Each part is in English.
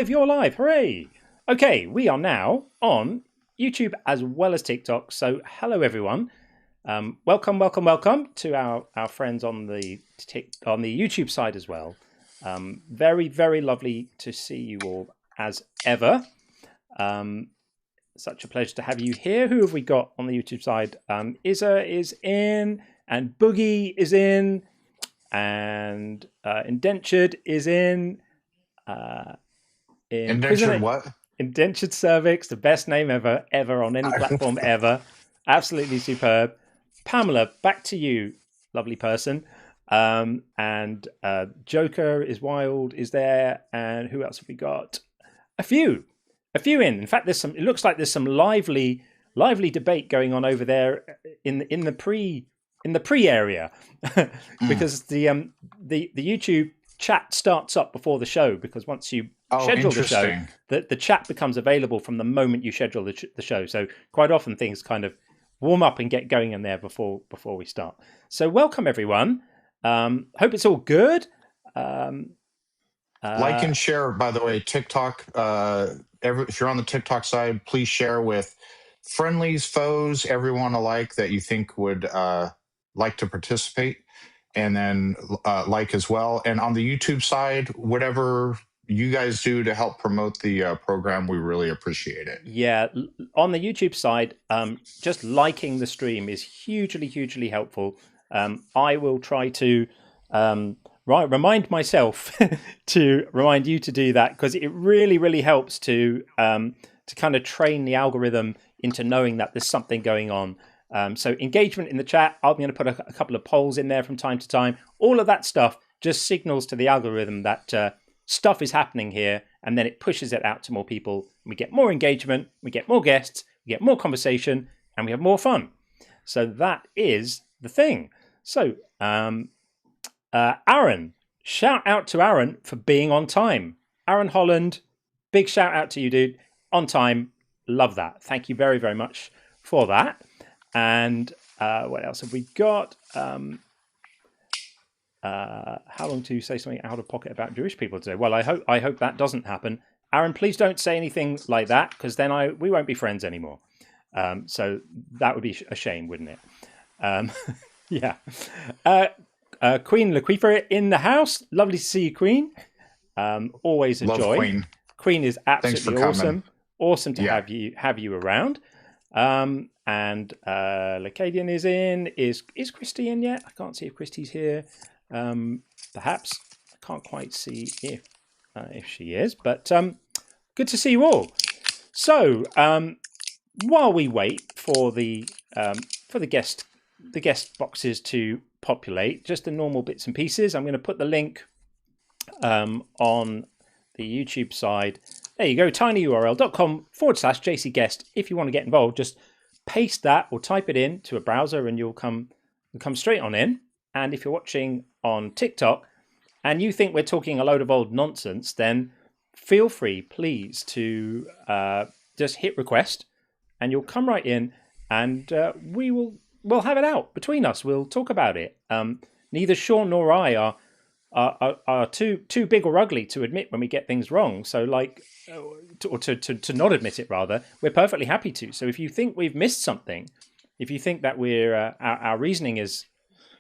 If you're live, hooray! Okay, we are now on YouTube as well as TikTok. So, hello everyone. Welcome to our friends on the YouTube side as well. Very lovely to see you all as ever. Such a pleasure to have you here. Who have we got on the YouTube side? Isa is in, and Boogie is in, and Indentured is in. Indentured what? Indentured Cervix, the best name ever on any platform ever. Absolutely superb. Pamela, back to you, lovely person. And Joker is wild, is there, and who else have we got? A few in. In fact, there's some. It looks like there's some lively debate going on over there in the pre area, because the YouTube chat starts up before the show, because once you schedule the show, the chat becomes available from the moment you schedule the show. So quite often things kind of warm up and get going in there before we start. So welcome everyone. Hope it's all good. Like and share, by the way, TikTok. If you're on the TikTok side, please share with friendlies, foes, everyone alike that you think would like to participate, and then like as well. And on the YouTube side, whatever you guys do to help promote the program, we really appreciate it. Yeah, on the YouTube side, just liking the stream is hugely helpful. I will try to remind myself to remind you to do that, because it really helps to kind of train the algorithm into knowing that there's something going on. So engagement in the chat, I'm going to put a couple of polls in there from time to time. All of that stuff just signals to the algorithm that stuff is happening here, and then it pushes it out to more people. We get more engagement, we get more guests, we get more conversation, and we have more fun. So that is the thing. So Aaron, shout out to Aaron for being on time. Aaron Holland, big shout out to you, dude. On time, love that. Thank you very much for that. And what else have we got? How long to say something out of pocket about Jewish people today? Well, I hope that doesn't happen. Aaron, please don't say anything like that, because then we won't be friends anymore. So that would be a shame, wouldn't it? Yeah. Queen Laquifa in the house. Lovely to see you, Queen. Always a Love joy. Queen is absolutely awesome. Awesome to have you around. And Lacadian is in. Is Christy in yet? I can't see if Christy's here. Perhaps I can't quite see if she is, but good to see you all. So while we wait for the guest boxes to populate, just the normal bits and pieces, I'm going to put the link on the YouTube side. There you go, tinyurl.com/jcguest. If you want to get involved, just paste that or type it in to a browser and you'll come straight on in. And if you're watching on TikTok and you think we're talking a load of old nonsense, then feel free, please, to just hit request, and you'll come right in, and we'll have it out between us. We'll talk about it. Neither Sean nor I are too big or ugly to admit when we get things wrong. So, to not admit it, rather, we're perfectly happy to. So if you think we've missed something, if you think that we're our reasoning is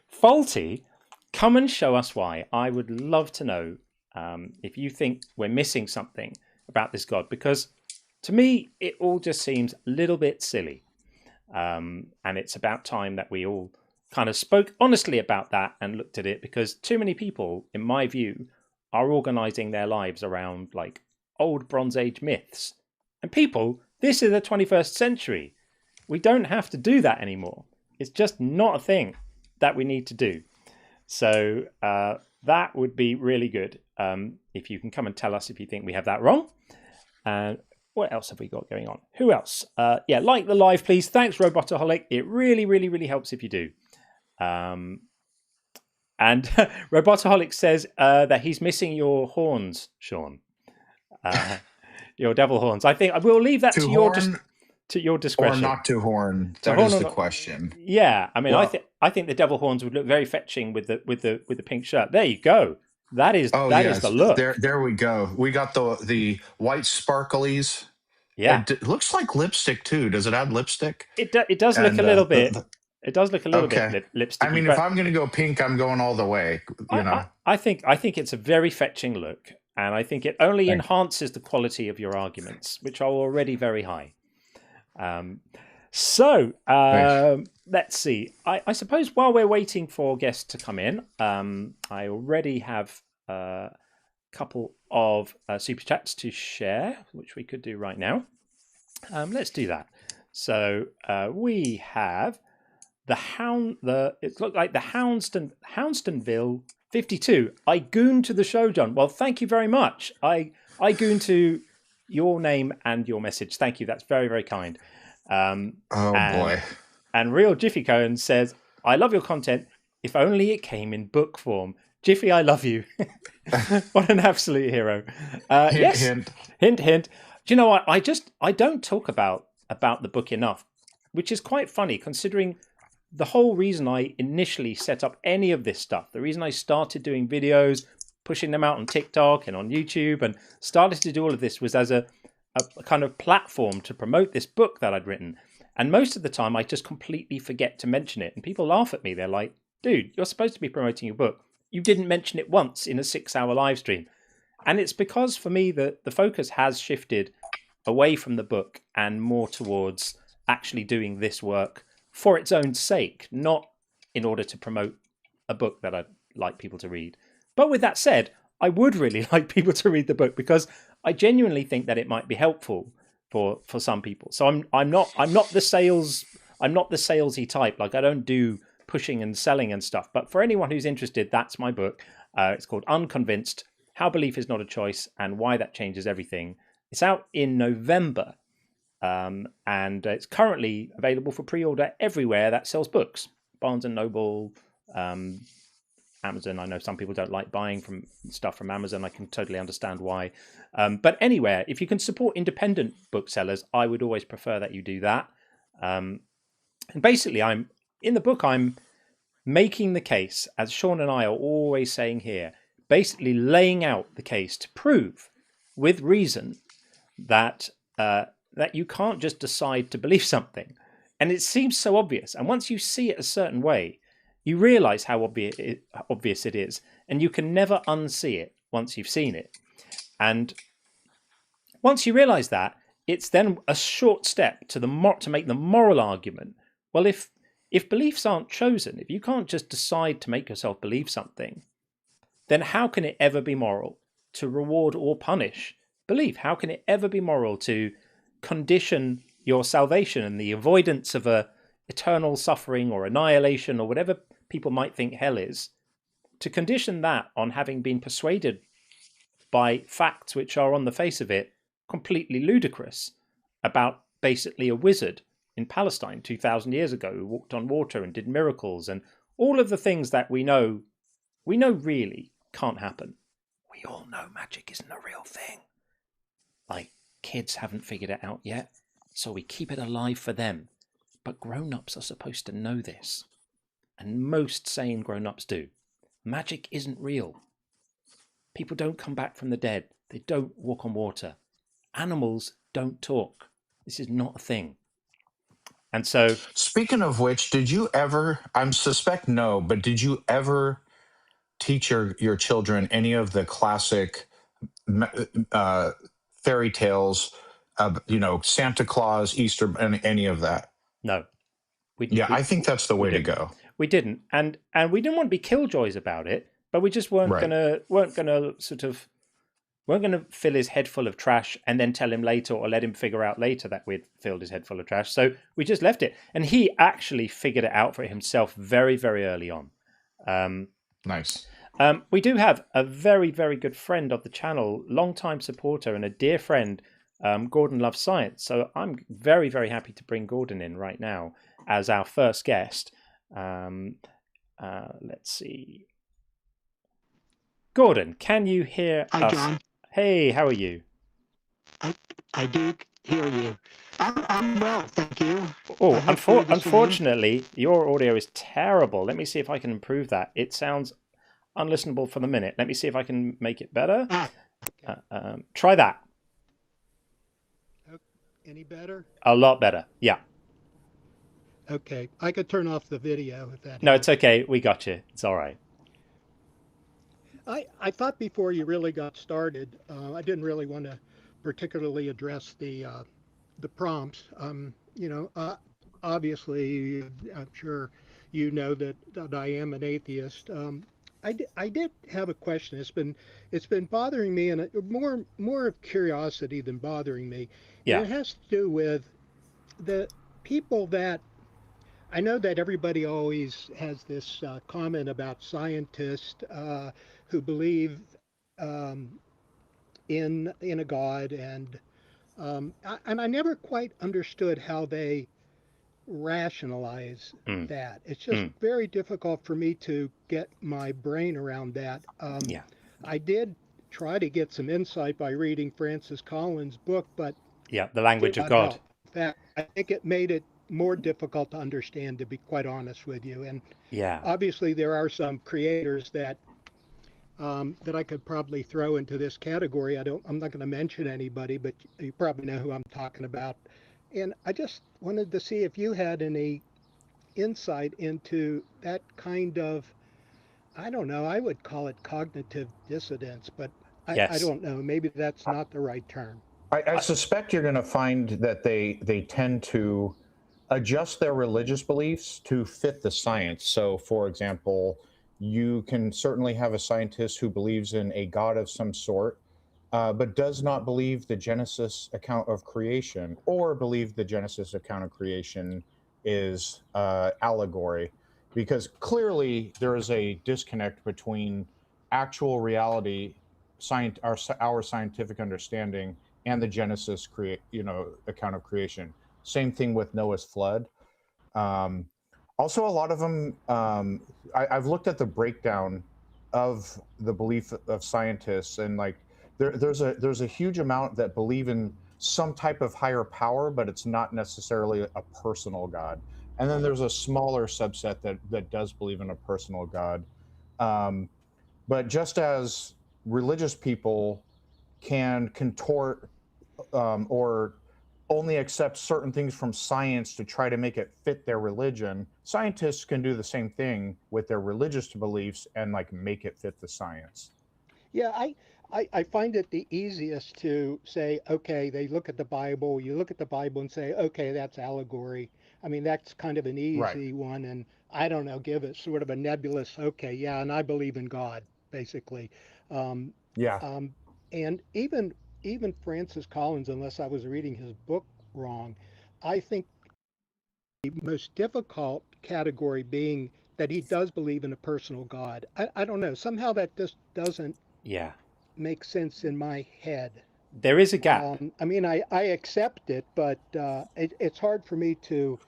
faulty, come and show us why. I would love to know if you think we're missing something about this God, because to me it all just seems a little bit silly, and it's about time that we all kind of spoke honestly about that and looked at it, because too many people, in my view, are organizing their lives around like old Bronze Age myths. And people, this is the 21st century. We don't have to do that anymore. It's just not a thing that we need to do. So that would be really good if you can come and tell us if you think we have that wrong. What else have we got going on? Who else? Like the live, please. Thanks, Robotaholic. It really helps if you do. And Robotaholic says that he's missing your horns, Sean. Your devil horns. I think I will leave that to your discretion. Or not to horn. That is the question. Yeah, I mean, well, I think the devil horns would look very fetching with the pink shirt. There you go. That is Oh that is yes, the look. there we go. We got the white sparklies. Yeah, It looks like lipstick too. Does it add lipstick? it does look And a little bit. It does look a little bit okay. I lipsticky, mean, if but I'm going to go pink, I'm going all the way. You know. I think it's a very fetching look, and I think it only Thank enhances the quality of your arguments, which are already very high. So Thanks. let's see. I suppose while we're waiting for guests to come in, I already have a couple of super chats to share, which we could do right now. Let's do that. So we have the it looked like the Houndstonville 52. I gooned to the show, John. Well, thank you very much. I gooned to your name and your message. Thank you. That's very, very kind. Oh boy. And Real Jiffy Cohen says, I love your content. If only it came in book form. Jiffy, I love you. What an absolute hero. Hint, Yes. hint. Hint, hint. Do you know what? I don't talk about the book enough, which is quite funny considering the whole reason I initially set up any of this stuff, the reason I started doing videos, pushing them out on TikTok and on YouTube, and started to do all of this was as a kind of platform to promote this book that I'd written. And most of the time, I just completely forget to mention it. And people laugh at me. They're like, dude, you're supposed to be promoting your book. You didn't mention it once in a 6-hour live stream. And it's because for me, the focus has shifted away from the book and more towards actually doing this work for its own sake, not in order to promote a book that I'd like people to read. But with that said, I would really like people to read the book because I genuinely think that it might be helpful for some people. So I'm not the salesy type. Like I don't do pushing and selling and stuff. But for anyone who's interested, that's my book. It's called Unconvinced: How Belief is Not a Choice and Why That Changes Everything. It's out in November. And it's currently available for pre-order everywhere that sells books. Barnes and Noble, Amazon. I know some people don't like buying from stuff from Amazon. I can totally understand why. But anywhere, if you can support independent booksellers, I would always prefer that you do that. And basically, I'm making the case, as Sean and I are always saying here, basically laying out the case to prove with reason that that you can't just decide to believe something. And it seems so obvious. And once you see it a certain way, you realize how obvious it is. And you can never unsee it once you've seen it. And once you realize that, it's then a short step to make the moral argument. Well, if beliefs aren't chosen, if you can't just decide to make yourself believe something, then how can it ever be moral to reward or punish belief? How can it ever be moral to condition your salvation and the avoidance of a eternal suffering or annihilation or whatever people might think hell is, to condition that on having been persuaded by facts which are on the face of it completely ludicrous about basically a wizard in Palestine 2,000 years ago who walked on water and did miracles and all of the things that we know really can't happen. We all know magic isn't a real thing. Like, kids haven't figured it out yet, so we keep it alive for them. But grown-ups are supposed to know this. And most sane grown-ups do. Magic isn't real. People don't come back from the dead. They don't walk on water. Animals don't talk. This is not a thing. And so... Speaking of which, did you ever, I suspect no, but did you ever teach your children any of the classic fairy tales, Santa Claus, Easter, any of that? No. I think that's the way to go. We didn't. And we didn't want to be killjoys about it, but we just weren't gonna fill his head full of trash and then tell him later or let him figure out later that we'd filled his head full of trash. So we just left it. And he actually figured it out for himself very, very early on. Nice. We do have a very, very good friend of the channel, long-time supporter and a dear friend, Gordon Loves Science. So I'm very, very happy to bring Gordon in right now as our first guest. Let's see. Gordon, can you hear us? Hi, John. Hey, how are you? I do hear you. I'm well, thank you. Oh, unfortunately, your audio is terrible. Let me see if I can improve that. It sounds... unlistenable for the minute. Let me see if I can make it better. Okay. Try that. Any better? A lot better. Yeah. Okay. I could turn off the video if that No, helps. it's okay. We got you. It's all right. I thought before you really got started, I didn't really want to particularly address the prompts. Obviously, I'm sure you know that I am an atheist. I did have a question. It's been bothering me, and more of curiosity than bothering me, and Yeah. it has to do with the people that I know that everybody always has this comment about scientists who believe um, in a God, and I never quite understood how they rationalize Mm. that. It's just Mm. very difficult for me to get my brain around that. Yeah. I did try to get some insight by reading Francis Collins' book, but Yeah. The language did of not God. help. In fact, I think it made it more difficult to understand, to be quite honest with you. And Yeah. obviously, there are some creators that I could probably throw into this category. I'm not going to mention anybody, but you probably know who I'm talking about. And I just wanted to see if you had any insight into that kind of, I don't know, I would call it cognitive dissonance, but I Yes. don't know. Maybe that's not the right term. I I, suspect you're going to find that they tend to adjust their religious beliefs to fit the science. So, for example, you can certainly have a scientist who believes in a god of some sort, but does not believe the Genesis account of creation, or believe the Genesis account of creation is allegory, because clearly there is a disconnect between actual reality, our scientific understanding, and the Genesis account of creation. Same thing with Noah's flood. Um, Also, a lot of them. I've looked at the breakdown of the belief of scientists, and like there's a huge amount that believe in some type of higher power, but it's not necessarily a personal God. And then there's a smaller subset that does believe in a personal God. Um, but just as religious people can contort or only accept certain things from science to try to make it fit their religion, scientists can do the same thing with their religious beliefs and like make it fit the science. Yeah, I find it the easiest to say, okay, they look at the Bible, you look at the Bible and say, okay, that's allegory. I mean, that's kind of an Right. easy one. And I don't know, give it sort of a nebulous, okay, yeah, and I believe in God, basically. Um, Yeah. um, and even Francis Collins, unless I was reading his book wrong, I think the most difficult category being that he does believe in a personal God. I don't know. Somehow that just doesn't yeah. make sense in my head. There is a gap. I mean, I accept it, but it's hard for me to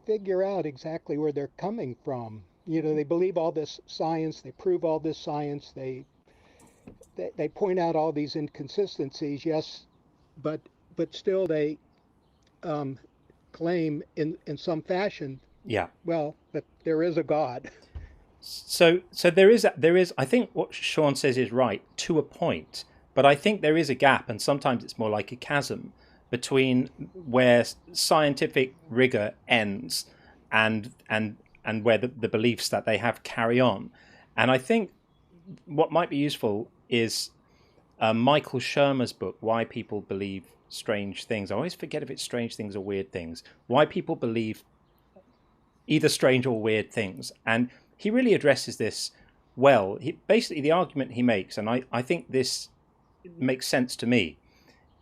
figure out exactly where they're coming from. You know, they believe all this science, they prove all this science, they point out all these inconsistencies, yes, but still they um, claim in some fashion, Yeah. well, that there is a God. So there is. I think what Sean says is right to a point, but I think there is a gap, and sometimes it's more like a chasm between where scientific rigor ends and where the beliefs that they have carry on. And I think what might be useful is Michael Shermer's book, Why People Believe Strange Things. I always forget if it's strange things or weird things. Why people believe either strange or weird things. And he really addresses this well. Basically, the argument he makes, and I think this makes sense to me,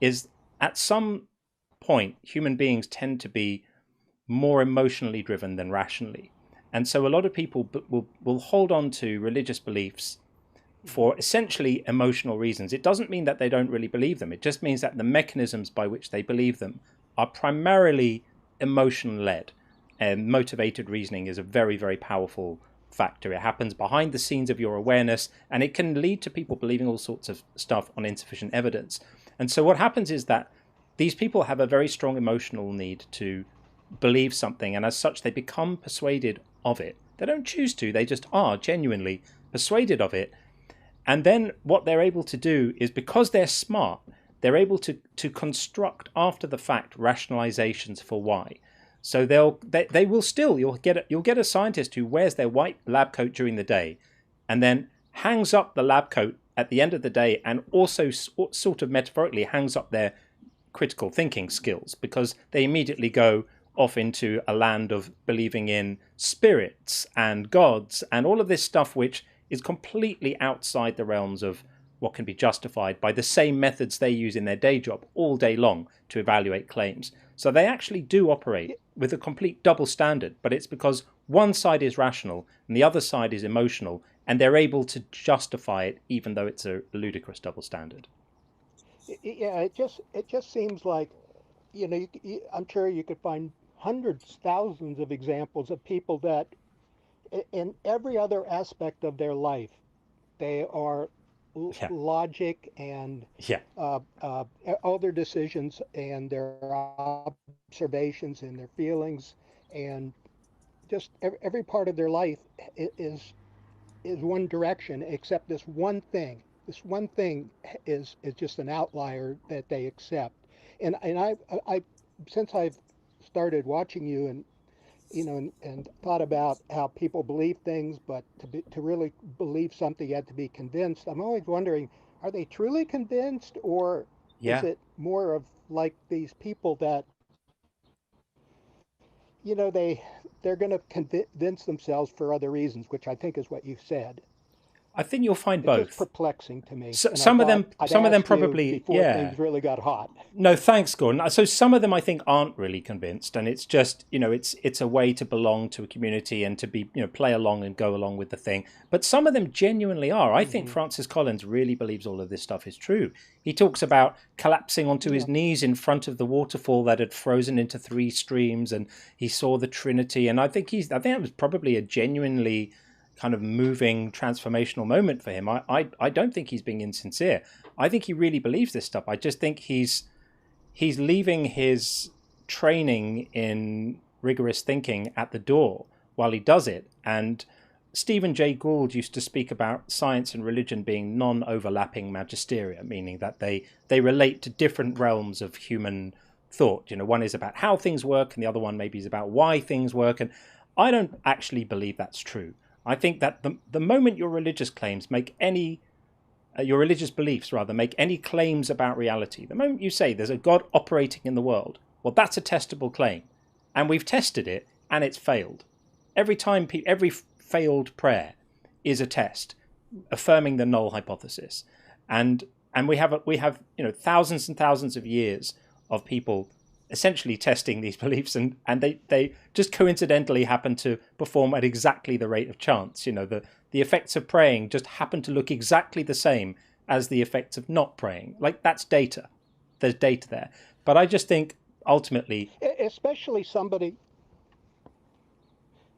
is at some point, human beings tend to be more emotionally driven than rationally. And so a lot of people will hold on to religious beliefs for essentially emotional reasons. It doesn't mean that they don't really believe them. It just means that the mechanisms by which they believe them are primarily emotion led. And motivated reasoning is a very, very powerful factor. It happens behind the scenes of your awareness, and it can lead to people believing all sorts of stuff on insufficient evidence. And so what happens is that these people have a very strong emotional need to believe something, and as such, they become persuaded of it. They don't choose to, they just are genuinely persuaded of it. And then what they're able to do is, because they're smart, they're able to construct after the fact rationalizations for why. So they will still, you'll get a scientist who wears their white lab coat during the day and then hangs up the lab coat at the end of the day, and also sort of metaphorically hangs up their critical thinking skills, because they immediately go off into a land of believing in spirits and gods and all of this stuff, which is completely outside the realms of what can be justified by the same methods they use in their day job all day long to evaluate claims. So they actually do operate with a complete double standard, but it's because one side is rational and the other side is emotional, and they're able to justify it even though it's a ludicrous double standard. Yeah, it just seems like, I'm sure you could find hundreds, thousands of examples of people that in every other aspect of their life, they are logic and Yeah. all their decisions and their observations and their feelings and just every part of their life is one direction, except this one thing. This one thing is just an outlier that they accept. And I since I've started watching you and and thought about how people believe things, but to really believe something, you have to be convinced. I'm always wondering, are they truly convinced, or is Yeah. it more of like these people that they're going to convince themselves for other reasons, which I think is what you said. I think you'll find It's just both. perplexing to me, and I Some of thought them, I'd some of them ask you probably, before yeah. things really got hot. No, thanks, Gordon. So some of them I think aren't really convinced, and it's just, it's a way to belong to a community and to be, play along and go along with the thing. But some of them genuinely are. I think Francis Collins really believes all of this stuff is true. He talks about collapsing onto his knees in front of the waterfall that had frozen into 3 streams, and he saw the Trinity. And I think that was probably a genuinely kind of moving transformational moment for him. I don't think he's being insincere. I think he really believes this stuff. I just think he's leaving his training in rigorous thinking at the door while he does it. And Stephen Jay Gould used to speak about science and religion being non-overlapping magisteria, meaning that they relate to different realms of human thought. One is about how things work and the other one maybe is about why things work. And I don't actually believe that's true. I think that the moment your religious claims make any your religious beliefs rather make any claims about reality, the moment you say there's a God operating in the world, well, that's a testable claim, and we've tested it and it's failed. Every failed prayer is a test affirming the null hypothesis, and we have thousands and thousands of years of people essentially testing these beliefs, and they just coincidentally happen to perform at exactly the rate of chance. The effects of praying just happen to look exactly the same as the effects of not praying. Like, that's data. There's data there. But I just think ultimately, especially somebody.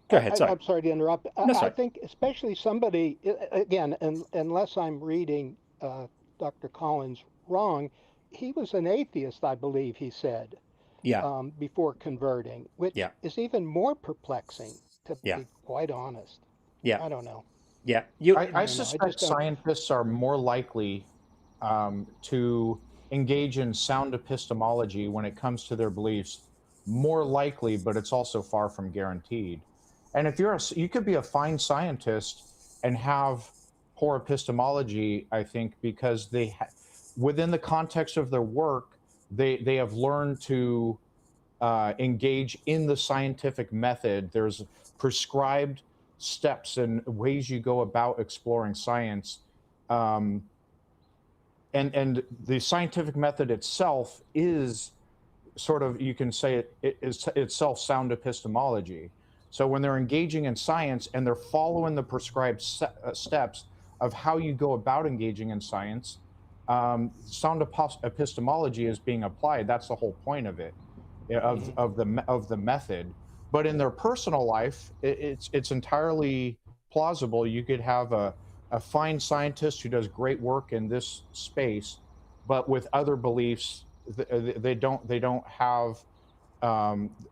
Go ahead. Sorry. I'm sorry to interrupt. No, I sorry. think especially somebody, again, unless I'm reading Dr. Collins wrong, he was an atheist, I believe he said. Yeah. Before converting, which is even more perplexing, to be quite honest. Yeah. I don't know. Yeah. I suspect scientists are more likely to engage in sound epistemology when it comes to their beliefs. More likely, but it's also far from guaranteed. And if you could be a fine scientist and have poor epistemology, I think, because within the context of their work, they have learned to engage in the scientific method. There's prescribed steps and ways you go about exploring science. And the scientific method itself is sort of, you can say it is itself sound epistemology. So when they're engaging in science and they're following the prescribed steps of how you go about engaging in science, sound epistemology is being applied. That's the whole point of it, of the method. But in their personal life, it's entirely plausible. You could have a fine scientist who does great work in this space, but with other beliefs, they don't have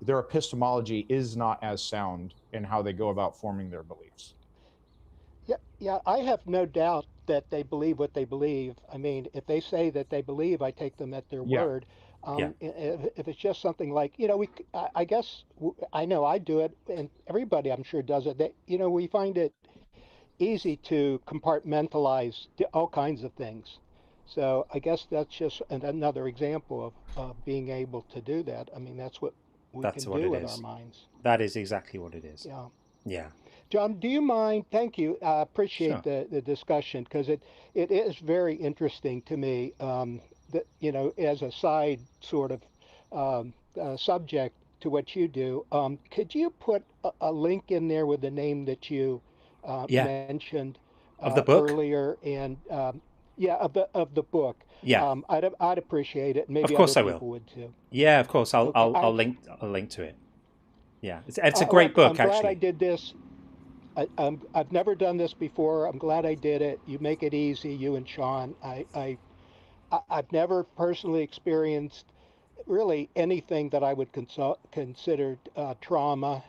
their epistemology is not as sound in how they go about forming their beliefs. Yeah, I have no doubt that they believe what they believe. I mean, if they say that they believe, I take them at their Yeah. word. Yeah. If it's just something like, I guess I know I do it, and everybody I'm sure does it. That we find it easy to compartmentalize all kinds of things. So I guess that's just another example of being able to do that. I mean, that's what we That's can what do it with our is. minds. That is exactly what it is. Yeah. Yeah. John, do you mind? Thank you. I appreciate Sure. the discussion because it is very interesting to me. That as a side sort of subject to what you do, could you put a link in there with the name that you Yeah. mentioned Of the book? earlier, and yeah, of the book? Yeah. I'd appreciate it. Of Maybe other course I will. people would too. Yeah, of course. I'll Okay. I'll I'll link to it. Yeah. It's a Well, great I'm book glad I actually. did this. I've never done this before. I'm glad I did it. You make it easy, you and Sean. I've never personally experienced really anything that I would consider trauma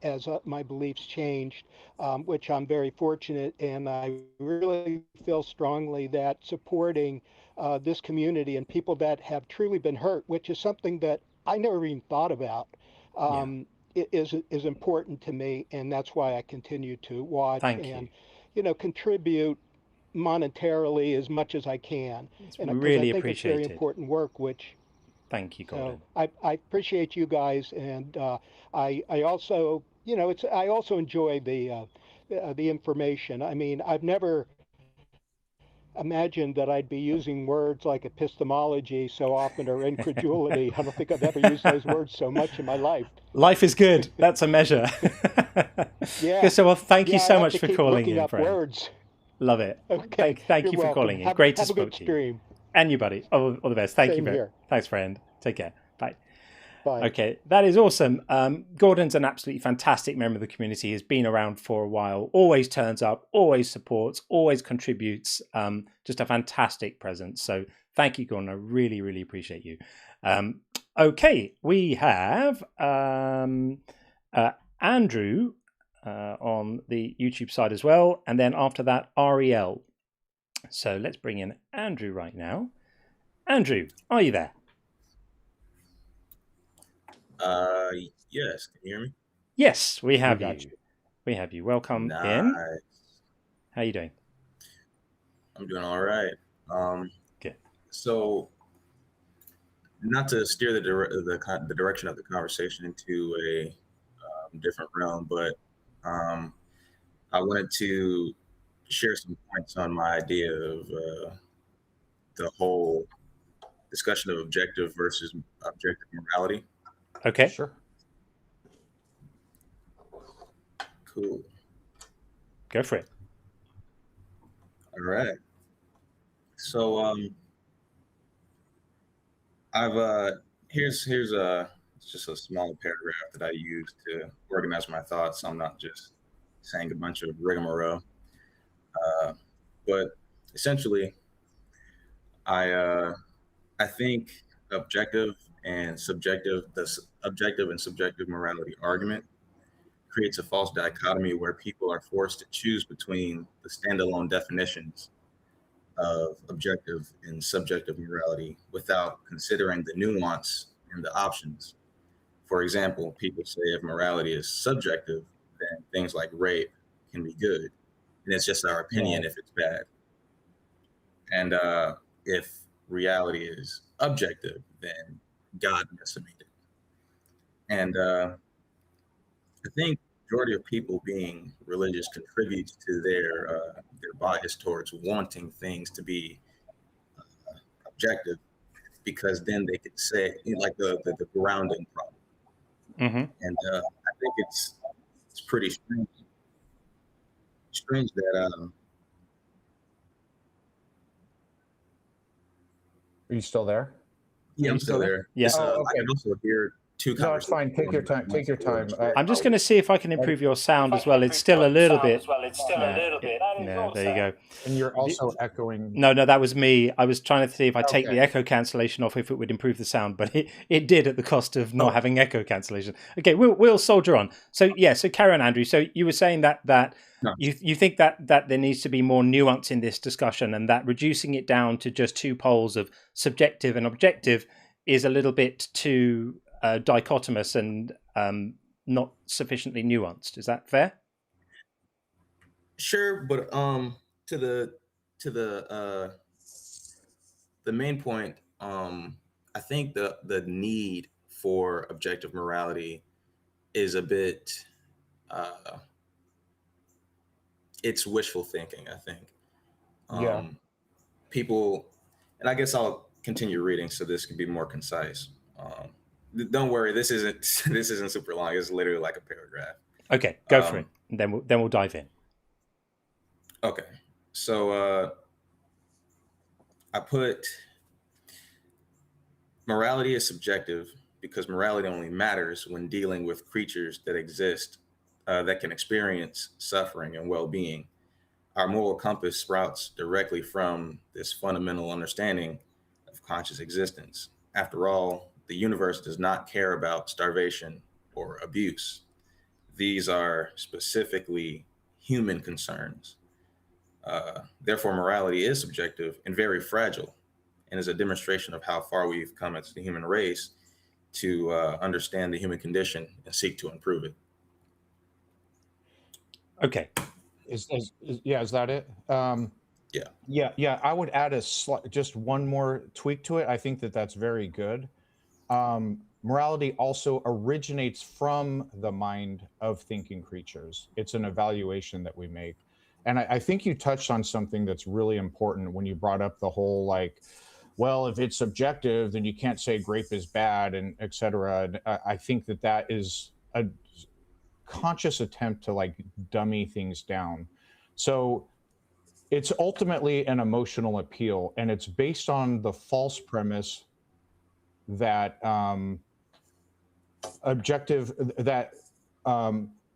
as my beliefs changed, which I'm very fortunate. And I really feel strongly that supporting this community and people that have truly been hurt, which is something that I never even thought about. Yeah. Is important to me, and that's why I continue to watch Thank you. and, contribute monetarily as much as I can, It's and because I really think it's very appreciated. important work. Which Thank you, so Gordon. I appreciate you guys, and I also I also enjoy the information. I mean, I've never imagined that I'd be using words like epistemology so often or incredulity. I don't think I've ever used those words so much in my life. Life is good. That's a measure. Yeah, So, well, thank you yeah, I so have much to for keep calling looking in, up friend. words. Love it. Okay, Thank you're you for welcome. calling in. Great to Have a speak good to you. stream. And you, buddy. All the best. Thank you Same very. here. Thanks, friend. Take care. Bye. Bye. Okay, that is awesome. Gordon's an absolutely fantastic member of the community. He's been around for a while. Always turns up. Always supports. Always contributes. Just a fantastic presence. So thank you, Gordon. I really, really appreciate you. Okay, we have Andrew on the YouTube side as well, and then after that, Ariel. So let's bring in Andrew right now. Andrew, are you there? Yes. Can you hear me? Yes, we have got you. We have you. Welcome in. Nice. How you doing? I'm doing all right. Good. So, not to steer the direction of the conversation into a different realm, but I wanted to share some points on my idea of the whole discussion of objective versus objective morality. Okay. Sure. Cool. Go for it. All right. So I've here's just a small paragraph that I use to organize my thoughts. So I'm not just saying a bunch of rigmarole. But essentially, I think objective and subjective morality argument creates a false dichotomy where people are forced to choose between the standalone definitions of objective and subjective morality without considering the nuance and the options. For example, people say if morality is subjective, then things like rape can be good, and it's just our opinion if it's bad. And if reality is objective, then God must have made it. And I think the majority of people being religious contributes to their bias towards wanting things to be objective, because then they could say, like the grounding problem. Mm-hmm. And I think it's pretty strange that Are you still there? yeah, I'm still there. Yeah. I can also hear two No, it's fine. conversations. Take your time. Take your time. I'm just going to see if I can improve your sound as well. It's still a little bit. Yeah, there you go. And you're also echoing. No, that was me. I was trying to see if I take Okay. the echo cancellation off, if it would improve the sound, but it did at the cost of not having echo cancellation. Okay, we'll soldier on. So carry on, Andrew. So you were saying that No. you think that there needs to be more nuance in this discussion, and that reducing it down to just two poles of subjective and objective is a little bit too dichotomous and not sufficiently nuanced. Is that fair? Sure, but to the main point, I think the need for objective morality is a bit it's wishful thinking, I think. Yeah. People, and I guess I'll continue reading so this can be more concise. Don't worry, this isn't super long. It's literally like a paragraph. Okay, go for it. And then we'll dive in. Okay, so I put morality is subjective because morality only matters when dealing with creatures that exist that can experience suffering and well-being. Our moral compass sprouts directly from this fundamental understanding of conscious existence. After all, the universe does not care about starvation or abuse. These are specifically human concerns. Therefore, morality is subjective and very fragile, and is a demonstration of how far we've come as the human race to understand the human condition and seek to improve it. Okay. Is that it? Yeah. I would add just one more tweak to it. I think that's very good. Morality also originates from the mind of thinking creatures. It's an evaluation that we make. And I think you touched on something that's really important when you brought up the whole, like, well, if it's subjective, then you can't say grape is bad, and et cetera. And I think that is a conscious attempt to, like, dummy things down. So it's ultimately an emotional appeal, and it's based on the false premise that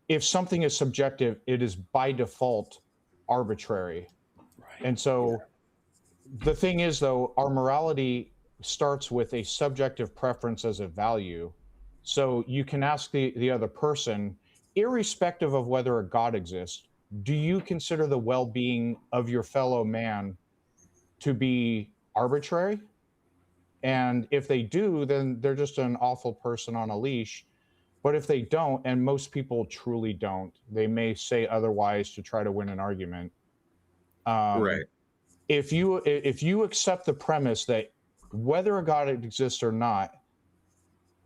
if something is subjective, it is by default arbitrary. Right. And so the thing is, though, our morality starts with a subjective preference as a value. So you can ask the other person, irrespective of whether a God exists, do you consider the well-being of your fellow man to be arbitrary? And if they do, then they're just an awful person on a leash. But if they don't, and most people truly don't, they may say otherwise to try to win an argument. Right. If you accept the premise that whether a God exists or not,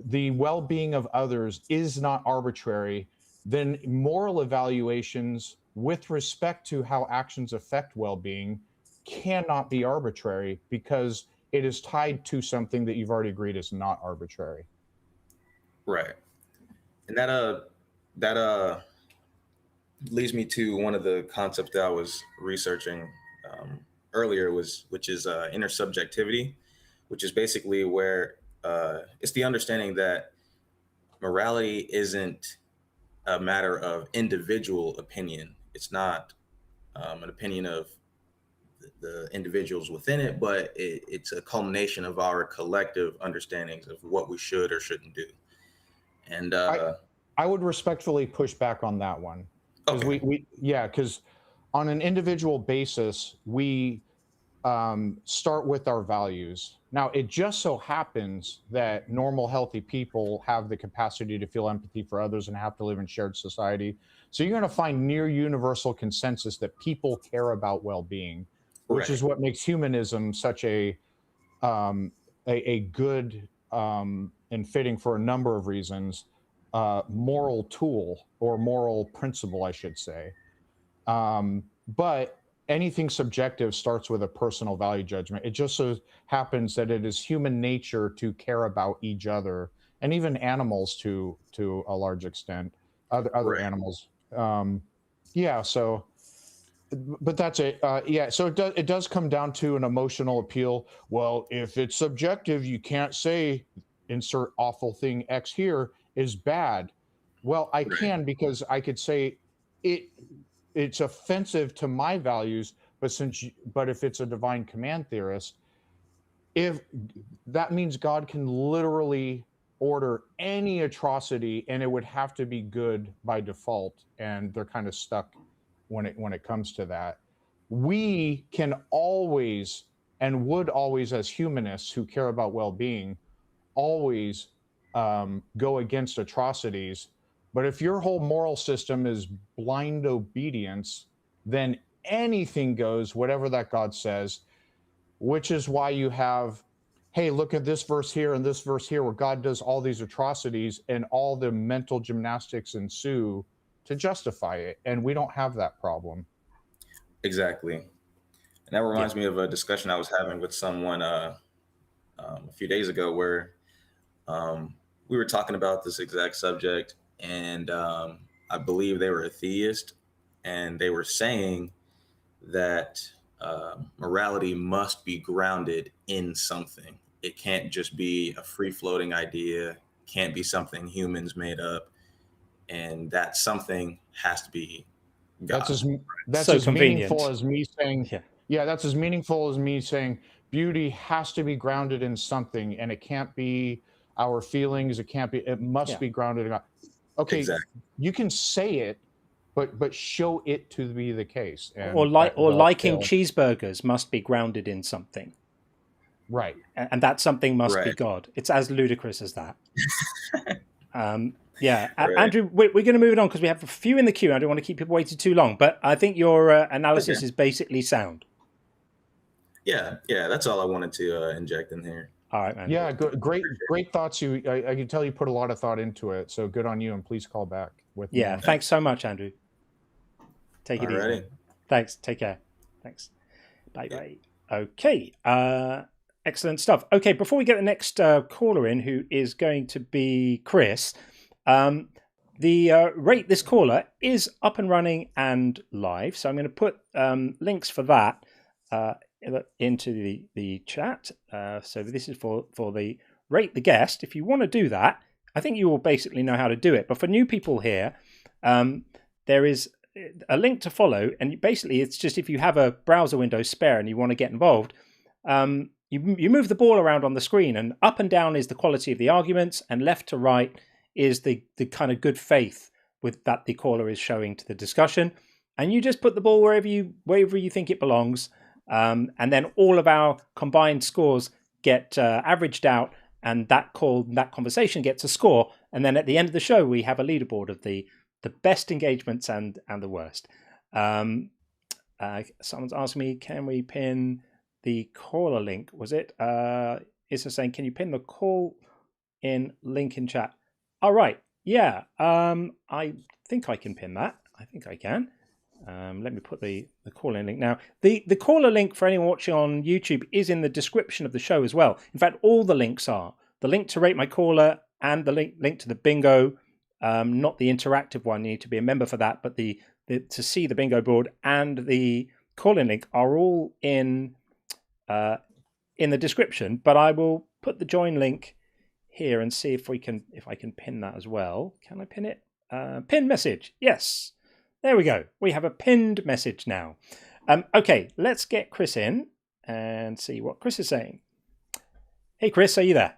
the well-being of others is not arbitrary, then moral evaluations with respect to how actions affect well-being cannot be arbitrary, because it is tied to something that you've already agreed is not arbitrary. Right. And that leads me to one of the concepts that I was researching earlier, which is intersubjectivity, which is basically where it's the understanding that morality isn't a matter of individual opinion. It's not an opinion of the individuals within it, but it's a culmination of our collective understandings of what we should or shouldn't do. And I would respectfully push back on that one, because okay. because on an individual basis, we start with our values. Now, it just so happens that normal, healthy people have the capacity to feel empathy for others and have to live in shared society. So you're going to find near universal consensus that people care about well-being, which is what makes humanism such a good and fitting, for a number of reasons, moral tool, or moral principle, I should say. But anything subjective starts with a personal value judgment. It just so happens that it is human nature to care about each other, and even animals to a large extent, other animals. So, but that's it. So it does come down to an emotional appeal. Well, if it's subjective, you can't say insert awful thing X here is bad. Well, I can, because I could say it's offensive to my values, but if it's a divine command theorist, if that means God can literally order any atrocity, and it would have to be good by default, and they're kind of stuck when it comes to that. We can always, and would always, as humanists who care about well-being, always go against atrocities. But if your whole moral system is blind obedience, then anything goes, whatever that God says, which is why you have, hey, look at this verse here and this verse here where God does all these atrocities, and all the mental gymnastics ensue to justify it. And we don't have that problem. Exactly. And that reminds me of a discussion I was having with someone a few days ago, where we were talking about this exact subject, and I believe they were a theist, and they were saying that morality must be grounded in something. It can't just be a free-floating idea, can't be something humans made up, and that something has to be God. That's so as convenient. Meaningful as me saying, that's as meaningful as me saying beauty has to be grounded in something, and it can't be our feelings. It must be grounded in God. Okay, exactly. You can say it, but show it to be the case. And liking cheeseburgers must be grounded in something. Right. And that something must be God. It's as ludicrous as that. Andrew, we're going to move it on because we have a few in the queue. I don't want to keep people waiting too long, but I think your analysis is basically sound. Yeah, that's all I wanted to inject in here. All right, man. Yeah, great thoughts. I can tell you put a lot of thought into it, so good on you, and please call back with me. Thanks so much, Andrew. Take it easy. Thanks. Take care. Thanks. Bye. Okay. Excellent stuff. Okay, before we get the next caller in, who is going to be Chris, the Rate This Caller is up and running and live. So I'm going to put links for that into the chat. So this is for the Rate the Guest. If you want to do that, I think you will basically know how to do it. But for new people here, there is a link to follow, and basically it's just if you have a browser window spare and you want to get involved, you move the ball around on the screen, and up and down is the quality of the arguments, and left to right is the kind of good faith with that the caller is showing to the discussion, and you just put the ball wherever you think it belongs, and then all of our combined scores get averaged out, and that conversation gets a score, and then at the end of the show we have a leaderboard of the best engagements and the worst. Someone's asked me, can we pin the caller link? Was it? It's saying, can you pin the call in link in chat? All right. Yeah. I think I can pin that. I think I can. Let me put the call in link now. The caller link for anyone watching on YouTube is in the description of the show as well. In fact, all the links are the link to Rate My Caller and the link to the bingo. Not the interactive one, you need to be a member for that, but the to see the bingo board and the call-in link are all in the description. But I will put the join link here and see if I can pin that as well. Can I pin it? Pin message. Yes, there we go. We have a pinned message now. Okay, let's get Chris in and see what Chris is saying. Hey, Chris, are you there?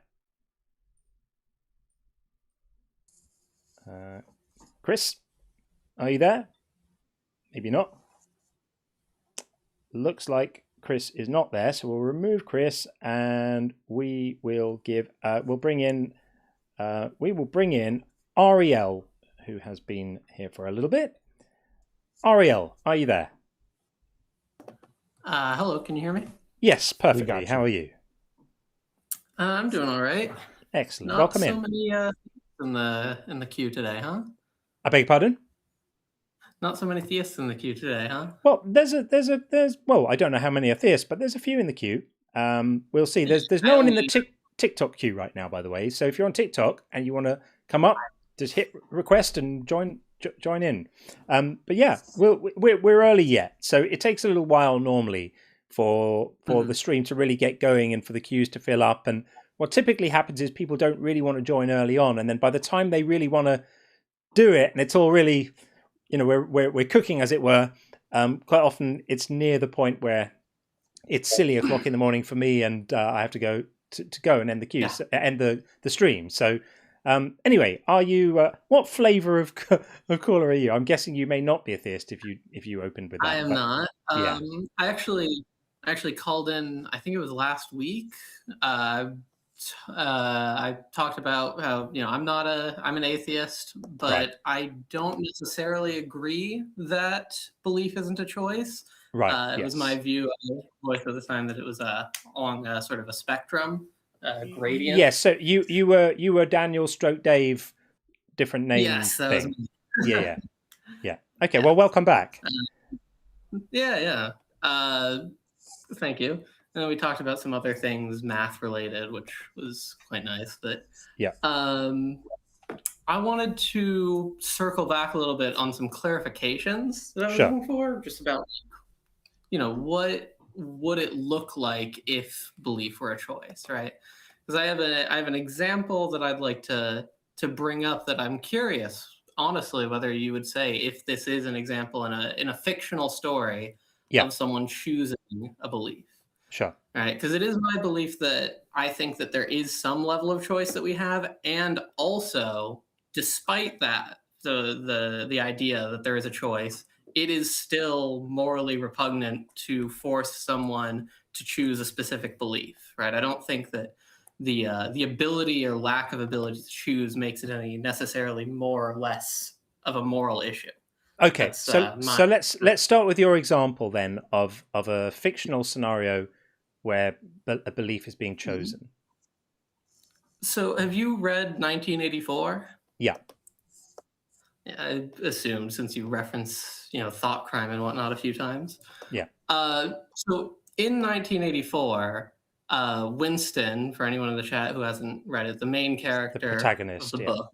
Chris, are you there? Maybe not. Looks like Chris is not there, so we'll remove Chris and we will bring in Ariel, who has been here for a little bit. Ariel, are you there? Hello, can you hear me? Yes, perfectly. How are you? I'm doing all right. Excellent. Welcome in. Not so many in the queue today, huh? I beg your pardon? Not so many theists in the queue today, huh? Well, there's I don't know how many are theists, but there's a few in the queue. We'll see. There's no one in the TikTok queue right now, by the way. So if you're on TikTok and you want to come up, just hit request and join in. But yeah, we're early yet, so it takes a little while normally for the stream to really get going and for the queues to fill up and what typically happens is people don't really want to join early on, and then by the time they really want to do it, and it's all really, we're cooking, as it were. Quite often, it's near the point where it's silly o'clock in the morning for me, and I have to go and end the queue, end the stream. So, anyway, are you? What flavor of caller are you? I'm guessing you may not be a theist if you opened with that. I am not. Yeah. I actually called in. I think it was last week. I talked about how I'm an atheist, but Right. I don't necessarily agree that belief isn't a choice. Right. It was my view most of the time that it was along sort of a spectrum, gradient. Yes. So you were Daniel / Dave, different name. Yes, that was me. Yeah. Okay. Well, welcome back. Yeah. Thank you. And then we talked about some other things math related, which was quite nice. But I wanted to circle back a little bit on some clarifications that I was looking for, just about what would it look like if belief were a choice, right? Because I have an example that I'd like to bring up that I'm curious, honestly, whether you would say if this is an example in a fictional story of someone choosing a belief. Sure. Right, because it is my belief that I think that there is some level of choice that we have, and also, despite that, the idea that there is a choice, it is still morally repugnant to force someone to choose a specific belief. Right, I don't think that the ability or lack of ability to choose makes it any necessarily more or less of a moral issue. Okay, so let's start with your example then of a fictional scenario where a belief is being chosen. So have you read 1984? Yeah. I assumed, since you reference, thought crime and whatnot a few times. Yeah. So in 1984, Winston, for anyone in the chat who hasn't read it, the main character, the protagonist of the book,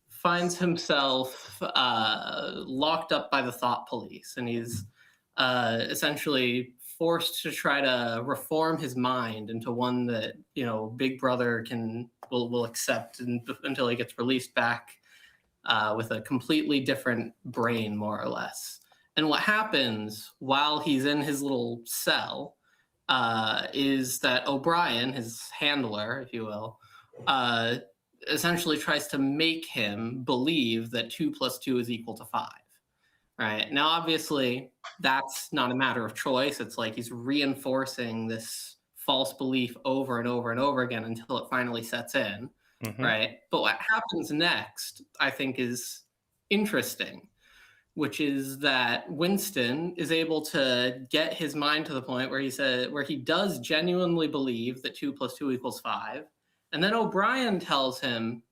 finds himself locked up by the thought police, and he's essentially forced to try to reform his mind into one that Big Brother will accept until he gets released back with a completely different brain, more or less. And what happens while he's in his little cell is that O'Brien, his handler, if you will, essentially tries to make him believe that 2 + 2 is equal to 5. Right. Now, obviously, that's not a matter of choice. It's like he's reinforcing this false belief over and over and over again until it finally sets in. Mm-hmm. Right. But what happens next, I think, is interesting, which is that Winston is able to get his mind to the point where he does genuinely believe that 2 + 2 = 5. And then O'Brien tells him,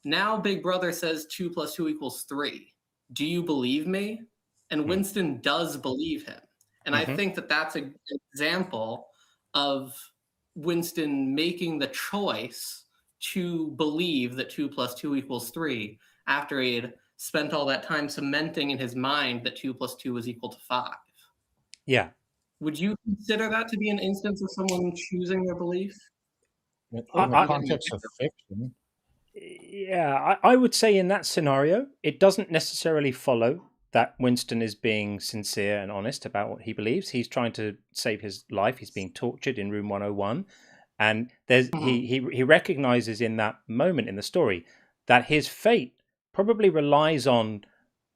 now Big Brother says 2 + 2 = 3. Do you believe me? And Winston does believe him. And I think that that's an example of Winston making the choice to believe that 2 + 2 = 3 after he had spent all that time cementing in his mind that 2 + 2 = 5. Yeah. Would you consider that to be an instance of someone choosing their belief? In the context of fiction. Yeah, I would say in that scenario, it doesn't necessarily follow that Winston is being sincere and honest about what he believes. He's trying to save his life. He's being tortured in room 101. And he recognizes in that moment in the story that his fate probably relies on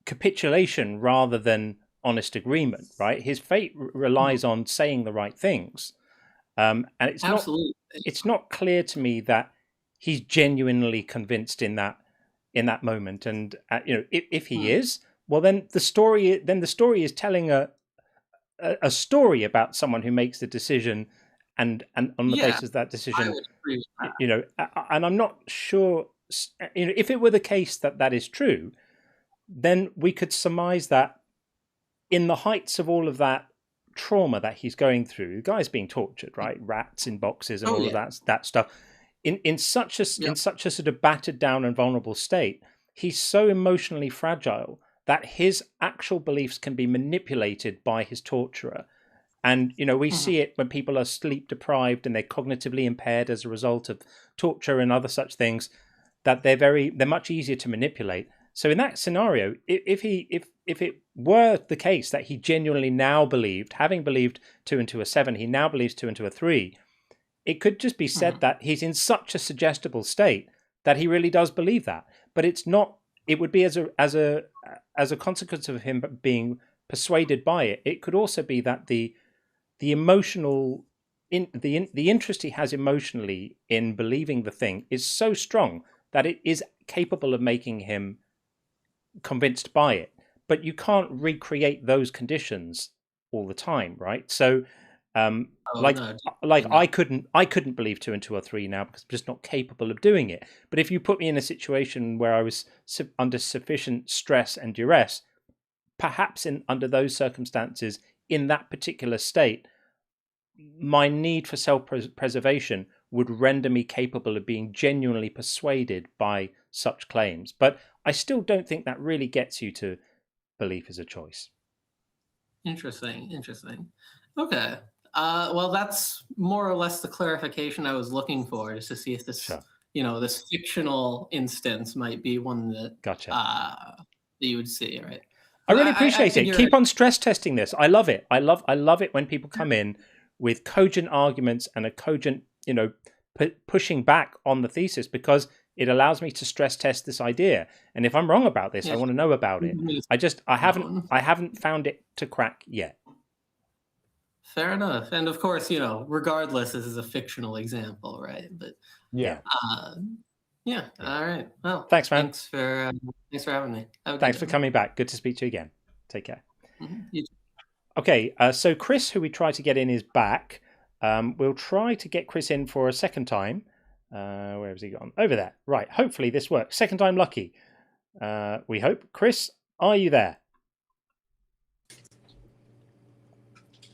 capitulation rather than honest agreement, right? His fate relies on saying the right things. And it's not clear to me that he's genuinely convinced in that moment. And if he is, well, then the story is telling a story about someone who makes the decision, and on the basis of that decision, and I'm not sure, if it were the case that is true, then we could surmise that in the heights of all of that trauma that he's going through, the guy's being tortured, right? Rats in boxes and all of that stuff. In such a sort of battered down and vulnerable state, he's so emotionally fragile that his actual beliefs can be manipulated by his torturer, And, we see it when people are sleep deprived and they're cognitively impaired as a result of torture and other such things, that they're much easier to manipulate. So in that scenario, if it were the case that he genuinely now believed, having believed 2 and 2 are 7, he now believes 2 and 2 are 3, it could just be said that he's in such a suggestible state that he really does believe that. But it's not. It would be as a consequence of him being persuaded by it. It could also be that the emotional the interest he has emotionally in believing the thing is so strong that it is capable of making him convinced by it. But you can't recreate those conditions all the time, right? So I couldn't believe 2 and 2 are 3 now because I'm just not capable of doing it. But if you put me in a situation where I was under sufficient stress and duress, perhaps under those circumstances, in that particular state, my need for self-preservation would render me capable of being genuinely persuaded by such claims. But I still don't think that really gets you to belief as a choice. Interesting. Okay. Well, that's more or less the clarification I was looking for, just to see if this, this fictional instance might be one that that you would see, right? I really appreciate it. Keep on stress testing this. I love it. I love it when people come in with cogent arguments and a cogent, pushing back on the thesis, because it allows me to stress test this idea. And if I'm wrong about this, I want to know about it. I haven't found it to crack yet. Fair enough. And of course, regardless, this is a fictional example, right? But yeah. All right. Well, thanks, man. Thanks for having me. Thanks for coming back. Good to speak to you again. Take care. You too. Okay. So Chris, who we tried to get in, is back. We'll try to get Chris in for a second time. Where has he gone? Over there. Right. Hopefully this works. Second time lucky. We hope. Chris, are you there?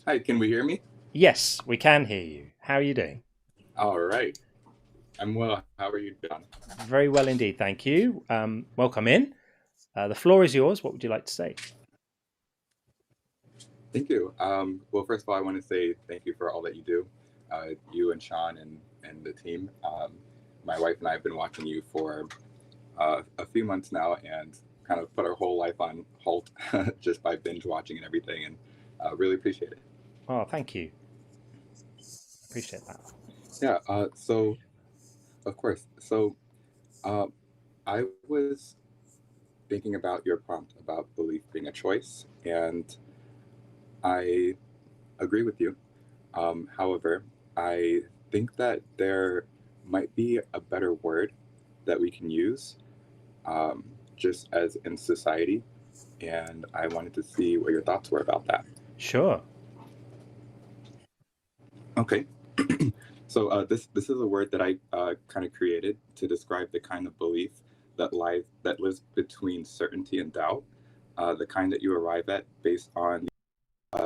Hi, can we hear me? Yes, we can hear you. How are you doing? All right. I'm well. How are you doing? Very well indeed, thank you. Welcome in. The floor is yours. What would you like to say? Thank you. Well, first of all, I want to say thank you for all that you do, you and Sean and the team. My wife and I have been watching you for a few months now and kind of put our whole life on halt just by binge watching and everything, and really appreciate it. Oh, thank you. Appreciate that. Yeah, so, of course. So, I was thinking about your prompt about belief being a choice, and I agree with you. However, I think that there might be a better word that we can use, just as in society, and I wanted to see what your thoughts were about that. Sure. Okay. So this is a word that I kind of created to describe the kind of belief that lives between certainty and doubt, the kind that you arrive at based on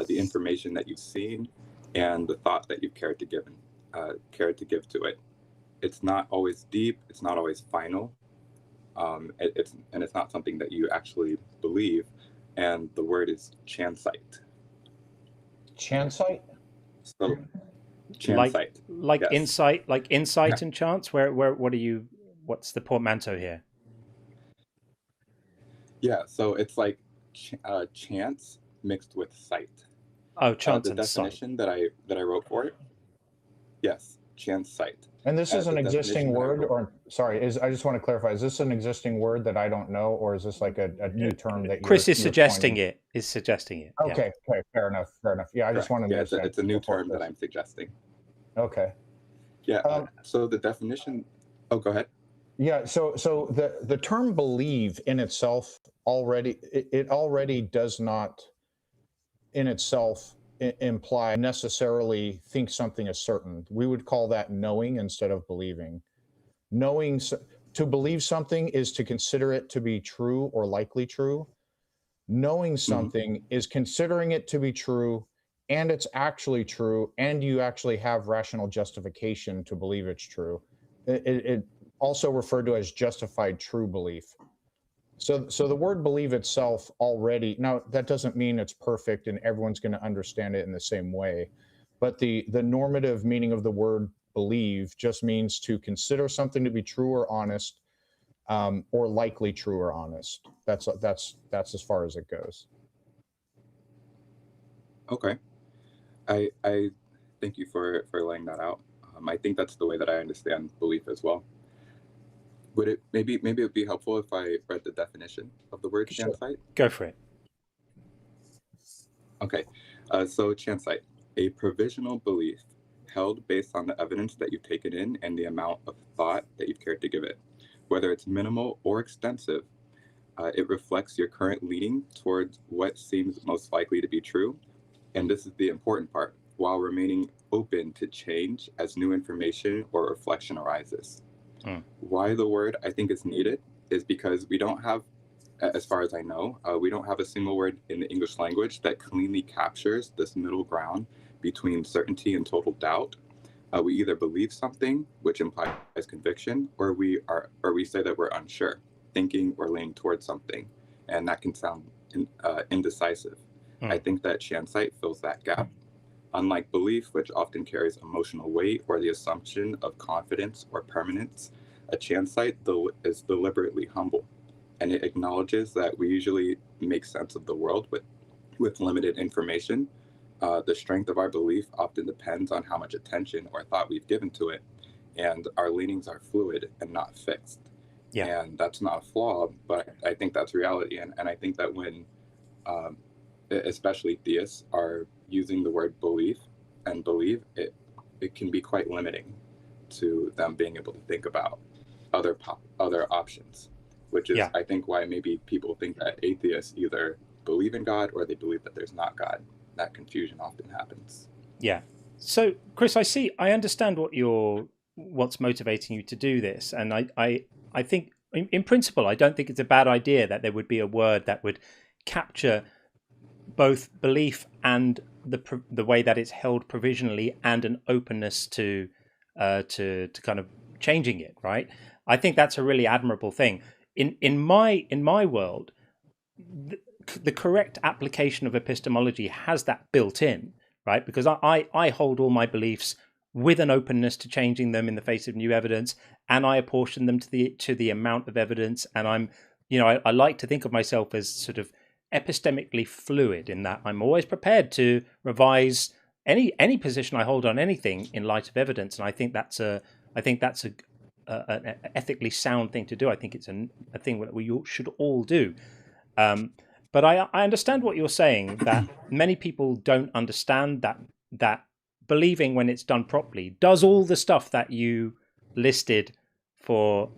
the information that you've seen and the thought that you've cared to give to it. It's not always deep. It's not always final. It's not something that you actually believe. And the word is chansight. Chansight? So, chansight. Like yes. insight, like insight and chance. What's the portmanteau here? Yeah, so it's like chance mixed with sight. Oh, chance and sight. The definition that I wrote for it. Yes, chansight. And this is an existing word, or sorry, I just want to clarify, is this an existing word that I don't know, or is this like a new term that Chris is suggesting it? Is suggesting it. Okay, okay, fair enough. Yeah, I just wanted to understand. It's a new term that I'm suggesting. Okay. Yeah. So the definition. Oh, go ahead. Yeah. So the term believe in itself already does not in itself imply necessarily think something is certain. We would call that knowing instead of believing. To believe something is to consider it to be true or likely true. Knowing something is considering it to be true and it's actually true, and you actually have rational justification to believe it's true. It also referred to as justified true belief. So the word believe itself already, now that doesn't mean it's perfect and everyone's going to understand it in the same way, but the normative meaning of the word believe just means to consider something to be true or honest, or likely true or honest. That's as far as it goes. Okay. I thank you for laying that out. I think that's the way that I understand belief as well. Would it maybe it would be helpful if I read the definition of the word Sure. chancite? Go for it. Okay. So chancite, a provisional belief held based on the evidence that you've taken in and the amount of thought that you've cared to give it. Whether it's minimal or extensive, it reflects your current leaning towards what seems most likely to be true. And this is the important part, while remaining open to change as new information or reflection arises. Why the word I think is needed is because we don't have, as far as I know, we don't have a single word in the English language that cleanly captures this middle ground between certainty and total doubt. We either believe something, which implies conviction, or we say that we're unsure, thinking or leaning towards something, and that can sound indecisive. I think that chancite fills that gap. Unlike belief, which often carries emotional weight or the assumption of confidence or permanence, a chancite is deliberately humble, and it acknowledges that we usually make sense of the world with limited information. The strength of our belief often depends on how much attention or thought we've given to it, and our leanings are fluid and not fixed. Yeah. And that's not a flaw, but I think that's reality. And I think that when especially theists are using the word belief and believe, it can be quite limiting to them being able to think about other options, which is, I think, why maybe people think that atheists either believe in God or they believe that there's not God. That confusion often happens. Yeah. So, Chris, I understand what's motivating you to do this, and I think in principle, I don't think it's a bad idea that there would be a word that would capture both belief and the way that it's held provisionally, and an openness to kind of changing it. Right. I think that's a really admirable thing. In my world, the correct application of epistemology has that built in, right? Because I hold all my beliefs with an openness to changing them in the face of new evidence, and I apportion them to the amount of evidence. And I like to think of myself as sort of epistemically fluid in that I'm always prepared to revise any position I hold on anything in light of evidence. And I think that's an ethically sound thing to do. I think it's a thing that we should all do. But I understand what you're saying, that many people don't understand that believing, when it's done properly, does all the stuff that you listed for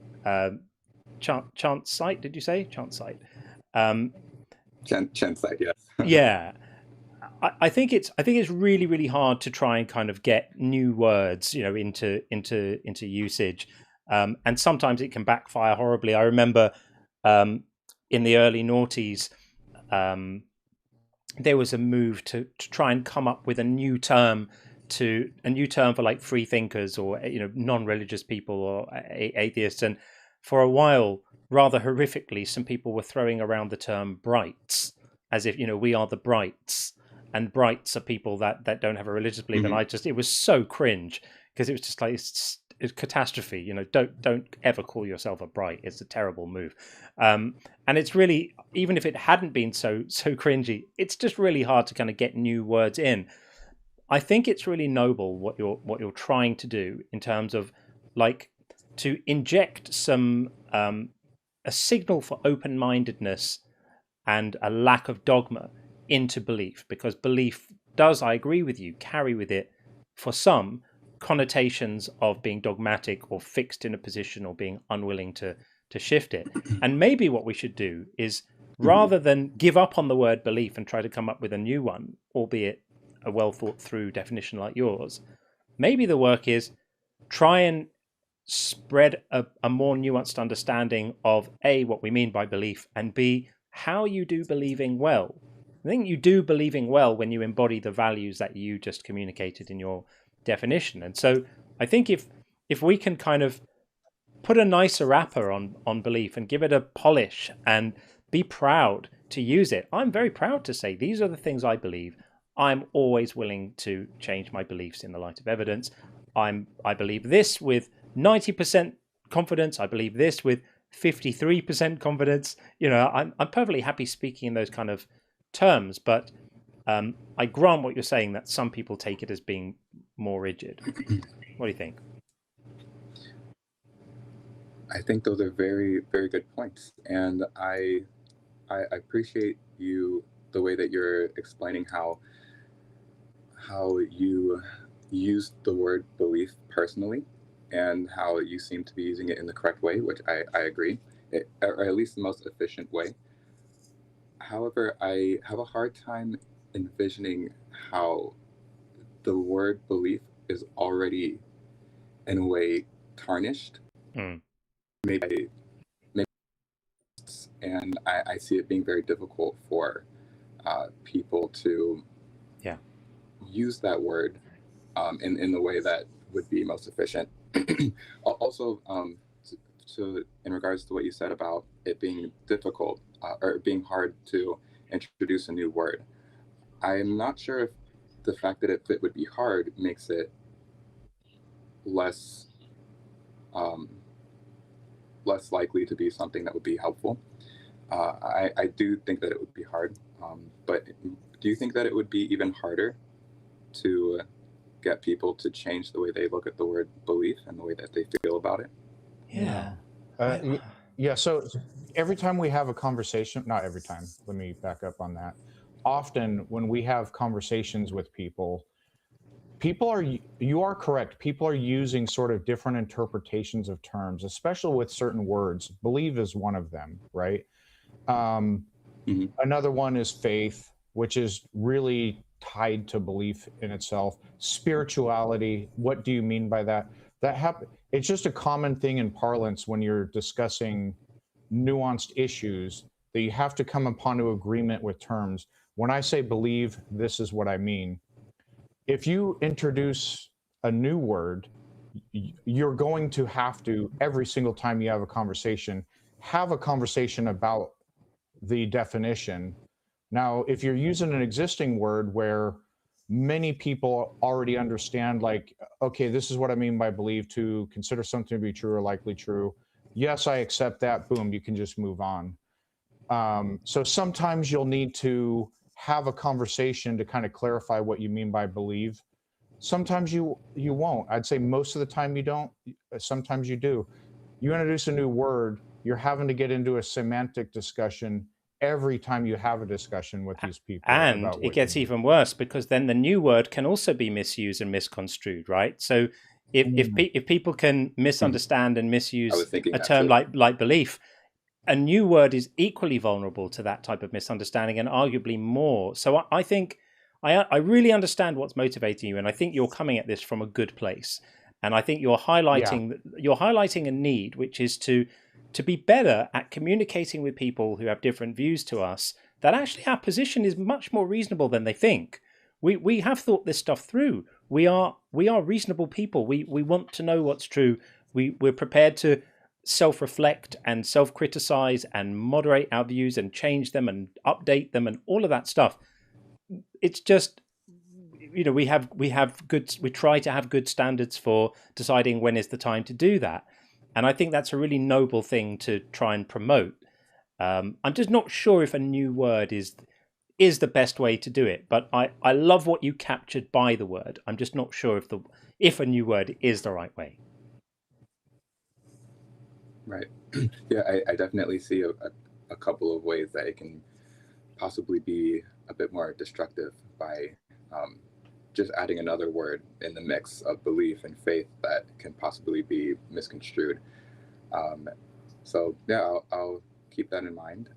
chancite. Did you say chancite? Chancite, yes. Yeah. I think it's really, really hard to try and kind of get new words, into usage, and sometimes it can backfire horribly. I remember in the early noughties, there was a move to try and come up with a new term for like free thinkers or non-religious people or atheists, and for a while, rather horrifically, some people were throwing around the term brights, as if we are the brights, and brights are people that don't have a religious belief. And it was so cringe, because it was just like it's catastrophe. Don't ever call yourself a bright. It's a terrible move. And it's really, even if it hadn't been so cringy, it's just really hard to kind of get new words in. I think it's really noble what you're trying to do, in terms of like to inject some a signal for open-mindedness and a lack of dogma into belief, because belief does, I agree with you, carry with it, for some, connotations of being dogmatic or fixed in a position or being unwilling to shift it. And maybe what we should do is, rather than give up on the word belief and try to come up with a new one, albeit a well thought through definition like yours, maybe the work is try and spread a more nuanced understanding of A, what we mean by belief, and B, how you do believing well. I think you do believing well when you embody the values that you just communicated in your definition. And so I think if we can kind of put a nicer wrapper on belief and give it a polish and be proud to use it. I'm very proud to say these are the things I believe. I'm always willing to change my beliefs in the light of evidence. I believe this with 90% confidence. I believe this with 53% confidence. You know, I'm perfectly happy speaking in those kind of terms, but I grant what you're saying, that some people take it as being more rigid. What do you think? I think those are very, very good points, and I appreciate the way that you're explaining how you use the word belief personally, and how you seem to be using it in the correct way, which I agree, or at least the most efficient way. However, I have a hard time envisioning how the word belief is already, in a way, tarnished. Maybe, and I see it being very difficult for people to use that word in the way that would be most efficient. Also, in regards to what you said about it being difficult or being hard to introduce a new word, I'm not sure if the fact that it would be hard makes it less likely to be something that would be helpful. I do think that it would be hard, but do you think that it would be even harder to get people to change the way they look at the word belief and the way that they feel about it? Yeah. So every time we have a conversation, not every time, let me back up on that. Often when we have conversations with people you are correct. People are using sort of different interpretations of terms, especially with certain words. Believe is one of them, right? Another one is faith, which is really tied to belief in itself. Spirituality, what do you mean by that? It's just a common thing in parlance when you're discussing nuanced issues, that you have to come upon an agreement with terms. When I say believe, this is what I mean. If you introduce a new word, you're going to have to, every single time you have a conversation about the definition. Now, if you're using an existing word where many people already understand, like, okay, this is what I mean by believe, to consider something to be true or likely true. Yes, I accept that. Boom, you can just move on. So sometimes you'll need to have a conversation to kind of clarify what you mean by believe. Sometimes you won't. I'd say most of the time you don't. Sometimes you do. You introduce a new word, you're having to get into a semantic discussion every time you have a discussion with these people. And it gets even worse, because then the new word can also be misused and misconstrued, right? So if people can misunderstand and misuse a term like belief, a new word is equally vulnerable to that type of misunderstanding, and arguably more. So I think I really understand what's motivating you, and I think you're coming at this from a good place. And I think you're highlighting a need, which is to be better at communicating with people who have different views to us, that actually our position is much more reasonable than they think. We have thought this stuff through. We are reasonable people. We want to know what's true. We're prepared to self-reflect and self-criticize and moderate our views and change them and update them and all of that stuff. It's just, you know, we try to have good standards for deciding when is the time to do that. And I think that's a really noble thing to try and promote. I'm just not sure if a new word is the best way to do it, but I love what you captured by the word. I'm just not sure if a new word is the right way. Right. Yeah, I definitely see a couple of ways that it can possibly be a bit more destructive by just adding another word in the mix of belief and faith that can possibly be misconstrued. So yeah, I'll keep that in mind.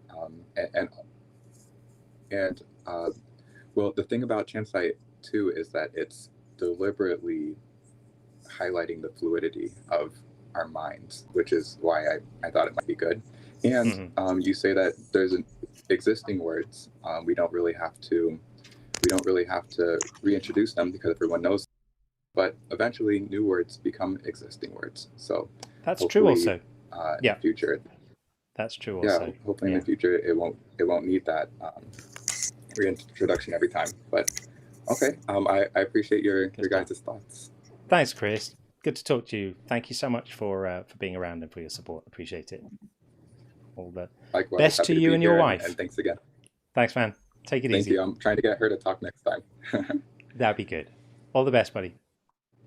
Well, the thing about Chansite too is that it's deliberately highlighting the fluidity of our minds, which is why I thought it might be good. And you say that there's existing words. We don't really have to reintroduce them because everyone knows. but eventually new words become existing words. So that's true also. In the future, that's true also. Yeah, hopefully in the future it won't need that reintroduction every time. But okay, I appreciate your guys' thoughts. Thanks, Chris. Good to talk to you. Thank you so much for being around and for your support. Appreciate it. All the best to you and your wife. And thanks again. Thanks, man. Take it easy. Thank you. I'm trying to get her to talk next time. That'd be good. All the best, buddy.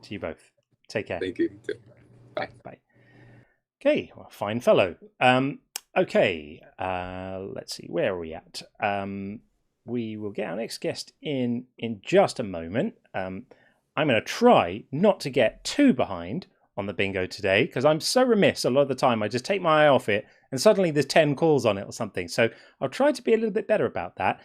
To you both. Take care. Thank you. Too. Bye. Bye. Okay, well, fine fellow. Okay, let's see. Where are we at? We will get our next guest in just a moment. I'm going to try not to get too behind on the bingo today because I'm so remiss a lot of the time. I just take my eye off it and suddenly there's 10 calls on it or something. So I'll try to be a little bit better about that.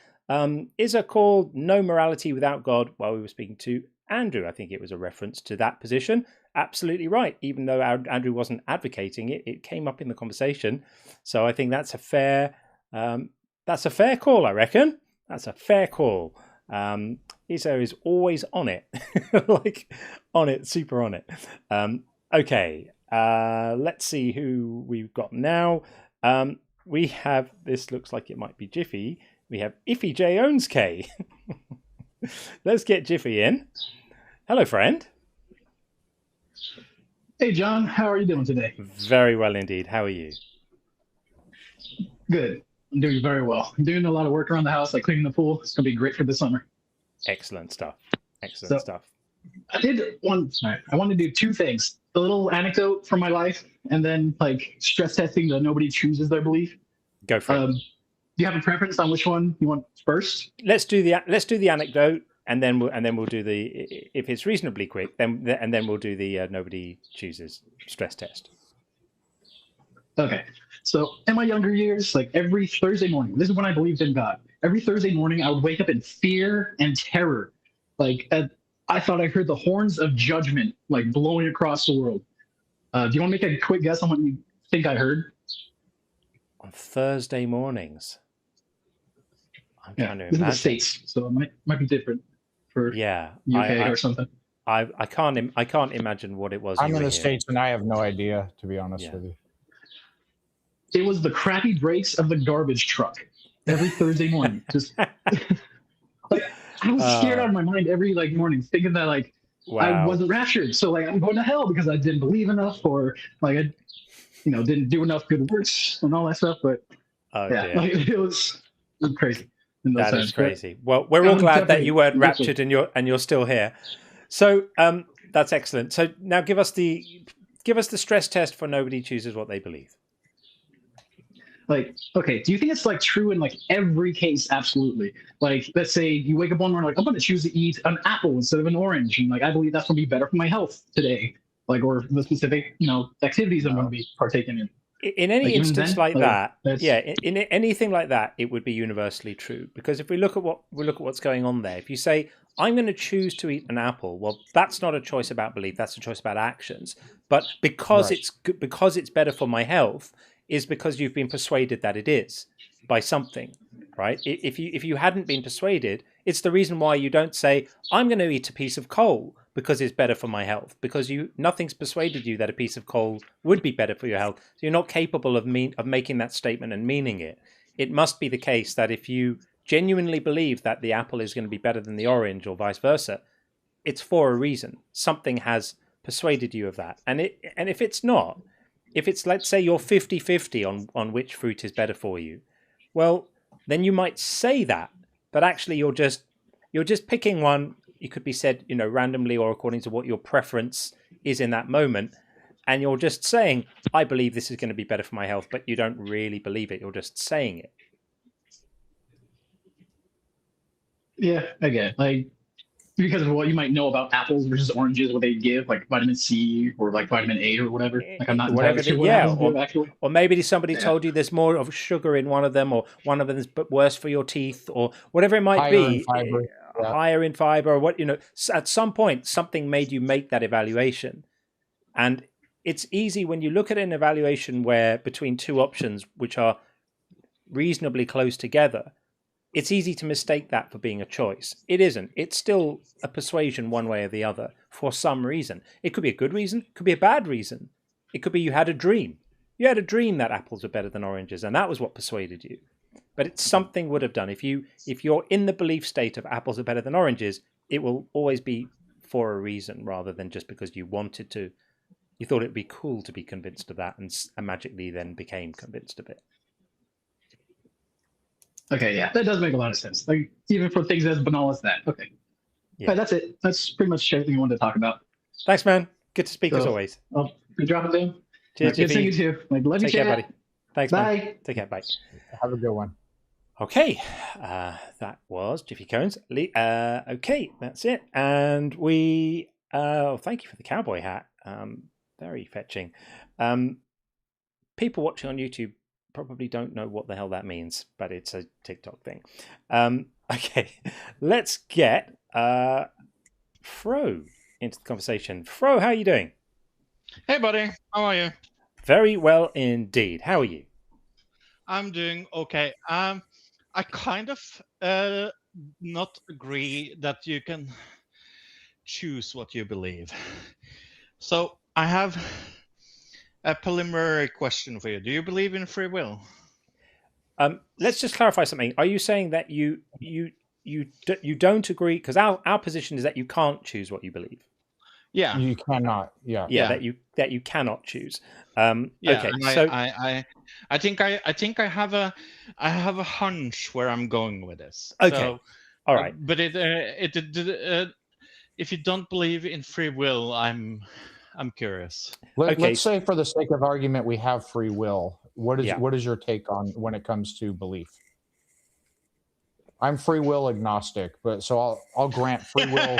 Is a call No Morality Without God while we were speaking to Andrew? I think it was a reference to that position. Absolutely right. Even though Andrew wasn't advocating it, it came up in the conversation. So I think that's a fair call, I reckon. That's a fair call. Iso is always on it, like on it, super on it. Okay, let's see who we've got now. We have, this looks like it might be Jiffy. We have Iffy J Owns K. Let's get Jiffy in. Hello, friend. Hey, John. How are you doing today? Very well indeed. How are you? Good. I'm doing very well. I'm doing a lot of work around the house, like cleaning the pool. It's going to be great for the summer. Excellent stuff. Excellent stuff. I want to do two things. A little anecdote from my life, and then like stress testing that nobody chooses their belief. Go for it. Do you have a preference on which one you want first? Let's do the anecdote, and then we'll do the, if it's reasonably quick, then we'll do the nobody chooses stress test. Okay. So in my younger years, like every Thursday morning, this is when I believed in God. Every Thursday morning, I would wake up in fear and terror. Like I thought I heard the horns of judgment like blowing across the world. Do you want to make a quick guess on what you think I heard? On Thursday mornings. I'm trying to this imagine. is the States, so it might be different for UK or something. I can't imagine what it was. I'm in the States and I have no idea, to be honest with you. It was the crappy brakes of the garbage truck every Thursday morning. Just like I was scared out of my mind every like morning, thinking that like I wasn't raptured, so like I'm going to hell because I didn't believe enough, or like I, didn't do enough good works and all that stuff. But like, it was crazy. That is crazy. Well, we're all glad that you weren't raptured and you're still here. So that's excellent. So now give us the stress test for nobody chooses what they believe. Like, okay, do you think it's like true in like every case? Absolutely. Like, let's say you wake up one morning like, I'm going to choose to eat an apple instead of an orange, and like I believe that's going to be better for my health today. Like, or the specific activities I'm going to be partaking in. In any instance like that, in anything like that, it would be universally true. Because if we look at what's going on there, if you say I'm going to choose to eat an apple, well, that's not a choice about belief; that's a choice about actions. But because it's better for my health, is because you've been persuaded that it is by something, right? If you hadn't been persuaded, it's the reason why you don't say I'm going to eat a piece of coal because it's better for my health, because nothing's persuaded you that a piece of coal would be better for your health. So you're not capable of making that statement and meaning it. It must be the case that if you genuinely believe that the apple is going to be better than the orange or vice versa, it's for a reason. Something has persuaded you of that. And if it's not, if it's, let's say you're 50-50 on which fruit is better for you, well, then you might say that, but actually you're just picking one. It could be said, randomly or according to what your preference is in that moment. And you're just saying, I believe this is going to be better for my health, but you don't really believe it. You're just saying it. Yeah, I get it. Like, because of what you might know about apples versus oranges, what they give, like vitamin C or like vitamin A or whatever. Like, I'm not entirely sure what apples give, actually. Or maybe somebody told you there's more of sugar in one of them, or one of them is worse for your teeth, or whatever it might be. Higher in fiber, or what, at some point something made you make that evaluation. And it's easy when you look at an evaluation where between two options which are reasonably close together, it's easy to mistake that for being a choice. It isn't. It's still a persuasion one way or the other for some reason. It could be a good reason. It could be a bad reason. It could be you had a dream. You had a dream that apples are better than oranges, and that was what persuaded you. But it's something would have done. If you're in the belief state of apples are better than oranges, it will always be for a reason rather than just because you wanted to. You thought it'd be cool to be convinced of that and magically then became convinced of it. Okay, yeah, that does make a lot of sense. Like, even for things as banal as that. Okay. Yeah. Right, that's it. That's pretty much everything I wanted to talk about. Thanks, man. Good to speak as always. Good dropping down. Cheers, good seeing you too. Like, love you, Take care, buddy. Thanks, Bye. Man. Take care. Bye. Have a good one. Okay, that was Jiffy Cones. Okay, that's it. And we, thank you for the cowboy hat. Very fetching. People watching on YouTube probably don't know what the hell that means, but it's a TikTok thing. Okay, let's get Fro into the conversation. Fro, how are you doing? Hey, buddy. How are you? Very well indeed. How are you? I'm doing okay. I kind of not agree that you can choose what you believe. So I have a preliminary question for you. Do you believe in free will? Let's just clarify something. Are you saying that you don't agree? Because our position is that you can't choose what you believe. Yeah, you cannot. Yeah. That you cannot choose. Yeah, okay. So I think I have a hunch where I'm going with this. Okay. So, all right. But if you don't believe in free will, I'm curious. Let's say, for the sake of argument, we have free will. What is your take on when it comes to belief? I'm free will agnostic, but so I'll grant free will.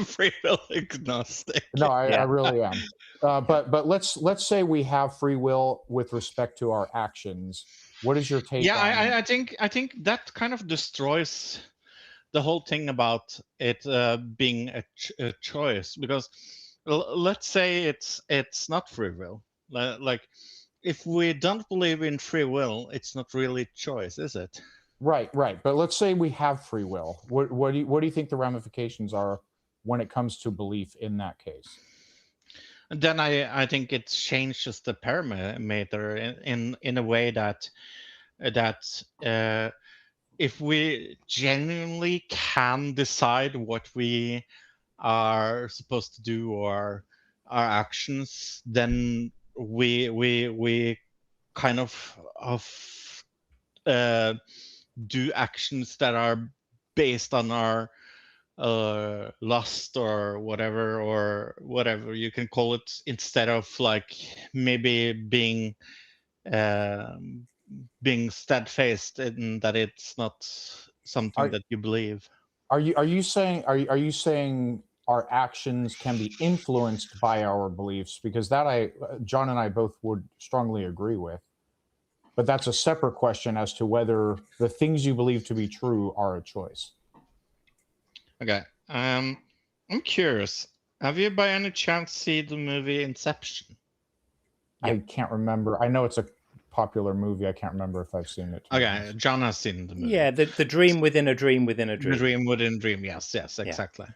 Free will agnostic. No, I really am. But let's say we have free will with respect to our actions. What is your take? Yeah, I think that kind of destroys the whole thing about it being a choice, because let's say it's not free will. Like, if we don't believe in free will, it's not really choice, is it? Right. But let's say we have free will. What do you think the ramifications are when it comes to belief in that case? And then I think it changes the parameter in a way that if we genuinely can decide what we are supposed to do or our actions, then we kind of do actions that are based on our lust or whatever you can call it, instead of like maybe being steadfast in that it's not something that you believe. Are you saying our actions can be influenced by our beliefs? Because that John and I both would strongly agree with. But that's a separate question as to whether the things you believe to be true are a choice. Okay. I'm curious. Have you by any chance seen the movie Inception? I can't remember. I know it's a popular movie. I can't remember if I've seen it. Okay, John has seen the movie. Yeah, the dream within a dream within a dream. The dream within a dream. Yes, exactly. Yeah.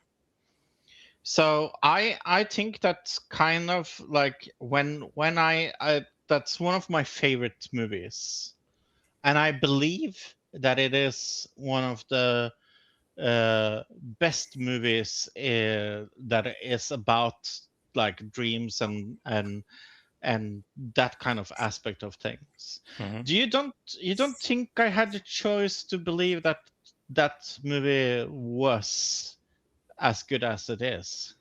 So I think that's kind of like when I that's one of my favorite movies, and I believe that it is one of the best movies that is about like dreams and that kind of aspect of things. Mm-hmm. You don't think I had the choice to believe that movie was as good as it is?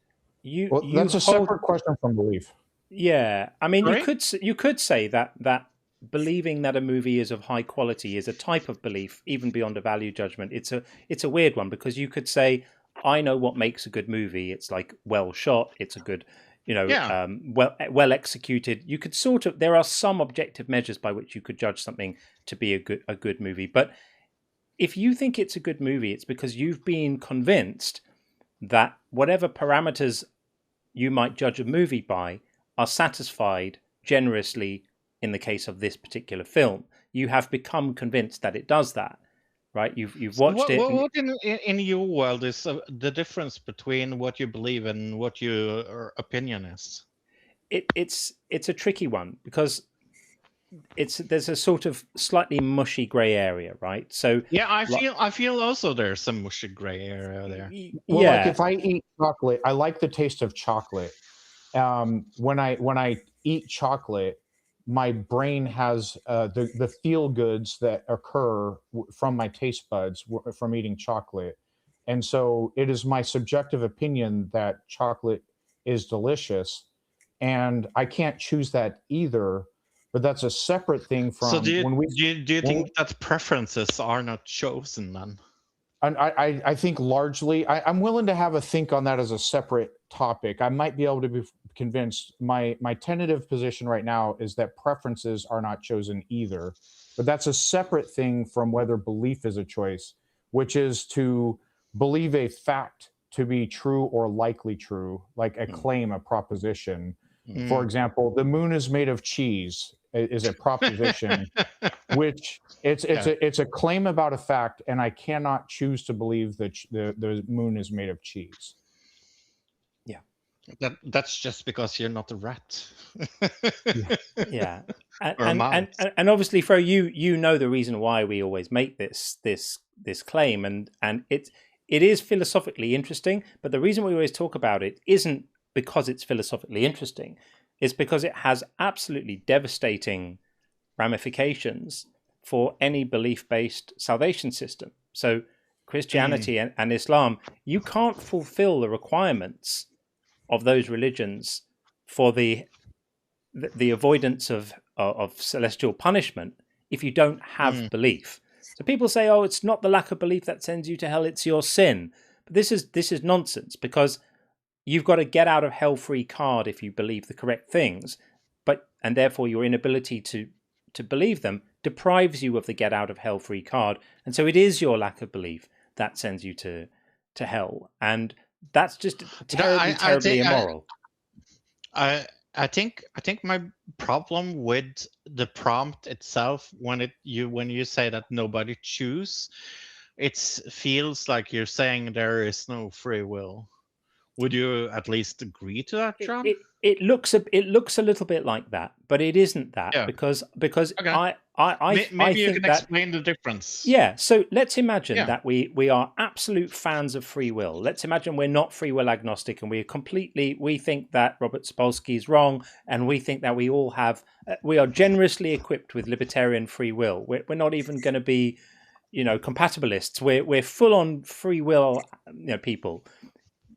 That's a separate question from belief. Yeah, I mean, you could say that believing that a movie is of high quality is a type of belief, even beyond a value judgment. It's a weird one, because you could say, I know what makes a good movie. It's like well shot. It's a good, well executed. You could there are some objective measures by which you could judge something to be a good movie. But if you think it's a good movie, it's because you've been convinced that whatever parameters you might judge a movie by are satisfied generously in the case of this particular film. You have become convinced that it does that. right? You've watched it. What in your world is the difference between what you believe and what your opinion is? It's a tricky one because there's a sort of slightly mushy grey area, right? So yeah, I feel also there's some mushy grey area there. Well, like if I eat chocolate, I like the taste of chocolate. When I eat chocolate, my brain has the feel goods that occur from my taste buds from eating chocolate, and so it is my subjective opinion that chocolate is delicious, and I can't choose that either. But that's a separate thing from so do you think that preferences are not chosen then? I think largely, I'm willing to have a think on that as a separate topic. I might be able to be convinced. My tentative position right now is that preferences are not chosen either, but that's a separate thing from whether belief is a choice, which is to believe a fact to be true or likely true, like a claim, a proposition. For example, the moon is made of cheese is a proposition, which it's a claim about a fact, and I cannot choose to believe that the moon is made of cheese. Yeah, that's just because you're not a rat. Yeah. And obviously, Fro, you know the reason why we always make this claim, and it is philosophically interesting, but the reason we always talk about it isn't because it's philosophically interesting. It's because it has absolutely devastating ramifications for any belief-based salvation system. So Christianity and Islam, you can't fulfill the requirements of those religions for the avoidance of celestial punishment if you don't have belief. So people say, oh, it's not the lack of belief that sends you to hell, it's your sin. But this is nonsense, because you've got a get out of hell free card if you believe the correct things, and therefore your inability to believe them deprives you of the get out of hell free card. And so it is your lack of belief that sends you to hell. And that's just terribly immoral. I think my problem with the prompt itself, when you say that nobody choose, it feels like you're saying there is no free will. Would you at least agree to that, John? It looks a little bit like that, but it isn't that, because okay. Maybe you can explain the difference. Yeah, so let's imagine that we are absolute fans of free will. Let's imagine we're not free will agnostic, and we think that Robert Sapolsky is wrong, and we think that we are generously equipped with libertarian free will. We're not even going to be, compatibilists. We're full on free will, people.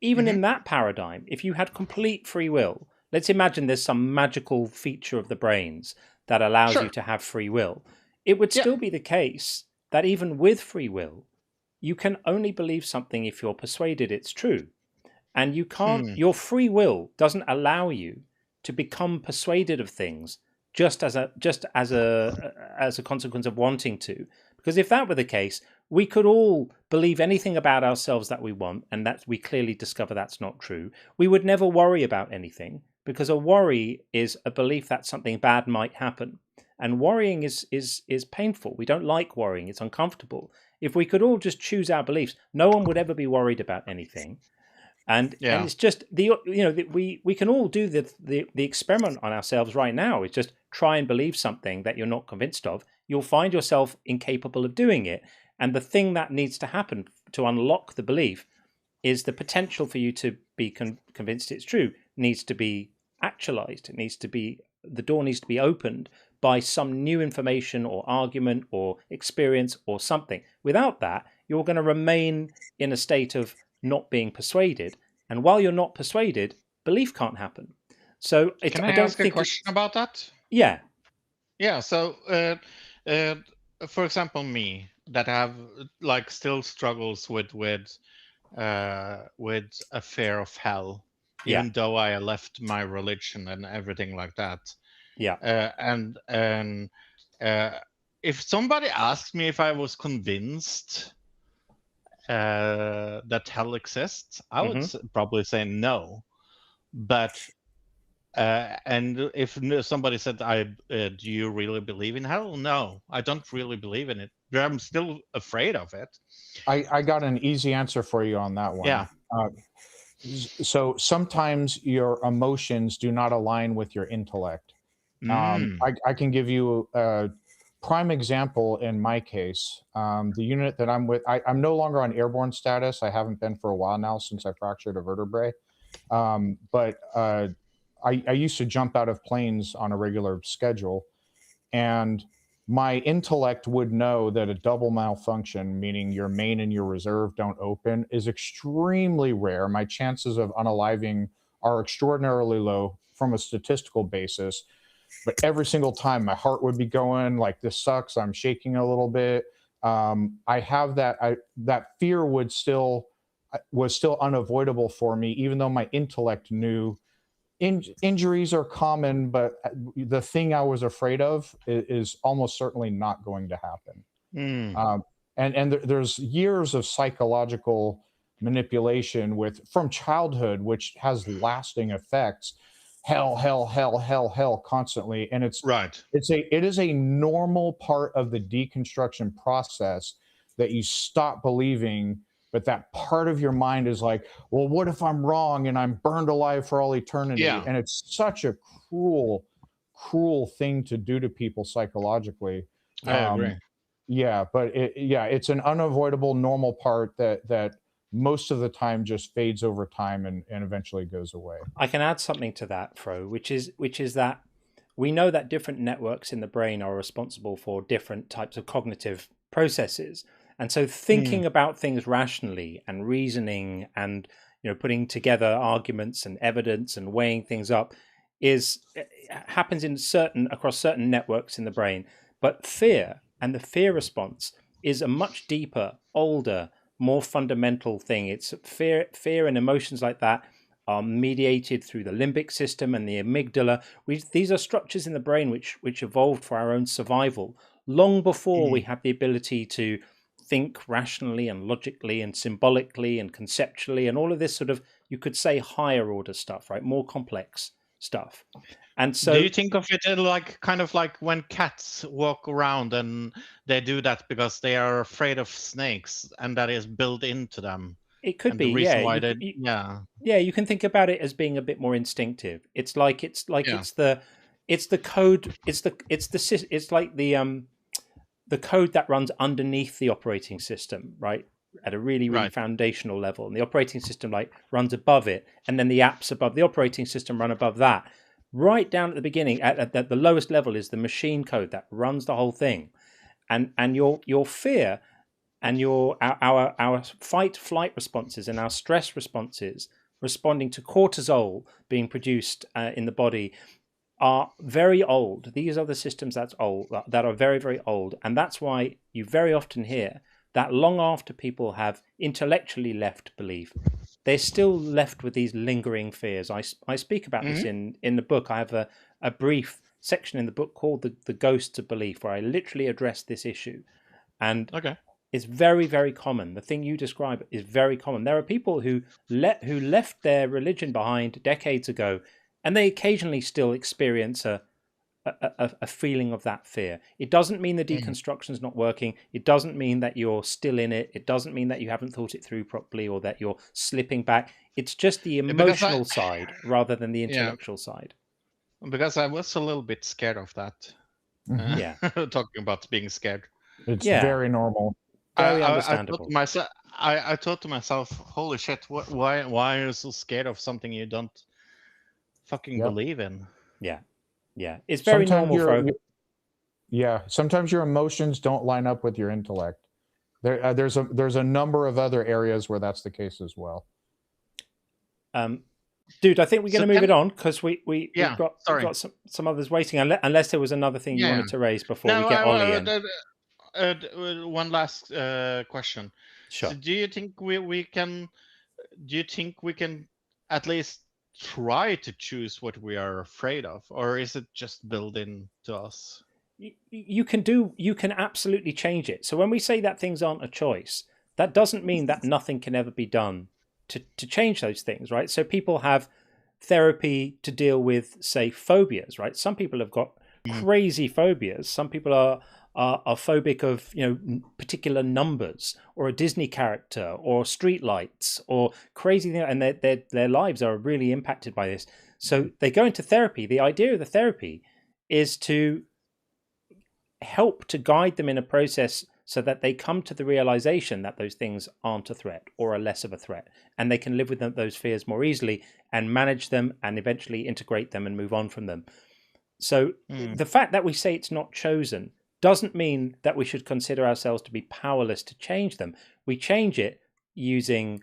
Even in that paradigm, if you had complete free will, let's imagine there's some magical feature of the brains that allows you to have free will. It would still be the case that even with free will, you can only believe something if you're persuaded it's true. And you can't, your free will doesn't allow you to become persuaded of things just as a consequence of wanting to. Because if that were the case, we could all believe anything about ourselves that we want, and that we clearly discover that's not true. We would never worry about anything, because a worry is a belief that something bad might happen. And worrying is painful. We don't like worrying. It's uncomfortable. If we could all just choose our beliefs, no one would ever be worried about anything. And it's just we can all do the experiment on ourselves right now. It's just try and believe something that you're not convinced of. You'll find yourself incapable of doing it. And the thing that needs to happen to unlock the belief is the potential for you to be convinced it's true needs to be actualized. The door needs to be opened by some new information or argument or experience or something. Without that, you're going to remain in a state of not being persuaded. And while you're not persuaded, belief can't happen. So can I ask a question about that? Yeah. Yeah. So, for example, me, that have still struggles with a fear of hell, even though I left my religion and everything like that. Yeah. And if somebody asked me if I was convinced that hell exists, I would probably say no. But and if somebody said, "Do you really believe in hell?" No, I don't really believe in it. I'm still afraid of it. I got an easy answer for you on that one. Yeah. So sometimes your emotions do not align with your intellect. I can give you a prime example in my case. The unit that I'm with, I'm no longer on airborne status. I haven't been for a while now since I fractured a vertebrae. But I used to jump out of planes on a regular schedule, and my intellect would know that a double malfunction, meaning your main and your reserve don't open, is extremely rare. My chances of unaliving are extraordinarily low from a statistical basis. But every single time my heart would be going like, this sucks, I'm shaking a little bit. I have that fear was still unavoidable for me, even though my intellect knew injuries are common, but the thing I was afraid of is almost certainly not going to happen. And there's years of psychological manipulation from childhood, which has lasting effects. Hell constantly. And it is a normal part of the deconstruction process that you stop believing, but that part of your mind is like, well, what if I'm wrong and I'm burned alive for all eternity? Yeah. And it's such a cruel thing to do to people psychologically. I agree. Yeah, but it's an unavoidable normal part that most of the time just fades over time and eventually goes away. I can add something to that, Fro, which is that we know that different networks in the brain are responsible for different types of cognitive processes. And so thinking about things rationally and reasoning and putting together arguments and evidence and weighing things up happens across certain networks in the brain. But fear and the fear response is a much deeper, older, more fundamental thing. It's fear and emotions like that are mediated through the limbic system and the amygdala. These are structures in the brain which evolved for our own survival long before we had the ability to think rationally and logically and symbolically and conceptually and all of this sort of, you could say, higher order stuff, right? More complex stuff. And so do you think of it like kind of like when cats walk around and they do that because they are afraid of snakes and that is built into them? It could be, yeah. You can think about it as being a bit more instinctive. It's like it's like it's the code. It's like the code that runs underneath the operating system, right? At a really foundational level, and the operating system runs above it, and then the apps above the operating system run above that. Right down at the beginning, at the lowest level, is the machine code that runs the whole thing, and your fear and our fight flight responses and our stress responses responding to cortisol being produced in the body are very old. These are the systems that are very, very old, and that's why you very often hear that long after people have intellectually left belief, they're still left with these lingering fears. I speak about this in the book. I have a brief section in the book called the Ghosts of Belief, where I literally address this issue. And it's very, very common. The thing you describe is very common. There are people who left their religion behind decades ago, and they occasionally still experience a feeling of that fear. It doesn't mean the deconstruction is not working. It doesn't mean that you're still in it. It doesn't mean that you haven't thought it through properly or that you're slipping back. It's just the emotional side rather than the intellectual side. Because I was a little bit scared of that. Talking about being scared. It's very normal. Very understandable. I thought to myself, holy shit, why are you so scared of something you don't fucking believe in? Yeah, it's very normal. Sometimes your emotions don't line up with your intellect. There's a number of other areas where that's the case as well. Dude, I think we're going to move it on because we've got some others waiting. Unless there was another thing you wanted to raise before we get Ollie in. One last question. Sure. So do you think we can at least try to choose what we are afraid of, or is it just built into us? You can absolutely change it. So when we say that things aren't a choice, that doesn't mean that nothing can ever be done to change those things, right? So people have therapy to deal with, say, phobias, right? Some people have got crazy phobias. Some people are phobic of particular numbers or a Disney character or streetlights or crazy things, and their lives are really impacted by this. So they go into therapy. The idea of the therapy is to help to guide them in a process so that they come to the realization that those things aren't a threat or are less of a threat, and they can live with those fears more easily and manage them and eventually integrate them and move on from them. So the fact that we say it's not chosen doesn't mean that we should consider ourselves to be powerless to change them. We change it using,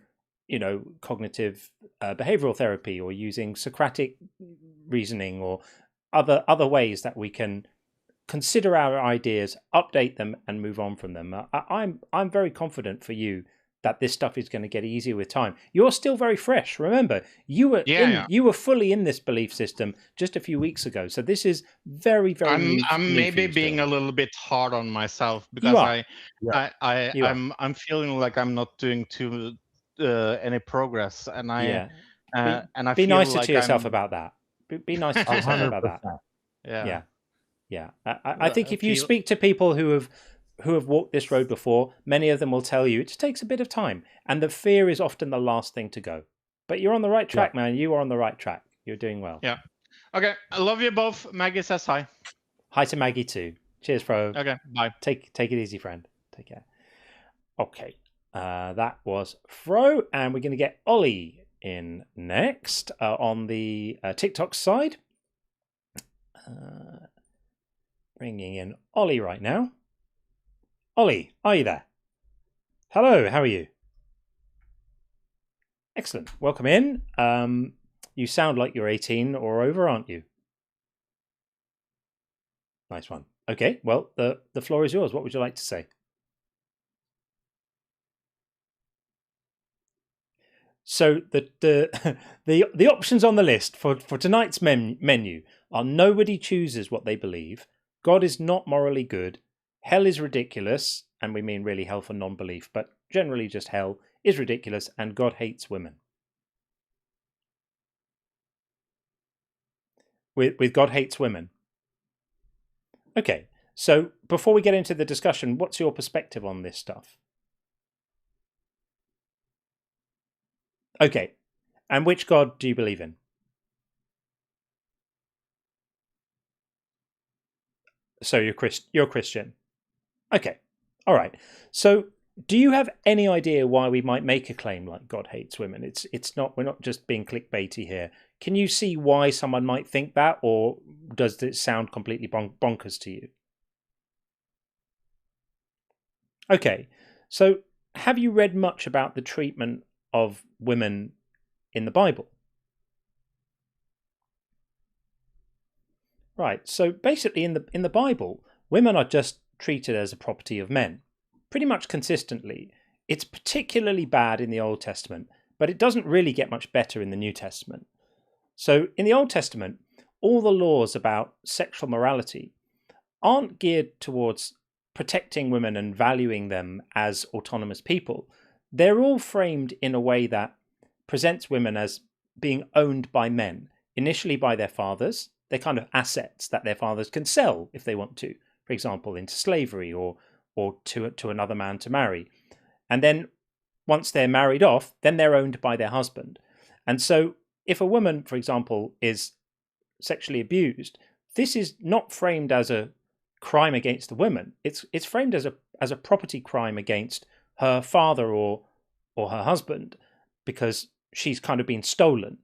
cognitive behavioral therapy, or using Socratic reasoning, or other ways that we can consider our ideas, update them, and move on from them. I'm very confident for you that this stuff is going to get easier with time. You're still very fresh. Remember, you were fully in this belief system just a few weeks ago. So this is very, very. I'm maybe being a little bit hard on myself because I'm feeling like I'm not doing any progress, and I be feel nicer like to yourself about that. Be nicer to yourself about that. Yeah. I think if you speak to people who have walked this road before, many of them will tell you it just takes a bit of time, and the fear is often the last thing to go. But you're on the right track, man. You are on the right track. You're doing well. Yeah. Okay. I love you both. Maggie says hi. Hi to Maggie too. Cheers, Fro. Okay. Bye. Take it easy, friend. Take care. Okay. That was Fro, and we're going to get Ollie in next on the TikTok side. Bringing in Ollie right now. Ollie, are you there? Hello, how are you? Excellent. Welcome in. You sound like you're 18 or over, aren't you? Nice one. Okay, well, the floor is yours. What would you like to say? So the options on the list for tonight's menu are: nobody chooses what they believe, God is not morally good, hell is ridiculous, and we mean really hell for non-belief, but generally just hell is ridiculous, and God hates women. With God hates women. Okay, so before we get into the discussion, what's your perspective on this stuff? Okay, and which God do you believe in? So you're Christian. Okay, all right. So do you have any idea why we might make a claim like God hates women? It's not. We're not just being clickbaity here. Can you see why someone might think that, or does it sound completely bonkers to you? Okay, so have you read much about the treatment of women in the Bible? Right, so basically in the Bible, women are just treated as a property of men, pretty much consistently. It's particularly bad in the Old Testament, but it doesn't really get much better in the New Testament. So in the Old Testament, all the laws about sexual morality aren't geared towards protecting women and valuing them as autonomous people. They're all framed in a way that presents women as being owned by men, initially by their fathers. They're kind of assets that their fathers can sell if they want to, for example, into slavery or to another man to marry. And then once they're married off, then they're owned by their husband. And so if a woman, for example, is sexually abused, this is not framed as a crime against the woman. It's framed as a property crime against her father or her husband, because she's kind of been stolen,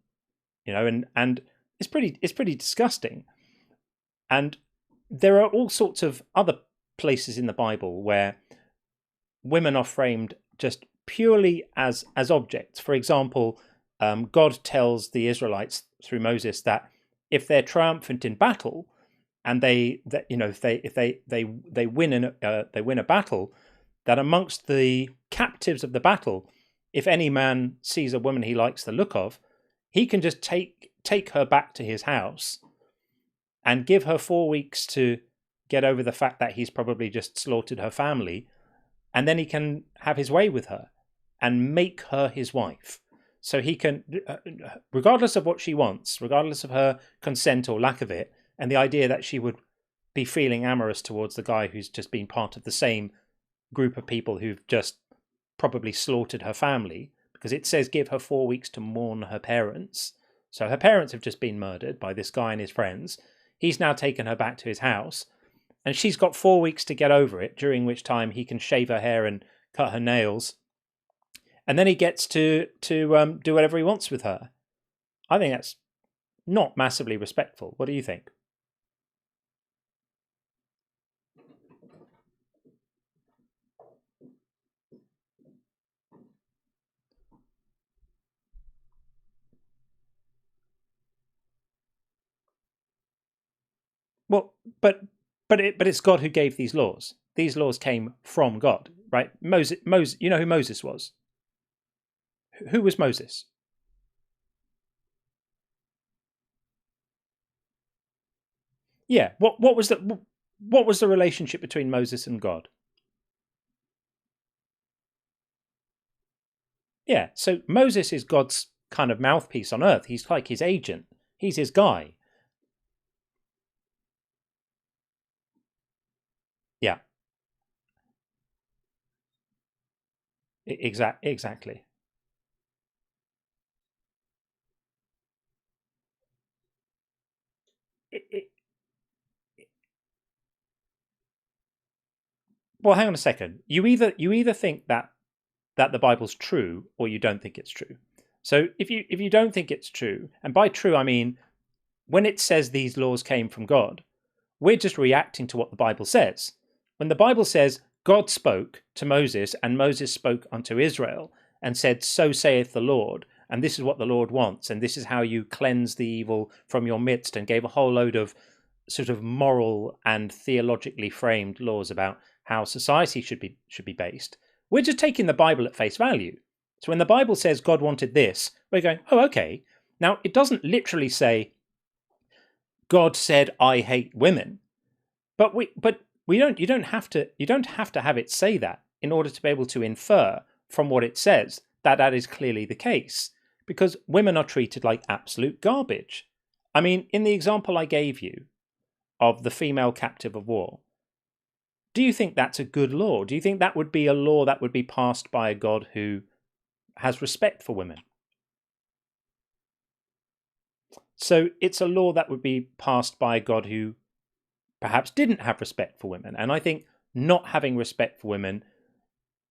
and it's pretty disgusting. And there are all sorts of other places in the Bible where women are framed just purely as objects. For example, God tells the Israelites through Moses that if they're triumphant in battle, and they win a battle, that amongst the captives of the battle, if any man sees a woman he likes the look of, he can just take her back to his house and give her 4 weeks to get over the fact that he's probably just slaughtered her family, and then he can have his way with her and make her his wife. So he can, regardless of what she wants, regardless of her consent or lack of it, and the idea that she would be feeling amorous towards the guy who's just been part of the same group of people who've just probably slaughtered her family, because it says give her 4 weeks to mourn her parents. So her parents have just been murdered by this guy and his friends. He's now taken her back to his house, and she's got 4 weeks to get over it, during which time he can shave her hair and cut her nails. And then he gets to do whatever he wants with her. I think that's not massively respectful. What do you think? Well, but it's God who gave these laws. These laws came from God, right? Moses. You know who Moses was? Who was Moses? Yeah. What was the relationship between Moses and God? Yeah. So Moses is God's kind of mouthpiece on earth. He's like his agent. He's his guy. Yeah. Exactly. Well, hang on a second. You either think that the Bible's true, or you don't think it's true. So if you don't think it's true, and by true I mean when it says these laws came from God, we're just reacting to what the Bible says. When the Bible says God spoke to Moses, and Moses spoke unto Israel, and said, so saith the Lord, and this is what the Lord wants, and this is how you cleanse the evil from your midst, and gave a whole load of sort of moral and theologically framed laws about how society should be based. We're just taking the Bible at face value. So when the Bible says God wanted this, we're going, oh, okay. Now, it doesn't literally say God said I hate women, but you don't have to have it say that in order to be able to infer from what it says that is clearly the case, because women are treated like absolute garbage. I mean, in the example I gave you of the female captive of war, do you think that's a good law? Do you think that would be a law that would be passed by a God who has respect for women? So it's a law that would be passed by a God who perhaps didn't have respect for women. And I think not having respect for women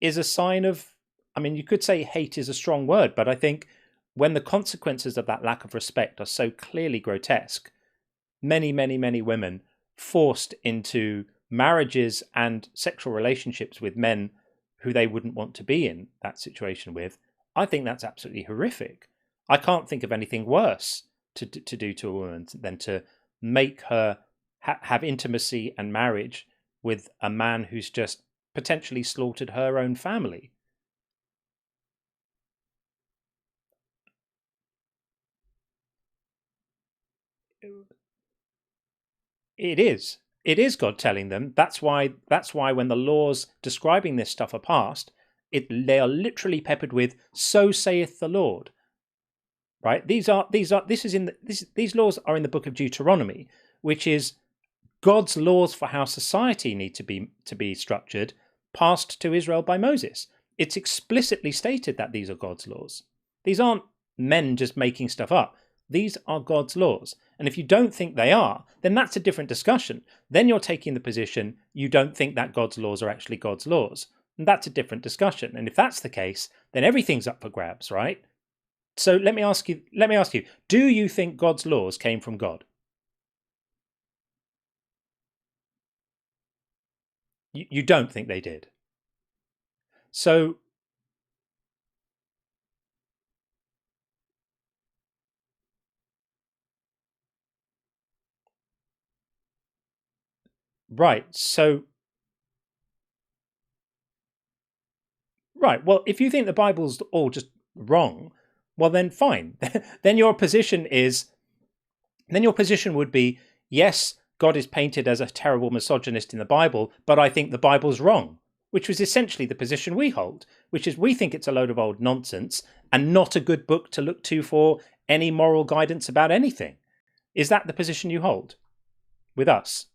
is a sign of, I mean, you could say hate is a strong word, but I think when the consequences of that lack of respect are so clearly grotesque, many, many, many women forced into marriages and sexual relationships with men who they wouldn't want to be in that situation with, I think that's absolutely horrific. I can't think of anything worse to do to a woman than to make her have intimacy and marriage with a man who's just potentially slaughtered her own family. It is God telling them. That's why when the laws describing this stuff are passed, they are literally peppered with "So saith the Lord." Right? These laws are in the book of Deuteronomy, which is God's laws for how society need to be structured, passed to Israel by Moses. It's explicitly stated that these are God's laws. These aren't men just making stuff up. These are God's laws. And if you don't think they are, then that's a different discussion. Then you're taking the position you don't think that God's laws are actually God's laws. And that's a different discussion. And if that's the case, then everything's up for grabs, right? So let me ask you, do you think God's laws came from God? You don't think they did. So right, well, if you think the Bible's all just wrong, well then fine. then your position would be, yes, God is painted as a terrible misogynist in the Bible, but I think the Bible's wrong, which was essentially the position we hold, which is we think it's a load of old nonsense and not a good book to look to for any moral guidance about anything. Is that the position you hold with us?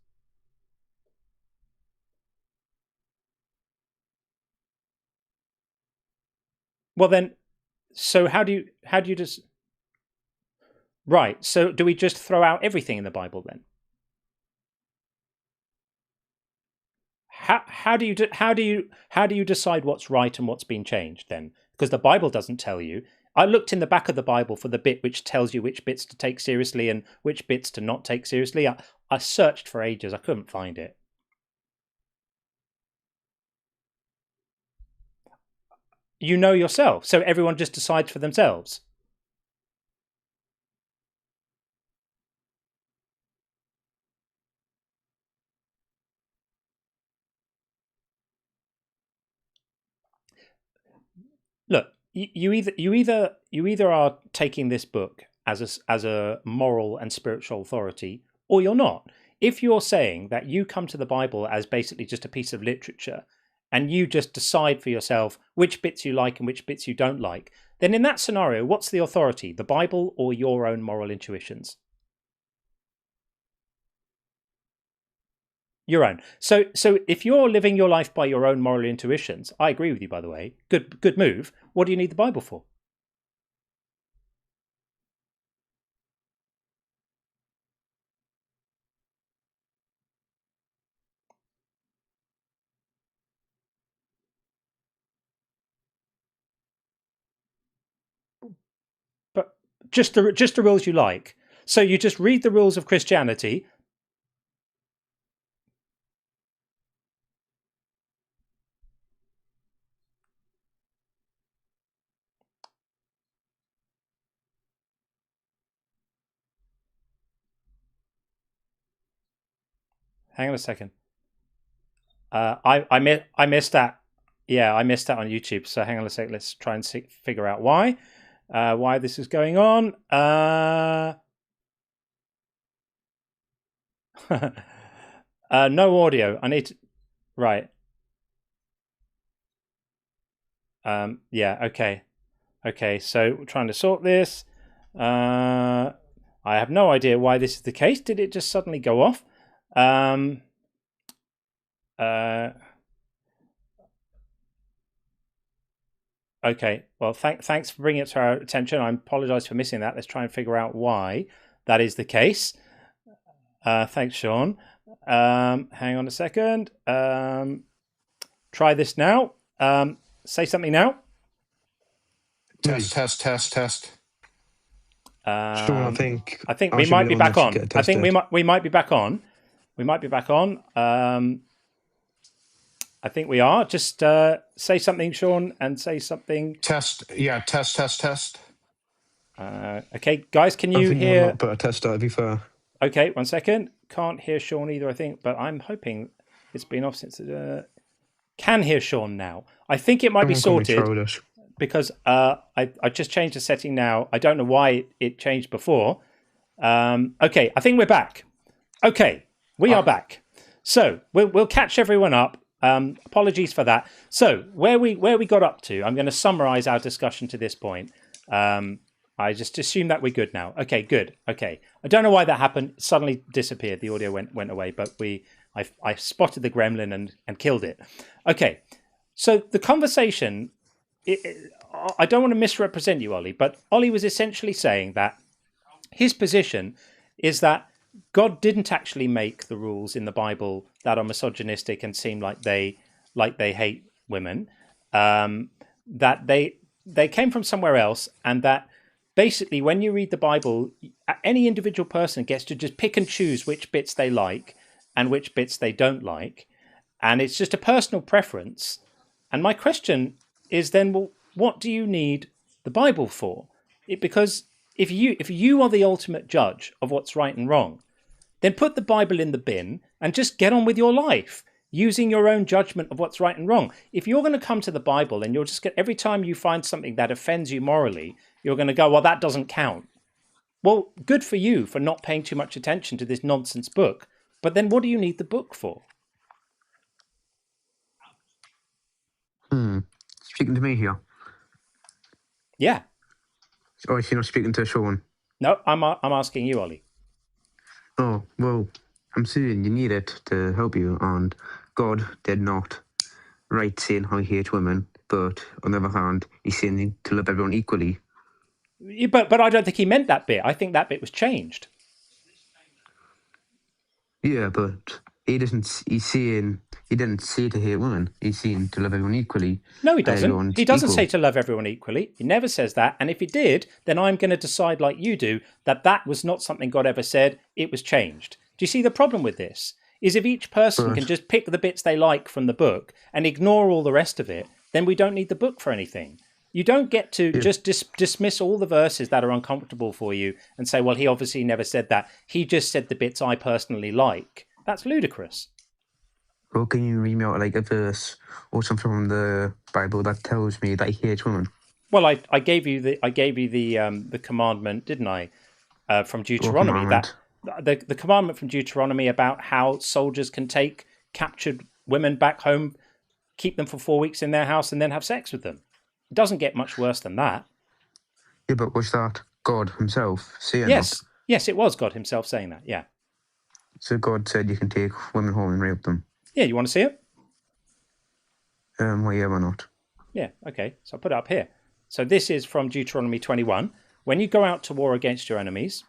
Well, then, so how do you just... Right, so do we just throw out everything in the Bible then? How do you decide what's right and what's been changed then? Because the Bible doesn't tell you. I looked in the back of the Bible for the bit which tells you which bits to take seriously and which bits to not take seriously. I searched for ages. I couldn't find it. You know yourself, so everyone just decides for themselves. Look, you either are taking this book as a moral and spiritual authority, or you're not. If you're saying that you come to the Bible as basically just a piece of literature, and you just decide for yourself which bits you like and which bits you don't like, then in that scenario, what's the authority, the Bible or your own moral intuitions? Your own. So if you're living your life by your own moral intuitions, I agree with you, by the way. Good move. What do you need the Bible for? But just the rules you like. So you just read the rules of Christianity. Hang on a second. I missed that. Yeah, I missed that on YouTube. So hang on a sec. Let's try and figure out why this is going on. No audio. I need to... Right. Yeah. Okay. So we're trying to sort this. I have no idea why this is the case. Did it just suddenly go off? Okay. Well, thanks for bringing it to our attention. I apologize for missing that. Let's try and figure out why that is the case. Thanks, Sean. Hang on a second. Try this now. Say something now. Test. Sean, I think we might be back on. I think we might be back on. We might be back on. I think we are. Just say something, Sean, and say something. Test. Yeah. Test. Okay, guys, can you hear? Not put a test out, to be fair. Okay, 1 second. Can't hear Sean either, I think, but I'm hoping it's been off since. Can hear Sean now. I think it might be sorted because I just changed the setting now. I don't know why it changed before. Okay, I think we're back. Okay, we are back. So we'll catch everyone up. Apologies for that. So where we got up to, I'm going to summarize our discussion to this point. I just assume that we're good now. Okay, good. Okay, I don't know why that happened. It suddenly disappeared. The audio went away, but I spotted the gremlin and killed it. Okay, so the conversation. I don't want to misrepresent you, Ollie, but Ollie was essentially saying that his position is that God didn't actually make the rules in the Bible that are misogynistic and seem like they hate women. That they came from somewhere else, and that basically when you read the Bible, any individual person gets to just pick and choose which bits they like and which bits they don't like, and it's just a personal preference. And my question is then, well, what do you need the Bible for? Because if you are the ultimate judge of what's right and wrong, then put the Bible in the bin and just get on with your life, using your own judgment of what's right and wrong. If you're going to come to the Bible and you're just every time you find something that offends you morally, you're going to go, well, that doesn't count. Well, good for you for not paying too much attention to this nonsense book. But then what do you need the book for? Speaking to me here? Yeah. Or is she not speaking to Sean? No, I'm asking you, Ollie. Oh, well, I'm saying you need it to help you, and God did not write saying I hate women, but on the other hand, he's saying to love everyone equally. But I don't think he meant that bit. I think that bit was changed. Yeah, but he doesn't. He's saying he didn't say to hate women. He's saying to love everyone equally. No, he doesn't. He doesn't say to love everyone equally. He never says that. And if he did, then I'm going to decide, like you do, that was not something God ever said. It was changed. Do you see the problem with this? Is if each person can just pick the bits they like from the book and ignore all the rest of it, then we don't need the book for anything. You don't get to just dismiss all the verses that are uncomfortable for you and say, well, he obviously never said that. He just said the bits I personally like. That's ludicrous. Well, can you read me out like a verse or something from the Bible that tells me that he hates women? Well, I gave you the commandment, didn't I, from Deuteronomy? That the commandment from Deuteronomy about how soldiers can take captured women back home, keep them for 4 weeks in their house, and then have sex with them. It doesn't get much worse than that. Yeah, but was that God himself saying that? Yes, it was God himself saying that, yeah. So God said you can take women home and rape them? Yeah, you want to see it? Well, yeah, why not? Yeah, okay, so I'll put it up here. So this is from Deuteronomy 21. When you go out to war against your enemies,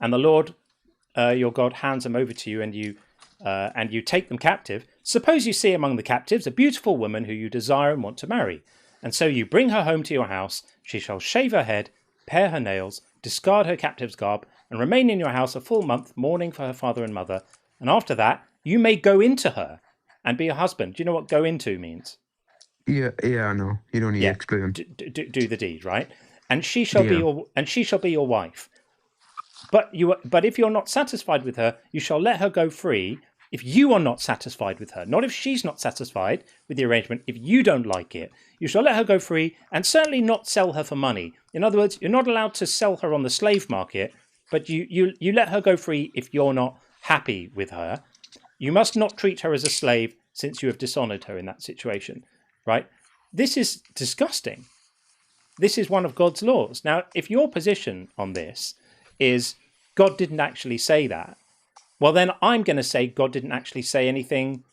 and the Lord your God hands them over to you, and you take them captive, suppose you see among the captives a beautiful woman who you desire and want to marry. And so you bring her home to your house. She shall shave her head, pare her nails, discard her captive's garb, and remain in your house a full month, mourning for her father and mother. And after that, you may go into her and be a husband. Do you know what go into means? Yeah, I know. You don't need to explain. Do the deed, right? And she shall be your wife. But if you're not satisfied with her, you shall let her go free. If you are not satisfied with her, not if she's not satisfied with the arrangement, if you don't like it, you shall let her go free, and certainly not sell her for money. In other words, you're not allowed to sell her on the slave market, but you let her go free if you're not happy with her. You must not treat her as a slave, since you have dishonored her in that situation, right? This is disgusting. This is one of God's laws. Now, if your position on this is God didn't actually say that, well, then I'm going to say God didn't actually say anything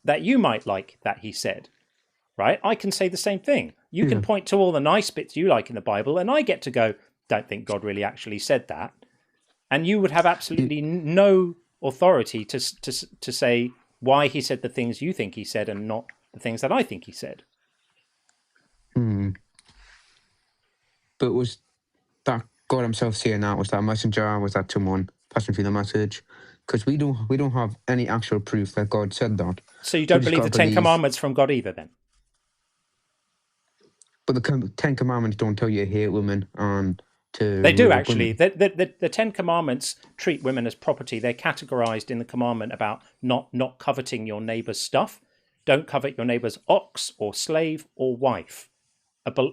that you might like that he said, right? I can say the same thing. You can point to all the nice bits you like in the Bible, and I get to go, don't think God really actually said that. And you would have absolutely no authority to say why he said the things you think he said and not the things that I think he said. But was that God himself saying that? Was that a messenger? Or was that someone passing through the message? Because we don't have any actual proof that God said that. So you don't believe the Ten Commandments from God either, then? But the Ten Commandments don't tell you to hate women and to... They do, actually. The Ten Commandments treat women as property. They're categorized in the commandment about not coveting your neighbor's stuff. Don't covet your neighbor's ox or slave or wife.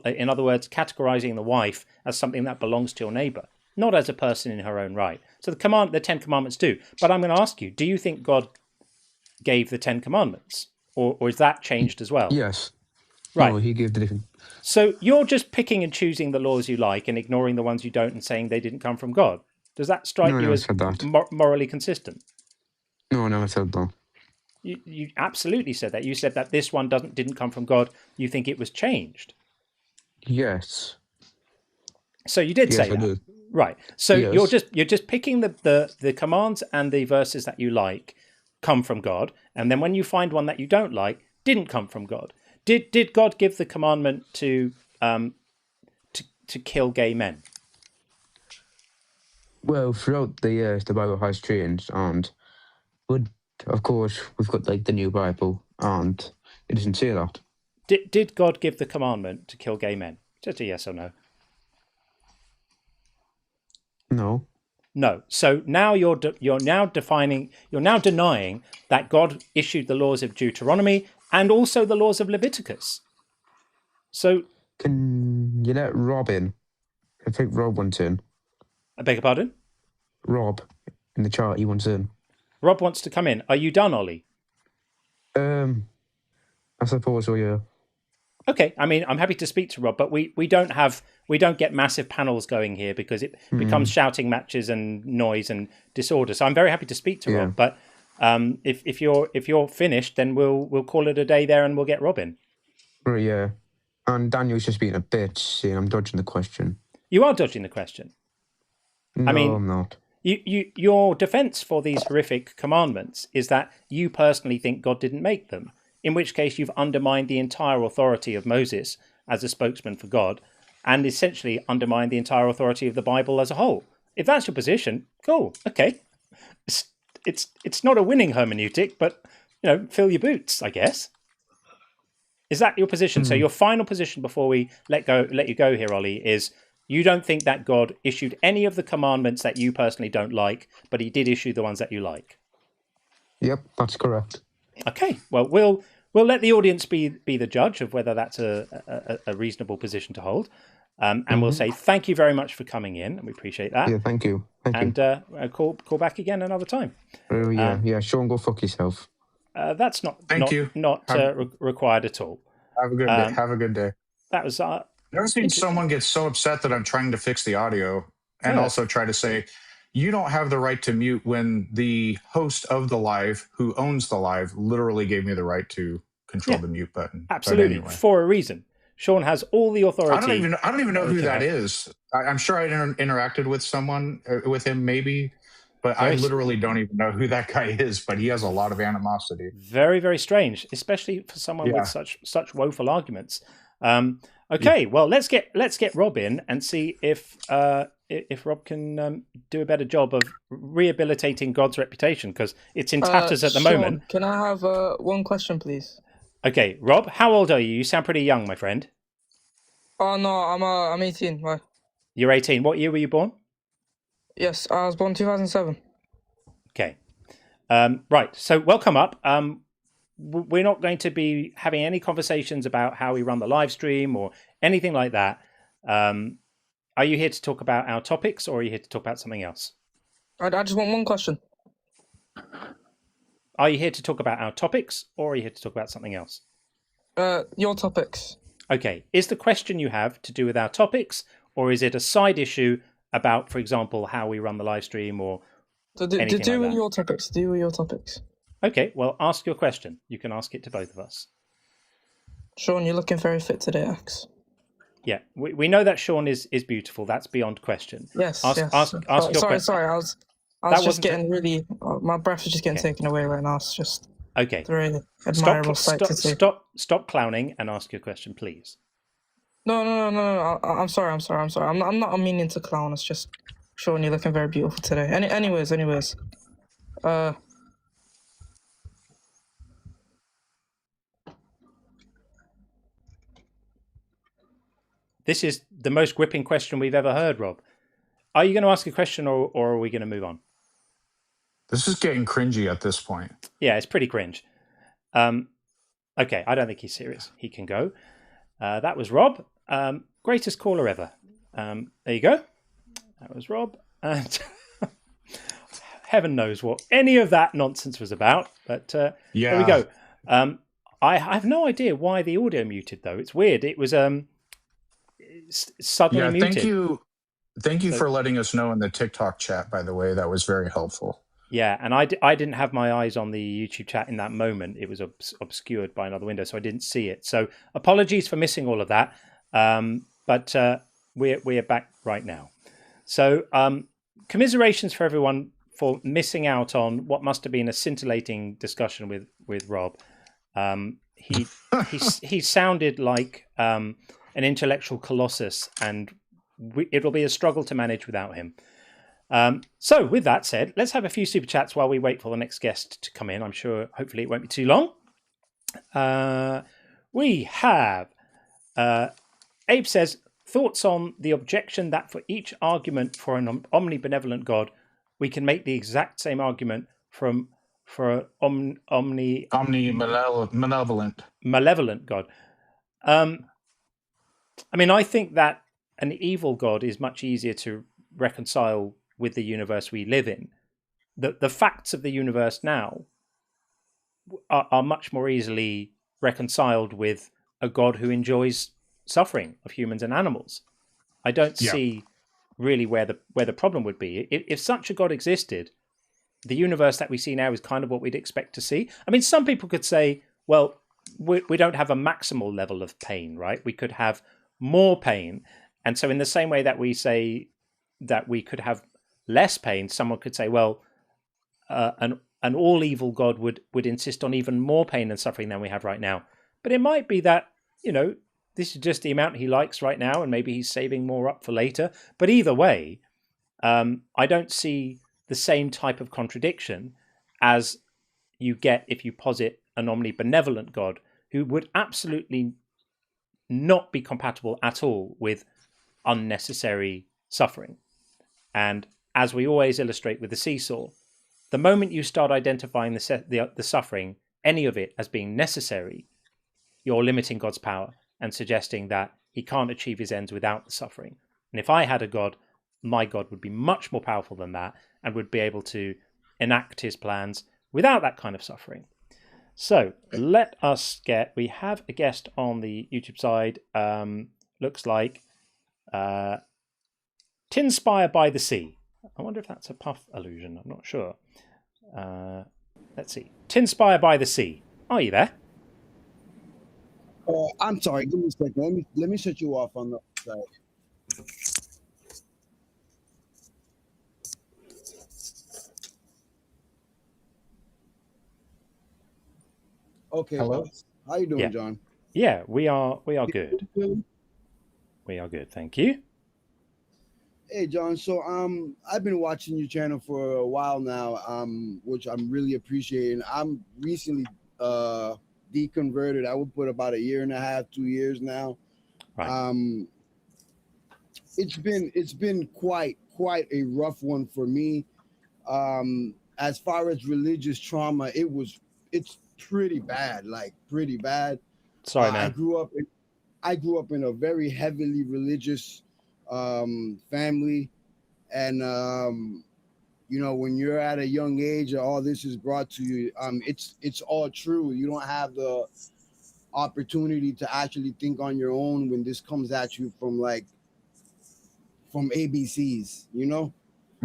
In other words, categorizing the wife as something that belongs to your neighbor, not as a person in her own right. So the Ten Commandments do. But I'm going to ask you, do you think God gave the Ten Commandments? Or is that changed as well? Yes. Right. No, he gave the different... So you're just picking and choosing the laws you like and ignoring the ones you don't and saying they didn't come from God. Does that strike you as morally consistent? No, I never said that. You absolutely said that. You said that this one didn't come from God. You think it was changed. Yes. So you did say that. Did. Right. So yes. you're just picking the commands and the verses that you like come from God, and then when you find one that you don't like, didn't come from God. Did God give the commandment to kill gay men? Well, throughout the years, the Bible has changed, and of course we've got like the new Bible, and it doesn't say that. Did God give the commandment to kill gay men? Just a yes or no. No. No. So now you're now denying that God issued the laws of Deuteronomy and also the laws of Leviticus. So can you let Rob in? I think Rob wants in. I beg your pardon? Rob in the chat, he wants in. Rob wants to come in. Are you done, Ollie? I suppose so, yeah. Okay, I mean, I'm happy to speak to Rob, but we don't get massive panels going here because it becomes shouting matches and noise and disorder. So I'm very happy to speak to Rob, but if you're finished, then we'll call it a day there and we'll get Rob in. Yeah. And Daniel's just being a bitch, saying I'm dodging the question. You are dodging the question. No, I mean, I'm not. Your defense for these horrific commandments is that you personally think God didn't make them, in which case you've undermined the entire authority of Moses as a spokesman for God, and essentially undermined the entire authority of the Bible as a whole. If that's your position, cool, okay. It's not a winning hermeneutic, but fill your boots, I guess. Is that your position? So your final position before we let you go here, Ollie, is you don't think that God issued any of the commandments that you personally don't like, but he did issue the ones that you like. Yep, that's correct. Okay, well, we'll let the audience be the judge of whether that's a reasonable position to hold. And we'll say thank you very much for coming in, and we appreciate that. Yeah, thank you. Call back again another time. Oh, yeah, Sean, go fuck yourself. That's not required at all. Have a good day. Have a good day. That was. Never seen someone get so upset that I'm trying to fix the audio, and also try to say, you don't have the right to mute when the host of the live, who owns the live, literally gave me the right to control the mute button. Absolutely, anyway. For a reason. Sean has all the authority. I don't even know who that is. I'm sure I interacted with him maybe, but I literally don't even know who that guy is. But he has a lot of animosity. Very, very strange, especially for someone with such woeful arguments. Okay, well, let's get Rob in and see if Rob can do a better job of rehabilitating God's reputation, because it's in tatters at the moment. Can I have one question, please? Okay, Rob, how old are you? You sound pretty young, my friend. Oh no, I'm 18. Why? You're 18. What year were you born? Yes, I was born 2007. Okay. Right. So welcome up. We're not going to be having any conversations about how we run the live stream or anything like that. Are you here to talk about our topics, or are you here to talk about something else? I just want one question. Are you here to talk about our topics, or are you here to talk about something else? Your topics. Okay. Is the question you have to do with our topics, or is it a side issue about, for example, how we run the live stream or anything like that? Do with your topics. Do with your topics. Okay. Well, ask your question. You can ask it to both of us. Sean, you're looking very fit today, Axe. Yeah, we know that Sean is beautiful. That's beyond question. Yes. Ask your question. Sorry. I was just getting really. My breath is just getting taken away right now. It's just okay. It's a really admirable sight to see. Stop clowning and ask your question, please. No. I'm sorry. I'm not meaning to clown. It's just, Sean, you're looking very beautiful today. Anyways. This is the most gripping question we've ever heard, Rob. Are you going to ask a question, or are we going to move on? This is getting cringy at this point. Yeah, it's pretty cringe. Okay, I don't think he's serious. He can go. That was Rob. Greatest caller ever. There you go. That was Rob. And heaven knows what any of that nonsense was about. But there we go. I have no idea why the audio muted, though. It's weird. It was suddenly muted. Thank you for letting us know in the TikTok chat, by the way. That was very helpful. Yeah, and I didn't have my eyes on the YouTube chat in that moment. It was obscured by another window, so I didn't see it. So apologies for missing all of that. But we're back right now. So commiserations for everyone for missing out on what must have been a scintillating discussion with Rob. He sounded like an intellectual colossus, and it'll be a struggle to manage without him. So with that said, let's have a few super chats while we wait for the next guest to come in. I'm sure, hopefully it won't be too long. We have Abe says, thoughts on the objection that for each argument for an omnibenevolent God, we can make the exact same argument for malevolent God. I mean, I think that an evil God is much easier to reconcile with the universe we live in. The facts of the universe now are much more easily reconciled with a God who enjoys suffering of humans and animals. I don't see really where the problem would be. If such a God existed, the universe that we see now is kind of what we'd expect to see. I mean, some people could say, well, we don't have a maximal level of pain, right? We could have more pain. And so in the same way that we say that we could have less pain, someone could say, well, an all evil God would insist on even more pain and suffering than we have right now. But it might be that, this is just the amount he likes right now, and maybe he's saving more up for later. But either way, I don't see the same type of contradiction as you get if you posit an omnibenevolent God who would absolutely not be compatible at all with unnecessary suffering. And as we always illustrate with the seesaw, the moment you start identifying the suffering, any of it, as being necessary, you're limiting God's power and suggesting that he can't achieve his ends without the suffering. And if I had a God, my God would be much more powerful than that and would be able to enact his plans without that kind of suffering. So we have a guest on the YouTube side, looks like Tinspire by the Sea. I wonder if that's a puff allusion, I'm not sure. Let's see. Tinspire by the Sea. Are you there? I'm sorry, give me a second. Let me shut you off on the side. Okay. Hello. How you doing, John? Yeah, we are good. We are good, thank you. Hey, John. So I've been watching your channel for a while now, which I'm really appreciating. I'm recently deconverted. I would put about 1.5 years, 2 years now. Right. It's been quite a rough one for me. As far as religious trauma, it's pretty bad, pretty bad. Sorry, man. I grew up in a very heavily religious family, and when you're at a young age and all this is brought to you, it's all true. You don't have the opportunity to actually think on your own when this comes at you from ABCs,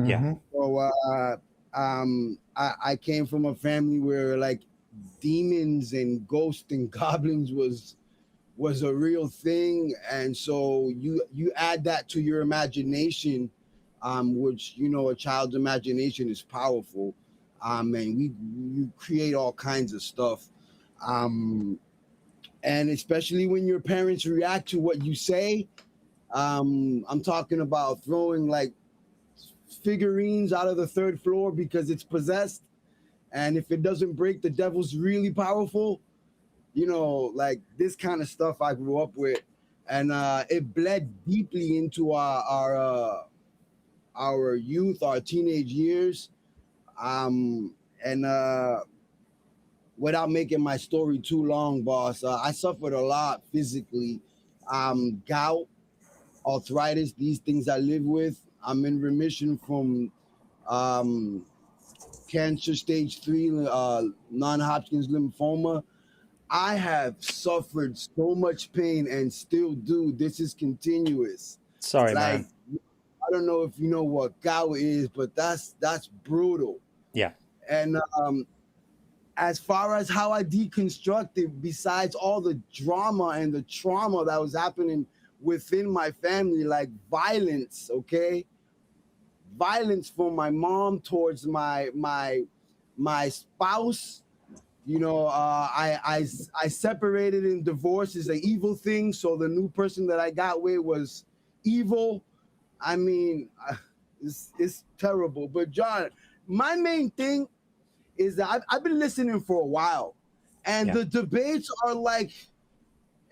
Yeah. So I came from a family where demons and ghosts and goblins was a real thing, and so you add that to your imagination, which a child's imagination is powerful, and you create all kinds of stuff, and especially when your parents react to what you say. I'm talking about throwing figurines out of the 3rd floor because it's possessed, and if it doesn't break, the devil's really powerful. This kind of stuff I grew up with, and it bled deeply into our youth, our teenage years. Without making my story too long, boss, I suffered a lot physically. Gout, arthritis, these things I live with. I'm in remission from cancer stage 3, non-Hodgkin's lymphoma. I have suffered so much pain and still do. This is continuous. Sorry, man. I don't know if you know what gout is, but that's brutal. Yeah. And as far as how I deconstructed, besides all the drama and the trauma that was happening within my family, violence, okay? Violence from my mom towards my spouse. I separated, and divorce is an evil thing. So the new person that I got with was evil. I mean, it's terrible. But John, my main thing is that I've been listening for a while, and the debates are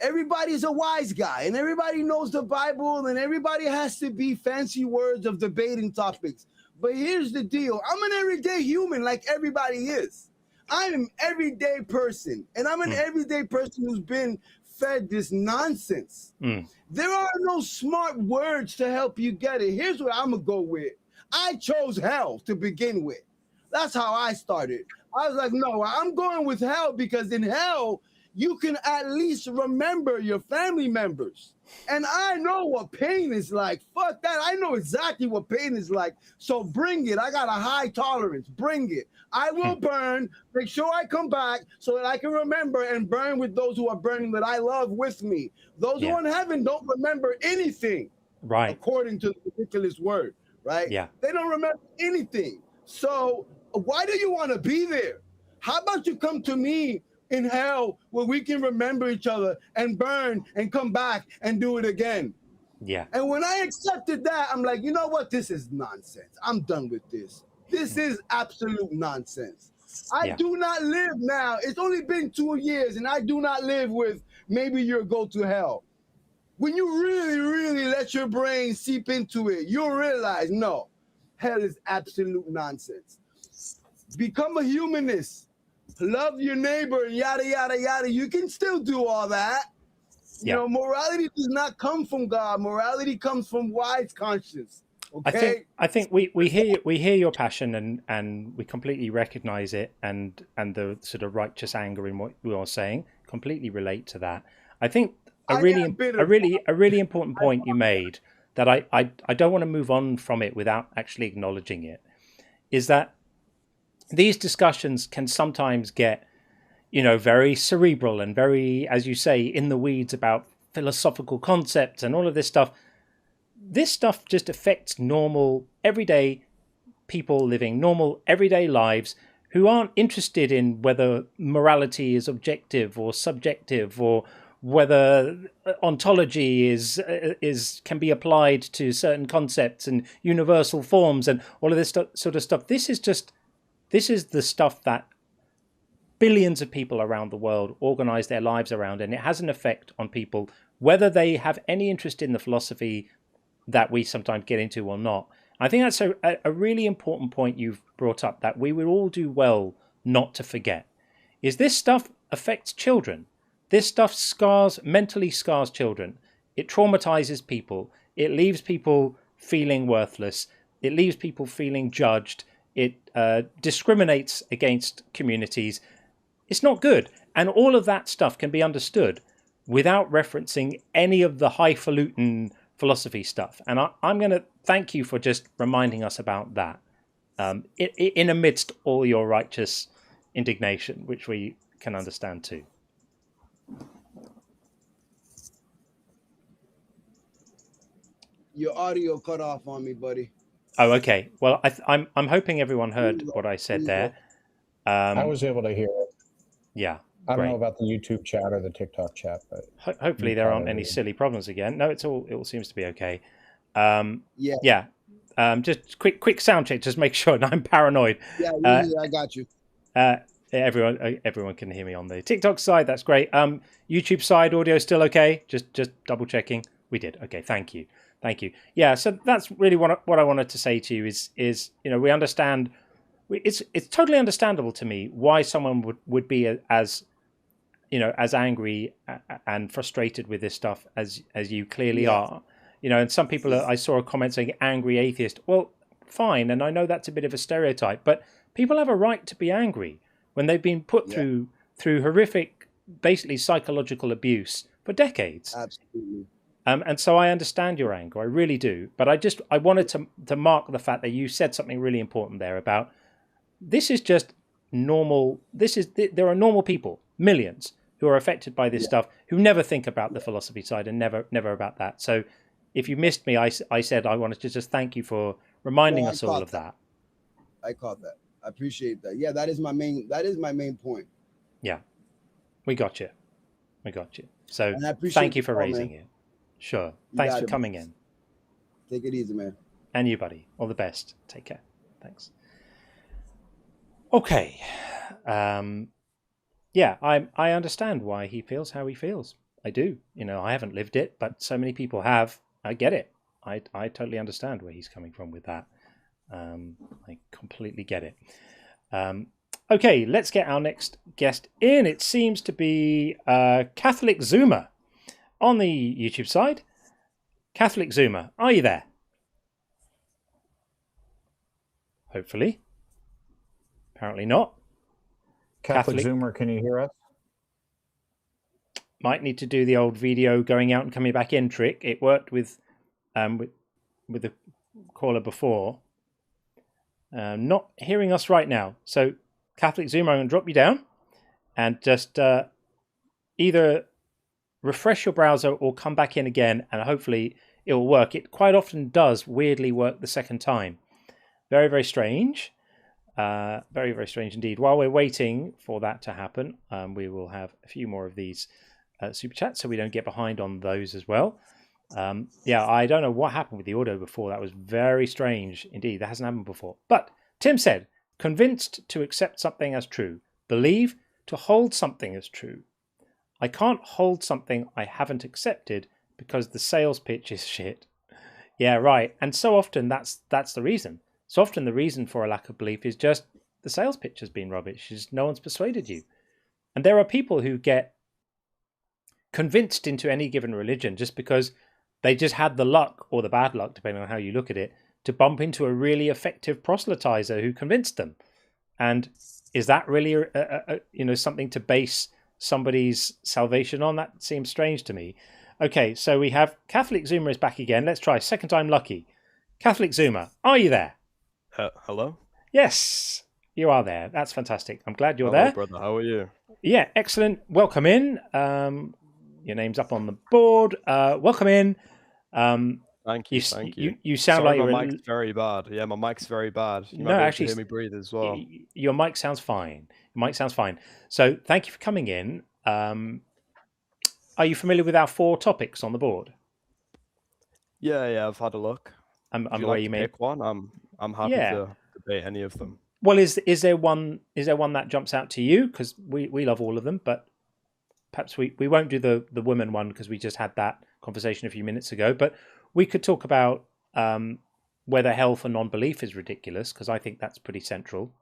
everybody's a wise guy, and everybody knows the Bible, and everybody has to be fancy words of debating topics. But here's the deal. I'm an everyday human like everybody is. I'm an everyday person, and I'm an everyday person who's been fed this nonsense. There are no smart words to help you get it. Here's what I'm going to go with. I chose hell to begin with. That's how I started. I was like, no, I'm going with hell because in hell, you can at least remember your family members. And I know what pain is like. Fuck that. I know exactly what pain is like. So bring it. I got a high tolerance. Bring it. I will burn. Make sure I come back so that I can remember and burn with those who are burning that I love with me. Those who are in heaven don't remember anything. Right. According to the ridiculous word. Right? Yeah. They don't remember anything. So why do you want to be there? How about you come to me in hell where we can remember each other and burn and come back and do it again? Yeah. And when I accepted that, I'm like, you know what? This is nonsense. I'm done with this. This is absolute nonsense. I do not live now. It's only been 2 years, and I do not live with maybe you'll go to hell. When you really, really let your brain seep into it, you'll realize, no, hell is absolute nonsense. Become a humanist. Love your neighbor, yada, yada, yada. You can still do all that. You know, morality does not come from God. Morality comes from wise conscience. Okay? I think we hear your passion and we completely recognize it and the sort of righteous anger in what you are saying. Completely relate to that. I think a really important point you made that I don't want to move on from it without actually acknowledging it is that these discussions can sometimes get, very cerebral and very, as you say, in the weeds about philosophical concepts and all of this stuff. This stuff just affects normal, everyday people living normal, everyday lives who aren't interested in whether morality is objective or subjective or whether ontology can be applied to certain concepts and universal forms and all of this sort of stuff. This is the stuff that billions of people around the world organize their lives around, and it has an effect on people, whether they have any interest in the philosophy that we sometimes get into or not. I think that's a really important point you've brought up, that we would all do well not to forget, is this stuff affects children. This stuff mentally scars children. It traumatizes people. It leaves people feeling worthless. It leaves people feeling judged. It discriminates against communities. It's not good. And all of that stuff can be understood without referencing any of the highfalutin philosophy stuff. And I'm going to thank you for just reminding us about that in amidst all your righteous indignation, which we can understand too. Your audio cut off on me, buddy. Oh, okay. Well, I'm hoping everyone heard what I said there. I was able to hear it. Yeah. I don't know about the YouTube chat or the TikTok chat, but hopefully there aren't any silly problems again. No, it all seems to be okay. Just quick sound check, just make sure I'm paranoid. Yeah, I got you. Everyone can hear me on the TikTok side. That's great. YouTube side audio still okay? Just double checking. We did. Okay, thank you. Yeah, so that's really what I wanted to say to you is we understand. It's totally understandable to me why someone would be as angry and frustrated with this stuff as you clearly are. And some people I saw a comment saying angry atheist. Well, fine, and I know that's a bit of a stereotype, but people have a right to be angry when they've been put through horrific, basically psychological abuse for decades. Absolutely. And so I understand your anger, I really do. But I wanted to mark the fact that you said something really important there about this is just normal. There are normal people, millions, who are affected by this stuff, who never think about the philosophy side and never about that. So if you missed me, I said I wanted to just thank you for reminding us all of that. I caught that. I appreciate that. Yeah, that is my main point. Yeah, we got you. So thank you for raising it. Sure. Thanks for coming in. Take it easy, man. And you, buddy. All the best. Take care. Thanks. Okay. Yeah, I understand why he feels how he feels. I do. I haven't lived it, but so many people have. I get it. I totally understand where he's coming from with that. I completely get it. Okay, let's get our next guest in. It seems to be Catholic Zoomer on the YouTube side. Catholic Zoomer, are you there? Hopefully. Apparently not. Catholic Zoomer, can you hear us? might need to do the old video going out and coming back in trick. It worked with the caller before. Not hearing us right now. So, Catholic Zoom, I'm going to drop you down and just either refresh your browser or come back in again, and hopefully it will work. It quite often does weirdly work the second time. Very, very strange. Very, very strange indeed. While we're waiting for that to happen, we will have a few more of these super chats so we don't get behind on those as well. Yeah, I don't know what happened with the audio before. That was very strange indeed. That hasn't happened before. But Tim said, convinced to accept something as true. Believe to hold something as true. I can't hold something I haven't accepted because the sales pitch is shit. Yeah, right. And so often that's the reason. So often the reason for a lack of belief is just the sales pitch has been rubbish. Just no one's persuaded you. And there are people who get convinced into any given religion just because they just had the luck or the bad luck, depending on how you look at it, to bump into a really effective proselytizer who convinced them. And is that really something to base somebody's salvation on? That seems strange to me. Okay, so we have Catholic Zoomer is back again. Let's try second time lucky. Catholic Zoomer, are you there? Hello? Yes, you are there. That's fantastic. I'm glad you're Hello, there. brother. How are you? Yeah, excellent. Welcome in. Your name's up on the board. Welcome in. Thank you. Thank you. You sound Sorry, like my mic's very bad. Yeah, my mic's very bad. You No, might be able actually, to hear me breathe as well. Your mic sounds fine. Your mic sounds fine. So thank you for coming in. Are you familiar with our 4 topics on the board? Yeah, I've had a look. I'm Would you aware like you to may. pick one. I'm happy to debate any of them. Well, is there one that jumps out to you? Because we love all of them, but perhaps we won't do the women one because we just had that conversation a few minutes ago. But we could talk about whether hell for non-belief is ridiculous, because I think that's pretty central.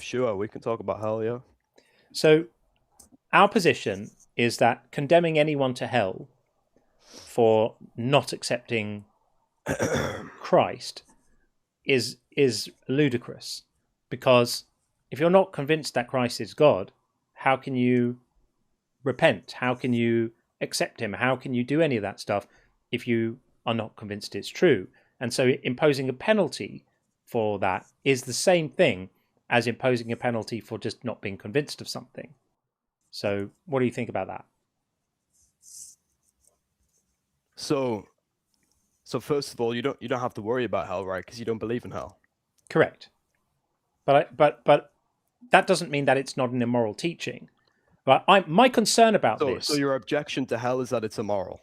Sure, we can talk about hell, yeah. So our position is that condemning anyone to hell for not accepting Christ is ludicrous, because if you're not convinced that Christ is God, how can you repent? How can you accept him? How can you do any of that stuff if you are not convinced it's true? And so imposing a penalty for that is the same thing as imposing a penalty for just not being convinced of something. So what do you think about that? So first of all, you don't have to worry about hell, right? Because you don't believe in hell. Correct. But that doesn't mean that it's not an immoral teaching. But my concern about this. So your objection to hell is that it's immoral.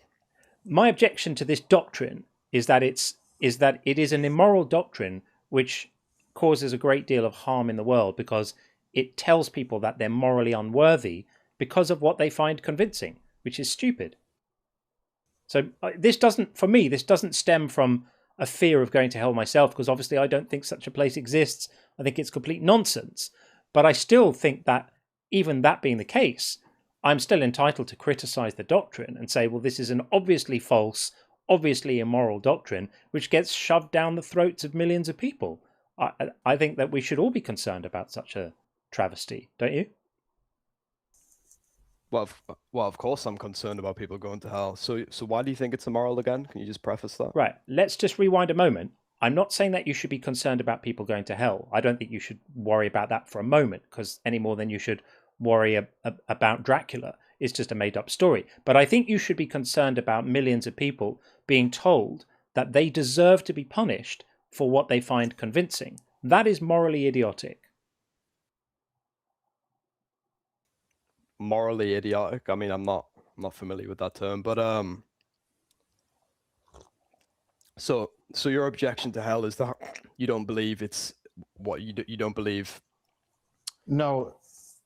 My objection to this doctrine is that it is an immoral doctrine which causes a great deal of harm in the world, because it tells people that they're morally unworthy because of what they find convincing, which is stupid. So this doesn't stem from a fear of going to hell myself, because obviously I don't think such a place exists. I think it's complete nonsense. But I still think that even that being the case, I'm still entitled to criticize the doctrine and say, well, this is an obviously false, obviously immoral doctrine, which gets shoved down the throats of millions of people. I think that we should all be concerned about such a travesty, don't you? Well, of course I'm concerned about people going to hell. So why do you think it's immoral again? Can you just preface that? Right. Let's just rewind a moment. I'm not saying that you should be concerned about people going to hell. I don't think you should worry about that for a moment, because any more than you should worry about Dracula. It's just a made-up story. But I think you should be concerned about millions of people being told that they deserve to be punished for what they find convincing. That is morally idiotic. Morally idiotic? I mean, I'm not familiar with that term, but so your objection to hell is that you don't believe it's what you don't believe. No,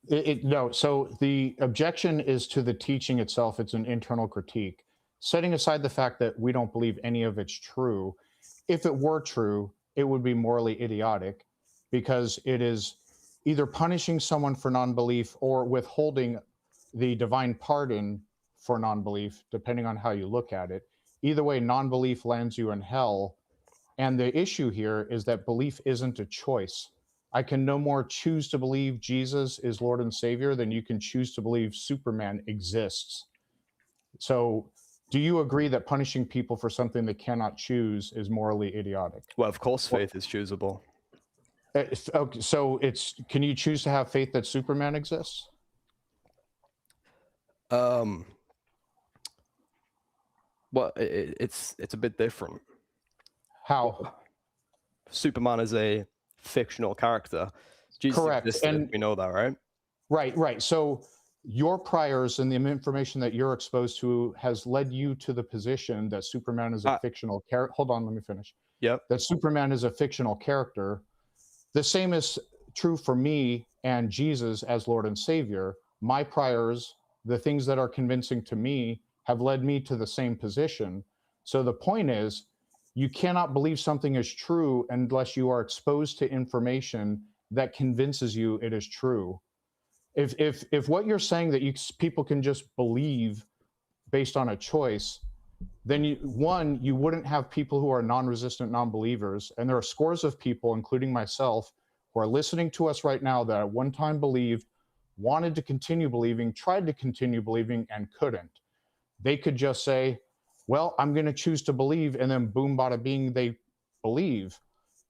no. So the objection is to the teaching itself. It's an internal critique. Setting aside the fact that we don't believe any of it's true, if it were true, it would be morally idiotic, because it is either punishing someone for non-belief or withholding the divine pardon for non-belief, depending on how you look at it. Either way, non-belief lands you in hell. And the issue here is that belief isn't a choice. I can no more choose to believe Jesus is Lord and Savior than you can choose to believe Superman exists. So do you agree that punishing people for something they cannot choose is morally idiotic? Well, of course, faith is choosable. Okay, so can you choose to have faith that Superman exists? Well, it's a bit different. How? Superman is a fictional character. Jesus Correct. existed, And we know that, right? Right. So your priors and the information that you're exposed to has led you to the position that Superman is a fictional character. Hold on, let me finish. Yep. That Superman is a fictional character. The same is true for me and Jesus as Lord and Savior. My priors, the things that are convincing to me, have led me to the same position. So the point is, you cannot believe something is true unless you are exposed to information that convinces you it is true. If what you're saying that people can just believe based on a choice, then you wouldn't have people who are non-resistant non-believers. And there are scores of people, including myself, who are listening to us right now that at one time believed, wanted to continue believing, tried to continue believing, and couldn't. They could just say, well, I'm going to choose to believe, and then boom, bada bing, they believe.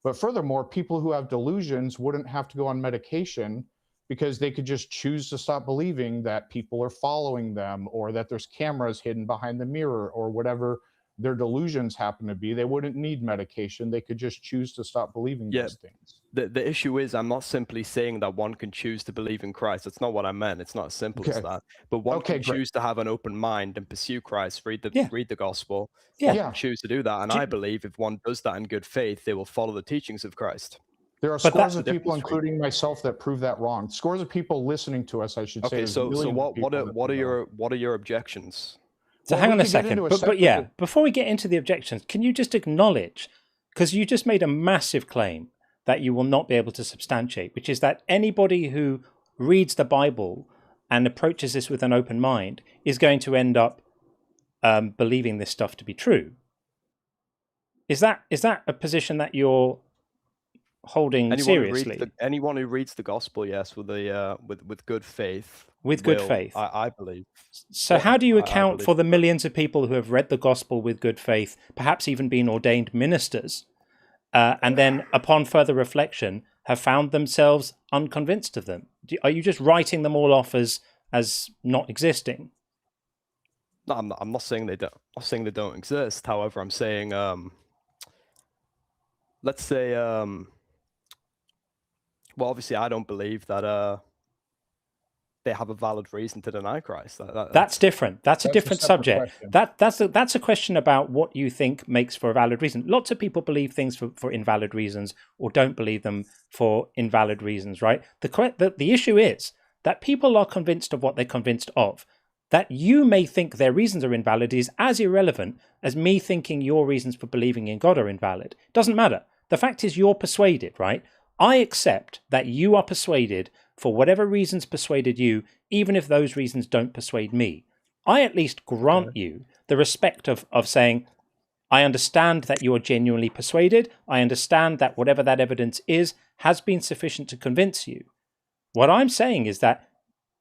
But furthermore, people who have delusions wouldn't have to go on medication because they could just choose to stop believing that people are following them or that there's cameras hidden behind the mirror or whatever their delusions happen to be. They wouldn't need medication. They could just choose to stop believing those things. The issue is, I'm not simply saying that one can choose to believe in Christ. That's not what I meant. It's not as simple as that. But one can choose to have an open mind and pursue Christ, read the gospel. One can choose to do that. And I believe if one does that in good faith, they will follow the teachings of Christ. There are scores of people, including myself, that prove that wrong. Scores of people listening to us, I should say. Okay, so what are your objections? So hang on a second. But yeah, before we get into the objections, can you just acknowledge, because you just made a massive claim that you will not be able to substantiate, which is that anybody who reads the Bible and approaches this with an open mind is going to end up believing this stuff to be true. Is that a position that you're holding seriously? Anyone who reads the gospel, yes, with good faith. With good faith, I believe. So how do you account for the millions of people who have read the gospel with good faith, perhaps even been ordained ministers, and then upon further reflection have found themselves unconvinced of them? Are you just writing them all off as not existing? No, I'm not saying they don't. I'm not saying they don't exist. However, I'm saying, let's say, well, obviously, I don't believe that they have a valid reason to deny Christ. That's different. That's a different subject. That's a question about what you think makes for a valid reason. Lots of people believe things for invalid reasons or don't believe them for invalid reasons, right? The issue is that people are convinced of what they're convinced of. That you may think their reasons are invalid is as irrelevant as me thinking your reasons for believing in God are invalid. It doesn't matter. The fact is you're persuaded, right? I accept that you are persuaded for whatever reasons persuaded you, even if those reasons don't persuade me. I at least grant you the respect of saying, I understand that you are genuinely persuaded. I understand that whatever that evidence is has been sufficient to convince you. What I'm saying is that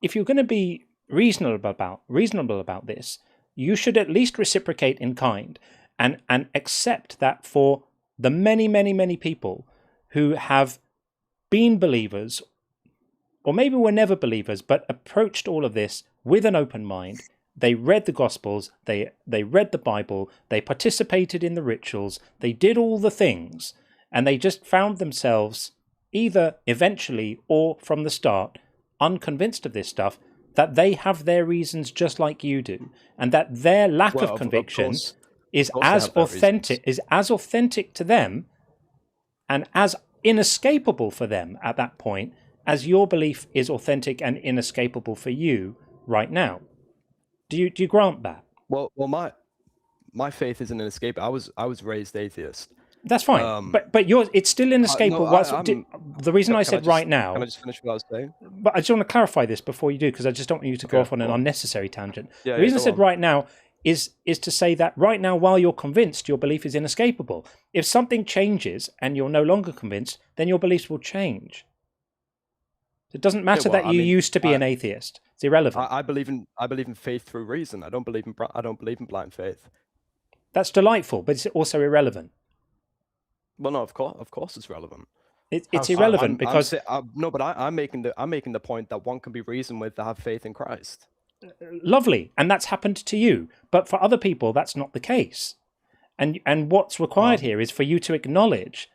if you're going to be reasonable about this, you should at least reciprocate in kind and accept that for the many, many, many people who have been believers, or maybe were never believers, but approached all of this with an open mind. They read the Gospels, they read the Bible, they participated in the rituals, they did all the things, and they just found themselves either eventually or from the start unconvinced of this stuff, that they have their reasons just like you do, and that their lack of conviction is as authentic to them and as inescapable for them at that point as your belief is authentic and inescapable for you right now. Do you grant that? Well, my faith isn't inescapable. I was raised atheist. That's fine, but it's still inescapable. The reason I said right now. Can I just finish what I was saying? But I just want to clarify this before you do, because I just don't want you to go off on an unnecessary tangent. The reason I said right now is to say that right now, while you're convinced, your belief is inescapable. If something changes and you're no longer convinced, then your beliefs will change. It doesn't matter that you used to be an atheist. It's irrelevant. I believe in faith through reason. I don't believe in blind faith. That's delightful, but it's also irrelevant. Well, no, of course it's relevant. It's irrelevant because I'm making the point that one can be reasoned with to have faith in Christ. Lovely, and that's happened to you, but for other people that's not the case. And what's required here is for you to acknowledge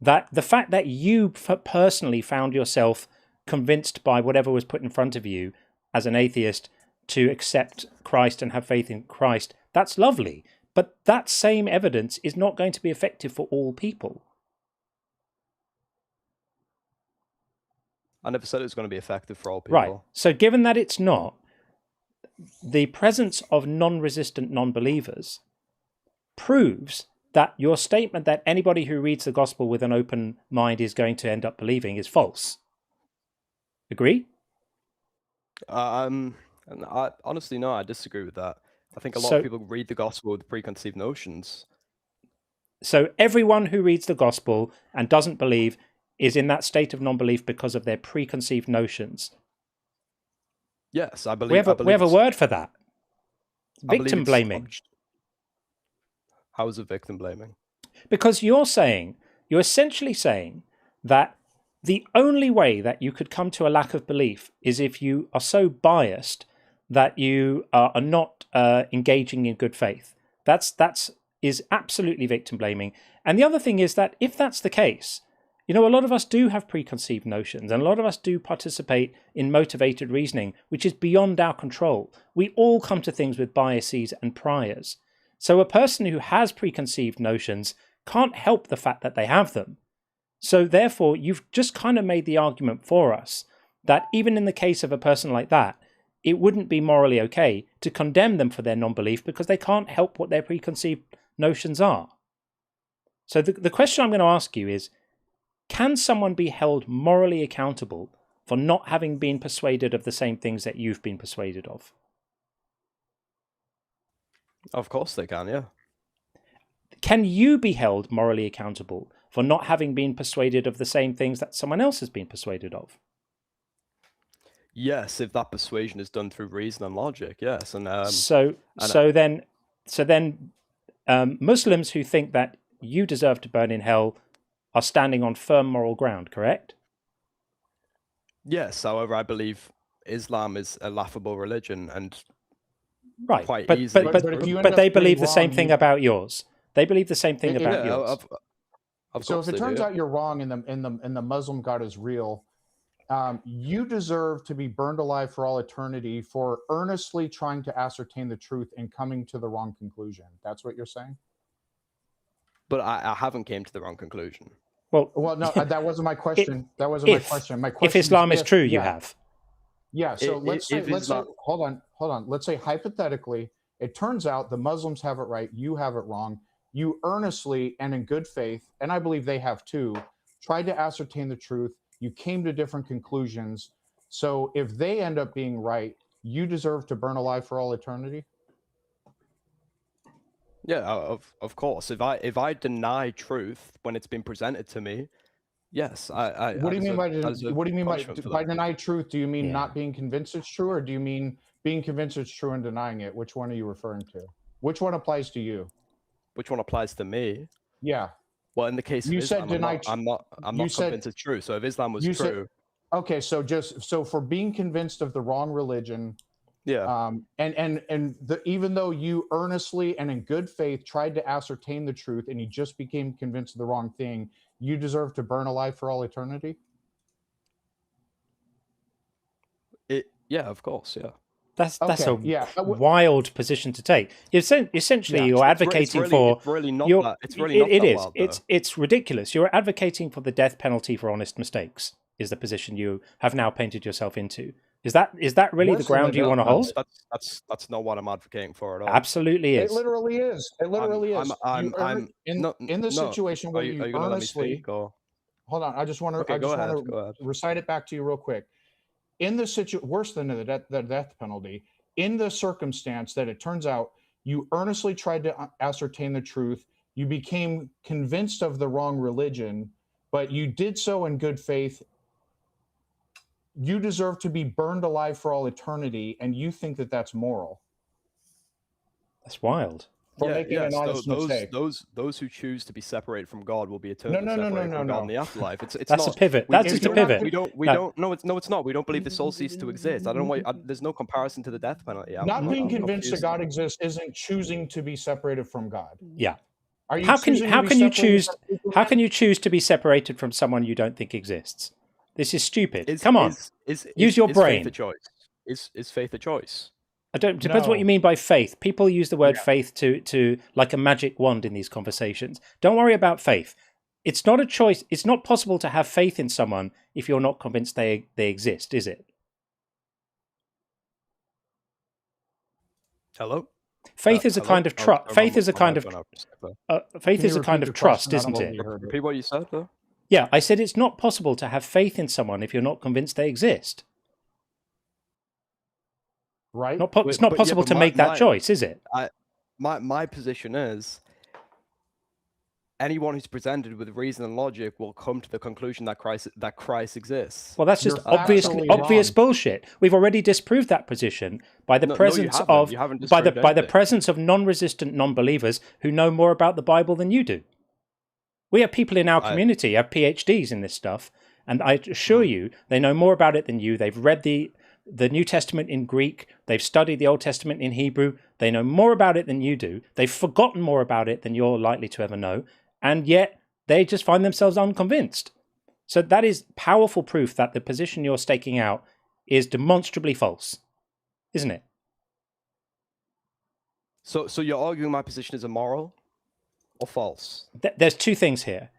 that the fact that you personally found yourself convinced by whatever was put in front of you as an atheist to accept Christ and have faith in Christ, that's lovely. But that same evidence is not going to be effective for all people. I never said it was going to be effective for all people. Right. So given that it's not, the presence of non-resistant non-believers proves that your statement that anybody who reads the gospel with an open mind is going to end up believing is false. Agree? Honestly, no, I disagree with that. I think a lot of people read the gospel with preconceived notions. So everyone who reads the gospel and doesn't believe is in that state of non-belief because of their preconceived notions. Yes, I believe. We have a word for that. Victim blaming. How is it victim blaming? Because you're essentially saying that the only way that you could come to a lack of belief is if you are so biased that you are not engaging in good faith. That's absolutely victim blaming. And the other thing is that if that's the case, a lot of us do have preconceived notions, and a lot of us do participate in motivated reasoning, which is beyond our control. We all come to things with biases and priors. So a person who has preconceived notions can't help the fact that they have them. So therefore, you've just kind of made the argument for us that even in the case of a person like that, it wouldn't be morally okay to condemn them for their non-belief because they can't help what their preconceived notions are. So the question I'm going to ask you is, can someone be held morally accountable for not having been persuaded of the same things that you've been persuaded of? Of course they can, yeah. Can you be held morally accountable for not having been persuaded of the same things that someone else has been persuaded of? Yes, if that persuasion is done through reason and logic, yes. And then Muslims who think that you deserve to burn in hell are standing on firm moral ground, correct? Yes, however, I believe Islam is a laughable religion and right. Quite but easily. But they believe the same thing about yours. They believe the same thing about yours. So if it turns out you're wrong and the Muslim God is real, you deserve to be burned alive for all eternity for earnestly trying to ascertain the truth and coming to the wrong conclusion. That's what you're saying? But I haven't came to the wrong conclusion. Well, no, that wasn't my question. That wasn't my question. My question if Islam is true, you have. Yeah. So let's say, hold on. Let's say hypothetically, it turns out the Muslims have it right, you have it wrong. You earnestly and in good faith, and I believe they have too, tried to ascertain the truth. You came to different conclusions. So if they end up being right, you deserve to burn alive for all eternity? Yeah, of course. If I deny truth when it's been presented to me, yes, I. What do you mean by deny truth? Do you mean not being convinced it's true, or do you mean being convinced it's true and denying it? Which one are you referring to? Which one applies to you? Which one applies to me? Yeah. Well, in the case of Islam, I'm not convinced it's true. So if Islam was true, okay. So for being convinced of the wrong religion. Yeah. Even though you earnestly and in good faith tried to ascertain the truth and you just became convinced of the wrong thing, you deserve to burn alive for all eternity? Yeah, of course, yeah. That's a wild position to take. Essentially, you're advocating for. It's ridiculous. You're advocating for the death penalty for honest mistakes. Is the position you have now painted yourself into? Is that really the ground you want to hold? That's not what I'm advocating for at all. Absolutely is. It literally is. It literally is. In the situation where you earnestly. Hold on, I just want to recite it back to you real quick. In the worse than the death penalty, in the circumstance that it turns out you earnestly tried to ascertain the truth, you became convinced of the wrong religion, but you did so in good faith. you deserve to be burned alive for all eternity, and you think that that's moral. That's wild. For making an honest mistake. Those who choose to be separated from God will be eternally No, separated from God in the afterlife. It's that's not a pivot. That's just a pivot. It's not. We don't believe the soul ceased to exist. I don't know why. There's no comparison to the death penalty. Not being convinced that God exists isn't choosing to be separated from God. Yeah. How can you choose to be separated from someone you don't think exists? This is stupid. Come on. Use your brain. Faith a choice? Is faith a choice? Depends what you mean by faith. People use the word faith to like a magic wand in these conversations. Don't worry about faith. It's not a choice. It's not possible to have faith in someone if you're not convinced they exist, is it? Hello? Faith is a kind of trust. Faith is a kind of faith is a kind of trust, isn't it? Repeat what you said, though. Yeah, I said it's not possible to have faith in someone if you're not convinced they exist. Right? It's not possible to make that choice, is it? My position is anyone who's presented with reason and logic will come to the conclusion that Christ exists. Well, that's just obvious bullshit. We've already disproved that position by the presence of by the presence of non-resistant non-believers who know more about the Bible than you do. We have people in our community have PhDs in this stuff, and I assure you, they know more about it than you. They've read the New Testament in Greek. They've studied the Old Testament in Hebrew. They know more about it than you do. They've forgotten more about it than you're likely to ever know. And yet they just find themselves unconvinced. So that is powerful proof that the position you're staking out is demonstrably false, isn't it? So you're arguing my position is immoral or false? There's two things here.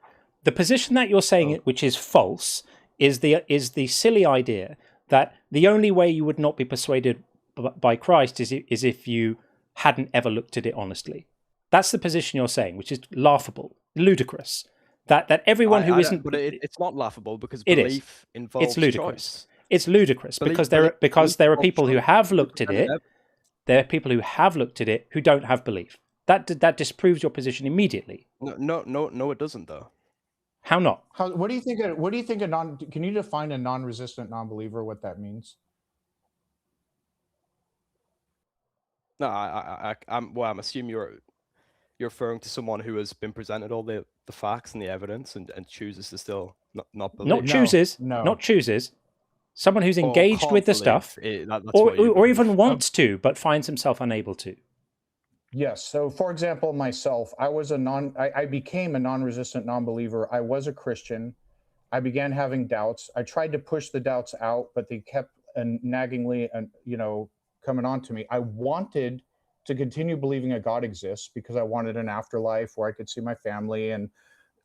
The position that you're saying, which is false, is the silly idea that the only way you would not be persuaded by Christ is if you hadn't ever looked at it honestly. That's the position you're saying, which is laughable, ludicrous. That everyone who isn't, but it's not laughable because belief involves it's ludicrous. Choice. It's ludicrous because there are people who have looked at it. There are people who have looked at it who don't have belief. That disproves your position immediately. No, it doesn't though. How not? What do you think? Can you define a non-resistant non-believer? What that means? No, I'm assuming you're referring to someone who has been presented all the facts and the evidence and chooses to still not believe. Not chooses. Someone who's engaged with the stuff, or even wants to, but finds himself unable to. Yes. So, for example, myself, I became a non-resistant non-believer. I was a Christian. I began having doubts. I tried to push the doubts out, but they kept naggingly, coming on to me. I wanted to continue believing a God exists because I wanted an afterlife where I could see my family and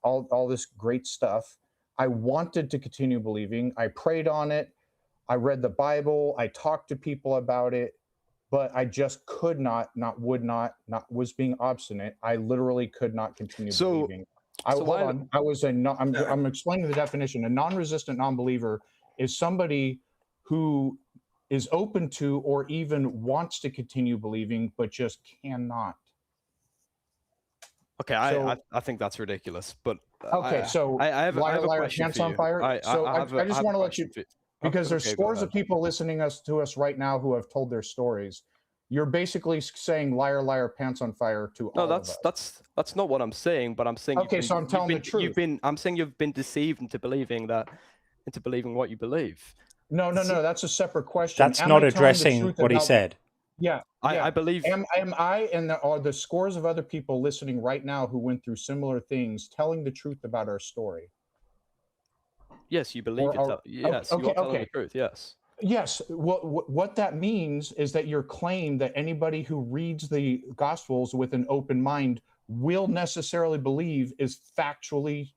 all this great stuff. I wanted to continue believing. I prayed on it. I read the Bible. I talked to people about it. But I just could not was being obstinate. I literally could not continue believing. I'm explaining the definition. A non-resistant non-believer is somebody who is open to or even wants to continue believing, but just cannot. Okay, I think that's ridiculous. But okay, I have a question pants on fire. I just want to let you. Because there's scores of people listening to us right now who have told their stories. You're basically saying liar, liar, pants on fire to all of us. That's not what I'm saying. But I'm saying so I'm telling the truth. I'm saying you've been deceived into believing what you believe. No. That's a separate question. That's not addressing what he said. Yeah, I believe. Am I and are the scores of other people listening right now who went through similar things telling the truth about our story? Yes, you believe it. Yes, you are telling the truth. Yes. Yes. What that means is that your claim that anybody who reads the Gospels with an open mind will necessarily believe is factually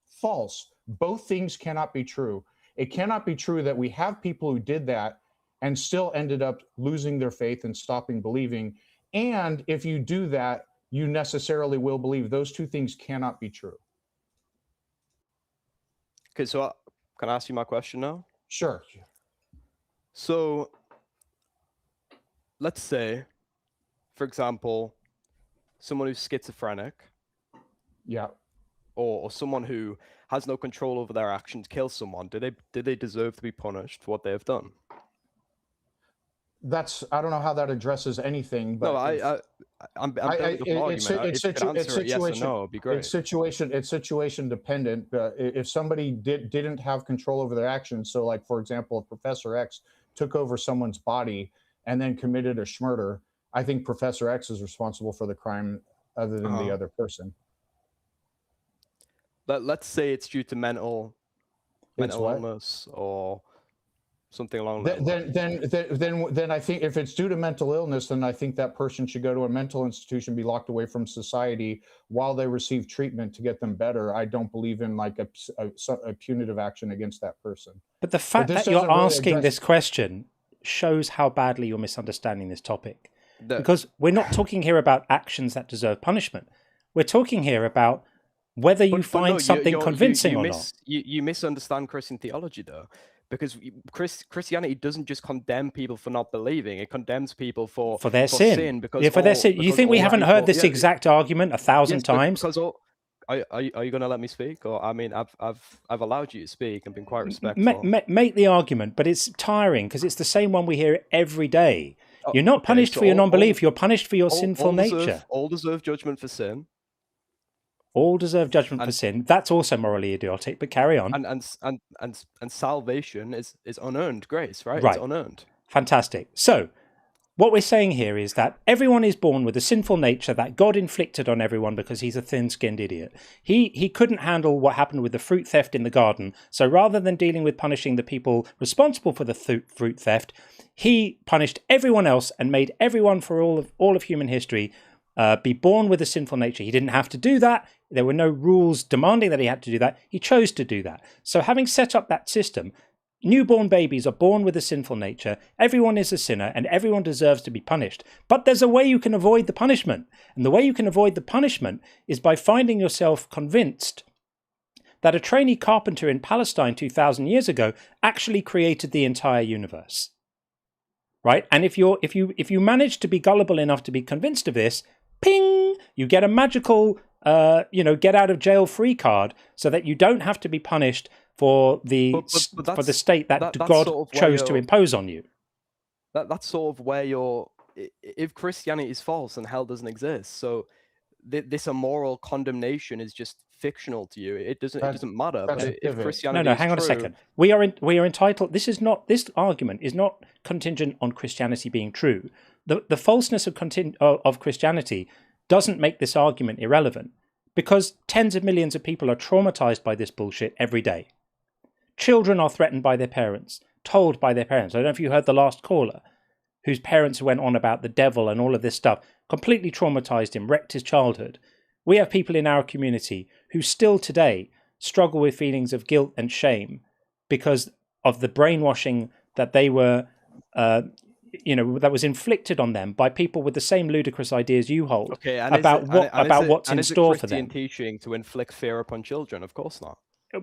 false. Both things cannot be true. It cannot be true that we have people who did that and still ended up losing their faith and stopping believing. And if you do that, you necessarily will believe. Those two things cannot be true. Okay, so can I ask you my question now? Sure. So let's say, for example, someone who's schizophrenic. Yeah. or someone who has no control over their actions kills someone, do they deserve to be punished for what they have done? I don't know how that addresses anything, but no, I'm building up an argument. If you could answer it yes or no, it'd be great. It's situation dependent. If somebody didn't have control over their actions, so like for example, if Professor X took over someone's body and then committed a schmurder, I think Professor X is responsible for the crime other than the other person. Let's say it's due to mental illness or something along that line. Then I think if it's due to mental illness, then I think that person should go to a mental institution, be locked away from society while they receive treatment to get them better. I don't believe in like a punitive action against that person. But the fact that you're asking this question shows how badly you're misunderstanding this topic. Because we're not talking here about actions that deserve punishment. We're talking here about whether you find something convincing or not. You misunderstand Christian theology, though, because Christianity doesn't just condemn people for not believing; it condemns people for their sin. For their sin. You think we haven't heard this exact argument 1,000 times? Are you going to let me speak? Or I mean, I've allowed you to speak and been quite respectful. Make the argument, but it's tiring because it's the same one we hear every day. You're not punished for your non-belief; you're punished for your sinful nature. All deserve judgment for sin. All deserve judgment for sin. That's also morally idiotic, but carry on. And salvation is unearned grace, right? It's unearned. Fantastic. So, what we're saying here is that everyone is born with a sinful nature that God inflicted on everyone because he's a thin-skinned idiot. He couldn't handle what happened with the fruit theft in the garden, so rather than dealing with punishing the people responsible for the fruit theft, he punished everyone else and made everyone for all of human history be born with a sinful nature. He didn't have to do that. There were no rules demanding that he had to do that. He chose to do that. So having set up that system, newborn babies are born with a sinful nature. Everyone is a sinner and everyone deserves to be punished. But there's a way you can avoid the punishment. And the way you can avoid the punishment is by finding yourself convinced that a trainee carpenter in Palestine 2,000 years ago actually created the entire universe. Right? And if you manage to be gullible enough to be convinced of this, ping, you get a magical, get out of jail free card so that you don't have to be punished for the state that God sort of chose to impose on you. That's sort of where if Christianity is false and hell doesn't exist, so this immoral condemnation is just fictional to you. It doesn't matter. But if Christianity hang on a second. We are entitled. This argument is not contingent on Christianity being true. The falseness of Christianity doesn't make this argument irrelevant, because tens of millions of people are traumatized by this bullshit every day. Children are threatened by their parents, told by their parents. I don't know if you heard the last caller, whose parents went on about the devil and all of this stuff, completely traumatized him, wrecked his childhood. We have people in our community who still today struggle with feelings of guilt and shame because of the brainwashing that they were, that was inflicted on them by people with the same ludicrous ideas you hold about what's in store for them. Is it Christian teaching to inflict fear upon children? Of course not.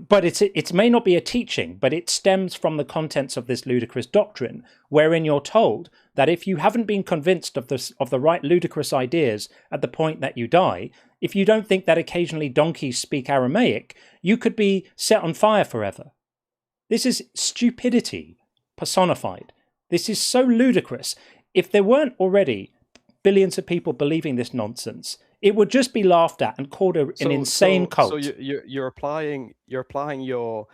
But it may not be a teaching, but it stems from the contents of this ludicrous doctrine, wherein you're told that if you haven't been convinced of the right ludicrous ideas at the point that you die, if you don't think that occasionally donkeys speak Aramaic, you could be set on fire forever. This is stupidity personified. This is so ludicrous. If there weren't already billions of people believing this nonsense, it would just be laughed at and called an insane cult. So you're applying your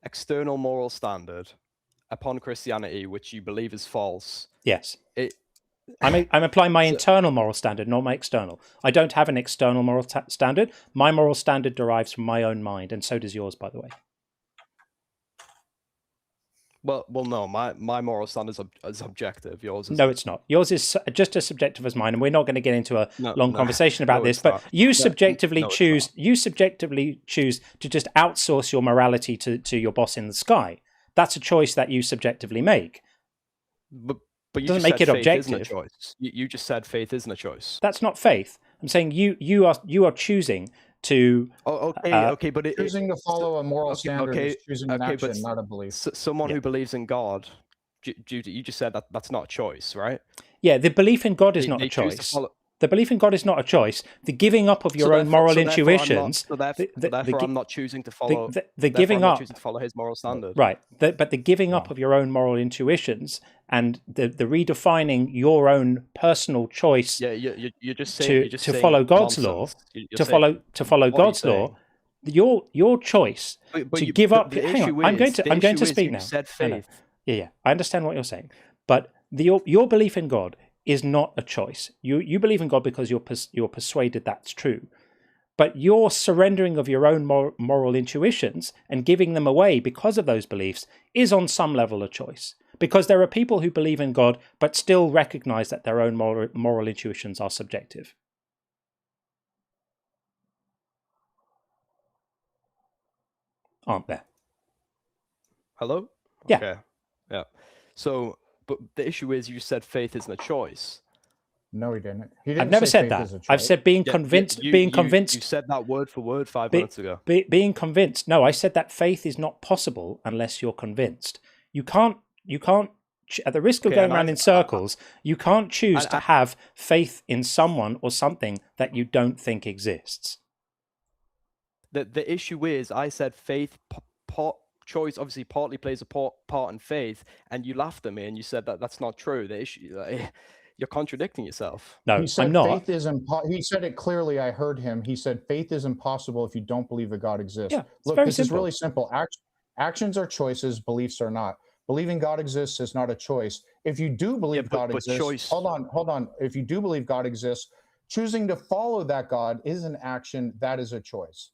external moral standard upon Christianity, which you believe is false. Yes. I'm applying my internal moral standard, not my external. I don't have an external moral standard. My moral standard derives from my own mind, and so does yours, by the way. Well, no. My moral standard is objective. Yours is... No, it's not. Yours is just as subjective as mine, and we're not going to get into a long conversation about this. But you subjectively choose. You subjectively choose to just outsource your morality to your boss in the sky. That's a choice that you subjectively make. But you doesn't make it objective. Isn't a choice. You just said faith isn't a choice. That's not faith. I'm saying you are choosing to. Okay, but choosing to follow a moral standard is choosing an action, not a belief. Someone who believes in God, you just said that's not a choice, right? Yeah, the belief in God is not a choice. The belief in God is not a choice. The giving up of your own moral intuitions. Therefore, I'm not choosing to follow. The giving up. Choosing to follow his moral standard. Right. But the giving up of your own moral intuitions and the redefining your own personal choice. Yeah, you're just saying to follow God's law. To follow God's law. Your choice to give up. Hang on. I'm going to speak now. You said faith. Yeah. I understand what you're saying, but your belief in God is not a choice. You believe in God because you're persuaded that's true. But your surrendering of your own moral intuitions and giving them away because of those beliefs is on some level a choice. Because there are people who believe in God but still recognize that their own moral intuitions are subjective. Aren't there? Hello? Yeah. Okay. Yeah. So, but the issue is you said faith isn't a choice. No, he didn't. I've never said that. I've said being convinced. Being convinced. You said that word for word 5 minutes ago. Being convinced. No, I said that faith is not possible unless you're convinced. You can't. At the risk of going around in circles, you can't choose to have faith in someone or something that you don't think exists. The issue is, I said faith choice obviously partly plays a part in faith, and you laughed at me and you said that that's not true. The issue, you're contradicting yourself. No, he said I'm not. Faith is he said it clearly. I heard him. He said faith is impossible if you don't believe that God exists. Yeah, look, this is really simple. Actions are choices. Beliefs are not. Believing God exists is not a choice. If you do believe God exists, hold on. If you do believe God exists, choosing to follow that God is an action. That is a choice.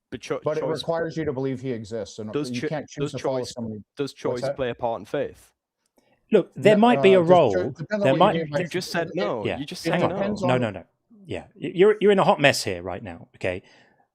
But it requires you to believe he exists, and you can't choose to follow somebody. Does choice play a part in faith? Look, there might be a role. There might. You just said no. Yeah. You just said no. No. Yeah, you're in a hot mess here right now. Okay,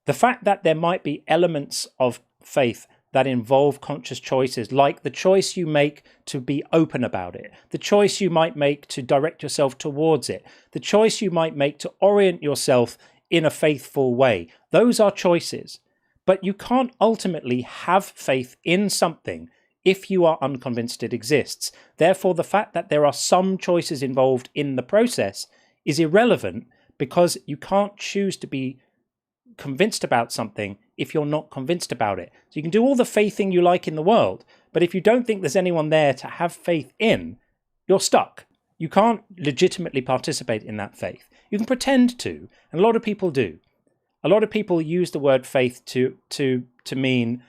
the fact that there might be elements of faith that involve conscious choices, like the choice you make to be open about it, the choice you might make to direct yourself towards it, the choice you might make to orient yourself in a faithful way. Those are choices. But you can't ultimately have faith in something if you are unconvinced it exists. Therefore, the fact that there are some choices involved in the process is irrelevant, because you can't choose to be convinced about something if you're not convinced about it. So you can do all the faithing you like in the world, but if you don't think there's anyone there to have faith in, you're stuck. You can't legitimately participate in that faith. You can pretend to, and a lot of people do. A lot of people use the word faith to mean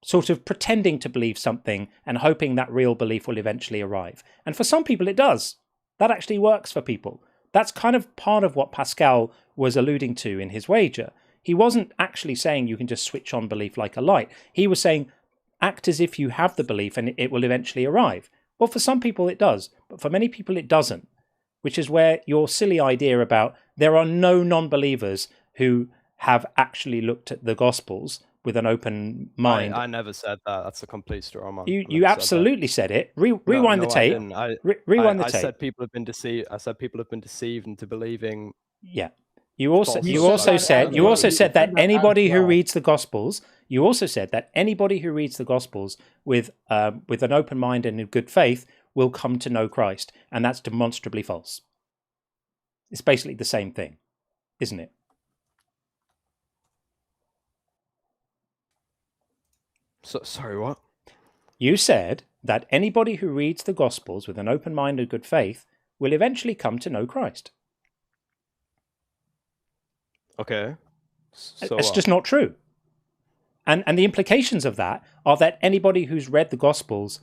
sort of pretending to believe something and hoping that real belief will eventually arrive. And for some people it does. That actually works for people. That's kind of part of what Pascal was alluding to in his wager. He wasn't actually saying you can just switch on belief like a light. He was saying act as if you have the belief and it will eventually arrive. Well, for some people it does, but for many people it doesn't, which is where your silly idea about there are no non-believers who have actually looked at the Gospels with an open mind. I never said that. That's a complete straw man. You absolutely said it. Rewind the tape. Rewind the tape. I said people have been deceived. I said people have been deceived into believing. Yeah. You also said that anybody who reads the Gospels. You also said that anybody who reads the Gospels with an open mind and in good faith will come to know Christ, and that's demonstrably false. It's basically the same thing, isn't it? Sorry, what? You said that anybody who reads the Gospels with an open mind and good faith will eventually come to know Christ. Okay. So it's just not true. And the implications of that are that anybody who's read the Gospels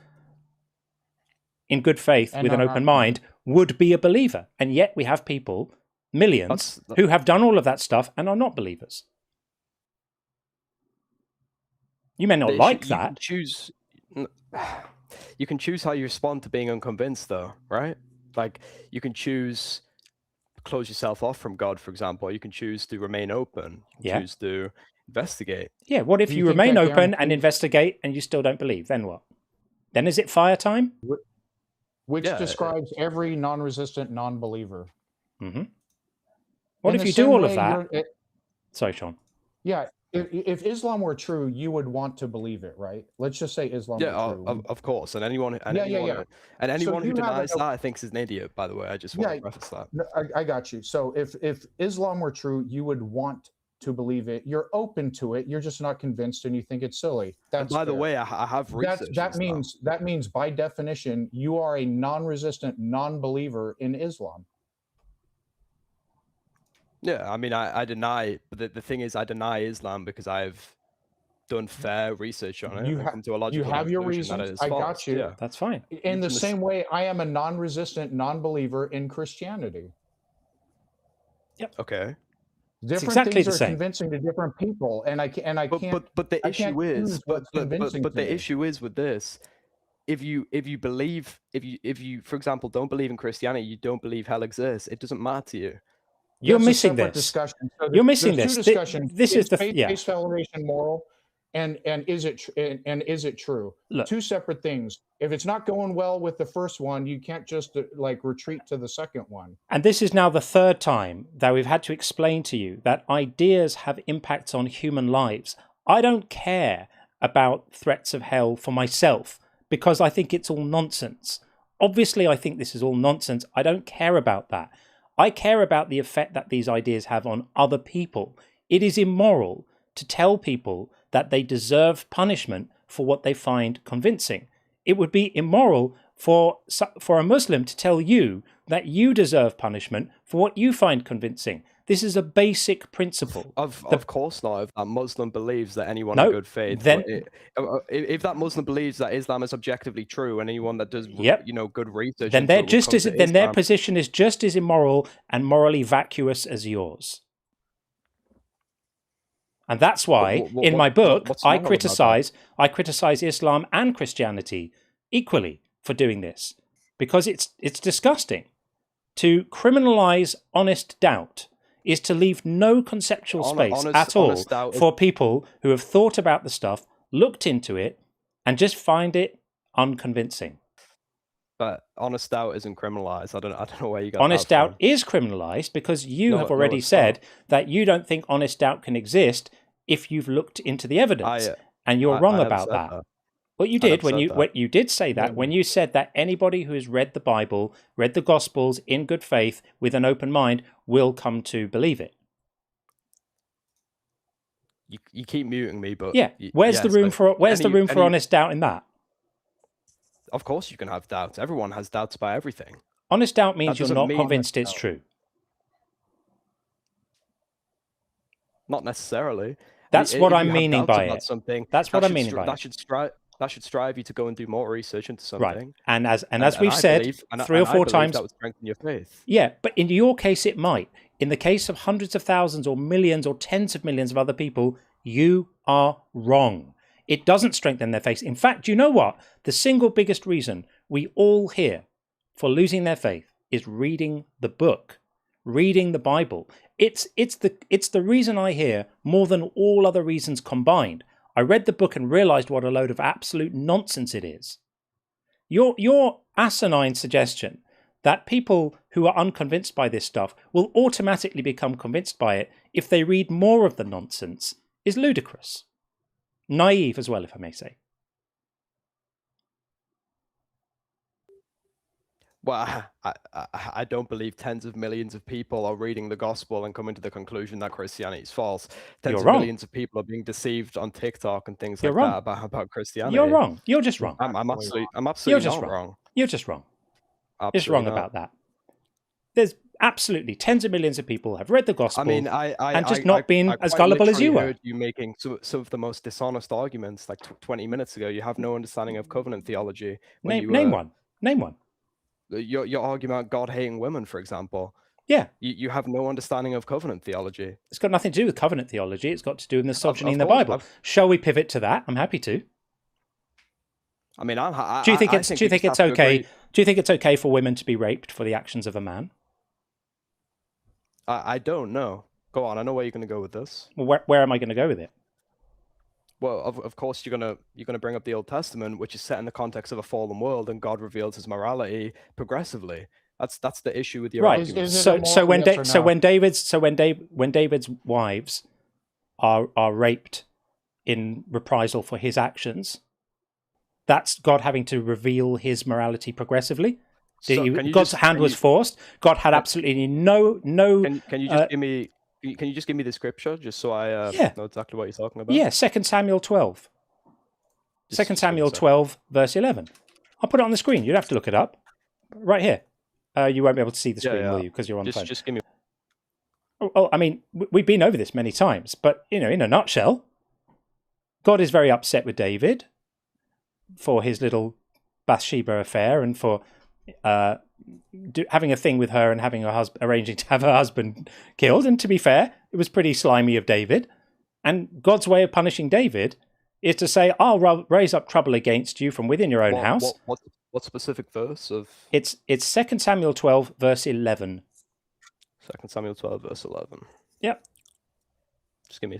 in good faith with an open mind would be a believer. And yet we have people, millions, who have done all of that stuff and are not believers. You may not like that. You can choose how you respond to being unconvinced, though, right? Like, you can choose close yourself off from God, for example. You can choose to remain open. Choose to investigate. Yeah, what if you remain open and investigate and you still don't believe? Then what? Then is it fire time? Which describes every non-resistant non-believer. Mm-hmm. What if you do all of that? Sorry, Sean. Yeah. if Islam were true, you would want to believe it, right? Let's just say Islam were true. Of course. And anyone who denies that thinks is an idiot, by the way. I just want to preface that. I got you. So if Islam were true, you would want to believe it. You're open to it. You're just not convinced, and you think it's silly. That's by the way, I have research. That means by definition, you are a non-resistant non-believer in Islam. Yeah, I mean, I deny, but the thing is, I deny Islam because I've done fair research on it. You have your reasons. I got you. Yeah. That's fine. In the same way, I am a non-resistant non-believer in Christianity. Yep. Okay. Different things are convincing to different people, and I can't. But the issue is, but the issue is with this. If you believe, if you, for example, don't believe in Christianity, you don't believe hell exists. It doesn't matter to you. You're missing this. Discussion. So you're missing this. This is the faith-based salvation moral, and is it true? Look, two separate things. If it's not going well with the first one, you can't just retreat to the second one. And this is now the third time that we've had to explain to you that ideas have impacts on human lives. I don't care about threats of hell for myself because I think it's all nonsense. Obviously, I think this is all nonsense. I don't care about that. I care about the effect that these ideas have on other people. It is immoral to tell people that they deserve punishment for what they find convincing. It would be immoral for a Muslim to tell you that you deserve punishment for what you find convincing. This is a basic principle. Of course not. If that Muslim believes that anyone in good faith, then if that Muslim believes that Islam is objectively true, and anyone that does, good research, then their position is just as immoral and morally vacuous as yours. And that's why, in my book, I criticize Islam and Christianity equally for doing this, because it's disgusting. To criminalize honest doubt is to leave no conceptual space at all for people who have thought about the stuff, looked into it, and just find it unconvincing. But honest doubt isn't criminalized. I don't know where you got honest doubt is criminalized because you have already said that you don't think honest doubt can exist if you've looked into the evidence, and you're wrong about that. Well, you did when you did say that when you said that anybody who has read the Bible, read the Gospels in good faith with an open mind will come to believe it. You keep muting me, but where's the room for honest doubt in that? Of course, you can have doubts. Everyone has doubts about everything. Honest doubt means you're not convinced it's true. Not necessarily. That's what I'm meaning by it. That's what I'm meaning by it. That should strive you to go and do more research into something. Right. And as we've said 3 or 4 times, that would strengthen your faith. Yeah, but in your case, it might. In the case of hundreds of thousands or millions or tens of millions of other people, you are wrong. It doesn't strengthen their faith. In fact, you know what? The single biggest reason we all hear for losing their faith is reading the book, reading the Bible. It's the reason I hear more than all other reasons combined. I read the book and realized what a load of absolute nonsense it is. Your asinine suggestion that people who are unconvinced by this stuff will automatically become convinced by it if they read more of the nonsense is ludicrous. Naive as well, if I may say. Well, I don't believe tens of millions of people are reading the gospel and coming to the conclusion that Christianity is false. Tens of millions of people are being deceived on TikTok and things like that about Christianity. You're wrong. You're just wrong. I'm absolutely not wrong. You're just wrong. Absolutely just wrong about that. There's absolutely tens of millions of people have read the gospel. I mean, and just not been as gullible as you were. Heard you making some of the most dishonest arguments like 20 minutes ago. You have no understanding of covenant theology. Name one. Name one. Your argument about God hating women, for example. Yeah. You have no understanding of covenant theology. It's got nothing to do with covenant theology. It's got to do with misogyny in the Bible. Shall we pivot to that? I'm happy to. I mean, do you think it's okay? Do you think it's okay for women to be raped for the actions of a man? I don't know. Go on. I know where you're going to go with this. Well, where am I going to go with it? Well, of course, you're gonna bring up the Old Testament, which is set in the context of a fallen world, and God reveals His morality progressively. That's the issue with your argument. So when David's wives are raped in reprisal for his actions, that's God having to reveal his morality progressively. God's hand was forced. God had absolutely no. Can you just give me? Can you just give me the scripture just so I know exactly what you're talking about? Yeah, 2 Samuel 12. 2 Samuel 12, verse 11. I'll put it on the screen. You'd have to look it up. Right here. You won't be able to see the screen, will you? Because you're on the phone. Just give me. Oh, I mean, we've been over this many times, but, in a nutshell, God is very upset with David for his little Bathsheba affair and for having a thing with her and having her arranging to have her husband killed. And to be fair, it was pretty slimy of David. And God's way of punishing David is to say, I'll raise up trouble against you from within your own house. What specific verse of? It's 2 Samuel 12, verse 11. 2 Samuel 12, verse 11. Yep. Just give me a...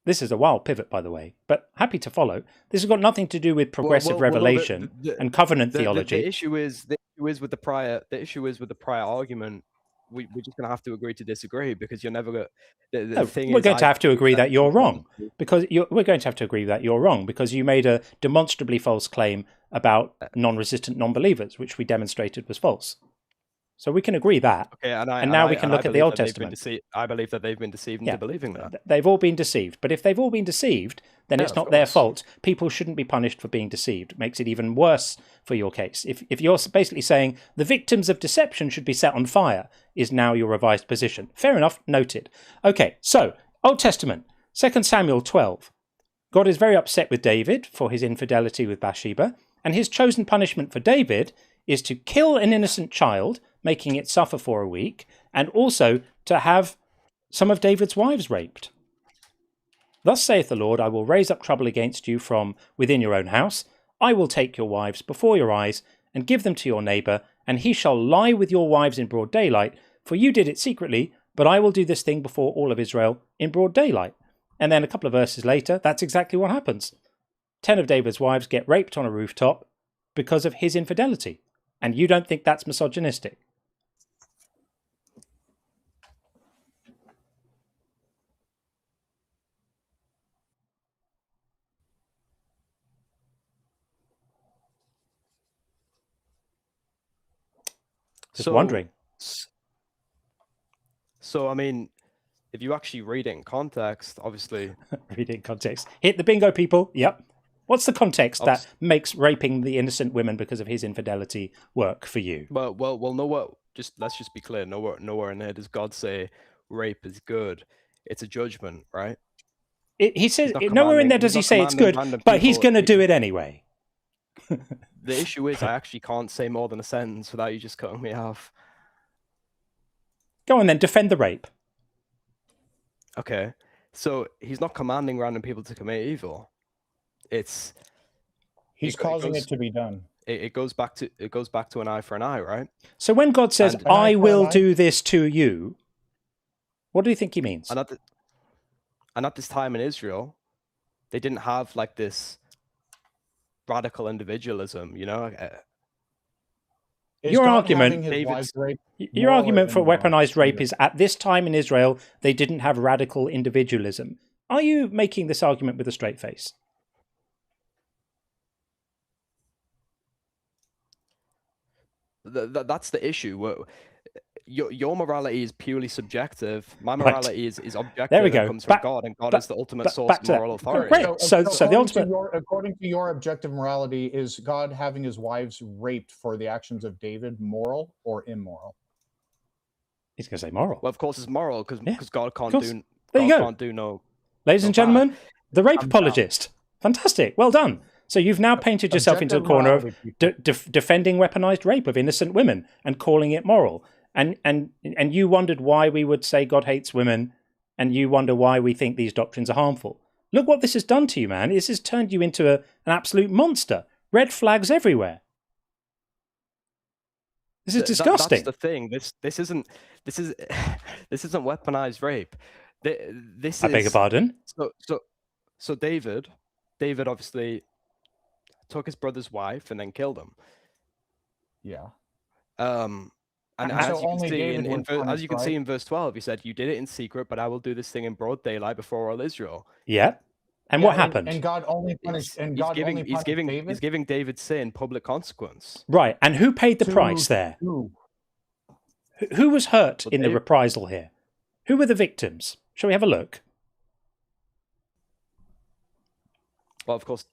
This is a wild pivot, by the way, but happy to follow. This has got nothing to do with progressive revelation and covenant theology. The issue is with the prior. The issue is with the prior argument. We're just going to have to agree to disagree because you're never going. We're going to have to agree that you're wrong because we're going to have to agree that you're wrong because you made a demonstrably false claim about non-resistant non-believers, which we demonstrated was false. So we can agree that. Okay, and now we can look at the Old Testament. I believe that they've been deceived into believing that. They've all been deceived. But if they've all been deceived, then it's not their fault. People shouldn't be punished for being deceived. It makes it even worse for your case. If you're basically saying the victims of deception should be set on fire, is now your revised position. Fair enough, noted. Okay, so Old Testament, 2 Samuel 12. God is very upset with David for his infidelity with Bathsheba, and his chosen punishment for David is to kill an innocent child, making it suffer for a week, and also to have some of David's wives raped. Thus saith the Lord, I will raise up trouble against you from within your own house. I will take your wives before your eyes and give them to your neighbour, and he shall lie with your wives in broad daylight, for you did it secretly, but I will do this thing before all of Israel in broad daylight. And then a couple of verses later, that's exactly what happens. 10 of David's wives get raped on a rooftop because of his infidelity. And you don't think that's misogynistic? Just wondering. So, I mean, if you actually read it in context, obviously... Read it in context. Hit the bingo, people. Yep. What's the context that makes raping the innocent women because of his infidelity work for you? Well, let's just be clear. Nowhere in there does God say rape is good. It's a judgment, right? He says nowhere in there does he say it's good, but he's going to do it anyway. The issue is I actually can't say more than a sentence without you just cutting me off. Go on then, defend the rape. Okay, so he's not commanding random people to commit evil. He's causing it to be done. It goes back to an eye for an eye, right? So when God says, "I will do this to you," what do you think he means? And at this time in Israel, they didn't have like this radical individualism, you know. Your argument for weaponized rape is at this time in Israel, they didn't have radical individualism. Are you making this argument with a straight face? That's the issue. Your morality is purely subjective. My morality is objective. There we go. It comes from God, and God is the ultimate source of moral authority. Great. So the ultimate... according to your objective morality, is God having his wives raped for the actions of David moral or immoral? He's going to say moral. Well, of course it's moral because God can't do. There you go. Can't do no. Ladies and gentlemen, the rape apologist. Fantastic. Well done. So you've now painted yourself into a corner of defending weaponized rape of innocent women and calling it moral. And you wondered why we would say God hates women, and you wonder why we think these doctrines are harmful. Look what this has done to you, man. This has turned you into an absolute monster. Red flags everywhere. This is disgusting. That's the thing. This isn't weaponized rape. This I beg your pardon? So David obviously took his brother's wife and then killed him. Yeah. And as you can see as you can see in verse 12, he said, "You did it in secret, but I will do this thing in broad daylight before all Israel." Yeah. And what happened? And God only punished. And God only punished David. He's giving David's sin public consequence. Right. And who paid the price there? Who was hurt in the reprisal here? Who were the victims? Shall we have a look? Well, of course.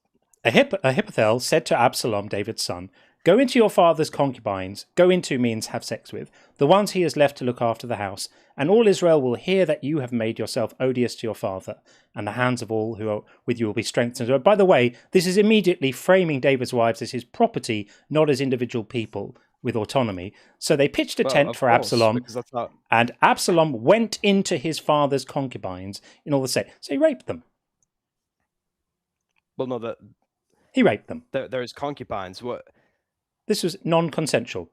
Ahithophel said to Absalom, David's son, "Go into your father's concubines." Go into means have sex with. The ones he has left to look after the house. And all Israel will hear that you have made yourself odious to your father. And the hands of all who are with you will be strengthened. By the way, this is immediately framing David's wives as his property, not as individual people with autonomy. So they pitched a tent for Absalom. And Absalom went into his father's concubines in all the state. So he raped them. Well, no, he raped them. There is concubines. What? This was non-consensual.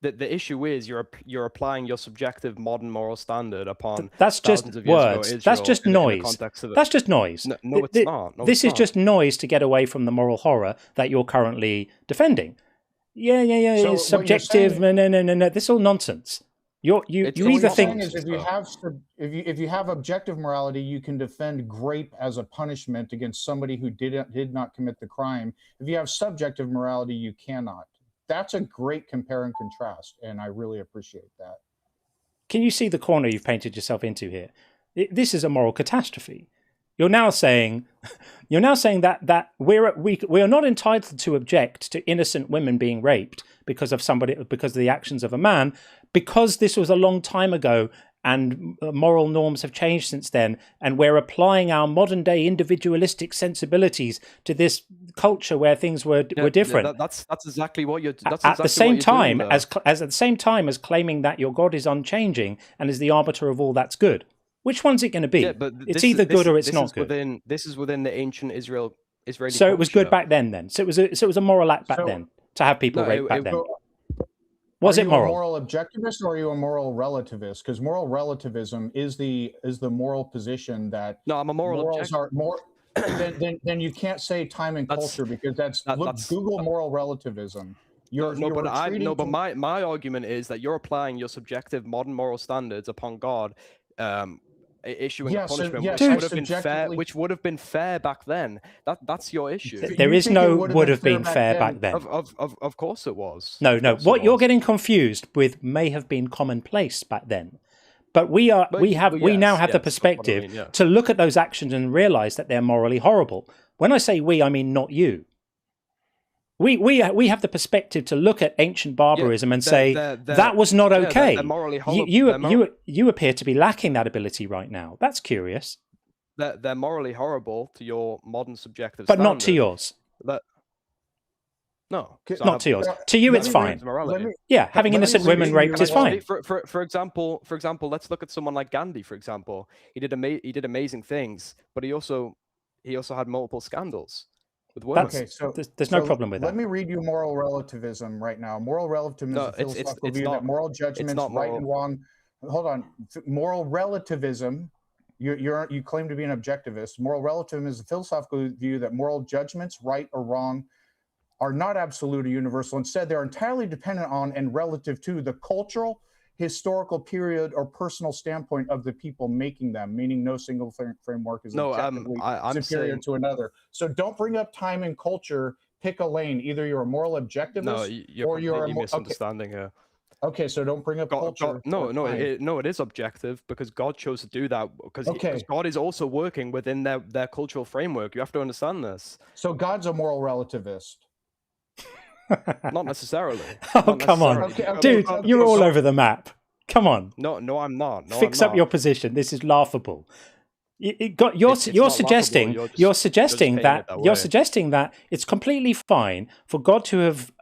The issue is you're applying your subjective modern moral standard upon that's just words. That's just noise. That's just noise. No, it's not. This is just noise to get away from the moral horror that you're currently defending. Yeah. So it's subjective. No. This is all nonsense. You either think is if you have objective morality, you can defend grape as a punishment against somebody who did not commit the crime. If you have subjective morality, you cannot. That's a great compare and contrast, and I really appreciate that. Can you see the corner you've painted yourself into here? This is a moral catastrophe. You're now saying that we are not entitled to object to innocent women being raped because of the actions of a man, because this was a long time ago and moral norms have changed since then, and we're applying our modern day individualistic sensibilities to this culture where things were different. That's exactly what you're. At the same time as claiming that your God is unchanging and is the arbiter of all that's good. Which one's it going to be? Yeah, but it's either good or it's not good. This is within the ancient Israeli. So it was good back then. So it was a moral act back then to have people raped back then. Was it moral? Are you a moral objectivist or are you a moral relativist? Because moral relativism is the moral position that I'm a moral morals are more. then you can't say time and culture because that's Google moral relativism. But my argument is that you're applying your subjective modern moral standards upon God, issuing a punishment which would have been fair back then. That's your issue. There is no would have been fair back then. Of course it was. No. What you're getting confused with may have been commonplace back then. But we now have the perspective to look at those actions and realize that they're morally horrible. When I say we, I mean not you. We have the perspective to look at ancient barbarism and say that was not okay. They're morally horrible. You appear to be lacking that ability right now. That's curious. They're morally horrible to your modern subjective but standard. Not to yours. No, not to yours. To you, it's fine. Having innocent women raped is fine. For example, let's look at someone like Gandhi. For example, he did amazing things, but he also had multiple scandals. Okay, so there's no problem with that. Let me read you moral relativism right now. Moral relativism is a philosophical view that moral judgments, right and wrong. Hold on. Moral relativism, you claim to be an objectivist. Moral relativism is a philosophical view that moral judgments, right or wrong, are not absolute or universal. Instead, they're entirely dependent on and relative to the cultural, historical period or personal standpoint of the people making them, meaning no single framework is objectively superior to another. So don't bring up time and culture. Pick a lane. Either you're a moral objectivist or you're a misunderstanding here. Okay, so don't bring up culture. It is objective because God chose to do that because God is also working within their cultural framework. You have to understand this. So God's a moral relativist. Not necessarily. Come on. Dude, you're all over the map. Come on. No, I'm not. Fix up your position. This is laughable. You're suggesting that it's completely fine for God to have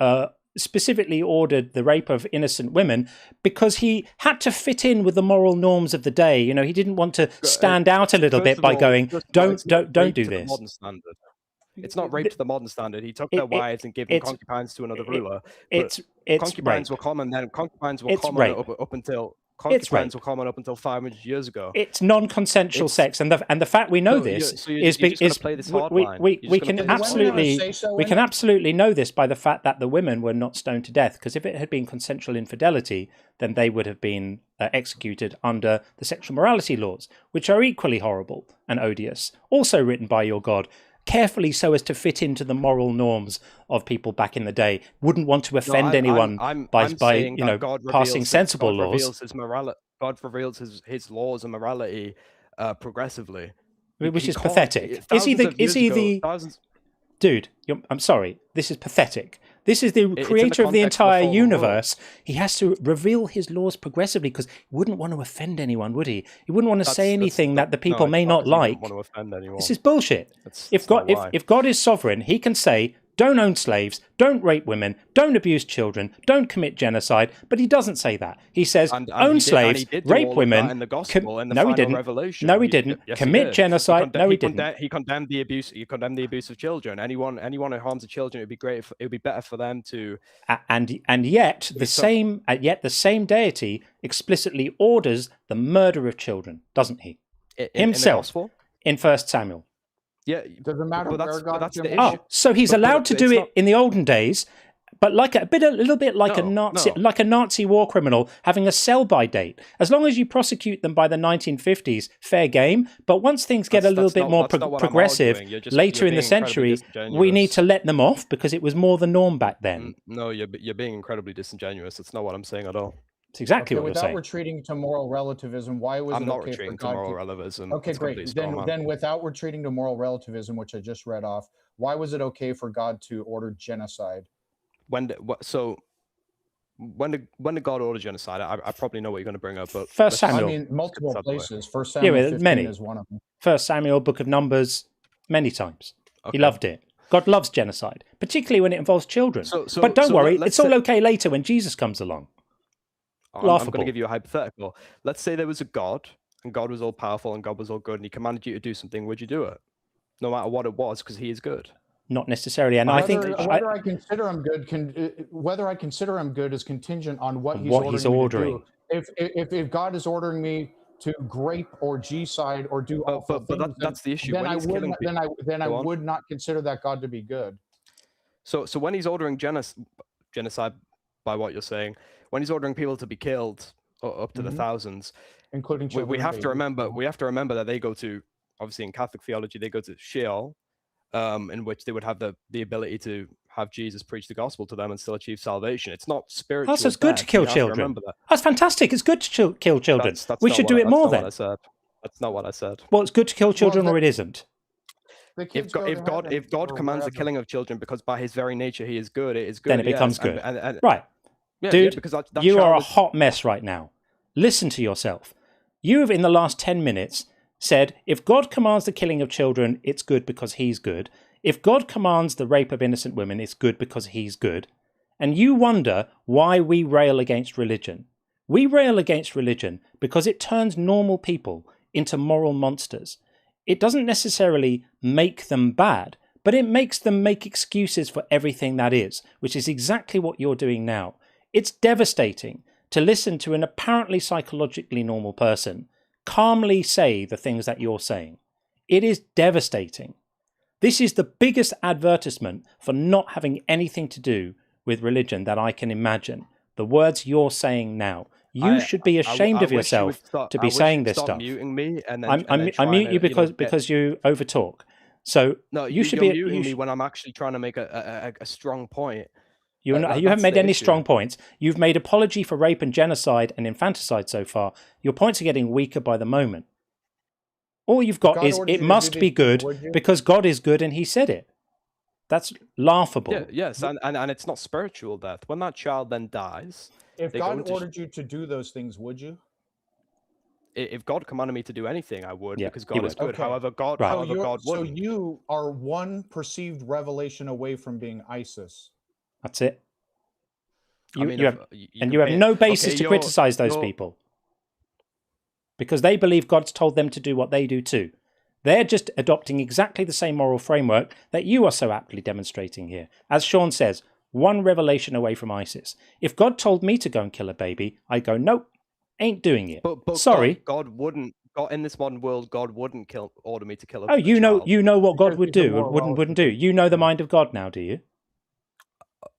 specifically ordered the rape of innocent women because he had to fit in with the moral norms of the day. You know, he didn't want to stand out a little bit by going, don't do this. It's not rape to the modern standard. He took their wives and gave them concubines to another ruler. Concubines were common then. Concubines were common up until concubines were common up until 500 years ago. It's non-consensual sex, and the fact we know this is we can absolutely know this by the fact that the women were not stoned to death, because if it had been consensual infidelity, then they would have been executed under the sexual morality laws, which are equally horrible and odious, also written by your God, carefully so as to fit into the moral norms of people back in the day. Wouldn't want to offend anyone by passing sensible laws. God reveals his laws and morality progressively, which is pathetic. Dude, I'm sorry, this is pathetic. This is the creator of the entire universe. He has to reveal his laws progressively because he wouldn't want to offend anyone, would he? He wouldn't want to say anything that the people may not like. This is bullshit. If God is sovereign, he can say, don't own slaves, don't rape women, don't abuse children, don't commit genocide, but he doesn't say that. He says, own slaves, rape women. No, he didn't. No, he didn't. Commit genocide. No, he didn't. He condemned the abuse. He condemned the abuse of children. Anyone who harms the children, it would be better for them to. And yet the same deity explicitly orders the murder of children, doesn't he? Himself in 1 Samuel. Yeah, doesn't matter where God. So he's allowed to do it in the olden days, but a little bit like a Nazi war criminal having a sell-by date. As long as you prosecute them by the 1950s, fair game. But once things get a little bit more progressive later in the century, we need to let them off because it was more the norm back then. No, you're being incredibly disingenuous. That's not what I'm saying at all. It's exactly what you're saying. Without retreating to moral relativism, why was it okay for God? I'm not retreating to moral relativism. Okay, great. Then without retreating to moral relativism, which I just read off, why was it okay for God to order genocide? When did God order genocide? I probably know what you're going to bring up, but 1 Samuel. I mean, multiple places. 1 Samuel 15 is one of them. 1 Samuel, Book of Numbers, many times. Okay. He loved it. God loves genocide, particularly when it involves children. But don't worry, it's all okay later when Jesus comes along. I'm going to give you a hypothetical. Let's say there was a God, and God was all powerful, and God was all good, and he commanded you to do something. Would you do it? No matter what it was, because he is good. Not necessarily, and whether I consider him good is contingent on what he's ordering. Me to do. If God is ordering me to grape or G-side or do awful things, that's the issue. Then I would not consider that God to be good. So when he's ordering genocide, by what you're saying, when he's ordering people to be killed up to the thousands, including children, we have to remember that they go to, obviously in Catholic theology, they go to Sheol, in which they would have the ability to have Jesus preach the gospel to them and still achieve salvation. It's not spiritual. It's good to kill children. That's fantastic. It's good to kill children. We should do it more then. That's not what I said. Well, it's good to kill children, or it isn't. If God commands the killing of children because by his very nature he is good, it is good. Then it becomes good. Right. Yeah, dude, because you are a hot mess right now. Listen to yourself. You have, in the last 10 minutes, said, if God commands the killing of children, it's good because he's good. If God commands the rape of innocent women, it's good because he's good. And you wonder why we rail against religion. We rail against religion because it turns normal people into moral monsters. It doesn't necessarily make them bad, but it makes them make excuses for everything that is, which is exactly what you're doing now. It's devastating to listen to an apparently psychologically normal person calmly say the things that you're saying. It is devastating. This is the biggest advertisement for not having anything to do with religion that I can imagine. The words you're saying now. You should be ashamed of yourself to be saying this stuff. Muting me I mute you because you overtalk. So you should be muting me when I'm actually trying to make a strong point. You haven't made any strong points. You've made apology for rape and genocide and infanticide so far. Your points are getting weaker by the moment. All you've got is it must be good because God is good and he said it. That's laughable. Yeah, yes, and it's not spiritual death. When that child then dies... If God ordered you to do those things, would you? If God commanded me to do anything, I would, because God is good. Okay. However, God wouldn't. So you are one perceived revelation away from being ISIS. That's it. You have no basis to criticize those people. Because they believe God's told them to do what they do too. They're just adopting exactly the same moral framework that you are so aptly demonstrating here. As Sean says, 1 revelation away from ISIS. If God told me to go and kill a baby, I'd go, nope, ain't doing it. But Sorry. God wouldn't. God, in this modern world, God wouldn't order me to kill a you know, child. you know what God would do or wouldn't do. You know the mind of God now, do you?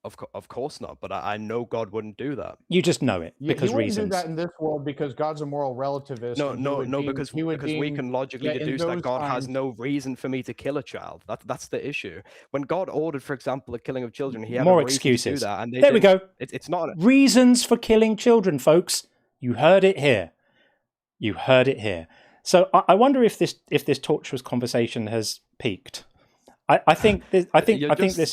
Of course not, but I know God wouldn't do that. You just know it because he wouldn't reasons. do that in this world because God's a moral relativist. No, because we can logically deduce that God has no reason for me to kill a child. That's the issue. When God ordered, for example, the killing of children, he had more a reason excuses. to do that. And there we go. It's not reasons for killing children, folks. You heard it here. You heard it here. So I wonder if this torturous conversation has peaked. I think this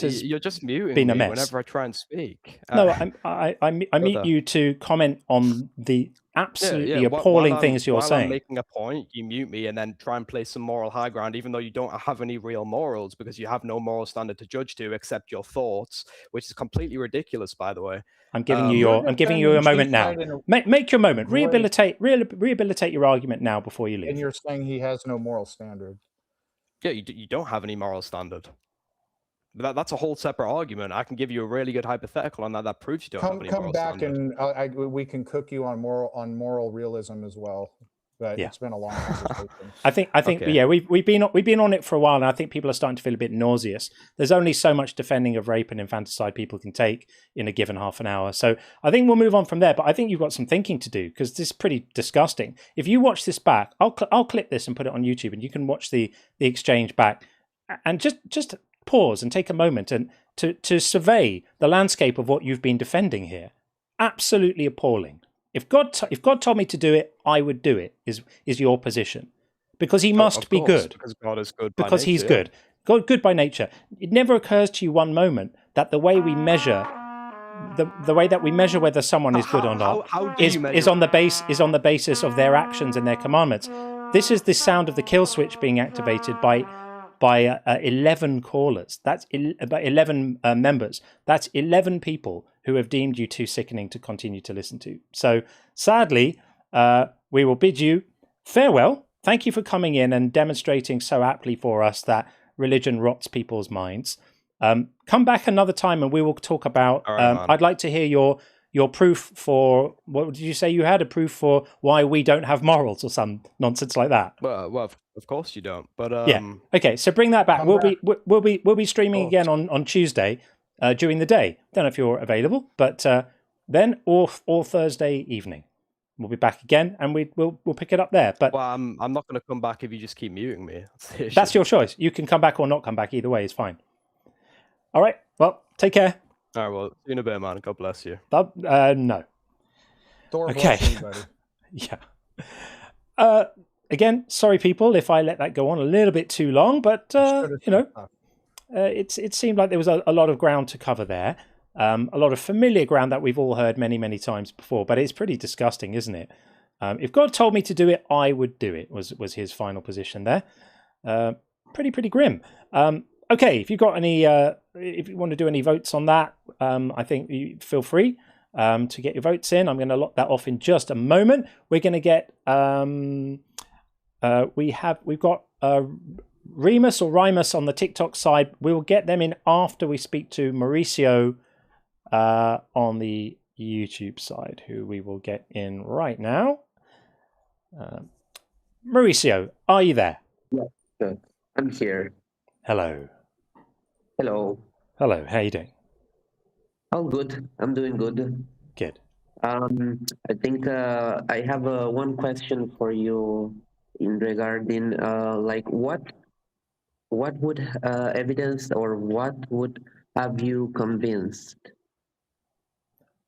has you're just muting been a me mess. whenever I try and speak. No, I mute you to comment on the absolutely appalling things you're saying. I'm making a point, you mute me and then try and play some moral high ground, even though you don't have any real morals because you have no moral standard to judge to except your thoughts, which is completely ridiculous, by the way. I'm giving you a moment now. Make your moment. Rehabilitate your argument now before you leave. And you're saying he has no moral standard. Yeah, you don't have any moral standard. But that's a whole separate argument. I can give you a really good hypothetical on that proves you don't have any moral standard. Come back and we can cook you on moral realism as well. But it's been a long conversation. I think okay. Yeah, we've been on it for a while, and I think people are starting to feel a bit nauseous. There's only so much defending of rape and infanticide people can take in a given half an hour. So I think we'll move on from there. But I think you've got some thinking to do because this is pretty disgusting. If you watch this back, I'll clip this and put it on YouTube, and you can watch the exchange back, and just pause and take a moment and to survey the landscape of what you've been defending here. Absolutely appalling. If God told me to do it, I would do it. Is your position? Because he must be good. Because God is good. Because he's good. God good by nature. It never occurs to you one moment that the way we measure the way that we measure whether someone is good or not is on the basis of their actions and their commandments. This is the sound of the kill switch being activated by 11 callers. That's 11 members. That's 11 people who have deemed you too sickening to continue to listen to. So sadly, we will bid you farewell. Thank you for coming in and demonstrating so aptly for us that religion rots people's minds. Come back another time and we will talk about... I'd like to hear your proof for... What did you say you had? A proof for why we don't have morals or some nonsense like that? Well, of course you don't. But yeah. Okay, so bring that back. We'll be streaming again on Tuesday during the day. Don't know if you're available, but then or Thursday evening. We'll be back again, and we'll pick it up there. But I'm not going to come back if you just keep muting me. That's your choice. You can come back or not come back. Either way is fine. All right. Well, take care. All right. Well, see you in a bit, man. God bless you. No. Okay. Bless you, buddy. Yeah. Again, sorry, people, if I let that go on a little bit too long, but it seemed like there was a lot of ground to cover there. A lot of familiar ground that we've all heard many, many times before, but it's pretty disgusting, isn't it? If God told me to do it, I would do it, was his final position there. Pretty grim. Okay, if you've got any, if you want to do any votes on that, I think you feel free to get your votes in. I'm going to lock that off in just a moment. We're going to get, we've got Remus or Rimus on the TikTok side. We'll get them in after we speak to Mauricio on the YouTube side, who we will get in right now. Mauricio, are you there? Yeah, good. I'm here. Hello. Hello. Hello. How are you doing? Oh, good. I'm doing good. Good. I think I have one question for you in regarding like what would evidence or what would have you convinced?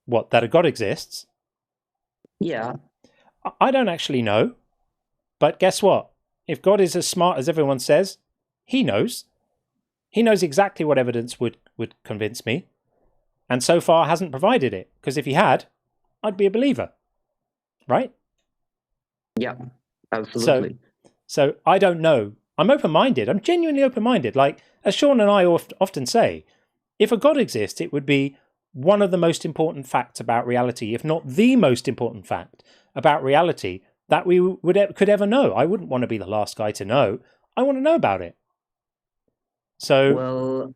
What, that a God exists? Yeah. I don't actually know. But guess what? If God is as smart as everyone says, he knows. He knows exactly what evidence would convince me. And so far hasn't provided it. Because if he had, I'd be a believer. Right? Yeah, absolutely. So I don't know. I'm open-minded. I'm genuinely open-minded. Like, as Sean and I often say, if a God exists, it would be one of the most important facts about reality, if not the most important fact about reality that we could ever know. I wouldn't want to be the last guy to know. I want to know about it. So, well,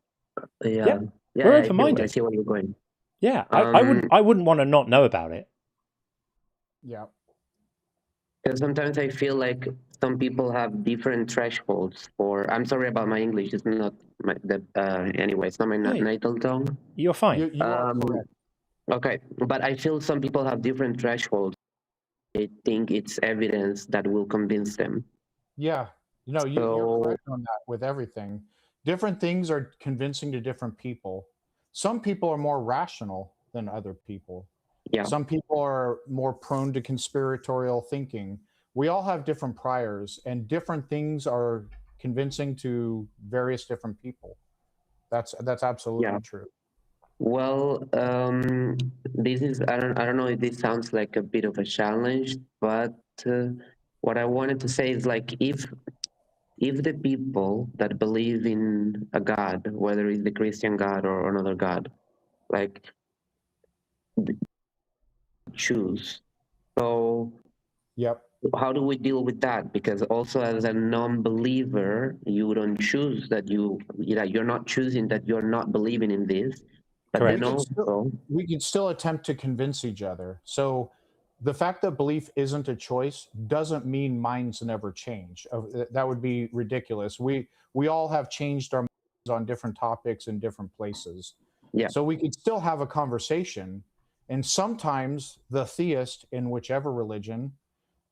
yeah, we're open-minded. I see where you're going. Yeah, I wouldn't want to not know about it. Yeah. Because sometimes I feel like some people have different thresholds for. I'm sorry about my English. It's not my anyway. It's not my natal tongue. You're fine. You are correct. Okay, but I feel some people have different thresholds. They think it's evidence that will convince them. Yeah, you're correct on that with everything. Different things are convincing to different people. Some people are more rational than other people. Yeah. Some people are more prone to conspiratorial thinking. We all have different priors, and different things are convincing to various different people. That's absolutely true. Well, this is I don't know if this sounds like a bit of a challenge, but what I wanted to say is like if the people that believe in a God, whether it's the Christian God or another God, like choose. So yep. How do we deal with that? Because also as a non-believer, you don't choose that you're not choosing that you're not believing in this. But Correct. then we can still attempt to convince each other. So the fact that belief isn't a choice doesn't mean minds never change. That would be ridiculous. We all have changed our minds on different topics in different places. Yeah. So we could still have a conversation, and sometimes the theist in whichever religion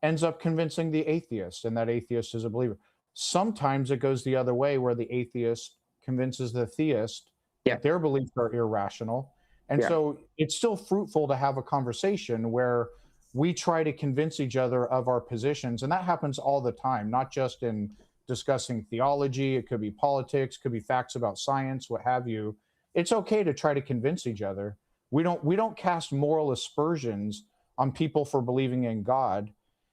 ends up convincing the atheist, and that atheist is a believer. Sometimes it goes the other way, where the atheist convinces the theist that their beliefs are irrational. And so it's still fruitful to have a conversation where we try to convince each other of our positions. And that happens all the time, not just in discussing theology. It could be politics, could be facts about science, what have you. It's okay to try to convince each other. We don't cast moral aspersions on people for believing in God.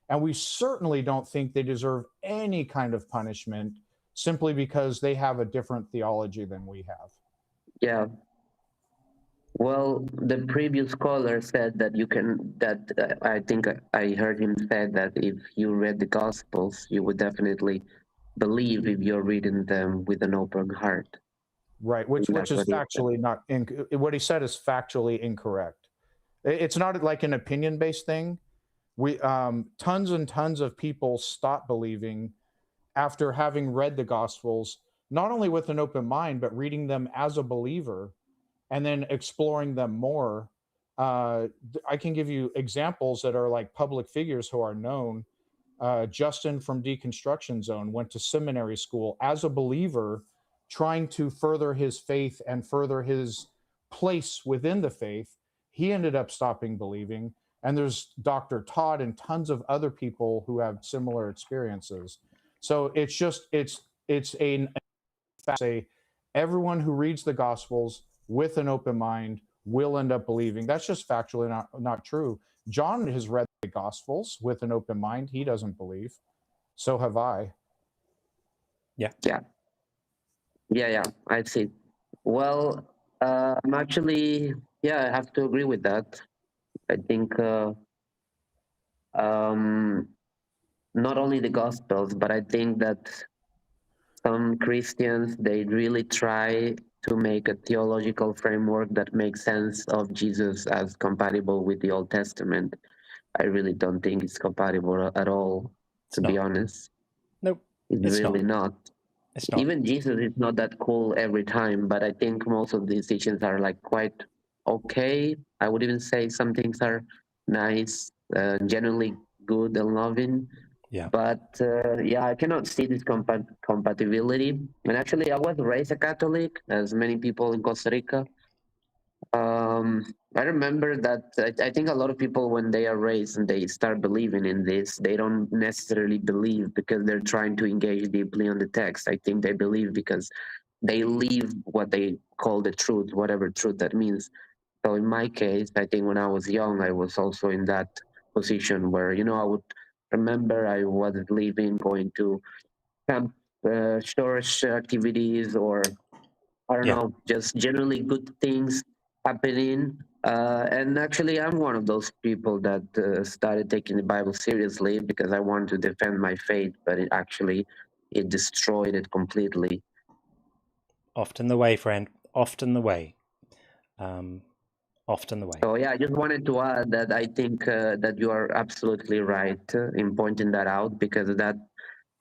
And we certainly don't think they deserve any kind of punishment simply because they have a different theology than we have. Yeah. Well, the previous caller said that I think I heard him say that if you read the Gospels, you would definitely believe if you're reading them with an open heart. Right, which is factually not, what he said is factually incorrect. It's not like an opinion-based thing. We tons and tons of people stop believing after having read the Gospels, not only with an open mind, but reading them as a believer and then exploring them more. I can give you examples that are like public figures who are known. Justin from Deconstruction Zone went to seminary school as a believer, trying to further his faith and further his place within the faith. He ended up stopping believing. And there's Dr. Todd and tons of other people who have similar experiences. So it's everyone who reads the Gospels with an open mind will end up believing. That's just factually not true. John has read the Gospels with an open mind. He doesn't believe. So have I. Yeah. I see. Well, I'm actually, I have to agree with that. I think not only the Gospels, but I think that some Christians, they really try to make a theological framework that makes sense of Jesus as compatible with the Old Testament. I really don't think it's compatible at all, to be honest. Nope. It's really not. It's not. Even Jesus is not that cool every time, but I think most of the decisions are like quite okay. I would even say some things are nice, genuinely good and loving. Yeah. But I cannot see this compatibility. And actually, I was raised a Catholic, as many people in Costa Rica. I remember that I think a lot of people, when they are raised and they start believing in this, they don't necessarily believe because they're trying to engage deeply on the text. I think they believe because they live what they call the truth, whatever truth that means. So in my case, I think when I was young, I was also in that position where, I would remember I was leaving, going to camp, church activities, or I don't know, just generally good things happening. And actually, I'm one of those people that started taking the Bible seriously because I wanted to defend my faith, but it destroyed it completely. Often the way, friend. Often the way. often the way. Oh yeah, I just wanted to add that I think that you are absolutely right in pointing that out, because that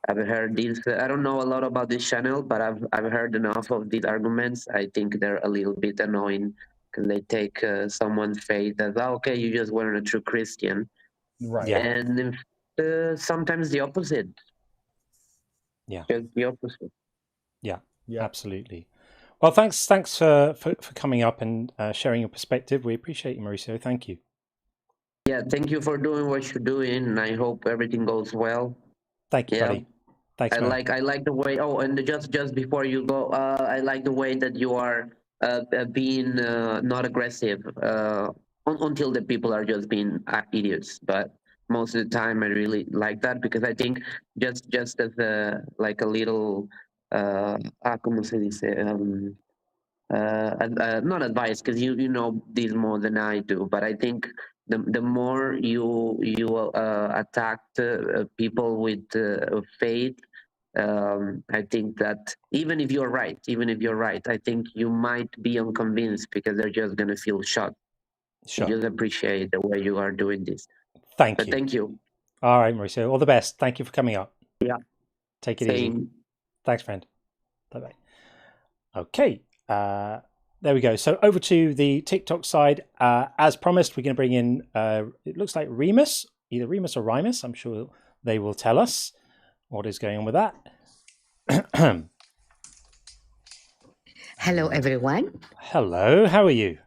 I've heard these. I don't know a lot about this channel, but I've heard enough of these arguments. I think they're a little bit annoying because they take someone's faith as, okay, you just weren't a true Christian, right? Yeah. And sometimes the opposite. Yeah, just the opposite. Yeah, absolutely. Well, thanks for coming up and sharing your perspective. We appreciate you, Mauricio. Thank you. Yeah, thank you for doing what you're doing, and I hope everything goes well. Thank you, buddy. Thanks, man. I like the way. Oh, and just before you go, I like the way that you are being not aggressive until the people are just being idiots. But most of the time, I really like that, because I think just as a like a little ¿cómo se dice? Not advice, because you know this more than I do, but I think the more you attack people with faith, I think that even if you're right, I think you might be unconvinced, because they're just gonna feel shocked. Sure. I just appreciate the way you are doing this. Thank you. Thank you. All right, Mauricio. All the best. Thank you for coming up. Yeah. Take it easy. Thanks, friend. Bye-bye. Okay. There we go. So over to the TikTok side. As promised, we're going to bring in, it looks like Remus, either Remus or Rimus. I'm sure they will tell us what is going on with that. Hello, everyone. Hello. How are you?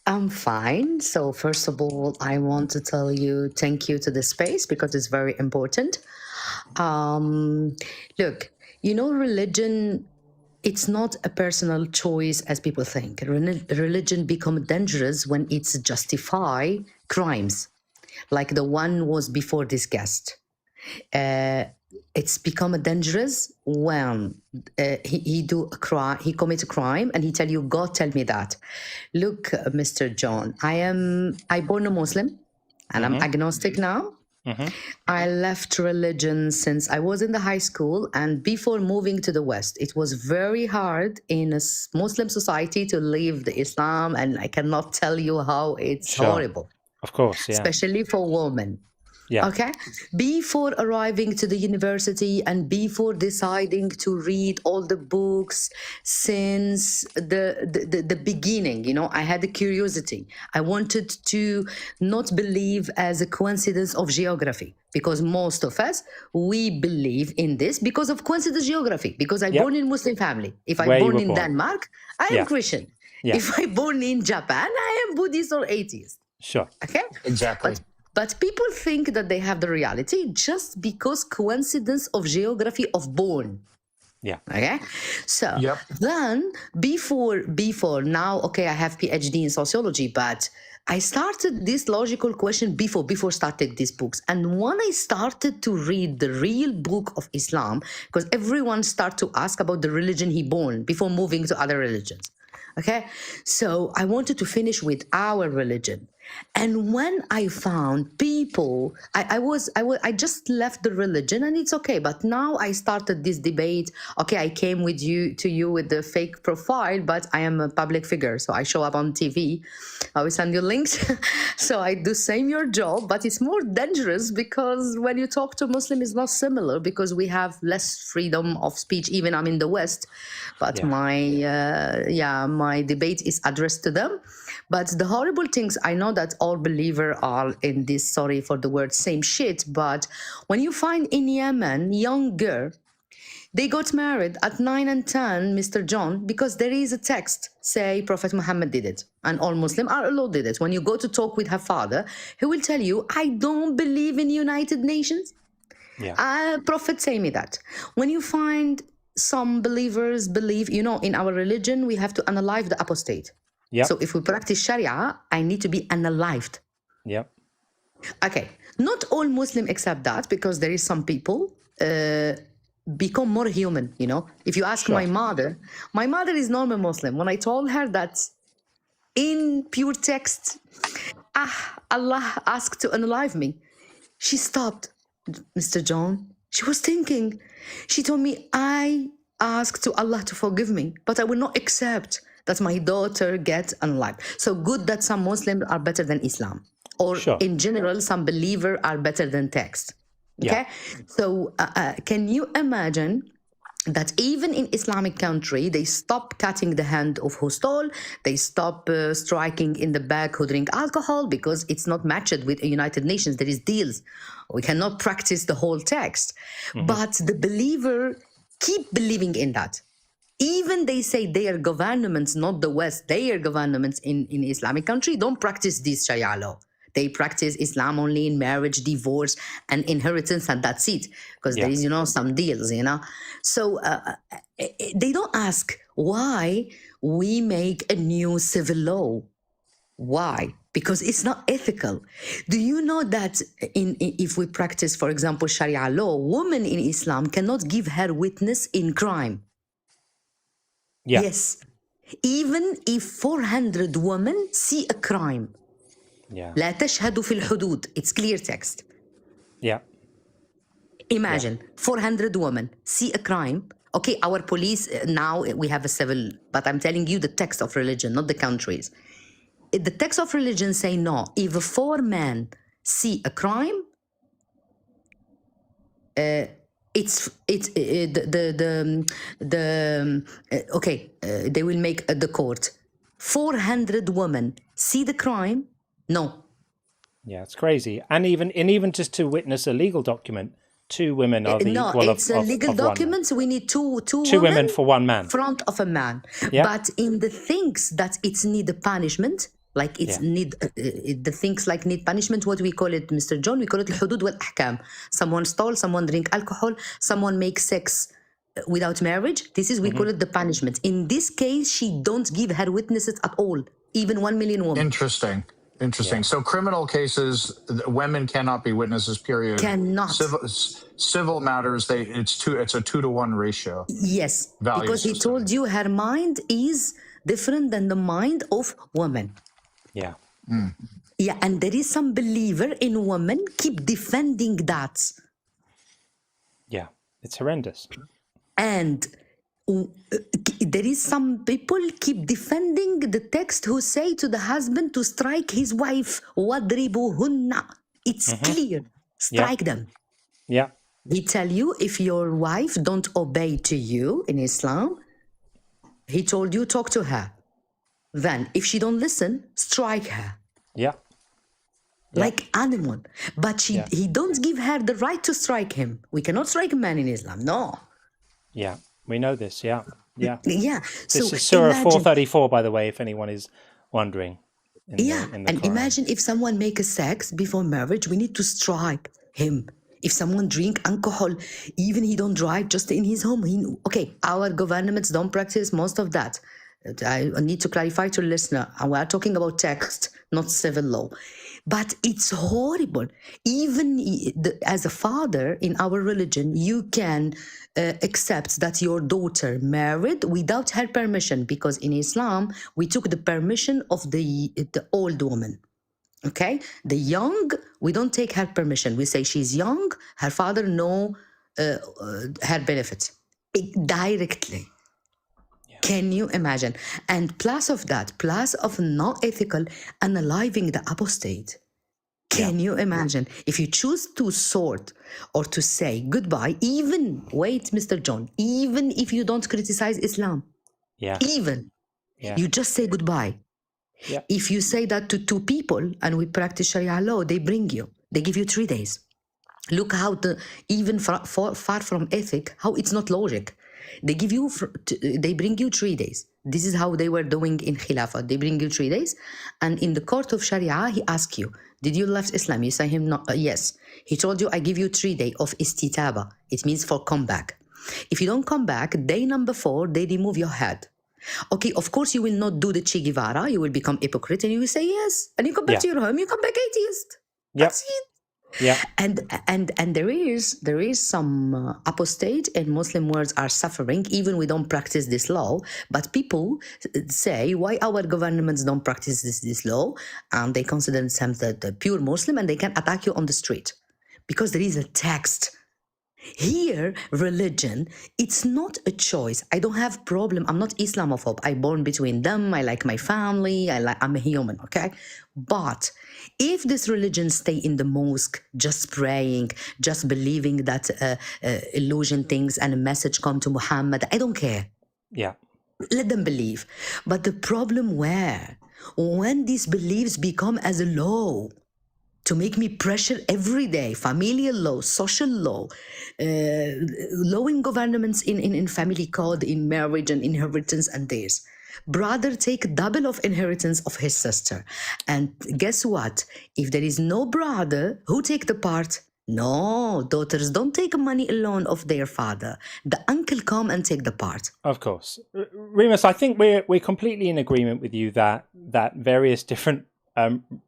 I'm fine. So first of all, I want to tell you thank you to the space, because it's very important. Look, religion, it's not a personal choice as people think. Religion becomes dangerous when it's justify crimes, like the one was before this guest. It's become dangerous when he commits a crime and he tell you, God tell me that. Look, Mr. John, I born a Muslim and I'm agnostic now. I left religion since I was in the high school, and before moving to the West, it was very hard in a Muslim society to leave the Islam, and I cannot tell you how it's horrible. Of course, yeah. Especially for women. Yeah. Okay. Before arriving to the university and before deciding to read all the books since the beginning, I had a curiosity. I wanted to not believe as a coincidence of geography, because most of us, we believe in this because of coincidence geography, because I born in Muslim family. If I born in Denmark, I am Christian. Yeah. If I born in Japan, I am Buddhist or atheist. Sure. Okay. Exactly. But people think that they have the reality just because coincidence of geography of born. Yeah. Okay. So then before now, okay, I have PhD in sociology, but I started this logical question before starting these books. And when I started to read the real book of Islam, because everyone start to ask about the religion he born before moving to other religions. Okay. So I wanted to finish with our religion. And when I found people, I just left the religion and it's okay. But now I started this debate. Okay, I came to you with the fake profile, but I am a public figure. So I show up on TV. I will send you links. So I do same your job, but it's more dangerous because when you talk to Muslim, it's not similar because we have less freedom of speech. Even I'm in the West, but my debate is addressed to them. But the horrible things, I know that all believers are in this, sorry for the word, same shit. But when you find in Yemen, young girl, they got married at 9 and 10, Mr. John, because there is a text, say Prophet Muhammad did it. And all Muslims are allowed did it. When you go to talk with her father, he will tell you, I don't believe in United Nations. Yeah. Prophet say me that. When you find some believers believe, in our religion, we have to analyze the apostate. Yep. So if we practice Sharia, I need to be unalived. Yep. Okay. Not all Muslims accept that because there is some people become more human, If you ask my mother is normal Muslim. When I told her that in pure text, Allah asked to unalive me, she stopped, Mr. John. She was thinking. She told me, I asked to Allah to forgive me, but I will not accept that my daughter gets unlocked. So good that some Muslims are better than Islam, or in general, some believers are better than text. Okay, so can you imagine that even in Islamic country, they stop cutting the hand of who stole, they stop striking in the back who drink alcohol, because it's not matched with the United Nations. There is deals. We cannot practice the whole text. But the believer keep believing in that. Even they say their governments, not the West, their governments in Islamic country don't practice this Sharia law. They practice Islam only in marriage, divorce, and inheritance, and that's it. Because there is, some deals, So they don't ask why we make a new civil law. Why? Because it's not ethical. Do you know that if we practice, for example, Sharia law, women in Islam cannot give her witness in crime? Yeah. Yes. Even if 400 women see a crime. Yeah. لا تشهد في الحدود. It's clear text. Yeah. Imagine 400 women see a crime. Okay, our police, now we have a civil, but I'm telling you the text of religion, not the countries. The text of religion say no. If 4 men see a crime, they will make the court. 400 women see the crime. No. Yeah, it's crazy. And even just to witness a legal document, 2 women are the equal it's a legal document. We need two women for 1 man. Front of a man. Yeah. But in the things that it's need a punishment, like it's need the things like need punishment, what we call it, Mr. John, we call it الحدود والأحكام. Someone stole, someone drink alcohol, someone make sex without marriage. This is, we call it the punishment. In this case, she don't give her witnesses at all, even 1 million women. Interesting. Yeah. So criminal cases, women cannot be witnesses, period. Cannot. Civil matters, it's a 2-to-1 ratio. Yes, because he told you her mind is different than the mind of women. Yeah. Yeah, and there is some believer in women keep defending that. Yeah, it's horrendous. And there is some people keep defending the text who say to the husband to strike his wife. وَاضْرِبُوهُنَّ. It's clear. Strike them. Yeah. He tell you, if your wife don't obey to you in Islam, he told you talk to her. Then if she don't listen, strike her. Yeah. Like animal. But he don't give her the right to strike him. We cannot strike a man in Islam. No. Yeah. We know this, yeah. This is Surah 434, by the way, if anyone is wondering. In the Quran. Imagine if someone make a sex before marriage, we need to strike him. If someone drink alcohol, even he don't drive, just in his home. Our governments don't practice most of that. I need to clarify to the listener. We are talking about text, not civil law. But it's horrible. Even as a father in our religion, you can accept that your daughter married without her permission, because in Islam, we took the permission of the old woman. Okay? The young, we don't take her permission. We say she's young, her father know her benefits. Directly. Can you imagine? And plus of not ethical, unaliving the apostate. Can you imagine? If you choose to sort or to say goodbye, even, wait, Mr. John, even if you don't criticize Islam, you just say goodbye. Yeah. If you say that to 2 people and we practice Sharia law, they give you 3 days. Look how even far from ethic, how it's not logic. They bring you 3 days. This is how they were doing in Khilafah. They bring you 3 days, and in the court of Sharia, he asks you, did you left Islam? You say him no, yes. He told you, I give you 3 days of istitaba. It means for comeback. If you don't come back, day number 4, they remove your head. Okay, of course you will not do the Che Guevara. You will become hypocrite, and you will say yes, and you come back to your home. You come back atheist. That's it. Yeah. And there is some apostate and Muslim worlds are suffering, even we don't practice this law, but people say why our governments don't practice this law, and they consider themselves the pure Muslim, and they can attack you on the street because there is a text. Here, religion, it's not a choice. I don't have problem. I'm not Islamophobe. I born between them. I like my family. I'm a human, okay? But if this religion stay in the mosque, just praying, just believing that illusion things and a message come to Muhammad, I don't care. Yeah. Let them believe. But the problem when these beliefs become as a law, to make me pressure every day, familial law, social law, law in governments, in family code, in marriage and inheritance and this. Brother take double of inheritance of his sister. And guess what? If there is no brother, who take the part? No, daughters don't take money alone of their father. The uncle come and take the part. Of course. Remus, I think we're completely in agreement with you that various different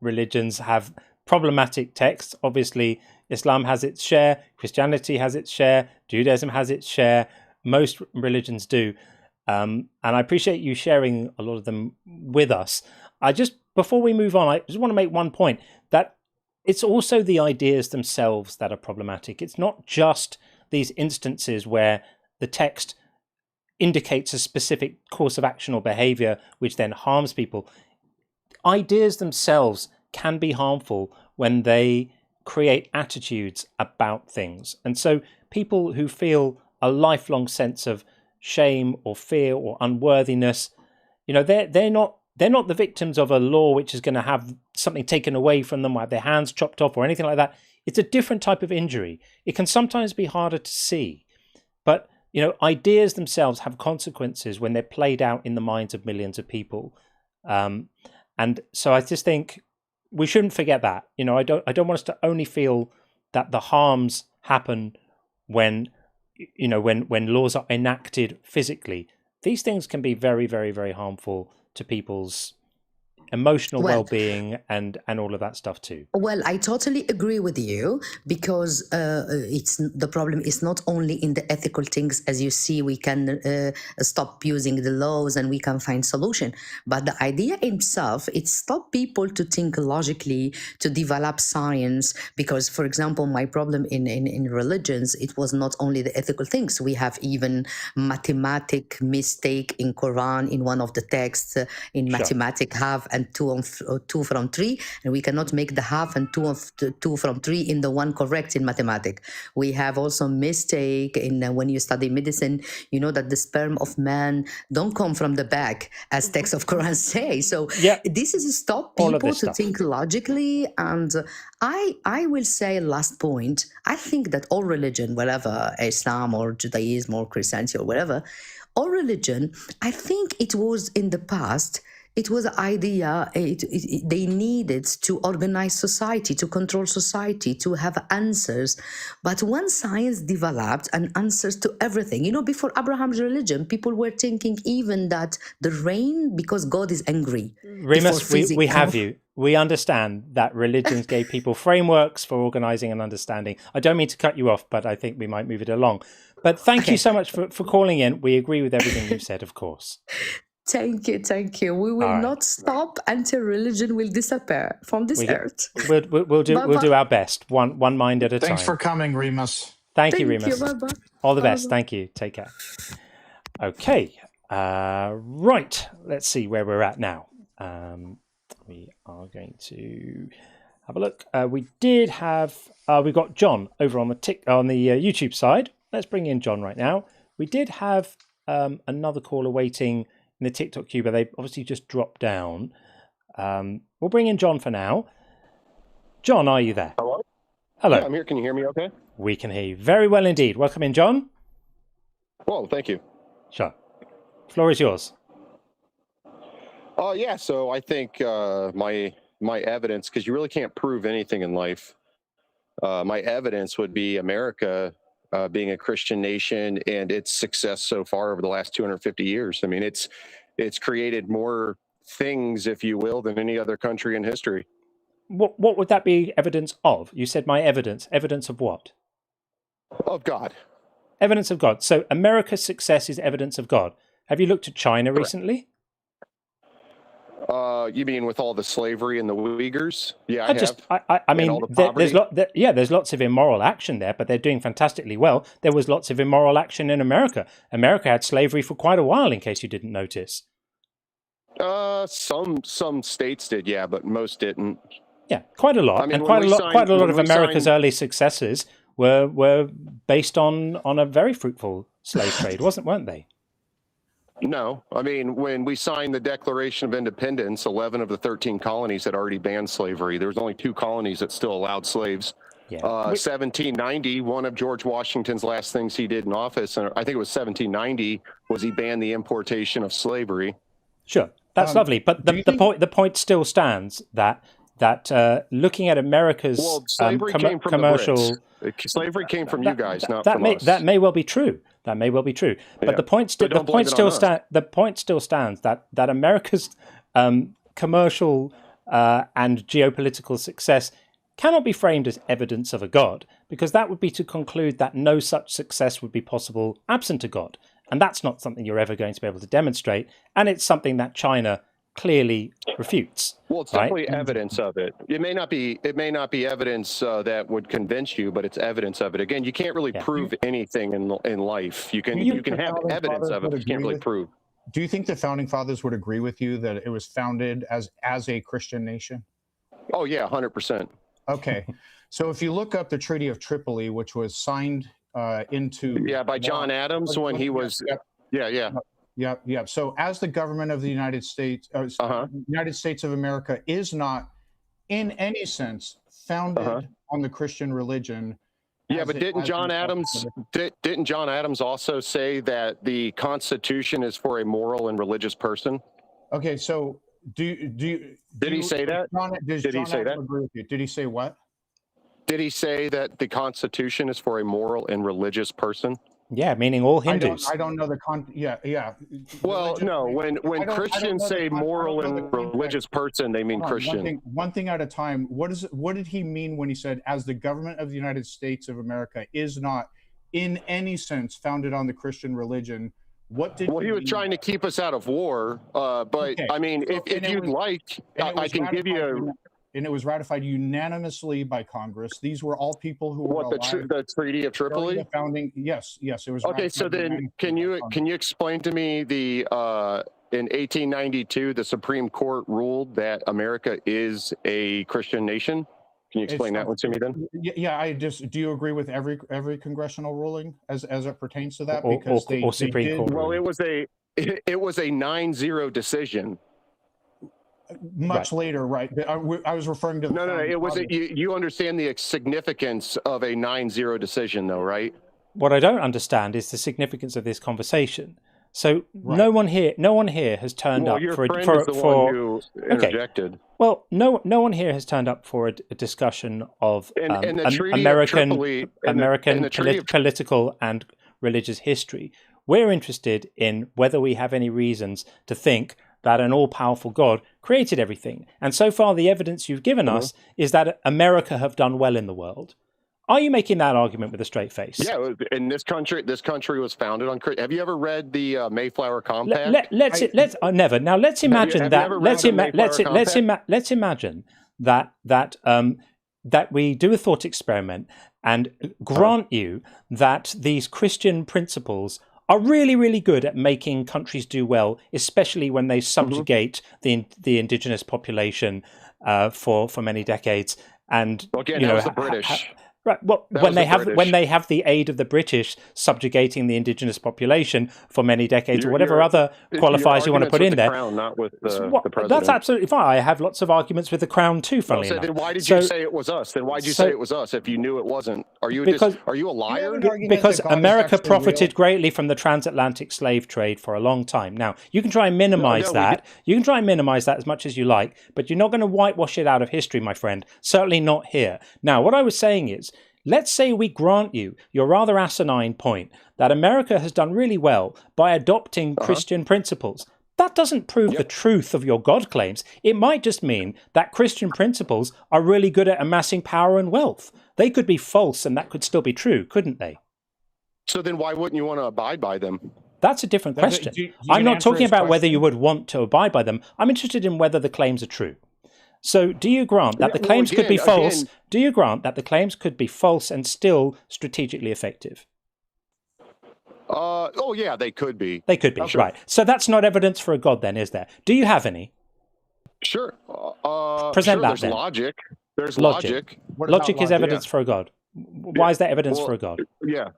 religions have problematic texts. Obviously, Islam has its share, Christianity has its share, Judaism has its share, most religions do. And I appreciate you sharing a lot of them with us. Before we move on, I just want to make one point, that it's also the ideas themselves that are problematic. It's not just these instances where the text indicates a specific course of action or behavior which then harms people. Ideas themselves can be harmful when they create attitudes about things. And so people who feel a lifelong sense of shame or fear or unworthiness, they're not the victims of a law which is going to have something taken away from them, or have their hands chopped off or anything like that. It's a different type of injury. It can sometimes be harder to see, but ideas themselves have consequences when they're played out in the minds of millions of people. And so I just think we shouldn't forget that. I don't want us to only feel that the harms happen when laws are enacted physically. These things can be very, very, very harmful to people's emotional well-being and all of that stuff too. Well, I totally agree with you, because the problem is not only in the ethical things. As you see, we can stop using the laws and we can find solution. But the idea itself, it stop people to think logically, to develop science. Because, for example, my problem in religions, it was not only the ethical things. We have even mathematic mistake in Quran, in one of the texts, in mathematic half and two from three, and we cannot make the half and two from three in the one correct in mathematics. We have also mistake in when you study medicine. You know that the sperm of man don't come from the back, as text of Quran say. So this is stop people to think logically. And I will say last point. I think that all religion, whatever, Islam or Judaism or Christianity or whatever, all religion, I think it was in the past. It was an idea, they needed to organize society, to control society, to have answers. But when science developed and answers to everything, before Abraham's religion, people were thinking even that the rain, because God is angry. Remus, we have you. We understand that religions gave people frameworks for organizing and understanding. I don't mean to cut you off, but I think we might move it along. But thank you so much for calling in. We agree with everything you've said, of course. Thank you. We will not stop until religion will disappear from this earth. We'll do our best, one mind at a time. Thanks for coming, Remus. Thank you, Remus. Bye-bye. All the best. Thank you. Take care. Okay. Right. Let's see where we're at now. We are going to have a look. We did have. We've got John over on the YouTube side. Let's bring in John right now. We did have another caller waiting in the TikTok queue, but they obviously just dropped down. We'll bring in John for now. John, are you there? Hello? Hello. Yeah, I'm here. Can you hear me okay? We can hear you very well indeed. Welcome in, John. Well, thank you. Sure. Floor is yours. Yeah, so I think my evidence, because you really can't prove anything in life, my evidence would be America being a Christian nation and its success so far over the last 250 years. I mean, it's created more things, if you will, than any other country in history. What would that be evidence of? You said my evidence. Evidence of what? Of God. Evidence of God. So America's success is evidence of God. Have you looked at China Correct. recently? You mean with all the slavery and the Uyghurs? Yeah, I mean, there's lots of immoral action there, but they're doing fantastically well. There was lots of immoral action in America. America had slavery for quite a while, in case you didn't notice. Some states did, yeah, but most didn't. Yeah, quite a lot. I mean, and quite a lot of America's early successes were based on a very fruitful slave trade, weren't they? No, I mean, when we signed the Declaration of Independence, 11 of the 13 colonies had already banned slavery. There was only 2 colonies that still allowed slaves. Yeah. 1790, one of George Washington's last things he did in office, and I think it was 1790, was he banned the importation of slavery. Sure, that's lovely, but the point still stands that looking at America's commercial slavery came from you guys, not from us. That may well be true. But the point still stands that America's commercial and geopolitical success cannot be framed as evidence of a God, because that would be to conclude that no such success would be possible absent a God, and that's not something you're ever going to be able to demonstrate, and it's something that China clearly refutes. Well, it's definitely evidence of it. It may not be evidence that would convince you, but it's evidence of it. Again, you can't really prove anything in life. You can have evidence of it, but you can't really prove. Do you think the founding fathers would agree with you that it was founded as a Christian nation? Oh yeah, 100%. Okay, so if you look up the Treaty of Tripoli, which was signed into by John Adams when he was Yeah. So as the government of the United States, United States of America is not in any sense founded on the Christian religion. Yeah, but didn't John Adams also say that the Constitution is for a moral and religious person? Okay, so did he say that? Did he say that? Agree with you? Did he say what? Did he say that the Constitution is for a moral and religious person? Yeah, meaning all Hindus. I don't know the yeah. Well, no. When Christians say moral and religious person, they mean Christian. One thing at a time. What did he mean when he said, "As the government of the United States of America is not, in any sense, founded on the Christian religion"? What did? Well, he was trying to keep us out of war. But okay. I mean, if you'd like, I can give you. And it was ratified unanimously by Congress. These were all people who were alive. The Treaty of Tripoli? The founding, yes, it was. Okay, so then can you explain to me in 1892 the Supreme Court ruled that America is a Christian nation? Can you explain that one to me then? Yeah, do you agree with every congressional ruling as it pertains to that? Because they Supreme Court. Well, it was a 9-0 decision. Much later, right? I was referring to. No. It was. You understand the significance of a 9-0 decision, though, right? What I don't understand is the significance of this conversation. So no one here has turned up your for friend is the one who interjected. Okay. Well, no one here has turned up for a discussion of American political and religious history. We're interested in whether we have any reasons to think that an all-powerful God created everything. And so far, the evidence you've given us is that America have done well in the world. Are you making that argument with a straight face? Yeah, in this country was founded on. Have you ever read the Mayflower Compact? Let's never. Now let's imagine let's imagine that we do a thought experiment and grant you that these Christian principles are really, really good at making countries do well, especially when they subjugate the indigenous population for many decades. And again, that was the British. Right. Well, when they have the aid of the British subjugating the indigenous population for many decades, or whatever other qualifiers you want to put in there, Crown, not with the president. That's absolutely fine. I have lots of arguments with the Crown too. Funnily enough. Then why did you say it was us? Then why did you say it was us if you knew it wasn't? Are you a liar? Because America profited greatly from the transatlantic slave trade for a long time. Now you can try and minimize that. You can try and minimize that as much as you like, but you're not going to whitewash it out of history, my friend. Certainly not here. Now, what I was saying is, let's say we grant you your rather asinine point that America has done really well by adopting Christian principles. That doesn't prove the truth of your God claims. It might just mean that Christian principles are really good at amassing power and wealth. They could be false and that could still be true, couldn't they? So then why wouldn't you want to abide by them? That's a different question. I'm not talking about whether you would want to abide by them. I'm interested in whether the claims are true. So do you grant that the claims could be false? Do you grant that the claims could be false and still strategically effective? Oh, yeah, they could be. They could be, right. So that's not evidence for a God then, is there? Do you have any? Sure. Present that there's then. Logic. There's logic. Logic is evidence for a God. Why is that evidence for a God? Yeah.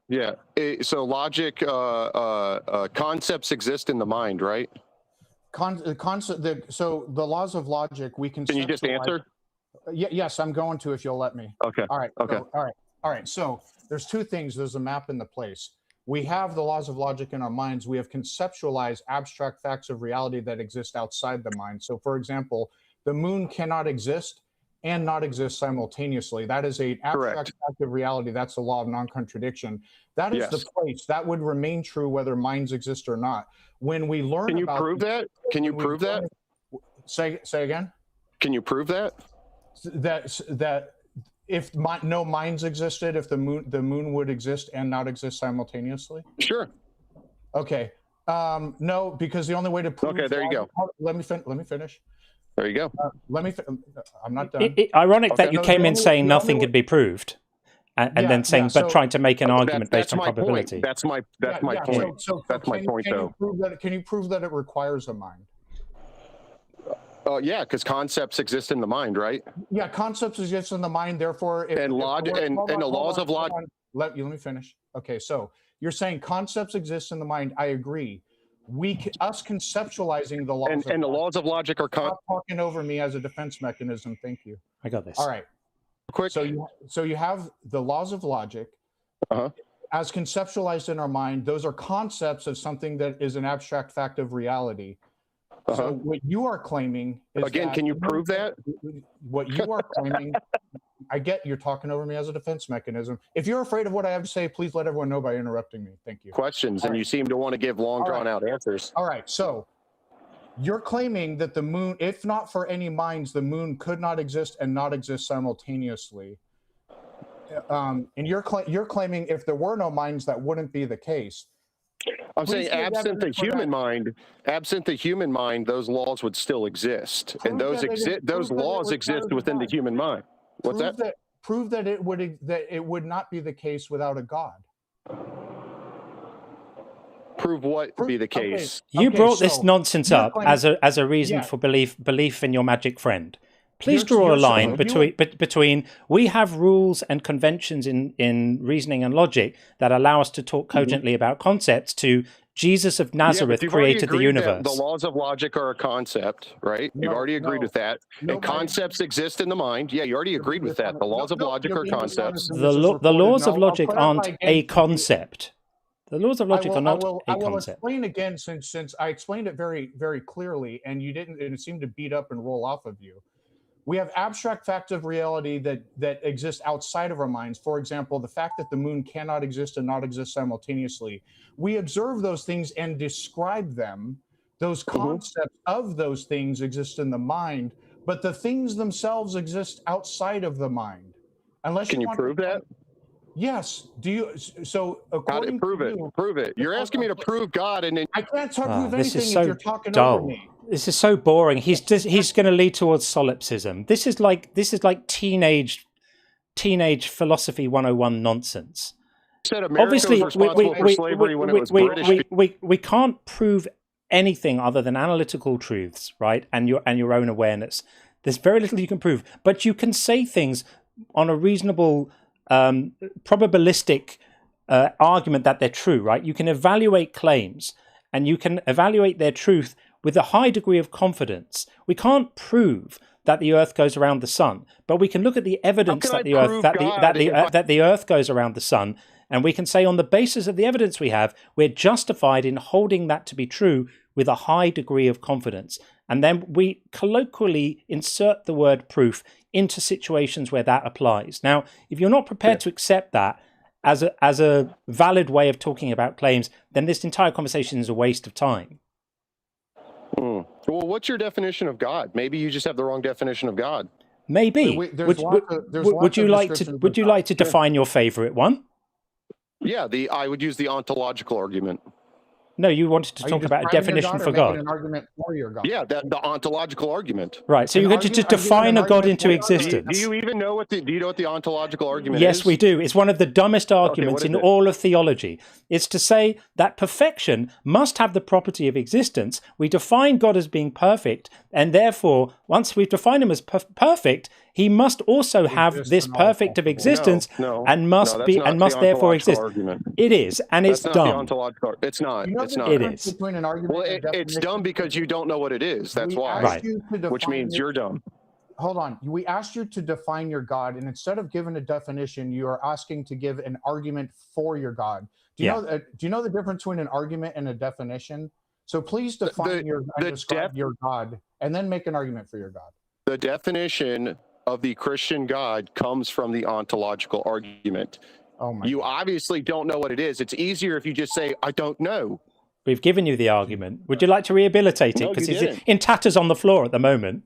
So logic, concepts exist in the mind, right? So the laws of logic, we can. Can you just answer? Yes, I'm going to if you'll let me. Okay. All right. Okay. All right. So there's two things. There's a map and the place. We have the laws of logic in our minds. We have conceptualized abstract facts of reality that exist outside the mind. So, for example, the moon cannot exist and not exist simultaneously. That is an abstract fact of reality. That's the law of non-contradiction. That is the place. That would remain true whether minds exist or not. When we learn Can you about prove that? Can you prove that? Say again? Can you prove that? That if no minds existed, if the moon would exist and not exist simultaneously? Sure. Okay. No, because the only way to prove. Okay, there you go. Let me finish. There you go. I'm not done. Ironic that you came in saying nothing could be proved, and then saying, but trying to make an argument based on probability. That's my point. That's my point, though. Can you prove that it requires a mind? Yeah, because concepts exist in the mind, right? Yeah, concepts exist in the mind. Therefore, the laws of logic. Let me finish. Okay, so you're saying concepts exist in the mind. I agree. Us conceptualizing the laws and the laws of logic are stop talking over me as a defense mechanism. Thank you. I got this. All right. Quick. So you have the laws of logic as conceptualized in our mind. Those are concepts of something that is an abstract fact of reality. So what you are claiming is can you prove that? What you are claiming, I get you're talking over me as a defense mechanism. If you're afraid of what I have to say, please let everyone know by interrupting me. Thank you. Questions, and you seem to want to give long, drawn-out answers. All right, so you're claiming that the moon, if not for any minds, the moon could not exist and not exist simultaneously. And you're claiming if there were no minds, that wouldn't be the case. I'm saying absent the human mind, those laws would still exist, and those laws exist within the human mind. What's that? Prove that it would not be the case without a God. Prove what to be the case? You brought this nonsense up as a reason for belief in your magic friend. Please draw a line between we have rules and conventions in reasoning and logic that allow us to talk cogently about concepts to Jesus of Nazareth created the universe. The laws of logic are a concept, right? You've already agreed with that. And concepts exist in the mind. Yeah, you already agreed with that. The laws of logic are concepts. The laws of logic aren't a concept. The laws of logic are not a concept. I will explain again since I explained it very, very clearly and you didn't, and it seemed to beat up and roll off of you. We have abstract facts of reality that exist outside of our minds. For example, the fact that the moon cannot exist and not exist simultaneously. We observe those things and describe them. Those concepts of those things exist in the mind, but the things themselves exist outside of the mind. Can you prove that? Yes. Do you? So according prove it. You're asking me to prove God, and then I can't prove anything if you're talking over me. This is so boring. He's going to lead towards solipsism. This is like teenage philosophy 101 nonsense. Obviously, we can't prove anything other than analytical truths, right? And your own awareness. There's very little you can prove, but you can say things on a reasonable, probabilistic argument that they're true, right? You can evaluate claims, and you can evaluate their truth with a high degree of confidence. We can't prove that the Earth goes around the sun, but we can look at the evidence that the Earth goes around the sun, and we can say on the basis of the evidence we have, we're justified in holding that to be true with a high degree of confidence. And then we colloquially insert the word proof into situations where that applies. Now, if you're not prepared to accept that as a valid way of talking about claims, then this entire conversation is a waste of time. Well, what's your definition of God? Maybe you just have the wrong definition of God. Maybe. Would you like to define your favorite one? Yeah, I would use the ontological argument. No, you wanted to talk about a definition for God. An argument for your God. Yeah, the ontological argument. Right. So you're going to just define a God into existence. Do you even know what the ontological argument is? Yes, we do. It's one of the dumbest arguments in all of theology. It's to say that perfection must have the property of existence. We define God as being perfect, and therefore, once we've defined him as perfect, he must also have this perfect of existence and must therefore exist. Argument. It is, and it's dumb. It's not. It's not. It is. Between an argument it's dumb because you don't know what it is. That's why. Right. Which means you're dumb. Hold on. We asked you to define your God, and instead of giving a definition, you are asking to give an argument for your God. Do you know the difference between an argument and a definition? So please define describe your God, and then make an argument for your God. The definition of the Christian God comes from the ontological argument. You obviously don't know what it is. It's easier if you just say, I don't know. We've given you the argument. Would you like to rehabilitate it? Because it's in tatters on the floor at the moment.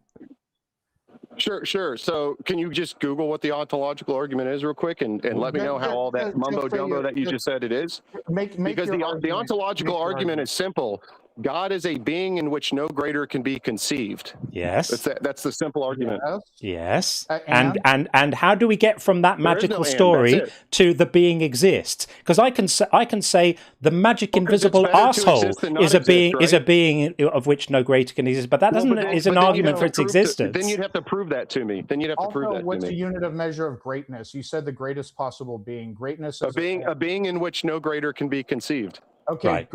Sure. So can you just Google what the ontological argument is real quick and let me know how all that mumbo jumbo that you just said it is? Because the ontological argument is simple. God is a being in which no greater can be conceived. Yes. That's the simple argument. Yes. And how do we get from that magical story to the being exists? Because I can say the magic invisible arsehole is a being of which no greater can exist, but that is an argument for its existence. Then you'd have to prove that to me. What's the unit of measure of greatness? You said the greatest possible being. Greatness is a being in which no greater can be conceived. Okay,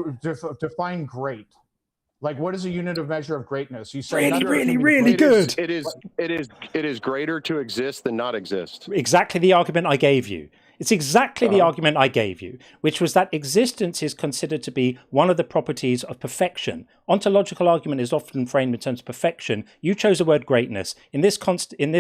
define great. Like, what is a unit of measure of greatness? You say really good. It is greater to exist than not exist. Exactly the argument I gave you. It's exactly the argument I gave you, which was that existence is considered to be one of the properties of perfection. Ontological argument is often framed in terms of perfection. You chose the word greatness. In this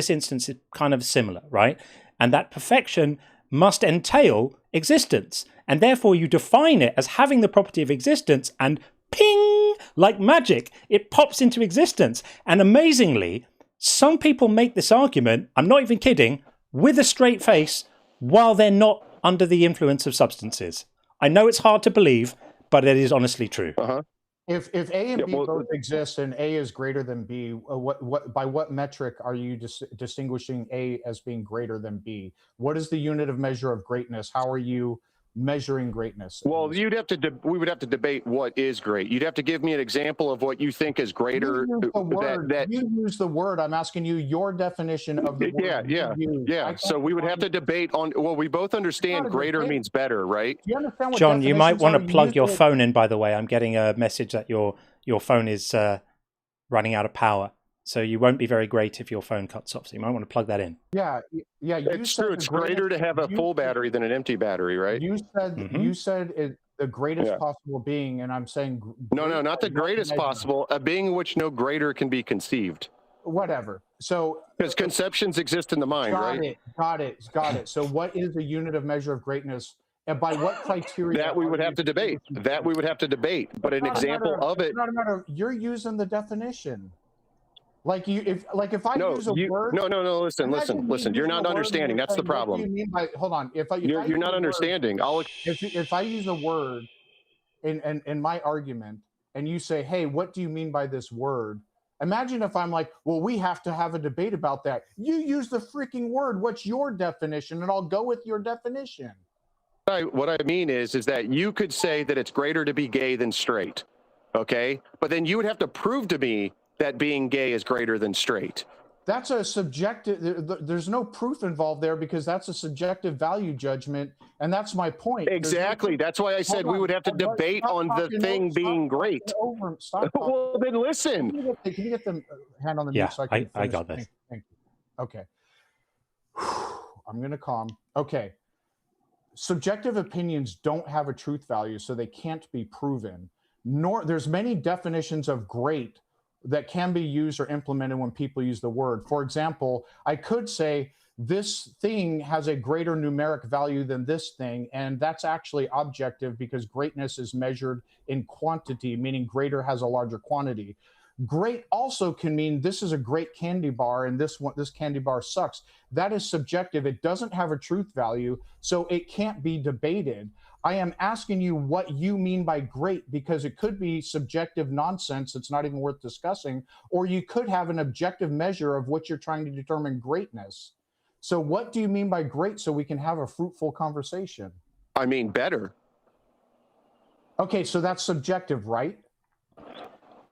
instance, it's kind of similar, right? And that perfection must entail existence. And therefore, you define it as having the property of existence, and ping, like magic, it pops into existence. And amazingly, some people make this argument, I'm not even kidding, with a straight face while they're not under the influence of substances. I know it's hard to believe, but it is honestly true. If A and B both exist and A is greater than B, by what metric are you distinguishing A as being greater than B? What is the unit of measure of greatness? How are you measuring greatness? Well, we would have to debate what is great. You'd have to give me an example of what you think is greater. You use the word. I'm asking you your definition of the word. Yeah. So we would have to debate on. Well, we both understand greater means better, right? Do you understand what John, you might want to plug your phone in. By the way, I'm getting a message that your phone is running out of power. So you won't be very great if your phone cuts off. So you might want to plug that in. Yeah. It's true. It's greater to have a full battery than an empty battery, right? You said the greatest possible being, and I'm saying no, not the greatest possible. A being in which no greater can be conceived. Whatever. So because conceptions exist in the mind, right? Got it. So what is the unit of measure of greatness? And by what criteria? That we would have to debate. But an example of it. It's not a matter. You're using the definition. Like if I use a word. No. Listen. You're not understanding. That's the problem. What do you mean by? Hold on. You're not understanding. If I use a word in my argument, and you say, "Hey, what do you mean by this word?" Imagine if I'm like, "Well, we have to have a debate about that." You use the freaking word. What's your definition? And I'll go with your definition. What I mean is that you could say that it's greater to be gay than straight, okay? But then you would have to prove to me that being gay is greater than straight. That's a subjective. There's no proof involved there because that's a subjective value judgment, and that's my point. Exactly. That's why I said we would have to debate on the thing being great. Well, then listen. Can you get the hand on the mute? So I got this. Thank you. Okay. I'm going to calm. Okay. Subjective opinions don't have a truth value, so they can't be proven. There's many definitions of great that can be used or implemented when people use the word. For example, I could say this thing has a greater numeric value than this thing, and that's actually objective because greatness is measured in quantity, meaning greater has a larger quantity. Great also can mean this is a great candy bar and this candy bar sucks. That is subjective. It doesn't have a truth value, so it can't be debated. I am asking you what you mean by great, because it could be subjective nonsense that's not even worth discussing, or you could have an objective measure of what you're trying to determine greatness. So what do you mean by great, so we can have a fruitful conversation? I mean better. Okay, so that's subjective, right?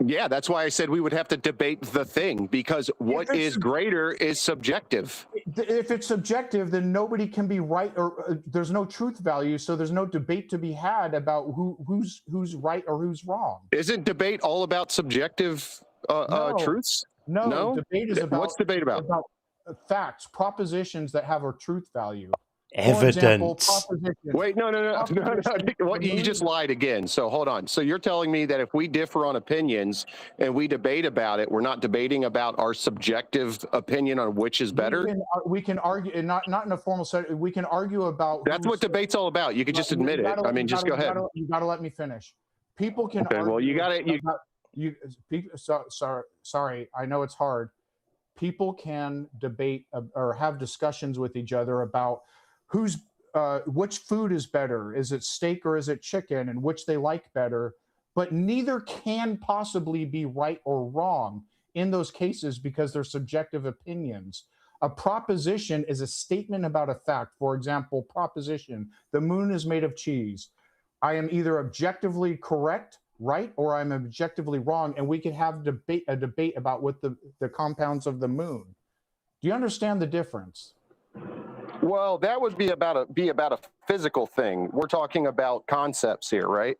Yeah, that's why I said we would have to debate the thing, because what is greater is subjective. If it's subjective, then nobody can be right, or there's no truth value, so there's no debate to be had about who's right or who's wrong. Isn't debate all about subjective truths? No, debate is about, what's debate about? About facts, propositions that have a truth value. Evidence. Wait, no. What, you just lied again. So hold on. So you're telling me that if we differ on opinions and we debate about it, we're not debating about our subjective opinion on which is better? We can argue, and not in a formal setting. We can argue about. That's what debate's all about. You could just admit it. I mean, just go ahead. You got to let me finish. People can. Okay. Argue well, you got it. Sorry. I know it's hard. People can debate or have discussions with each other about which food is better. Is it steak or is it chicken, and which they like better? But neither can possibly be right or wrong in those cases, because they're subjective opinions. A proposition is a statement about a fact. For example, proposition, the moon is made of cheese. I am either objectively correct, right, or I'm objectively wrong, and we can have a debate about what the compounds of the moon. Do you understand the difference? Well, that would be about a physical thing. We're talking about concepts here, right?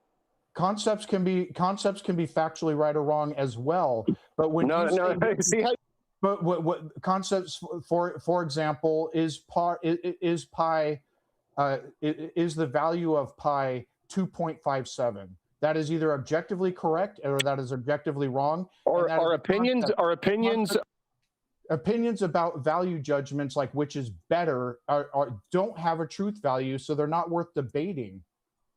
Concepts can be factually right or wrong as well. But when see how. But what concepts, for example, is pi is the value of pi 2.57. That is either objectively correct or that is objectively wrong. Or our opinions. Opinions about value judgments, like which is better, don't have a truth value, so they're not worth debating,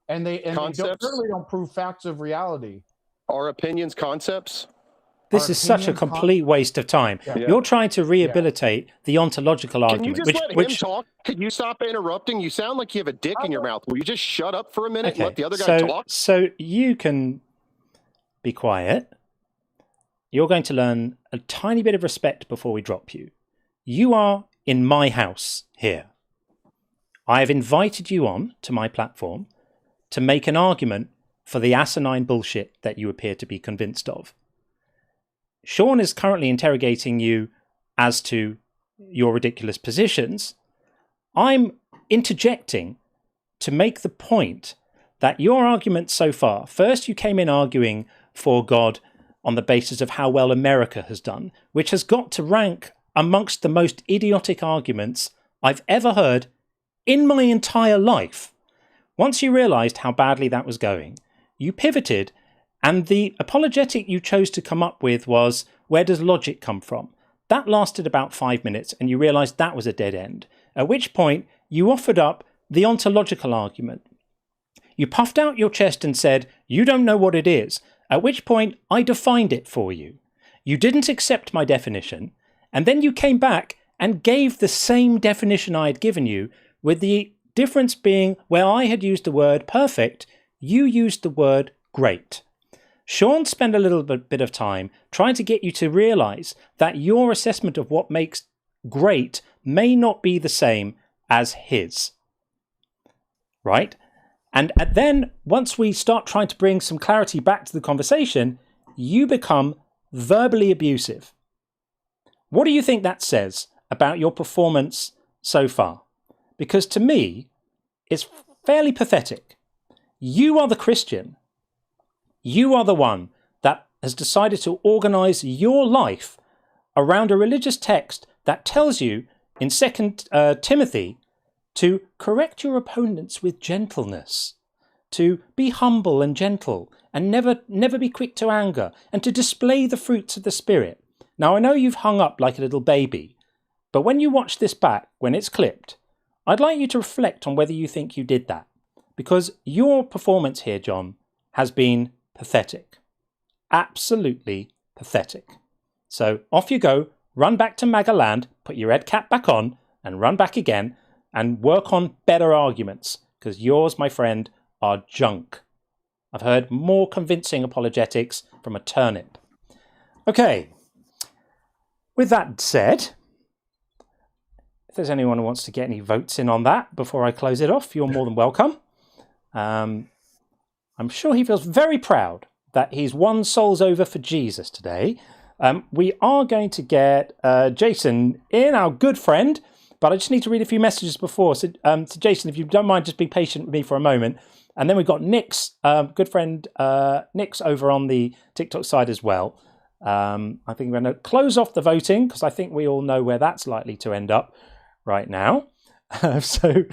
and they certainly don't prove facts of reality. Are opinions concepts? This is such a complete waste of time. Yeah. You're trying to rehabilitate the ontological argument. Can you just let him talk? Can you stop interrupting? You sound like you have a dick in your mouth. Will you just shut up for a minute and let the other guy talk? So you can be quiet. You're going to learn a tiny bit of respect before we drop you. You are in my house here. I have invited you on to my platform to make an argument for the asinine bullshit that you appear to be convinced of. Sean is currently interrogating you as to your ridiculous positions. I'm interjecting to make the point that your argument so far, first you came in arguing for God on the basis of how well America has done, which has got to rank amongst the most idiotic arguments I've ever heard in my entire life. Once you realised how badly that was going, you pivoted, and the apologetic you chose to come up with was, where does logic come from? That lasted about 5 minutes, and you realised that was a dead end, at which point you offered up the ontological argument. You puffed out your chest and said, you don't know what it is, at which point I defined it for you. You didn't accept my definition, and then you came back and gave the same definition I had given you, with the difference being where I had used the word perfect, you used the word great. Sean spent a little bit of time trying to get you to realise that your assessment of what makes great may not be the same as his. Right? And then, once we start trying to bring some clarity back to the conversation, you become verbally abusive. What do you think that says about your performance so far? Because to me, it's fairly pathetic. You are the Christian. You are the one that has decided to organise your life around a religious text that tells you in 2 Timothy to correct your opponents with gentleness, to be humble and gentle, and never be quick to anger, and to display the fruits of the Spirit. Now, I know you've hung up like a little baby, but when you watch this back, when it's clipped, I'd like you to reflect on whether you think you did that, because your performance here, John, has been pathetic. Absolutely pathetic. So off you go, run back to MAGA land, put your red cap back on, and run back again, and work on better arguments, because yours, my friend, are junk. I've heard more convincing apologetics from a turnip. Okay. With that said, if there's anyone who wants to get any votes in on that before I close it off, you're more than welcome. I'm sure he feels very proud that he's won souls over for Jesus today. We are going to get Jason in, our good friend, but I just need to read a few messages before. So Jason, if you don't mind, just be patient with me for a moment. And then we've got Nick's good friend, Nick's over on the TikTok side as well. I think we're going to close off the voting because I think we all know where that's likely to end up right now. So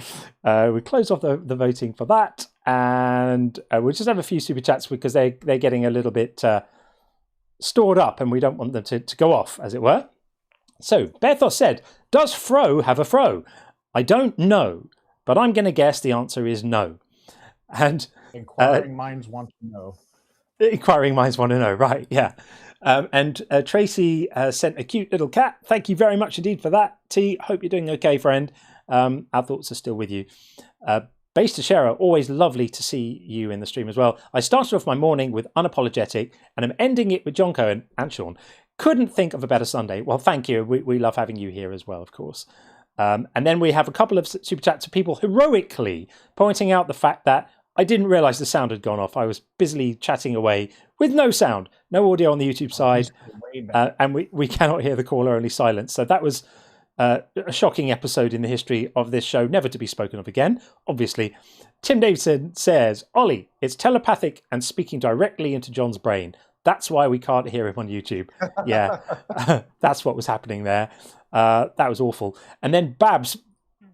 we close off the voting for that. And we'll just have a few super chats because they're getting a little bit stored up and we don't want them to go off, as it were. So Bethos said, does Fro have a fro? I don't know, but I'm going to guess the answer is no. And inquiring minds want to know. Inquiring minds want to know, right? Yeah. And Tracy sent a cute little cat. Thank you very much indeed for that. T, hope you're doing okay, friend. Our thoughts are still with you. Base to Shara, always lovely to see you in the stream as well. I started off my morning with Unapologetic and I'm ending it with John Cohen and Sean. Couldn't think of a better Sunday. Well, thank you. We love having you here as well, of course. And then we have a couple of super chats of people heroically pointing out the fact that I didn't realise the sound had gone off. I was busily chatting away with no sound, no audio on the YouTube side, and we cannot hear the caller, only silence. So that was a shocking episode in the history of this show, never to be spoken of again, obviously. Tim Davidson says, Ollie, it's telepathic and speaking directly into John's brain. That's why we can't hear him on YouTube. Yeah, that's what was happening there. That was awful. And then Babs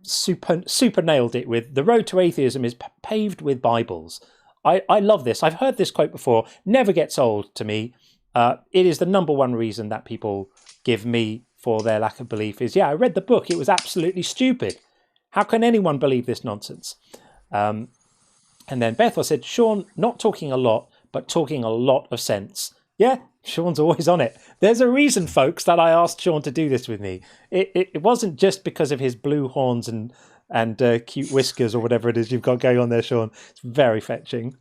super nailed it with the road to atheism is paved with Bibles. I love this. I've heard this quote before. Never gets old to me. It is the number one reason that people give me for their lack of belief is, I read the book. It was absolutely stupid. How can anyone believe this nonsense? And then Bethel said, Sean, not talking a lot, but talking a lot of sense. Yeah, Sean's always on it. There's a reason, folks, that I asked Sean to do this with me. It wasn't just because of his blue horns and cute whiskers or whatever it is you've got going on there, Sean. It's very fetching.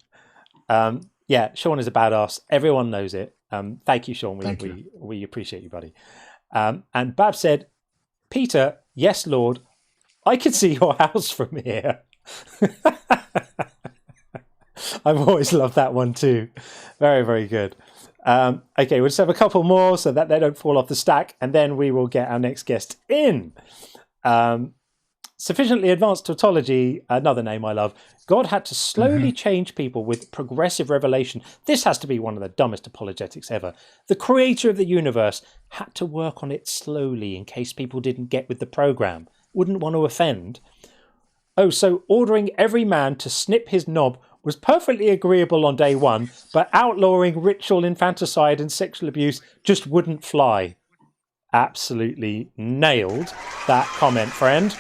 Yeah, Sean is a badass. Everyone knows it. Thank you, Sean. We appreciate you, buddy. And Bab said, Peter, yes, Lord, I can see your house from here. I've always loved that one too. Very, very good. Okay, we'll just have a couple more so that they don't fall off the stack, and then we will get our next guest in. Sufficiently advanced tautology, another name I love. God had to slowly change people with progressive revelation. This has to be one of the dumbest apologetics ever. The creator of the universe had to work on it slowly in case people didn't get with the program. Wouldn't want to offend. Oh, so ordering every man to snip his knob was perfectly agreeable on day one, but outlawing ritual infanticide and sexual abuse just wouldn't fly. Absolutely nailed that comment, friend.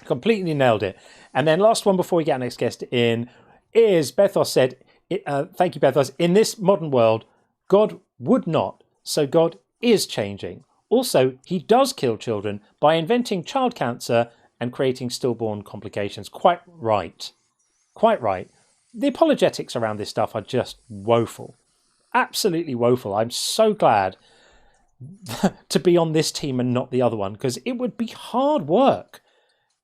Completely nailed it. And then last one before we get our next guest in is Bethos said, thank you, Bethos, in this modern world, God would not, so God is changing. Also, he does kill children by inventing child cancer and creating stillborn complications. Quite right. Quite right. The apologetics around this stuff are just woeful. Absolutely woeful. I'm so glad to be on this team and not the other one, because it would be hard work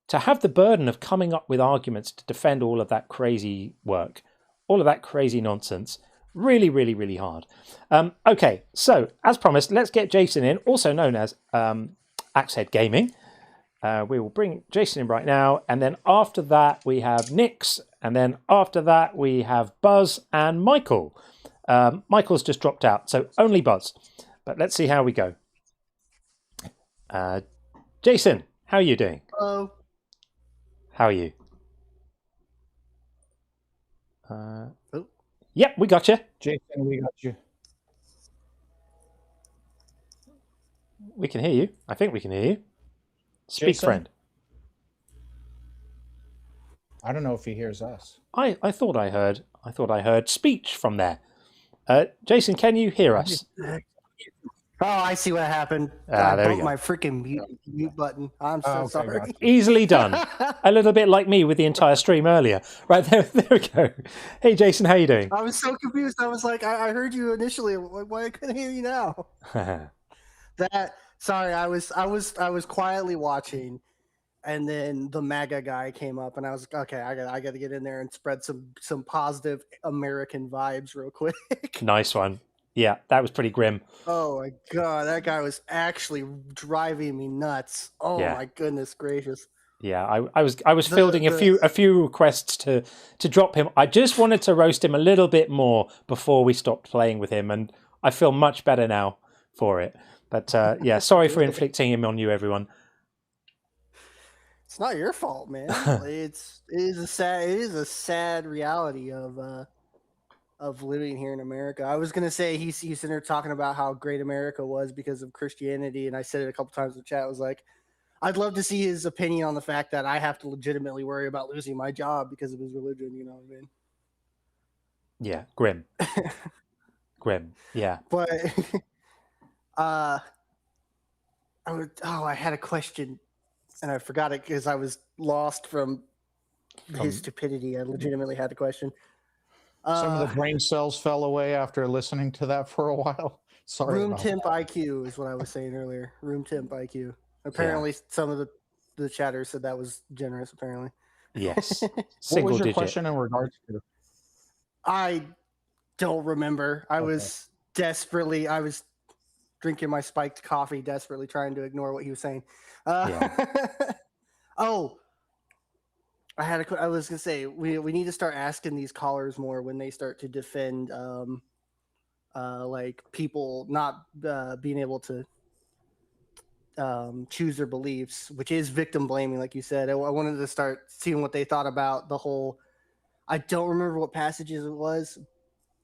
to have the burden of coming up with arguments to defend all of that crazy work, all of that crazy nonsense. Really, really, really hard. Okay, so as promised, let's get Jason in, also known as Axehead Gaming. We will bring Jason in right now, and then after that we have Nix, and then after that we have Buzz and Michael. Michael's just dropped out, so only Buzz. But let's see how we go. Jason, how are you doing? Hello. How are you? Yep, we got you. Jason, we got you. We can hear you. I think we can hear you. Speak, Jason? friend. I don't know if he hears us. I thought I heard speech from there. Jason, can you hear us? Oh, I see what happened. I bumped my freaking mute button. I'm so sorry. Gotcha. Easily done. A little bit like me with the entire stream earlier. Right, there we go. Hey, Jason, how you doing? I was so confused. I was like, I heard you initially. Why I couldn't hear you now? Sorry, I was quietly watching, and then the MAGA guy came up, and I was like, okay, I got to get in there and spread some positive American vibes real quick. Nice one. Yeah, that was pretty grim. Oh my god, that guy was actually driving me nuts. Oh my goodness gracious. Yeah, I was fielding a few requests to drop him. I just wanted to roast him a little bit more before we stopped playing with him, and I feel much better now for it. But yeah, sorry for inflicting him on you, everyone. It's not your fault, man. it is a sad reality of living here in America. I was gonna say he's sitting there talking about how great America was because of Christianity, and I said it a couple times in the chat. I was like, I'd love to see his opinion on the fact that I have to legitimately worry about losing my job because of his religion. You know what I mean? Yeah, grim. Grim. Yeah. But I had a question and I forgot it because I was lost from his stupidity. I legitimately had a question. Some of the brain cells fell away after listening to that for a while. Sorry. Room temp IQ is what I was saying earlier. Room temp IQ. Apparently, some of the chatters said that was generous. Apparently, yes. What was your question in regards to? I don't remember. I was drinking my spiked coffee, desperately trying to ignore what he was saying. Oh. I was gonna say we need to start asking these callers more when they start to defend like people not being able to choose their beliefs, which is victim blaming, like you said. I wanted to start seeing what they thought about the whole. I don't remember what passages it was.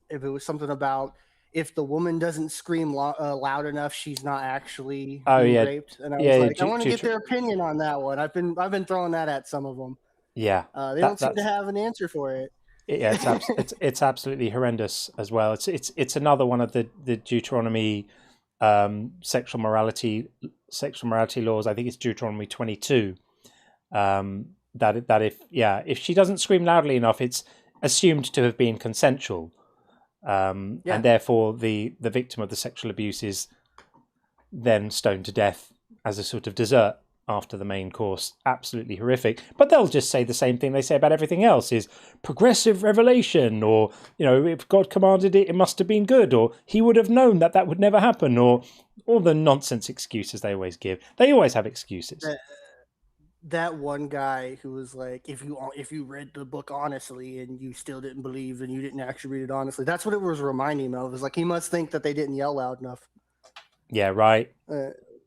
If it was something about if the woman doesn't scream loud enough, she's not actually being raped. And I was like, I want to get their opinion on that one. I've been throwing that at some of them. Yeah, they don't seem to have an answer for it. Yeah, it's absolutely horrendous as well. It's another one of the Deuteronomy sexual morality laws. I think it's Deuteronomy 22. That if she doesn't scream loudly enough, it's assumed to have been consensual, and therefore the victim of the sexual abuse is then stoned to death as a sort of dessert after the main course. Absolutely horrific. But they'll just say the same thing they say about everything else, is progressive revelation, or, if God commanded it, it must have been good, or he would have known that would never happen, or all the nonsense excuses they always give. They always have excuses. That one guy who was like, if you read the book honestly and you still didn't believe and you didn't actually read it honestly, that's what it was reminding me of. It was like, he must think that they didn't yell loud enough. Yeah, right.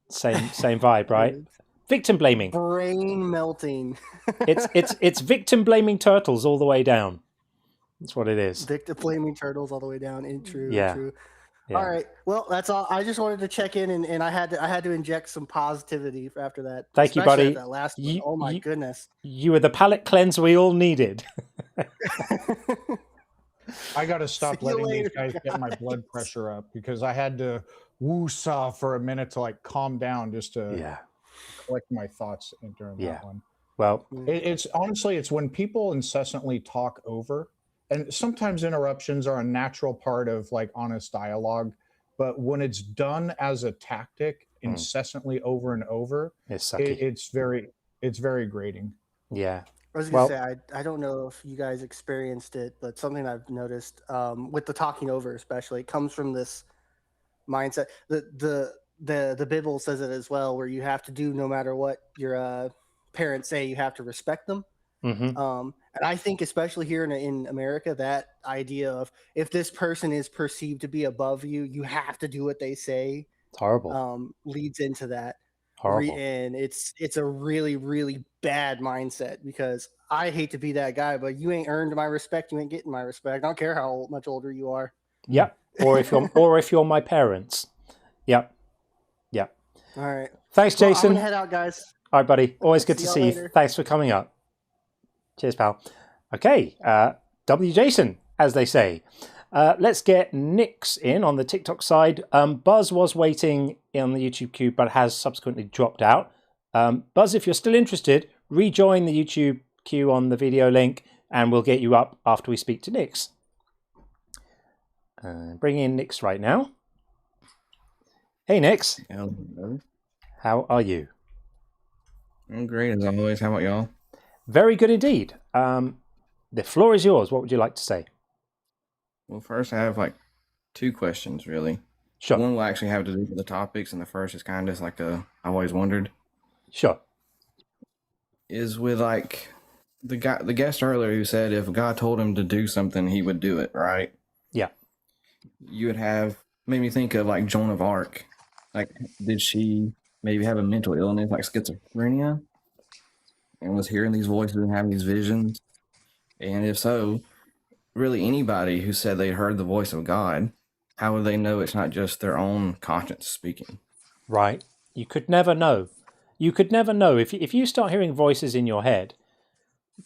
Same vibe, right? Victim blaming. Brain melting. it's victim blaming turtles all the way down. That's what it is. Victim blaming turtles all the way down. True. Yeah. True. Yeah. All right. Well, that's all. I just wanted to check in, and I had to inject some positivity after that. Thank you, buddy. That last one. Oh my goodness. You were the palate cleanse we all needed. I got to stop letting these guys get my blood pressure up, because I had to woo-saw for a minute to calm down just to collect my thoughts during that one. Well, it's honestly, it's when people incessantly talk over, and sometimes interruptions are a natural part of honest dialogue, but when it's done as a tactic incessantly over and over, it's very grating. Yeah. I was gonna say, I don't know if you guys experienced it, but something I've noticed with the talking over, especially, it comes from this mindset. The Bible says it as well, where you have to do, no matter what your parents say, you have to respect them. Mm-hmm. And I think, especially here in America, that idea of if this person is perceived to be above you, you have to do what they say. It's horrible. Leads into that. Horrible. And it's a really, really bad mindset, because I hate to be that guy, but you ain't earned my respect. You ain't getting my respect. I don't care how much older you are. Yep. Or if you're my parents. Yep. Yep. All right. Thanks, Jason. I'm gonna head out, guys. All right, buddy. Always good to see you. Thanks for coming up. Cheers, pal. Okay. W. Jason, as they say. Let's get Nix in on the TikTok side. Buzz was waiting on the YouTube queue, but has subsequently dropped out. Buzz, if you're still interested, rejoin the YouTube queue on the video link, and we'll get you up after we speak to Nix. Bring in Nix right now. Hey, Nix. Hello. How are you? I'm great as always. How about y'all? Very good indeed. The floor is yours. What would you like to say? Well, first I have like two questions, really. Sure. One will actually have to do with the topics, and the first is kind of just like I've always wondered. Sure. Is with like the guest earlier who said if God told him to do something, he would do it, right? Yeah. You would have made me think of like Joan of Arc. Like, did she maybe have a mental illness like schizophrenia and was hearing these voices and having these visions? And if so, really anybody who said they heard the voice of God, how would they know it's not just their own conscience speaking? Right. You could never know. You could never know. If you start hearing voices in your head,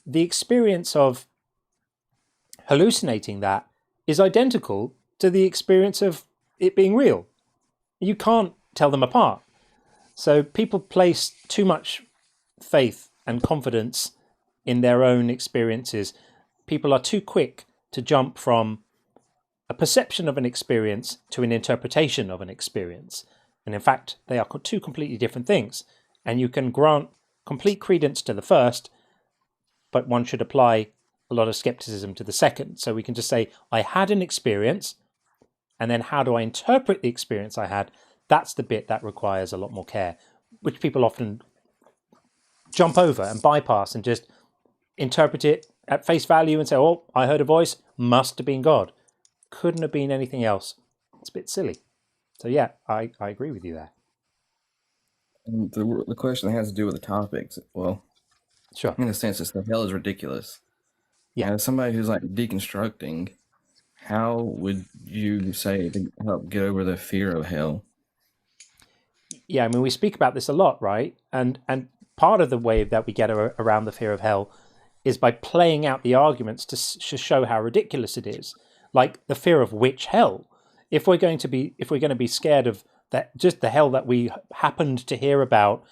the experience of hallucinating that is identical to the experience of it being real. You can't tell them apart. So people place too much faith and confidence in their own experiences. People are too quick to jump from a perception of an experience to an interpretation of an experience. And in fact, they are two completely different things. And you can grant complete credence to the first, but one should apply a lot of skepticism to the second. So we can just say, I had an experience, and then how do I interpret the experience I had? That's the bit that requires a lot more care, which people often jump over and bypass and just interpret it at face value and say, oh, I heard a voice, must have been God. Couldn't have been anything else. It's a bit silly. So yeah, I agree with you there. And the question has to do with the topics. Well, sure. In a sense, it's that hell is ridiculous. Yeah. And as somebody who's like deconstructing, how would you say to help get over the fear of hell? Yeah, I mean, we speak about this a lot, right? And part of the way that we get around the fear of hell is by playing out the arguments to show how ridiculous it is. Like the fear of which hell? If we're going to be scared of that, just the hell that we happened to hear about,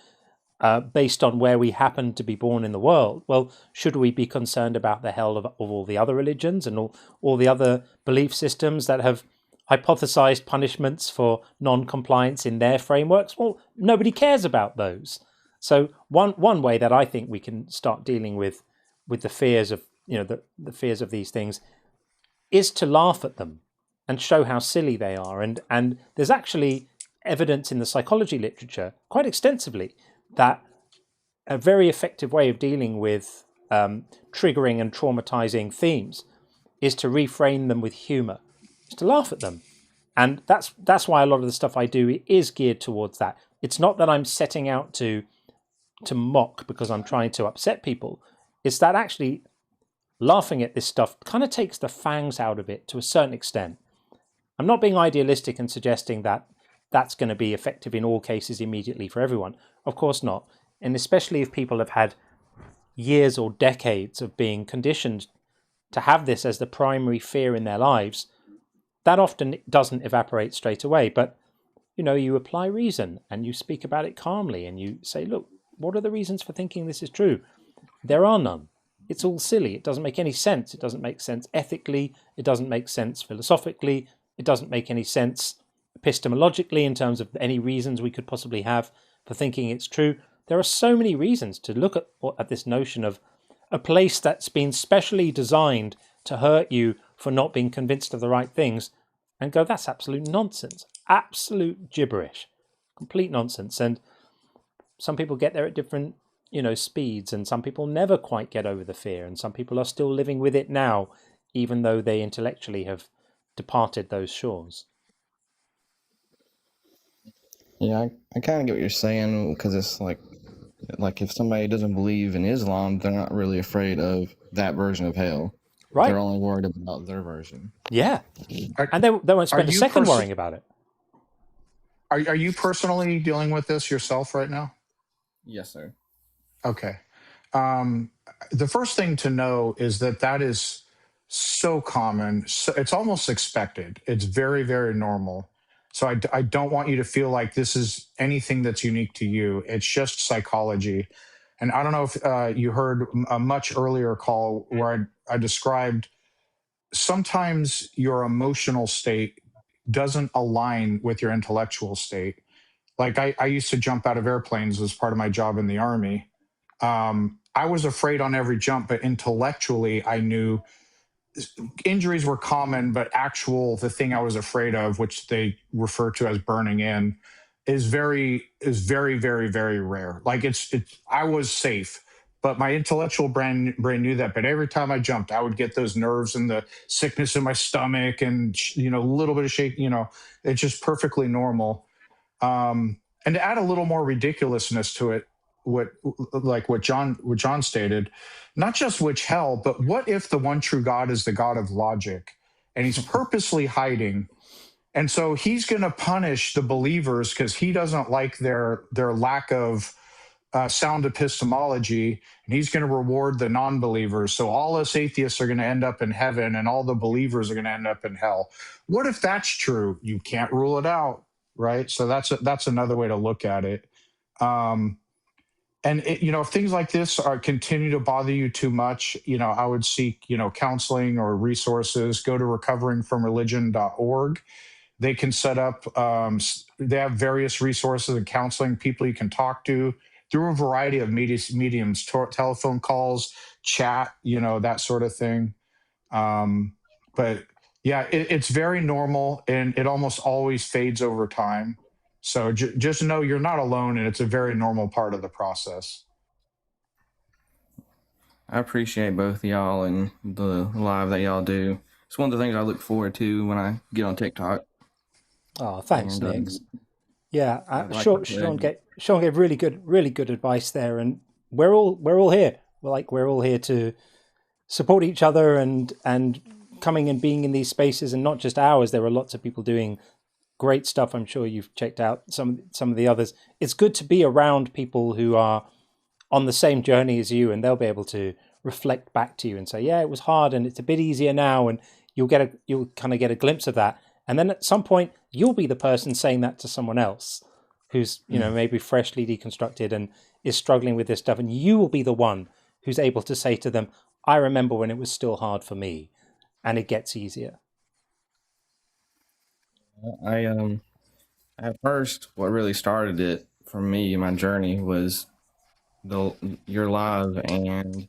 based on where we happened to be born in the world, well, should we be concerned about the hell of all the other religions and all the other belief systems that have hypothesized punishments for non-compliance in their frameworks? Well, nobody cares about those. So one way that I think we can start dealing with the fears of the fears of these things is to laugh at them and show how silly they are. And there's actually evidence in the psychology literature quite extensively that a very effective way of dealing with triggering and traumatizing themes is to reframe them with humor, is to laugh at them. And that's why a lot of the stuff I do is geared towards that. It's not that I'm setting out to mock because I'm trying to upset people. It's that actually laughing at this stuff kind of takes the fangs out of it to a certain extent. I'm not being idealistic and suggesting that that's going to be effective in all cases immediately for everyone. Of course not. And especially if people have had years or decades of being conditioned to have this as the primary fear in their lives, that often doesn't evaporate straight away. But, you apply reason and you speak about it calmly and you say, look, what are the reasons for thinking this is true? There are none. It's all silly. It doesn't make any sense. It doesn't make sense ethically. It doesn't make sense philosophically. It doesn't make any sense epistemologically in terms of any reasons we could possibly have for thinking it's true. There are so many reasons to look at this notion of a place that's been specially designed to hurt you for not being convinced of the right things and go, that's absolute nonsense. Absolute gibberish. Complete nonsense. And some people get there at different, speeds, and some people never quite get over the fear, and some people are still living with it now, even though they intellectually have departed those shores. Yeah, I kind of get what you're saying, because it's like if somebody doesn't believe in Islam, they're not really afraid of that version of hell. Right. They're only worried about their version. Yeah. And they won't spend a second worrying about it. Are you personally dealing with this yourself right now? Yes, sir. Okay. The first thing to know is that is so common. So it's almost expected. It's very, very normal. So I don't want you to feel like this is anything that's unique to you. It's just psychology. And I don't know if you heard a much earlier call where I described sometimes your emotional state doesn't align with your intellectual state. Like I used to jump out of airplanes as part of my job in the Army. I was afraid on every jump, but intellectually I knew injuries were common, but the thing I was afraid of, which they refer to as burning in, is very, very, very rare. Like I was safe, but my intellectual brain knew that. But every time I jumped, I would get those nerves and the sickness in my stomach and, a little bit of shake, it's just perfectly normal. And to add a little more ridiculousness to it, what John stated, not just which hell, but what if the one true God is the God of logic and he's purposely hiding? And so he's going to punish the believers because he doesn't like their lack of sound epistemology, and he's going to reward the non-believers. So all us atheists are going to end up in heaven and all the believers are going to end up in hell. What if that's true? You can't rule it out, right? So that's another way to look at it. And if things like this continue to bother you too much, I would seek, counseling or resources. Go to recoveringfromreligion.org. They can set up, they have various resources and counseling people you can talk to through a variety of mediums, telephone calls, chat, that sort of thing. But yeah, it's very normal and it almost always fades over time. So just know you're not alone, and it's a very normal part of the process. I appreciate both of y'all and the live that y'all do. It's one of the things I look forward to when I get on TikTok. Oh, thanks, Nick. Yeah, Sean gave really good advice there, and we're all here. We're all here to support each other and coming and being in these spaces, and not just ours. There are lots of people doing great stuff. I'm sure you've checked out some of the others. It's good to be around people who are on the same journey as you, and they'll be able to reflect back to you and say, yeah, it was hard and it's a bit easier now, and you'll kind of get a glimpse of that. And then at some point you'll be the person saying that to someone else who's, maybe freshly deconstructed and is struggling with this stuff. And you will be the one who's able to say to them, I remember when it was still hard for me, and it gets easier. At first, what really started it for me, my journey, was your live and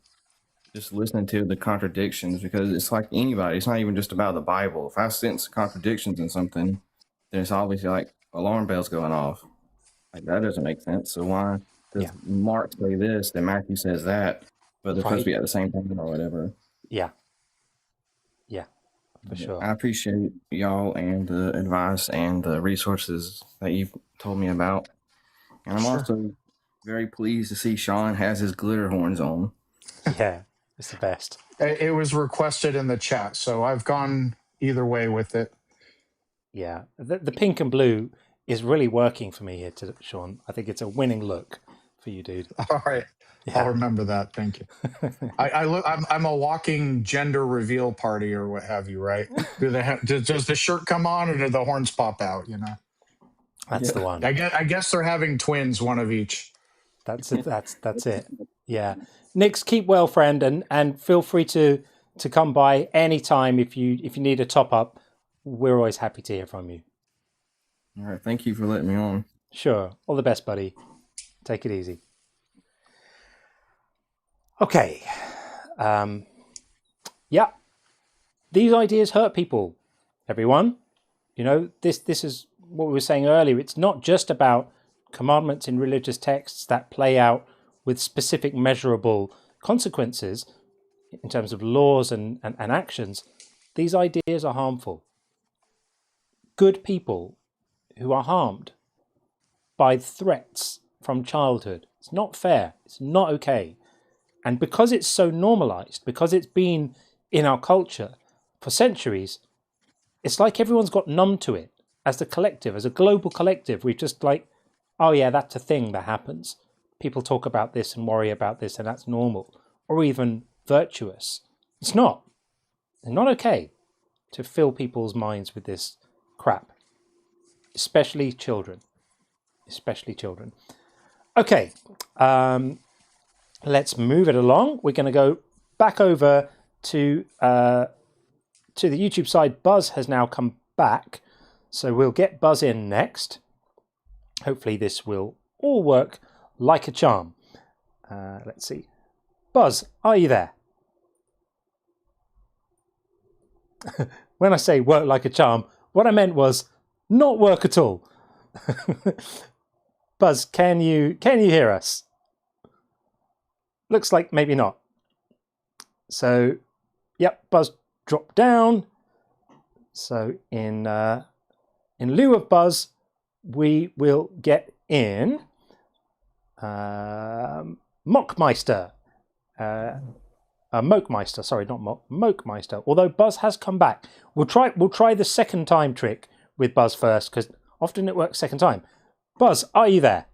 just listening to the contradictions, because it's like anybody, it's not even just about the Bible. If I sense contradictions in something, then it's obviously like alarm bells going off. Like, that doesn't make sense. So why does Mark say this, then Matthew says that, but they're supposed to be at the same time or whatever? Yeah, for sure. I appreciate y'all and the advice and the resources that you told me about. And I'm also very pleased to see Sean has his glitter horns on. Yeah, it's the best. It was requested in the chat, so I've gone either way with it. Yeah, the pink and blue is really working for me here, Sean. I think it's a winning look for you, dude. All right. Yeah. I'll remember that. Thank you. I'm a walking gender reveal party or what have you, right? Does the shirt come on or do the horns pop out? That's the one. I guess they're having twins, one of each. That's it. That's it. Yeah. Nix, keep well, friend, and feel free to come by anytime if you need a top up. We're always happy to hear from you. All right. Thank you for letting me on. Sure. All the best, buddy. Take it easy. Okay. Yeah. These ideas hurt people, everyone. This is what we were saying earlier. It's not just about commandments in religious texts that play out with specific measurable consequences in terms of laws and actions. These ideas are harmful. Good people who are harmed by threats from childhood. It's not fair. It's not okay. And because it's so normalized, because it's been in our culture for centuries, it's like everyone's got numb to it as the collective, as a global collective. We've just oh yeah, that's a thing that happens. People talk about this and worry about this, and that's normal or even virtuous. It's not. They're not okay to fill people's minds with this crap, especially children. Especially children. Okay, let's move it along. We're going to go back over to the YouTube side. Buzz has now come back, so we'll get Buzz in next. Hopefully this will all work like a charm. Let's see. Buzz, are you there? When I say work like a charm, what I meant was not work at all. Buzz, can you hear us? Looks like maybe not. So, yep, Buzz dropped down. So in lieu of Buzz, we will get in Mockmeister. Mokemeister, sorry, not Mokemeister. Although Buzz has come back. We'll try the second time trick with Buzz first, because often it works second time. Buzz, are you there?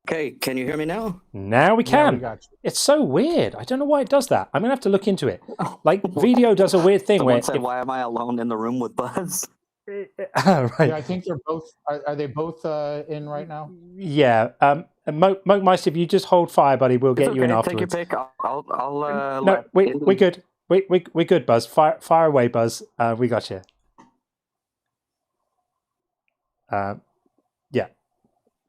Okay, can you hear me now? Now we can. we got you. It's so weird. I don't know why it does that. I'm going to have to look into it. Like, video does a weird thing Someone where... said, why am I alone in the room with Buzz? Right. Yeah, I think they're both. Are they both in right now? Yeah. Mokemeister, if you just hold fire, buddy, we'll get you in afterwards. Take your pick. I'll No, we're good. We're good, Buzz. Fire away, Buzz. We got you. Yeah.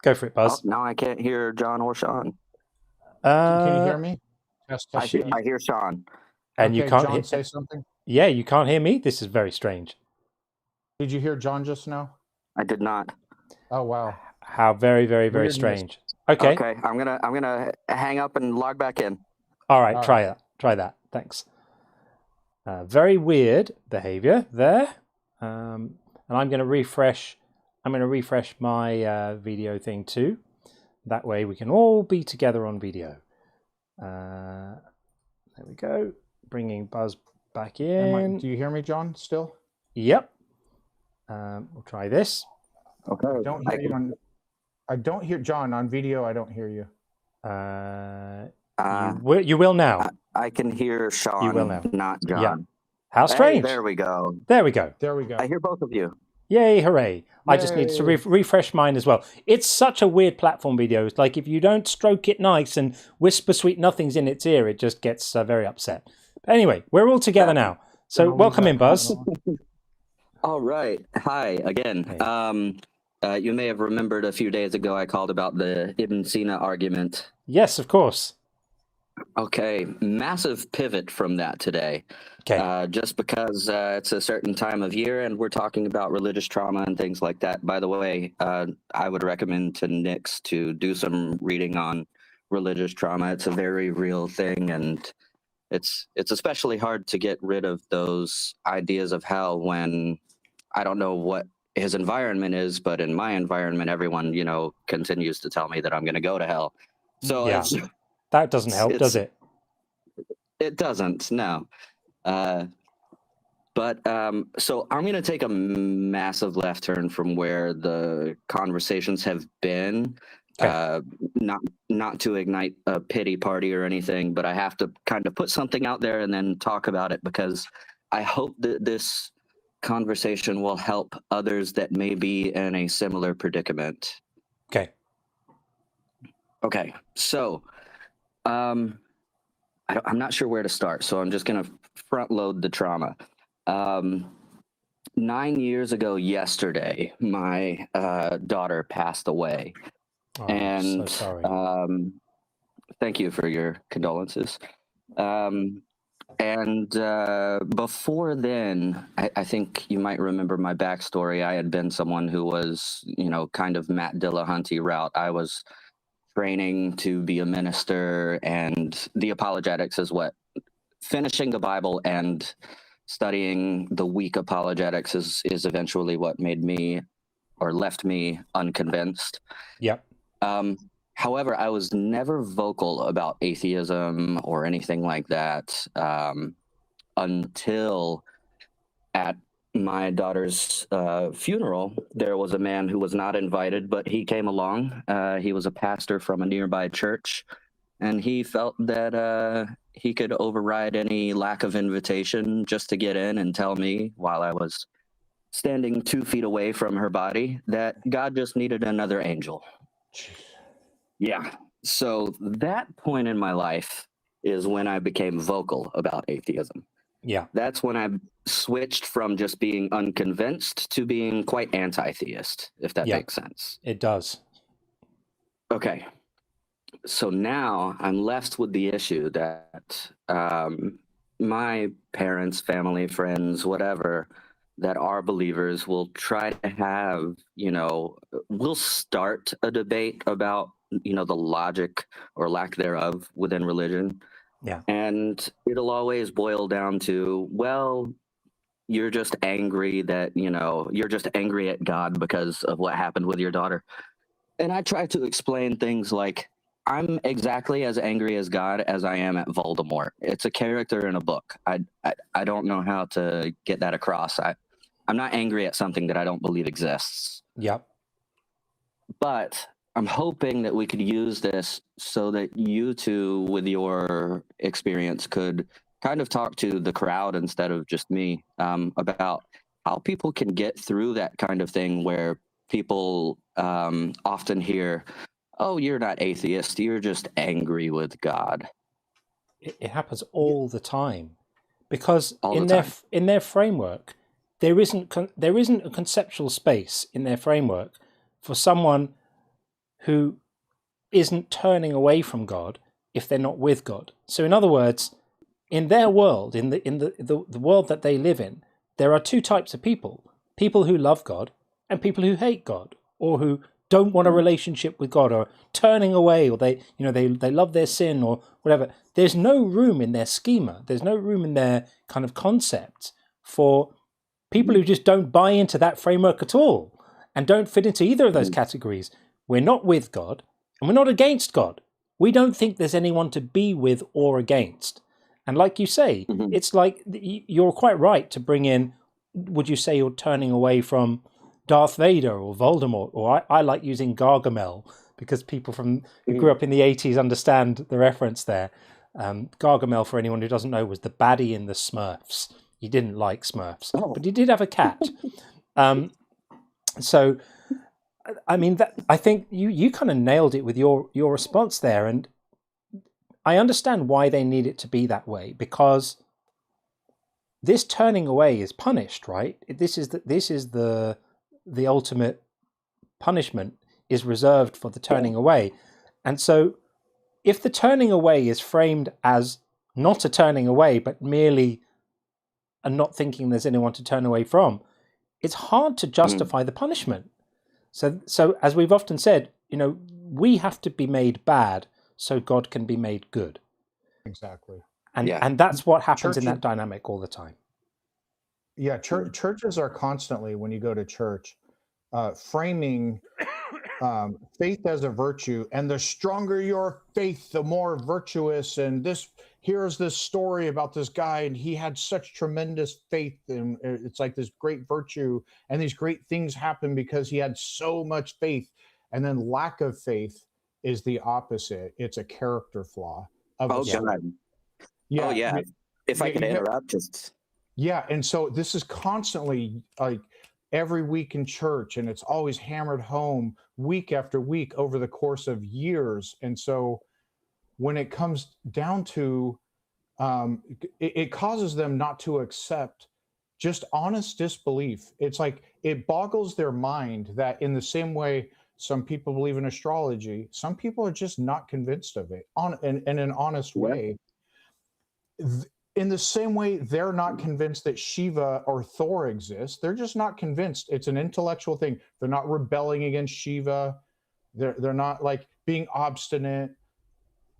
Go for it, Buzz. Now I can't hear John or Sean. Can you hear me? I hear Sean. And okay, you can't John, say something? Yeah, you can't hear me? This is very strange. Did you hear John just now? I did not. Oh, wow. How very, very, very Weirdness. strange. Okay. Okay, I'm gonna hang up and log back in. All right, try that. Thanks. Very weird behavior there. And I'm going to refresh. I'm going to refresh my video thing too. That way we can all be together on video. There we go. Bringing Buzz back in. Do you hear me, John? Still? Yep. We'll try this. Okay. I don't hear John on video. I don't hear you. You will now. I can hear Sean. You will now. Not John. Yeah. How strange. Hey, there we go. There we go. There we go. I hear both of you. Yay, hooray. I just need to refresh mine as well. It's such a weird platform video. It's like if you don't stroke it nice and whisper sweet nothings in its ear, it just gets very upset. But anyway, we're all together now. So welcome in, Buzz. All right. Hi again. Hey. You may have remembered a few days ago I called about the Ibn Sina argument. Yes, of course. Okay, massive pivot from that today. Okay. Just because it's a certain time of year and we're talking about religious trauma and things like that. By the way, I would recommend to Nix to do some reading on religious trauma. It's a very real thing, and it's especially hard to get rid of those ideas of hell when I don't know what his environment is, but in my environment, everyone, continues to tell me that I'm going to go to hell. So yeah. That doesn't help, does it? It doesn't, no. But so I'm going to take a massive left turn from where the conversations have been. Okay. Not to ignite a pity party or anything, but I have to kind of put something out there and then talk about it, because I hope that this conversation will help others that may be in a similar predicament. Okay, so I'm not sure where to start, so I'm just going to front load the trauma. 9 years ago yesterday, my daughter passed away. Oh, and I'm so sorry. Thank you for your condolences. And before then, I think you might remember my backstory. I had been someone who was, kind of Matt Dillahunty route. I was training to be a minister, and the apologetics is what finishing the Bible and studying the weak apologetics is eventually what made me or left me unconvinced. Yep. However, I was never vocal about atheism or anything like that until at my daughter's funeral. There was a man who was not invited, but he came along. He was a pastor from a nearby church, and he felt that he could override any lack of invitation just to get in and tell me while I was standing 2 feet away from her body that God just needed another angel. Yeah. So that point in my life is when I became vocal about atheism. Yeah. That's when I switched from just being unconvinced to being quite anti-theist, if that makes sense. It does. Okay. So now I'm left with the issue that my parents, family, friends, whatever, that are believers will try to have, we'll start a debate about, the logic or lack thereof within religion. Yeah. And it'll always boil down to, well, you're just angry that, you're just angry at God because of what happened with your daughter. And I try to explain things like, I'm exactly as angry as God as I am at Voldemort. It's a character in a book. I don't know how to get that across. I'm not angry at something that I don't believe exists. Yep. But I'm hoping that we could use this so that you two, with your experience, could kind of talk to the crowd instead of just me about how people can get through that kind of thing where people often hear, oh, you're not atheist, you're just angry with God. It happens all the time because all in their framework, there isn't a conceptual space in their framework for someone who isn't turning away from God if they're not with God. So in other words, in their world, in the world that they live in, there are 2 types of people: people who love God and people who hate God, or who don't want a relationship with God, or turning away, or they love their sin or whatever. There's no room in their schema. There's no room in their kind of concept for people who just don't buy into that framework at all and don't fit into either of those categories. We're not with God and we're not against God. We don't think there's anyone to be with or against. And like you say, it's like you're quite right to bring in, would you say you're turning away from Darth Vader or Voldemort, or I like using Gargamel because people who grew up in the 80s understand the reference there. Gargamel, for anyone who doesn't know, was the baddie in the Smurfs. He didn't like Smurfs, but he did have a cat. So, I mean, I think you kind of nailed it with your response there, and I understand why they need it to be that way, because this turning away is punished, right? This is the ultimate punishment is reserved for the turning away. And so if the turning away is framed as not a turning away, but merely a not thinking there's anyone to turn away from, it's hard to justify the punishment. So as we've often said, we have to be made bad so God can be made good. Exactly. And that's what happens in that dynamic all the time. Yeah, churches are constantly, when you go to church, framing faith as a virtue, and the stronger your faith, the more virtuous. And here's this story about this guy, and he had such tremendous faith, and it's like this great virtue, and these great things happen because he had so much faith. And then lack of faith is the opposite. It's a character flaw. God. Yeah. Oh, yeah. If I could interrupt, just... Yeah, and so this is constantly like every week in church, and it's always hammered home week after week over the course of years. And so when it comes down to, it causes them not to accept just honest disbelief. It's like it boggles their mind that in the same way some people believe in astrology, some people are just not convinced of it in an honest way. In the same way, they're not convinced that Shiva or Thor exists. They're just not convinced. It's an intellectual thing. They're not rebelling against Shiva. They're not like being obstinate.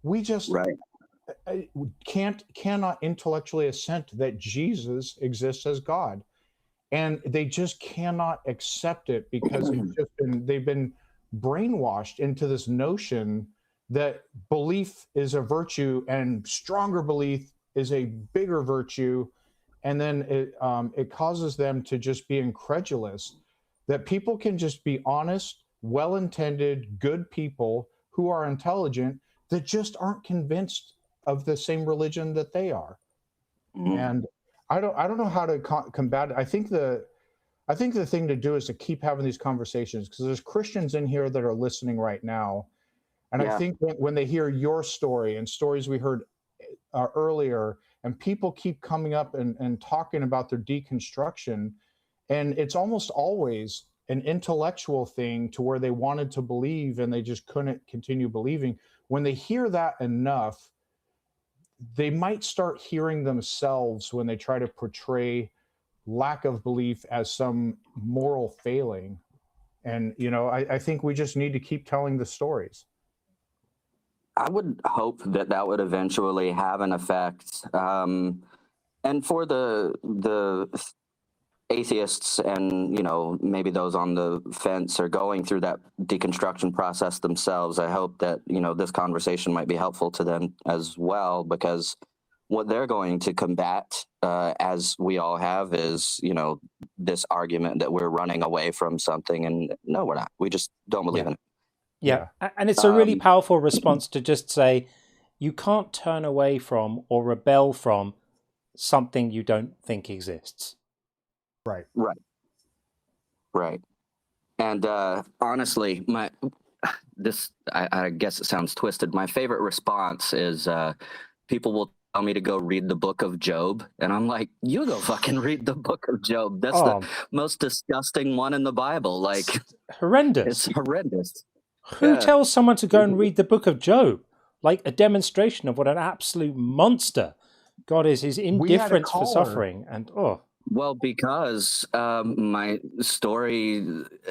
We just cannot intellectually assent that Jesus exists as God, and they just cannot accept it because they've been brainwashed into this notion that belief is a virtue and stronger belief is a bigger virtue, and then it causes them to just be incredulous that people can just be honest, well-intended, good people who are intelligent that just aren't convinced of the same religion that they are. Mm. And I don't know how to combat it. I think the thing to do is to keep having these conversations, because there's Christians in here that are listening right now. And I think when they hear your story and stories we heard earlier, and people keep coming up and talking about their deconstruction, and it's almost always an intellectual thing to where they wanted to believe and they just couldn't continue believing. When they hear that enough, they might start hearing themselves when they try to portray lack of belief as some moral failing. And, I think we just need to keep telling the stories. I would hope that would eventually have an effect. And for the atheists and, maybe those on the fence are going through that deconstruction process themselves, I hope that, this conversation might be helpful to them as well, because what they're going to combat, as we all have, is, this argument that we're running away from something, and no, we're not. We just don't believe in it. Yeah. And it's a really powerful response to just say, you can't turn away from or rebel from something you don't think exists. Right. And honestly, I guess it sounds twisted. My favorite response is people will tell me to go read the book of Job, and I'm like, you go fucking read the book of Job. That's the most disgusting one in the Bible. Like, horrendous. It's horrendous. Who tells someone to go and read the book of Job? Like a demonstration of what an absolute monster God is, his indifference for suffering. And well, because my story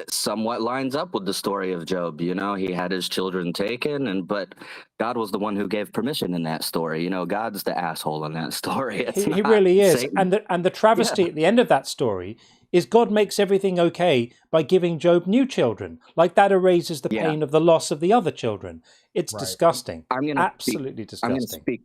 somewhat lines up with the story of Job. He had his children taken, but God was the one who gave permission in that story. God's the asshole in that story. He really is. Satan. And the travesty at the end of that story is God makes everything okay by giving Job new children. Like that erases the pain of the loss of the other children. It's disgusting. Absolutely disgusting.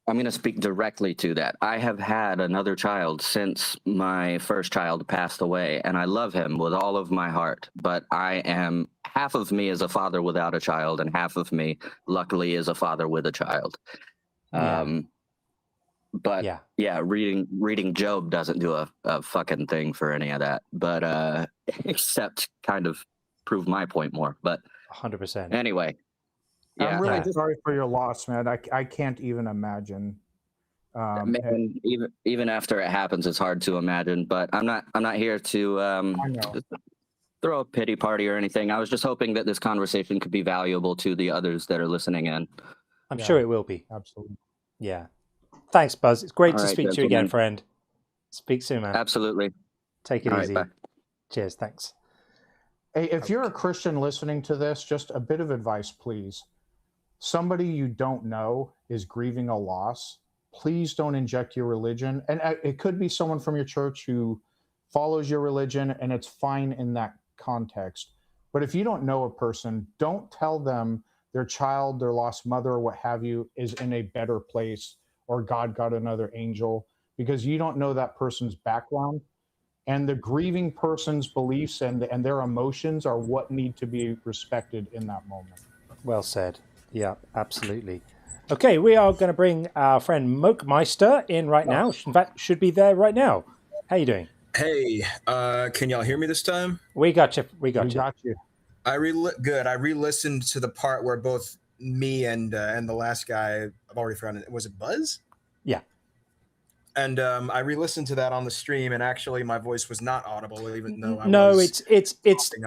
I'm going to speak directly to that. I have had another child since my first child passed away, and I love him with all of my heart. But half of me is a father without a child, and half of me, luckily, is a father with a child. Reading Job doesn't do a fucking thing for any of that, but except kind of prove my point more. But 100%. Anyway. Yeah. I'm really sorry for your loss, man. I can't even imagine. Man, even after it happens, it's hard to imagine. But I'm not here to throw a pity party or anything. I was just hoping that this conversation could be valuable to the others that are listening in. I'm sure it will be. Absolutely. Yeah. Thanks, Buzz. It's great to speak to you again, friend. Speak soon, man. Absolutely. Take it easy. Bye. Cheers. Thanks. Hey, if you're a Christian listening to this, just a bit of advice, please. Somebody you don't know is grieving a loss. Please don't inject your religion. And it could be someone from your church who follows your religion, and it's fine in that context. But if you don't know a person, don't tell them their child, their lost mother, or what have you, is in a better place, or God got another angel, because you don't know that person's background. And the grieving person's beliefs and their emotions are what need to be respected in that moment. Well said. Yeah, absolutely. Okay, we are going to bring our friend Mokemeister in right now. In fact, should be there right now. How you doing? Hey, can y'all hear me this time? We got you. We got you. Good. I re-listened to the part where both me and the last guy, I've already forgotten it. Was it Buzz? Yeah. And I re-listened to that on the stream, and actually my voice was not audible, even though it's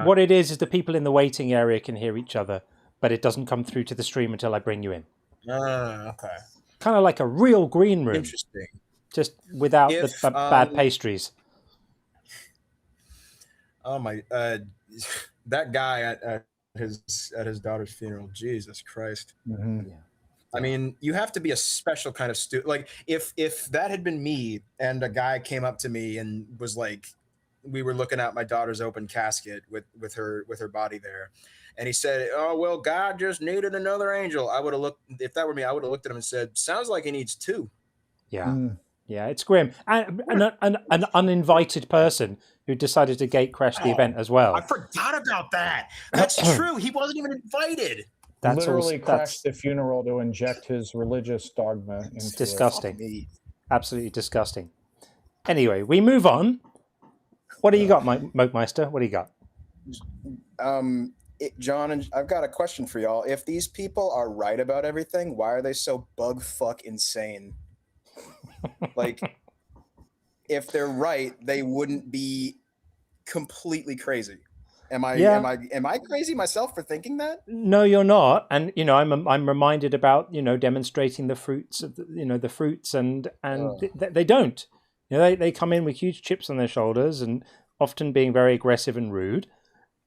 what it is the people in the waiting area can hear each other, but it doesn't come through to the stream until I bring you in. Okay. Kind of like a real green room. Interesting. Just without the bad pastries. Oh my! That guy at his daughter's funeral. Jesus Christ. Mm-hmm. Yeah. I mean, you have to be a special kind of student. Like, if that had been me and a guy came up to me and was like, we were looking at my daughter's open casket with her body there, and he said, "Oh well, God just needed another angel." I would have looked. If that were me, I would have looked at him and said, "Sounds like he needs two." Yeah, yeah, it's grim. And an uninvited person who decided to gate crash the event as well. I forgot about that. That's true. He wasn't even invited. literally crashed the funeral to inject his religious dogma into it's disgusting. Absolutely disgusting. Anyway, we move on. What do you got, Mokemeister? What do you got? John, and I've got a question for y'all. If these people are right about everything, why are they so bug fuck insane? Like, if they're right, they wouldn't be completely crazy. Am I crazy myself for thinking that? No, you're not. And I'm reminded about demonstrating the fruits of the fruits, and they don't. They come in with huge chips on their shoulders and often being very aggressive and rude,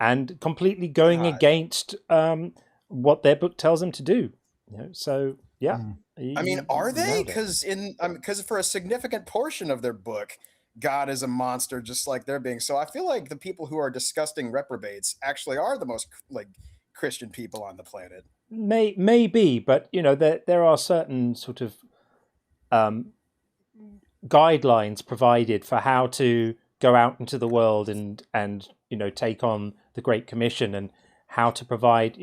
and completely going against what their book tells them to do. So yeah. I mean, are they? Because for a significant portion of their book, God is a monster, just like they're being. So I feel like the people who are disgusting reprobates actually are the most like Christian people on the planet. Maybe, but there are certain sort of guidelines provided for how to go out into the world and take on the Great Commission, and how to provide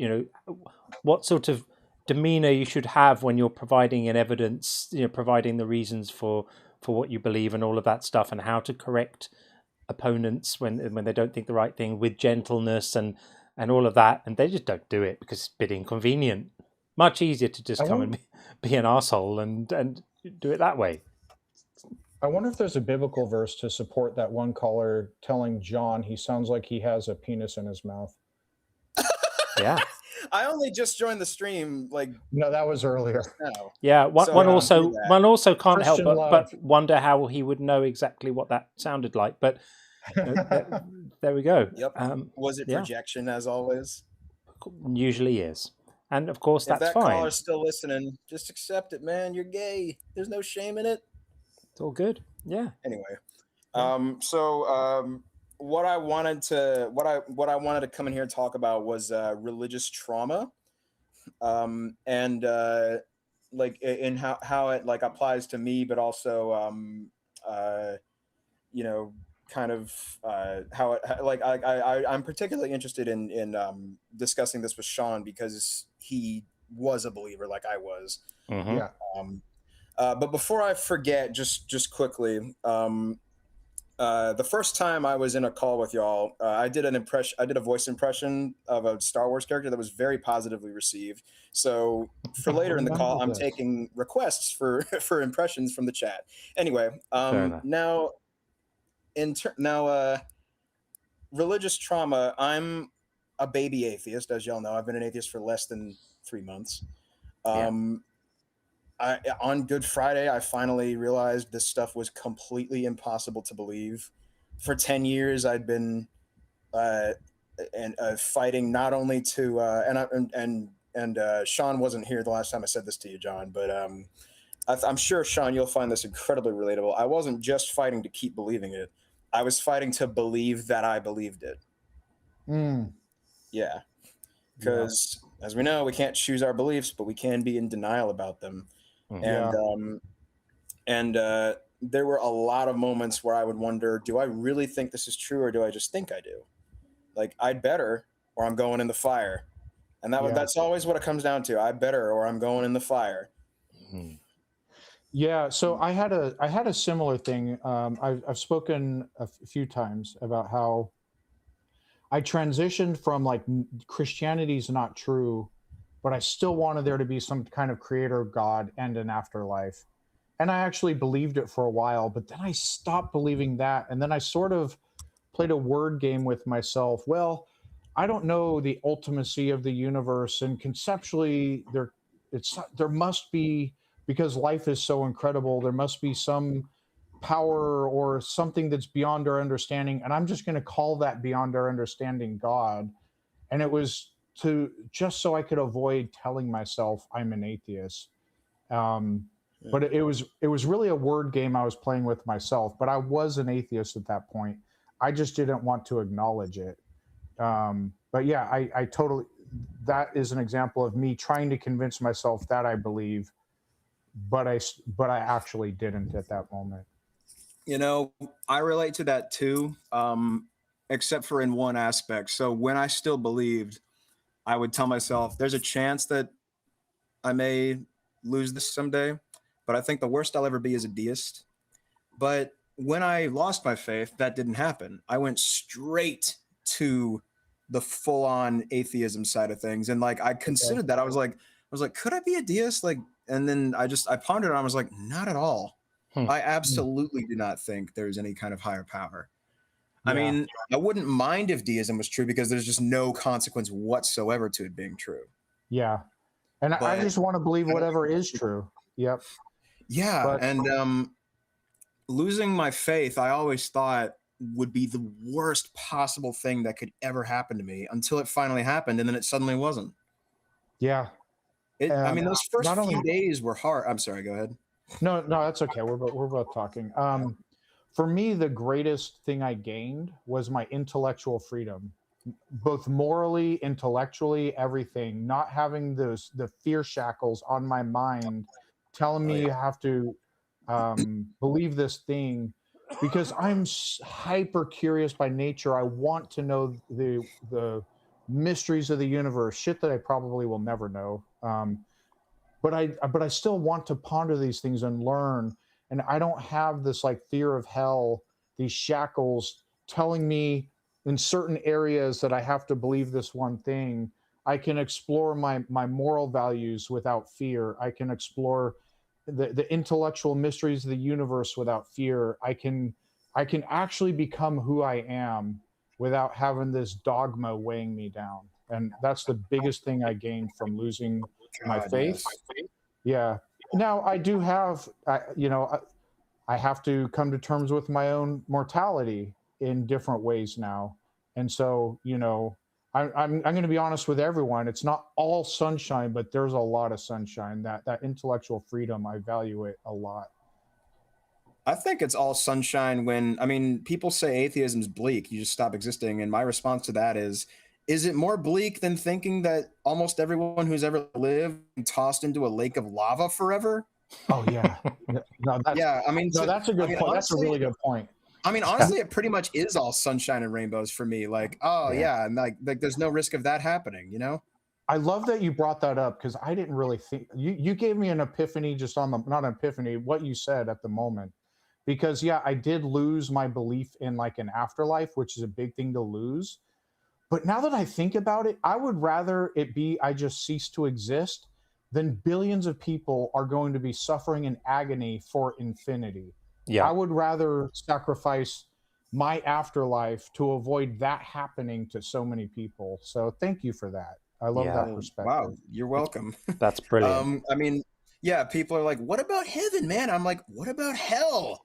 what sort of demeanor you should have when you're providing an evidence, providing the reasons for what you believe and all of that stuff, and how to correct opponents when they don't think the right thing with gentleness and all of that, and they just don't do it because it's a bit inconvenient. Much easier to just come and be an arsehole and do it that way. I wonder if there's a biblical verse to support that one caller telling John he sounds like he has a penis in his mouth. Yeah. I only just joined the stream. No, that was earlier. Yeah, one also can't help but wonder how he would know exactly what that sounded like. But there we go. Yep. Was it projection as always? Usually is, and of course that's if that fine. caller's still listening, just accept it, man. You're gay. There's no shame in it. It's all good. Yeah. Anyway, what I wanted to come in here and talk about was religious trauma, and in how it applies to me, but also kind of how it I'm particularly interested in discussing this with Sean because he was a believer like I was. Mm-hmm. Yeah. But before I forget, just quickly. The first time I was in a call with y'all, I did a voice impression of a Star Wars character that was very positively received. So for later in the call, I'm taking requests for impressions from the chat. Anyway, now religious trauma. I'm a baby atheist, as y'all know. I've been an atheist for less than 3 months. On Good Friday, I finally realized this stuff was completely impossible to believe. For 10 years, I'd been fighting not only to and Sean wasn't here the last time I said this to you, John, but I'm sure, Sean, you'll find this incredibly relatable. I wasn't just fighting to keep believing it. I was fighting to believe that I believed it. Yeah. Because as we know, we can't choose our beliefs, but we can be in denial about them. And there were a lot of moments where I would wonder, do I really think this is true, or do I just think I do? Like, I'd better, or I'm going in the fire. And that's always what it comes down to. I better, or I'm going in the fire. Yeah. So I had a similar thing. I've spoken a few times about how I transitioned from Christianity's not true, but I still wanted there to be some kind of creator God and an afterlife. And I actually believed it for a while, but then I stopped believing that. And then I sort of played a word game with myself. Well, I don't know the ultimacy of the universe, and conceptually there must be, because life is so incredible, there must be some power or something that's beyond our understanding. And I'm just going to call that beyond our understanding God. And it was just so I could avoid telling myself I'm an atheist. But it was really a word game I was playing with myself, but I was an atheist at that point. I just didn't want to acknowledge it. But yeah, I totally, that is an example of me trying to convince myself that I believe, but I actually didn't at that moment. I relate to that too, except for in one aspect. So when I still believed, I would tell myself, there's a chance that I may lose this someday, but I think the worst I'll ever be is a deist. But when I lost my faith, that didn't happen. I went straight to the full-on atheism side of things, and like I considered that. I was like, could I be a deist? Like, and then I pondered it. And I was like, not at all. I absolutely do not think there's any kind of higher power. I mean, I wouldn't mind if deism was true because there's just no consequence whatsoever to it being true. Yeah. And I just want to believe whatever is true. Yep. Yeah. And losing my faith, I always thought would be the worst possible thing that could ever happen to me until it finally happened. And then it suddenly wasn't. Yeah. I mean, those first few days were hard. I'm sorry, go ahead. No, that's okay. We're both talking. For me, the greatest thing I gained was my intellectual freedom, both morally, intellectually, everything. Not having the fear shackles on my mind, telling me you have to believe this thing, because I'm hyper curious by nature. I want to know the mysteries of the universe, shit that I probably will never know. But I still want to ponder these things and learn. And I don't have this like fear of hell, these shackles telling me in certain areas that I have to believe this one thing. I can explore my moral values without fear. I can explore the intellectual mysteries of the universe without fear. I can actually become who I am without having this dogma weighing me down. And that's the biggest thing I gained from losing my faith. Yeah. Now I do have, I have to come to terms with my own mortality in different ways now. And so, I'm going to be honest with everyone. It's not all sunshine, but there's a lot of sunshine. That intellectual freedom, I value it a lot. I think it's all sunshine when, people say atheism's bleak. You just stop existing. And my response to that is it more bleak than thinking that almost everyone who's ever lived tossed into a lake of lava forever? Oh yeah. That's a good point. Honestly, that's a really good point. I mean, honestly, it pretty much is all sunshine and rainbows for me. Like, and like there's no risk of that happening, I love that you brought that up because I didn't really think you gave me an epiphany just on not an epiphany, what you said at the moment. Because I did lose my belief in like an afterlife, which is a big thing to lose. But now that I think about it, I would rather it be I just cease to exist than billions of people are going to be suffering in agony for infinity. Yeah. I would rather sacrifice my afterlife to avoid that happening to so many people. So thank you for that. I love that perspective. Wow, you're welcome. That's brilliant. People are like, what about heaven, man? I'm like, what about hell?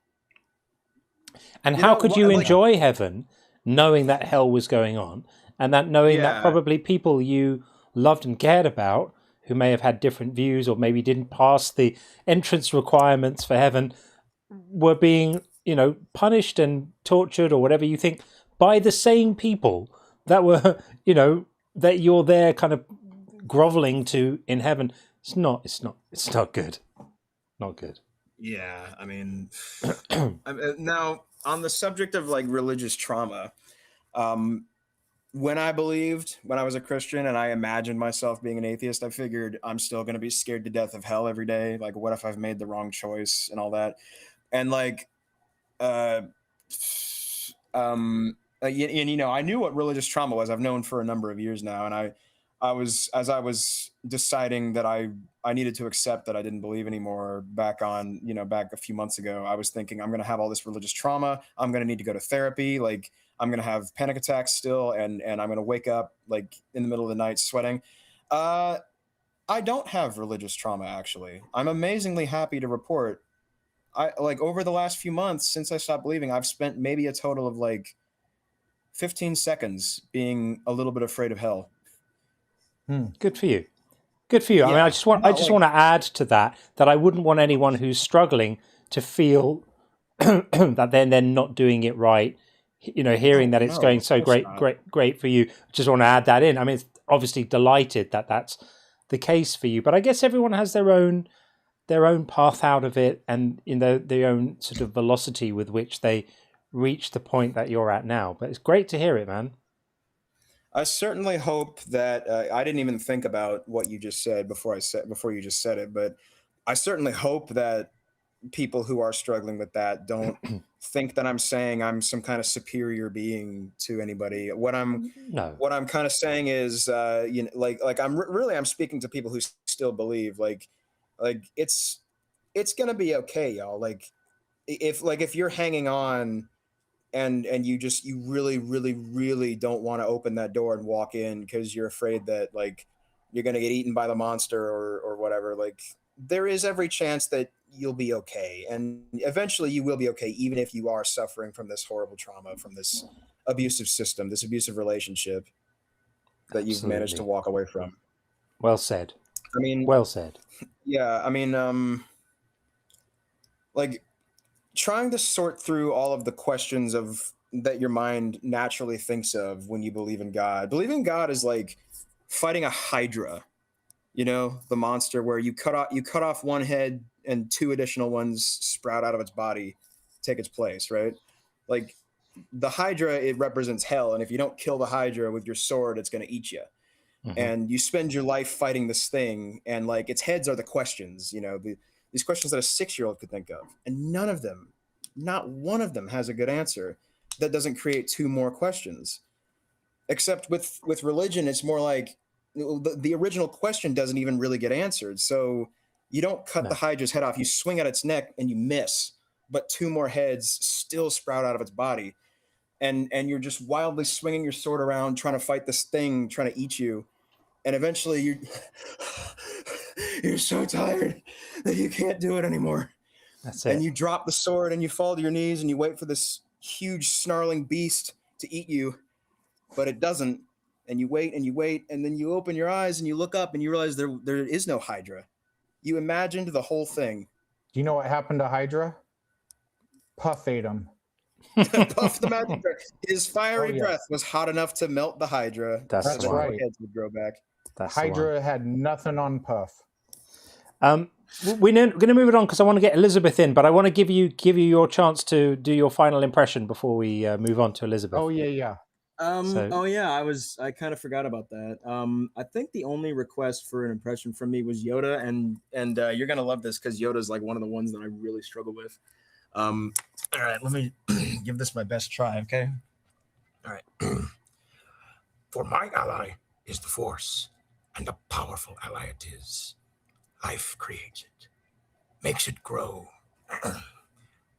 And how could you enjoy heaven knowing that hell was going on? And that knowing that probably people you loved and cared about who may have had different views or maybe didn't pass the entrance requirements for heaven were being, punished and tortured or whatever you think by the same people that were, that you're there kind of groveling to in heaven. It's not good. Not good. Yeah. I mean, now on the subject of like religious trauma, when I was a Christian and I imagined myself being an atheist, I figured I'm still going to be scared to death of hell every day. Like, what if I've made the wrong choice and all that? And like, I knew what religious trauma was. I've known for a number of years now. And as I was deciding that I needed to accept that I didn't believe anymore back a few months ago, I was thinking I'm going to have all this religious trauma. I'm going to need to go to therapy. Like, I'm going to have panic attacks still. And I'm going to wake up like in the middle of the night sweating. I don't have religious trauma, actually. I'm amazingly happy to report. Over the last few months since I stopped believing, I've spent maybe a total of like 15 seconds being a little bit afraid of hell. Good for you. Good for you. Yeah. I mean, I just want to add to that I wouldn't want anyone who's struggling to feel that they're not doing it right. Hearing that it's going so great for you. Just want to add that in. I mean, it's obviously delighted that that's the case for you, but I guess everyone has their own path out of it, and their own sort of velocity with which they reach the point that you're at now. But it's great to hear it, man. I certainly hope that I didn't even think about what you just said before you just said it, but I certainly hope that people who are struggling with that don't think that I'm saying I'm some kind of superior being to anybody. What I'm kind of saying is, I'm speaking to people who still believe, like it's gonna be okay, y'all. Like if you're hanging on and you really, really, really don't want to open that door and walk in because you're afraid that like you're gonna get eaten by the monster or whatever, like there is every chance that you'll be okay, and eventually you will be okay, even if you are suffering from this horrible trauma, from this abusive system, this abusive relationship that you've managed to walk away from. Well said. I mean, well said. Yeah, I mean, like trying to sort through all of the questions of that your mind naturally thinks of when you believe in God. Believing in God is like fighting a hydra, you know, the monster where you cut off one head and two additional ones sprout out of its body, take its place, right? Like the hydra, it represents hell, and if you don't kill the hydra with your sword, it's going to eat you. Mm-hmm. And you spend your life fighting this thing, and like its heads are the questions, you know, these questions that a 6-year-old could think of, and none of them, not one of them, has a good answer that doesn't create two more questions. Except with religion, it's more like the original question doesn't even really get answered. So you don't cut the hydra's head off, you swing at its neck and you miss, but two more heads still sprout out of its body. And you're just wildly swinging your sword around, trying to fight this thing, trying to eat you. And eventually you're so tired that you can't do it anymore. That's it. And you drop the sword and you fall to your knees and you wait for this huge snarling beast to eat you, but it doesn't. And you wait, and then you open your eyes and you look up and you realize there is no Hydra. You imagined the whole thing. Do you know what happened to Hydra? Puff ate him. Puff the magic breath. His fiery breath was hot enough to melt the Hydra. That's right. Heads would grow back. Hydra had nothing on Puff. We're going to move it on because I want to get Elizabeth in, but I want to give you your chance to do your final impression before we move on to Elizabeth. Oh yeah. I kind of forgot about that. I think the only request for an impression from me was Yoda, and you're gonna love this because Yoda's like one of the ones that I really struggle with. All right, let me give this my best try, okay? All right. For my ally is the Force, and a powerful ally it is. Life creates it, makes it grow.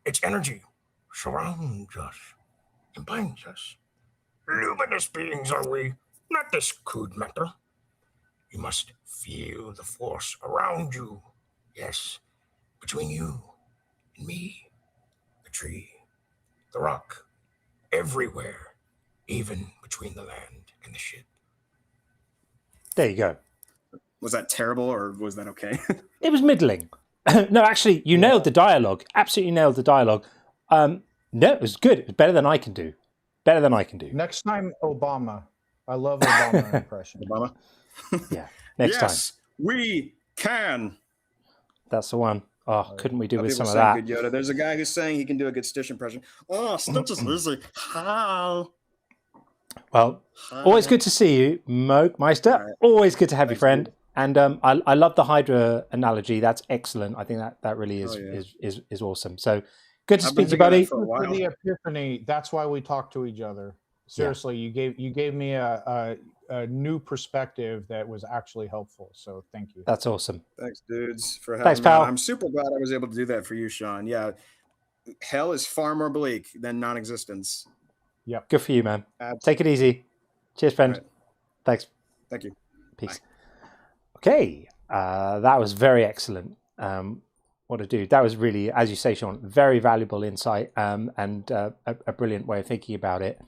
Its energy surrounds us and binds us. Luminous beings are we, not this crude matter. You must feel the Force around you. Yes, between you and me, the tree, the rock, everywhere, even between the land and the ship. There you go. Was that terrible or was that okay? It was middling. No, actually, you nailed the dialogue. Absolutely nailed the dialogue. No, it was good. It was better than I can do. Better than I can do. Next time, Obama. I love Obama impression. Obama? Yeah. Next time. Yes, we can. That's the one. Oh, couldn't we do with some of that? that? Good Yoda. There's a guy who's saying he can do a good Stitch impression. Oh, Stitch is music. How? Well, always good to see you, Meister. Right. Always good to have you, friend. And I love the Hydra analogy. That's excellent. I think that really is awesome. So good to speak to you, buddy. For the epiphany, that's why we talk to each other. Seriously, you gave me a new perspective that was actually helpful. So thank you. That's awesome. Thanks, dudes, for having Thanks, pal. me. I'm super glad I was able to do that for you, Sean. Yeah, hell is far more bleak than non-existence. Yep. Good for you, man. Take it easy. Cheers, friend. Right. Thanks. Thank you. Peace. Bye. Okay, that was very excellent. What a dude. That was really, as you say, Sean, very valuable insight and a brilliant way of thinking about it.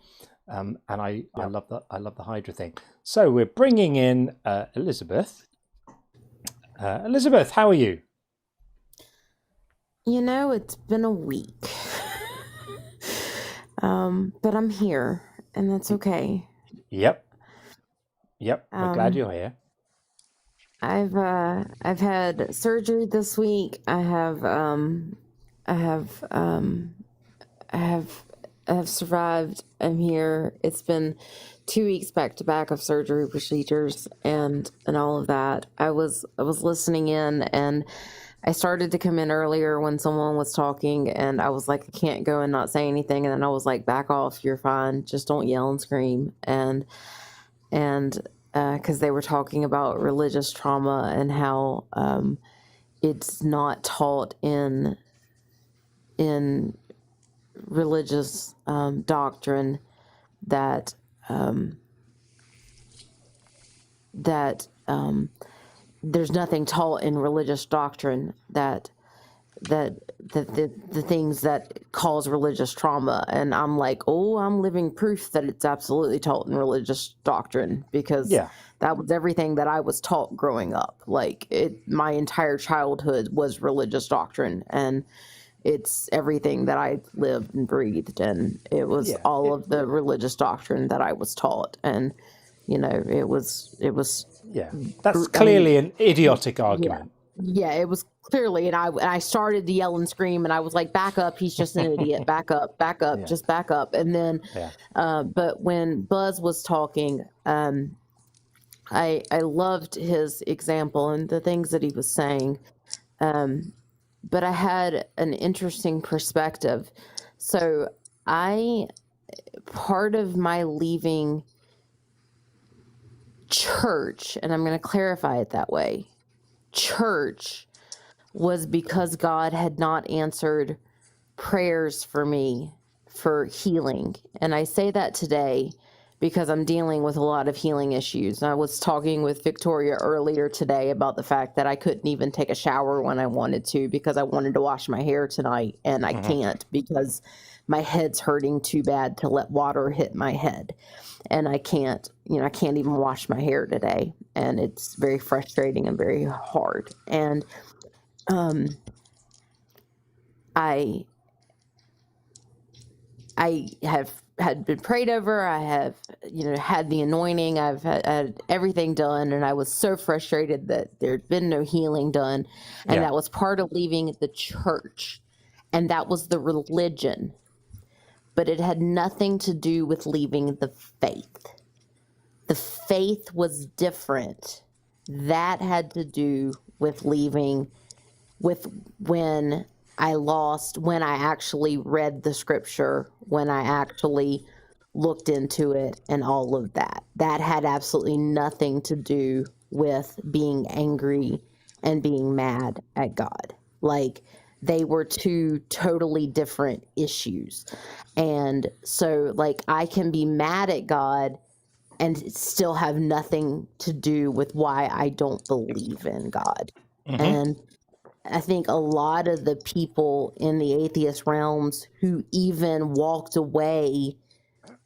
And I love the Hydra thing. So we're bringing in Elizabeth. Elizabeth, how are you? You know, it's been a week. But I'm here, and that's okay. Yep. We're glad you're here. I've had surgery this week. I have survived. I'm here. It's been 2 weeks back to back of surgery procedures and all of that. I was listening in, and I started to come in earlier when someone was talking, and I was like, I can't go and not say anything. And then I was like, back off, you're fine. Just don't yell and scream. And because they were talking about religious trauma and how it's not taught in religious doctrine that there's nothing taught in religious doctrine that the things that cause religious trauma. And I'm like, oh, I'm living proof that it's absolutely taught in religious doctrine, because that was everything that I was taught growing up. Like my entire childhood was religious doctrine, and it's everything that I lived and breathed, and it was all of the religious doctrine that I was taught. And it was that's clearly an idiotic argument. Yeah, it was clearly, and I started to yell and scream, and I was like, back up, he's just an idiot, back up, just back up. And then but when Buzz was talking, I loved his example and the things that he was saying, but I had an interesting perspective. So part of my leaving church, and I'm going to clarify it that way, church was because God had not answered prayers for me for healing. And I say that today because I'm dealing with a lot of healing issues. I was talking with Victoria earlier today about the fact that I couldn't even take a shower when I wanted to because I wanted to wash my hair tonight, and I can't because my head's hurting too bad to let water hit my head. And I can't even wash my hair today. And it's very frustrating and very hard. And I had been prayed over. I have, had the anointing. I've had everything done. And I was so frustrated that there'd been no healing done. And that was part of leaving the church. And that was the religion. But it had nothing to do with leaving the faith. The faith was different. That had to do with leaving, with when I actually read the scripture, when I actually looked into it and all of that. That had absolutely nothing to do with being angry and being mad at God. Like, they were two totally different issues. And so, like, I can be mad at God and still have nothing to do with why I don't believe in God. And I think a lot of the people in the atheist realms who even walked away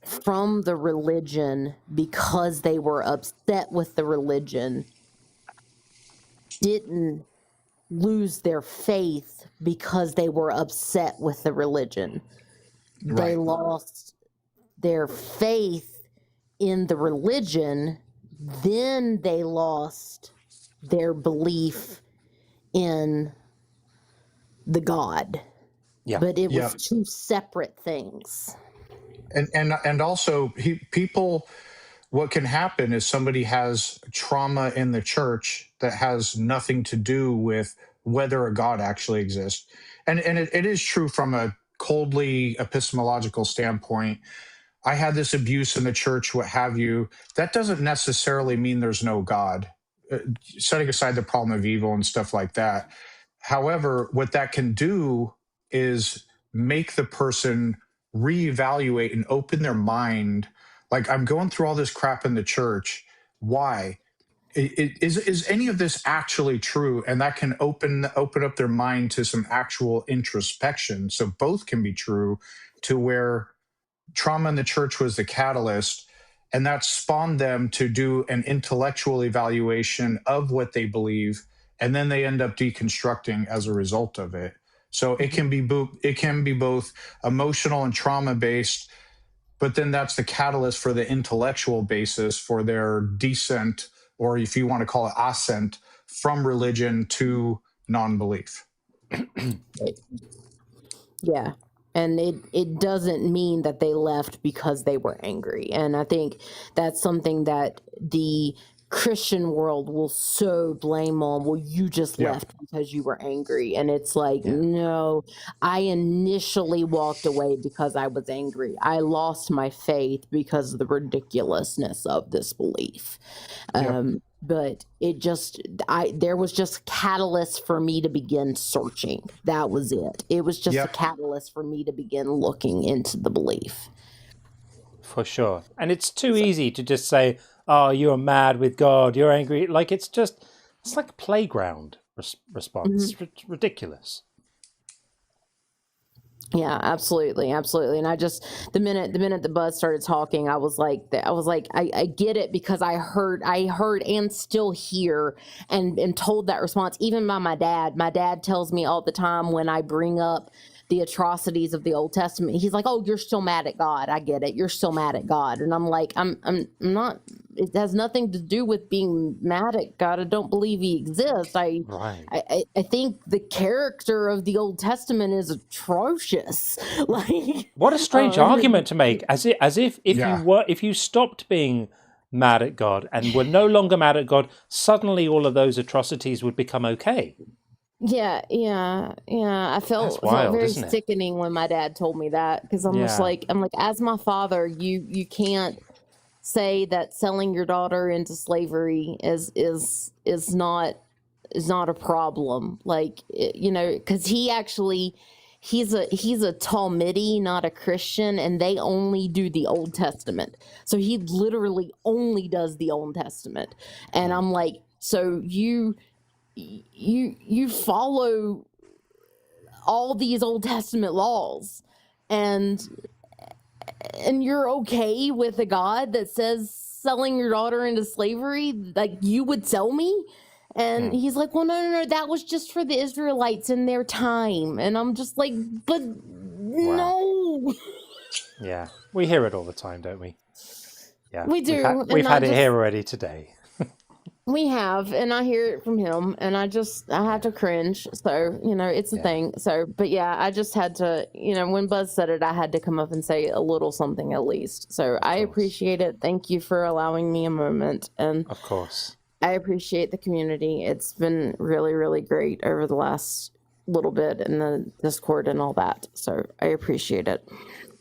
from the religion because they were upset with the religion didn't lose their faith because they were upset with the religion. They lost their faith in the religion, then they lost their belief in the God. But it was two separate things. And also people, what can happen is somebody has trauma in the church that has nothing to do with whether a God actually exists. And it is true from a coldly epistemological standpoint. I had this abuse in the church, what have you. That doesn't necessarily mean there's no God, setting aside the problem of evil and stuff like that. However, what that can do is make the person reevaluate and open their mind. Like, I'm going through all this crap in the church. Why? Is any of this actually true? And that can open up their mind to some actual introspection. So both can be true, to where trauma in the church was the catalyst, and that spawned them to do an intellectual evaluation of what they believe, and then they end up deconstructing as a result of it. So it can be both emotional and trauma based, but then that's the catalyst for the intellectual basis for their descent, or if you want to call it ascent, from religion to non-belief. Yeah. And it doesn't mean that they left because they were angry. And I think that's something that the Christian world will so blame on. Well, you just left because you were angry. And it's like, no, I initially walked away because I was angry. I lost my faith because of the ridiculousness of this belief. But there was just a catalyst for me to begin searching. That was it. It was just a catalyst for me to begin looking into the belief. For sure. And it's too easy to just say, oh, you're mad with God, you're angry. Like, it's like a playground response. It's ridiculous. Yeah, absolutely. And I just, the minute the Buzz started talking, I was like, I get it, because I heard and still hear and told that response, even by my dad. My dad tells me all the time when I bring up the atrocities of the Old Testament, he's like, oh, you're still mad at God. I get it. You're still mad at God. And I'm like, I'm not, it has nothing to do with being mad at God. I don't believe he exists. I think the character of the Old Testament is atrocious. Like, what a strange argument to make, as if if you stopped being mad at God and were no longer mad at God, suddenly all of those atrocities would become okay. Yeah. I felt very sickening when my dad told me that, because I'm just like, as my father, you can't say that selling your daughter into slavery is not a problem. Like, because he's a Talmudi, not a Christian, and they only do the Old Testament. So he literally only does the Old Testament. And I'm like, so you follow all these Old Testament laws, and you're okay with a God that says selling your daughter into slavery, like you would sell me? And he's like, well, no, that was just for the Israelites in their time. And I'm just like, but no. Yeah, we hear it all the time, don't we? Yeah, we do. We've had it here already today. We have, and I hear it from him, and I have to cringe. So, it's a thing. So, but yeah, I just had to, when Buzz said it, I had to come up and say a little something at least. So I appreciate it. Thank you for allowing me a moment. And of course, I appreciate the community. It's been really, really great over the last little bit in the Discord and all that. So I appreciate it.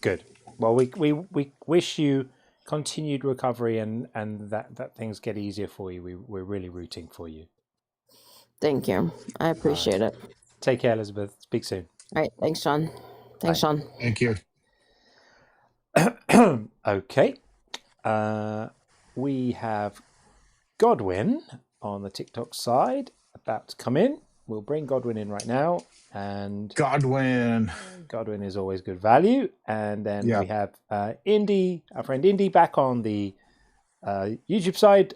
Good. Well, we wish you continued recovery and that things get easier for you. We're really rooting for you. Thank you. I appreciate it. Take care, Elizabeth. Speak soon. All right. Thanks, Sean. Thanks, Sean. Thank you. Okay. We have Godwin on the TikTok side about to come in. We'll bring Godwin in right now. And Godwin is always good value. And then we have Indy, our friend Indy, back on the YouTube side.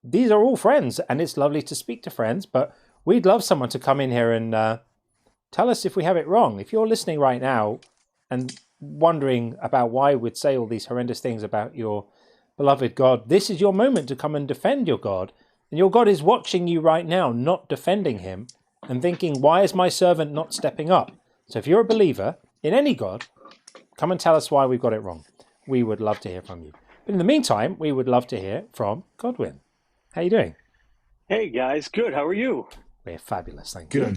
These are all friends, and it's lovely to speak to friends, but we'd love someone to come in here and tell us if we have it wrong. If you're listening right now and wondering about why we'd say all these horrendous things about your beloved God, this is your moment to come and defend your God. And your God is watching you right now, not defending him, and thinking, why is my servant not stepping up? So if you're a believer in any God, come and tell us why we've got it wrong. We would love to hear from you. But in the meantime, we would love to hear from Godwin. How you doing? Hey, guys. Good. How are you? We're fabulous. Thank you.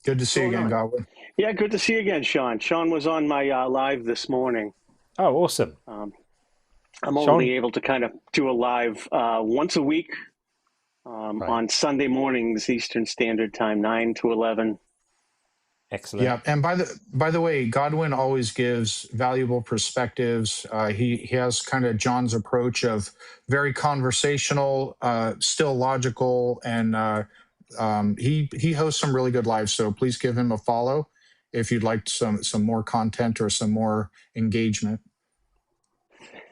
Good to see you again, Godwin. Yeah, good to see you again, Sean. Sean was on my live this morning. Oh, awesome. I'm only able to kind of do a live once a week. On Sunday mornings, Eastern Standard Time, 9 to 11. Excellent. Yeah, and by the way, Godwin always gives valuable perspectives. He has kind of John's approach of very conversational, still logical, and he hosts some really good lives. So please give him a follow if you'd like some more content or some more engagement.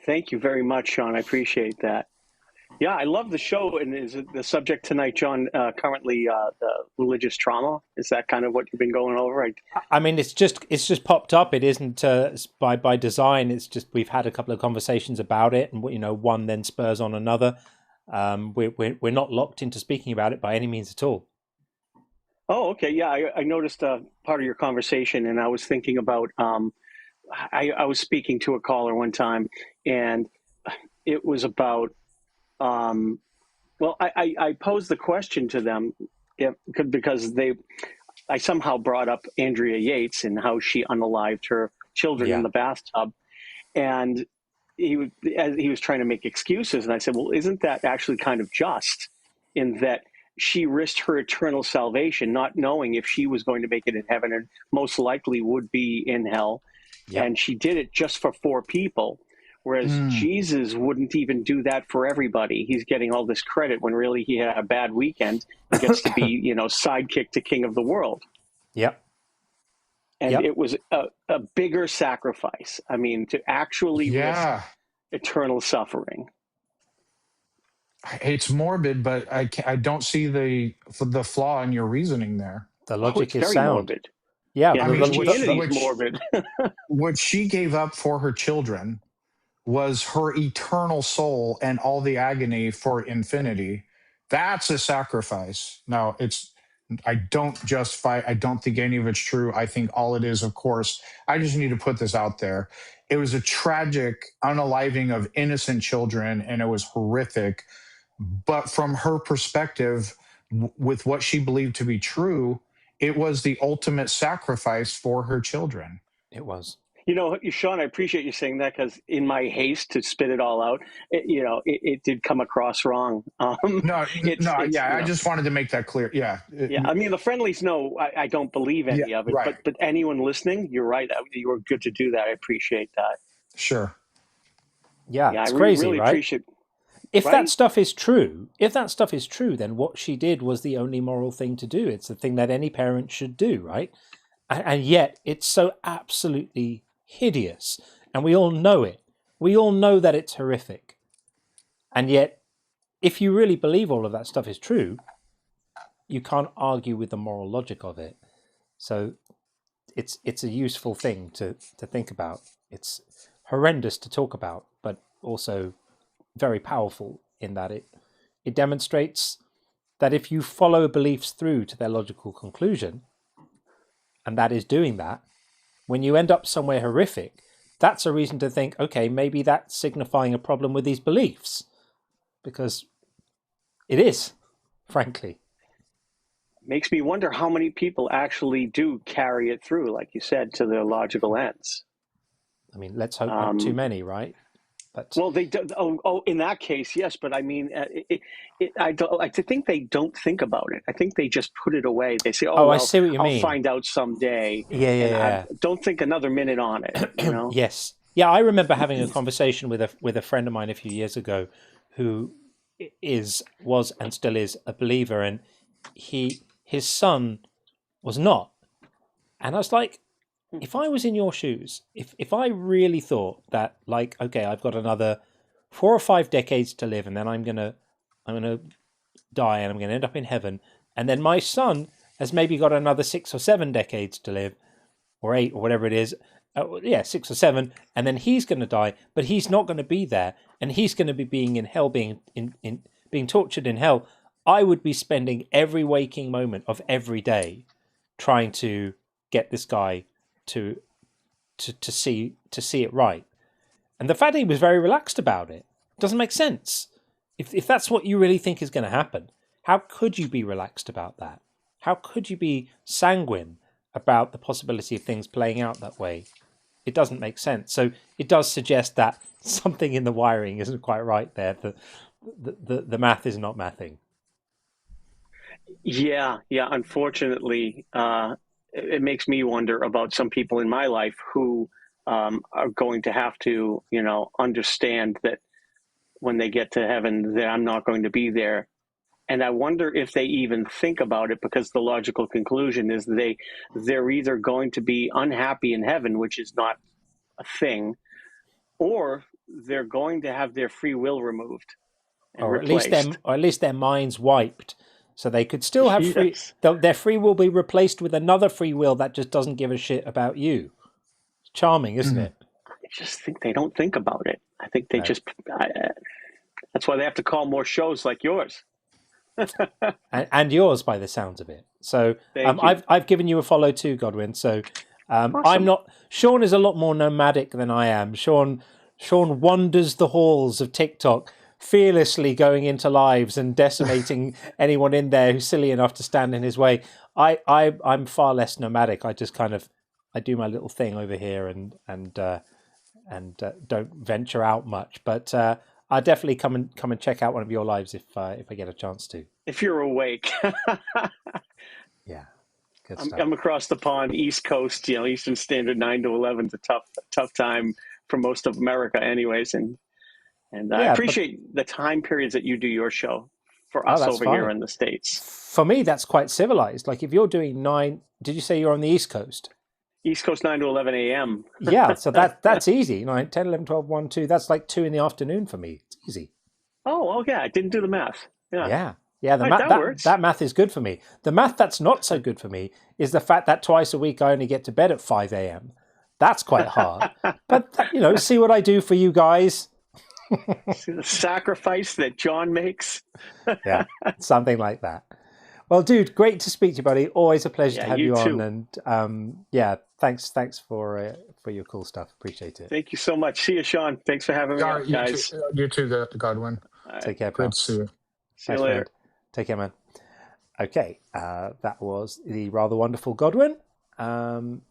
Thank you very much, Sean. I appreciate that. Yeah, I love the show. And is the subject tonight, John, currently the religious trauma? Is that kind of what you've been going over? I mean, it's just popped up. It isn't by design. It's just we've had a couple of conversations about it, and one then spurs on another. We're not locked into speaking about it by any means at all. Oh, okay. Yeah, I noticed part of your conversation, and I was thinking about. I was speaking to a caller one time, and it was about. Well, I posed the question to them because I somehow brought up Andrea Yates and how she unalived her children in the bathtub, and he was trying to make excuses, and I said, well, isn't that actually kind of just in that she risked her eternal salvation, not knowing if she was going to make it in heaven and most likely would be in hell. Yep. And she did it just for 4 people. Whereas Jesus wouldn't even do that for everybody. He's getting all this credit when really he had a bad weekend and gets to be, sidekick to King of the World. Yep. And it was a bigger sacrifice. I mean, to actually risk eternal suffering. It's morbid, but I don't see the flaw in your reasoning there. The logic is very sound. Morbid. Yeah, I mean, Christianity is morbid. What she gave up for her children was her eternal soul and all the agony for infinity. That's a sacrifice. Now, I don't think any of it's true. I think all it is, of course, I just need to put this out there. It was a tragic unaliving of innocent children, and it was horrific. But from her perspective, with what she believed to be true, it was the ultimate sacrifice for her children. It was. Sean, I appreciate you saying that, because in my haste to spit it all out, it did come across wrong. I just wanted to make that clear. Yeah. I mean, the friendlies know I don't believe any of it, right. but anyone listening, you're right. You were good to do that. I appreciate that. Sure. Yeah, it's crazy, really right? Appreciate. If that stuff is true, then what she did was the only moral thing to do. It's the thing that any parent should do, right? And yet it's so absolutely hideous, and we all know it. We all know that it's horrific. And yet, if you really believe all of that stuff is true, you can't argue with the moral logic of it. So it's a useful thing to think about. It's horrendous to talk about, but also very powerful in that it demonstrates that if you follow beliefs through to their logical conclusion, and that is doing that, when you end up somewhere horrific, that's a reason to think, okay, maybe that's signifying a problem with these beliefs. Because it is, frankly. Makes me wonder how many people actually do carry it through, like you said, to their logical ends. I mean, let's hope not too many, right? But well, they do. In that case, yes. But I mean, I think they don't think about it. I think they just put it away. They say, I see what you mean. I'll find out someday. Yeah. I don't think another minute on it. Yes. Yeah, I remember having a conversation with a friend of mine a few years ago, who was and still is a believer, and his son was not. And I was like, if I was in your shoes, if I really thought that, like, okay, I've got another 4 or 5 decades to live, and then I'm gonna die, and I'm gonna end up in heaven, and then my son has maybe got another 6 or 7 decades to live, or 8 or whatever it is, 6 or 7, and then he's gonna die, but he's not gonna be there, and he's gonna be being in hell, being tortured in hell. I would be spending every waking moment of every day trying to get this guy to see it right. And the fact that he was very relaxed about it doesn't make sense. If that's what you really think is going to happen, how could you be relaxed about that? How could you be sanguine about the possibility of things playing out that way? It doesn't make sense. So it does suggest that something in the wiring isn't quite right there. The math is not mathing. Yeah. Unfortunately, it makes me wonder about some people in my life who are going to have to, understand that when they get to heaven, that I'm not going to be there. And I wonder if they even think about it, because the logical conclusion is they're either going to be unhappy in heaven, which is not a thing, or they're going to have their free will removed and or replaced. at least their minds wiped. So they could still have free. Their free will be replaced with another free will that just doesn't give a shit about you. It's charming, isn't it? I just think they don't think about it. I think they just. That's why they have to call more shows like yours. and yours by the sounds of it. So I've given you a follow too, Godwin. So awesome. I'm not. Sean is a lot more nomadic than I am. Sean wanders the halls of TikTok, fearlessly going into lives and decimating anyone in there who's silly enough to stand in his way. I'm far less nomadic. I just kind of do my little thing over here and don't venture out much. But I'll definitely come and check out one of your lives if I get a chance to. If you're awake. Yeah. I'm across the pond, East Coast, Eastern Standard 9 to 11 is a tough time for most of America anyways. And I appreciate the time periods that you do your show for us over here in the States. For me, that's quite civilized. Like if you're doing 9, did you say you're on the East Coast? East Coast 9 to 11 a.m. Yeah, so that's easy. 9, 10, 11, 12, 1, 2, that's like 2 in the afternoon for me. It's easy. Oh, yeah, I didn't do the math. Yeah, that math is good for me. The math that's not so good for me is the fact that twice a week I only get to bed at 5 a.m. That's quite hard. But, see what I do for you guys. See the sacrifice that John makes. Yeah, something like that. Well, dude, great to speak to you, buddy. Always a pleasure to have you too. on. And thanks for your cool stuff. Appreciate it. Thank you so much. See you, Sean. Thanks for having me on, guys. You too, Godwin. Right. Take care, pal. Good to see you. See you later. Friend. Take care, man. Okay, that was the rather wonderful Godwin. And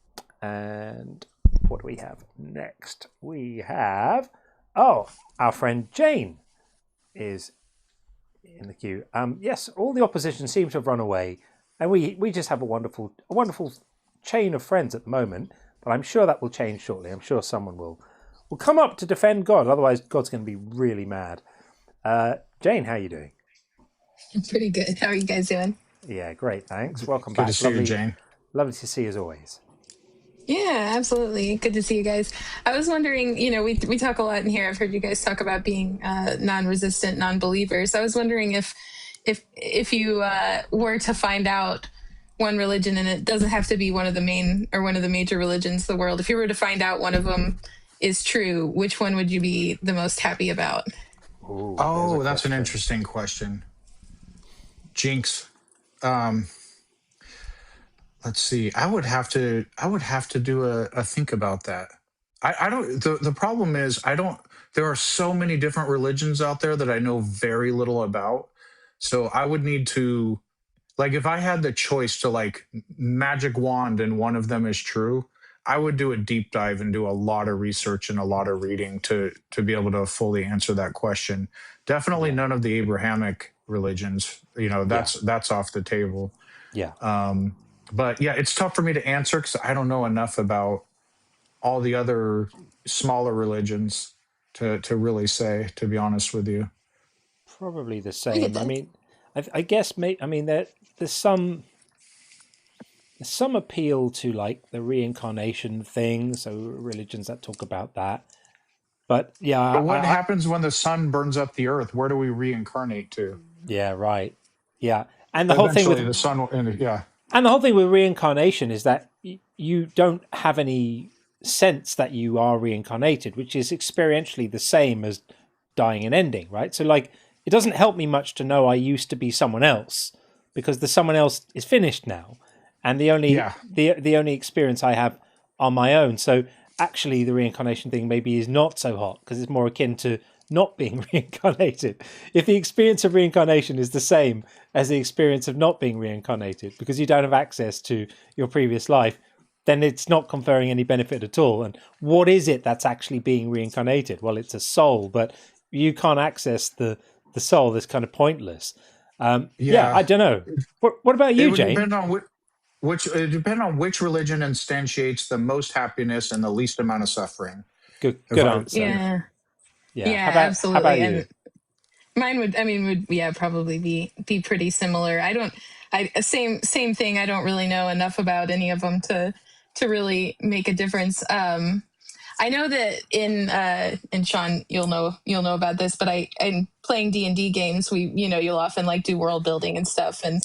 what do we have next? We have our friend Jane is in the queue. Yes, all the opposition seems to have run away, and we just have a wonderful chain of friends at the moment. But I'm sure that will change shortly. I'm sure someone will come up to defend God. Otherwise, God's going to be really mad. Jane, how are you doing? I'm pretty good. How are you guys doing? Yeah, great. Thanks. Welcome back. Good to see you, Jane. Lovely to see you as always. Yeah, absolutely. Good to see you guys. I was wondering, we talk a lot in here. I've heard you guys talk about being non-resistant non-believers. I was wondering if you were to find out one religion, and it doesn't have to be one of the main or one of the major religions of the world. If you were to find out one of them is true, which one would you be the most happy about? Ooh, that's an interesting question. Jinx. Let's see. I would have to do a think about that. I don't. The problem is there are so many different religions out there that I know very little about. So I would need to, like, if I had the choice to like magic wand and one of them is true, I would do a deep dive and do a lot of research and a lot of reading to be able to fully answer that question. Definitely none of the Abrahamic religions. That's off the table. Yeah. But yeah, it's tough for me to answer because I don't know enough about all the other smaller religions to really say, to be honest with you. Probably the same. I mean, I guess there's some appeal to like the reincarnation thing. So religions that talk about that. But yeah. But what happens when the sun burns up the earth? Where do we reincarnate to? Yeah, right. Yeah. And the whole thing with the sun, and the whole thing with reincarnation is that you don't have any sense that you are reincarnated, which is experientially the same as dying and ending, right? So like, it doesn't help me much to know I used to be someone else because the someone else is finished now. And the only experience I have on my own. So actually the reincarnation thing maybe is not so hot because it's more akin to not being reincarnated. If the experience of reincarnation is the same as the experience of not being reincarnated because you don't have access to your previous life, then it's not conferring any benefit at all. And what is it that's actually being reincarnated? Well, it's a soul, but you can't access the soul. That's kind of pointless. I don't know. What about you, Jane? It depends on which religion instantiates the most happiness and the least amount of suffering. Good answer. Yeah, absolutely. How about you? And mine would probably be pretty similar. Same thing. I don't really know enough about any of them to really make a difference. I know that in Sean, you'll know about this, but I'm playing D&D games. You'll often like do world building and stuff, and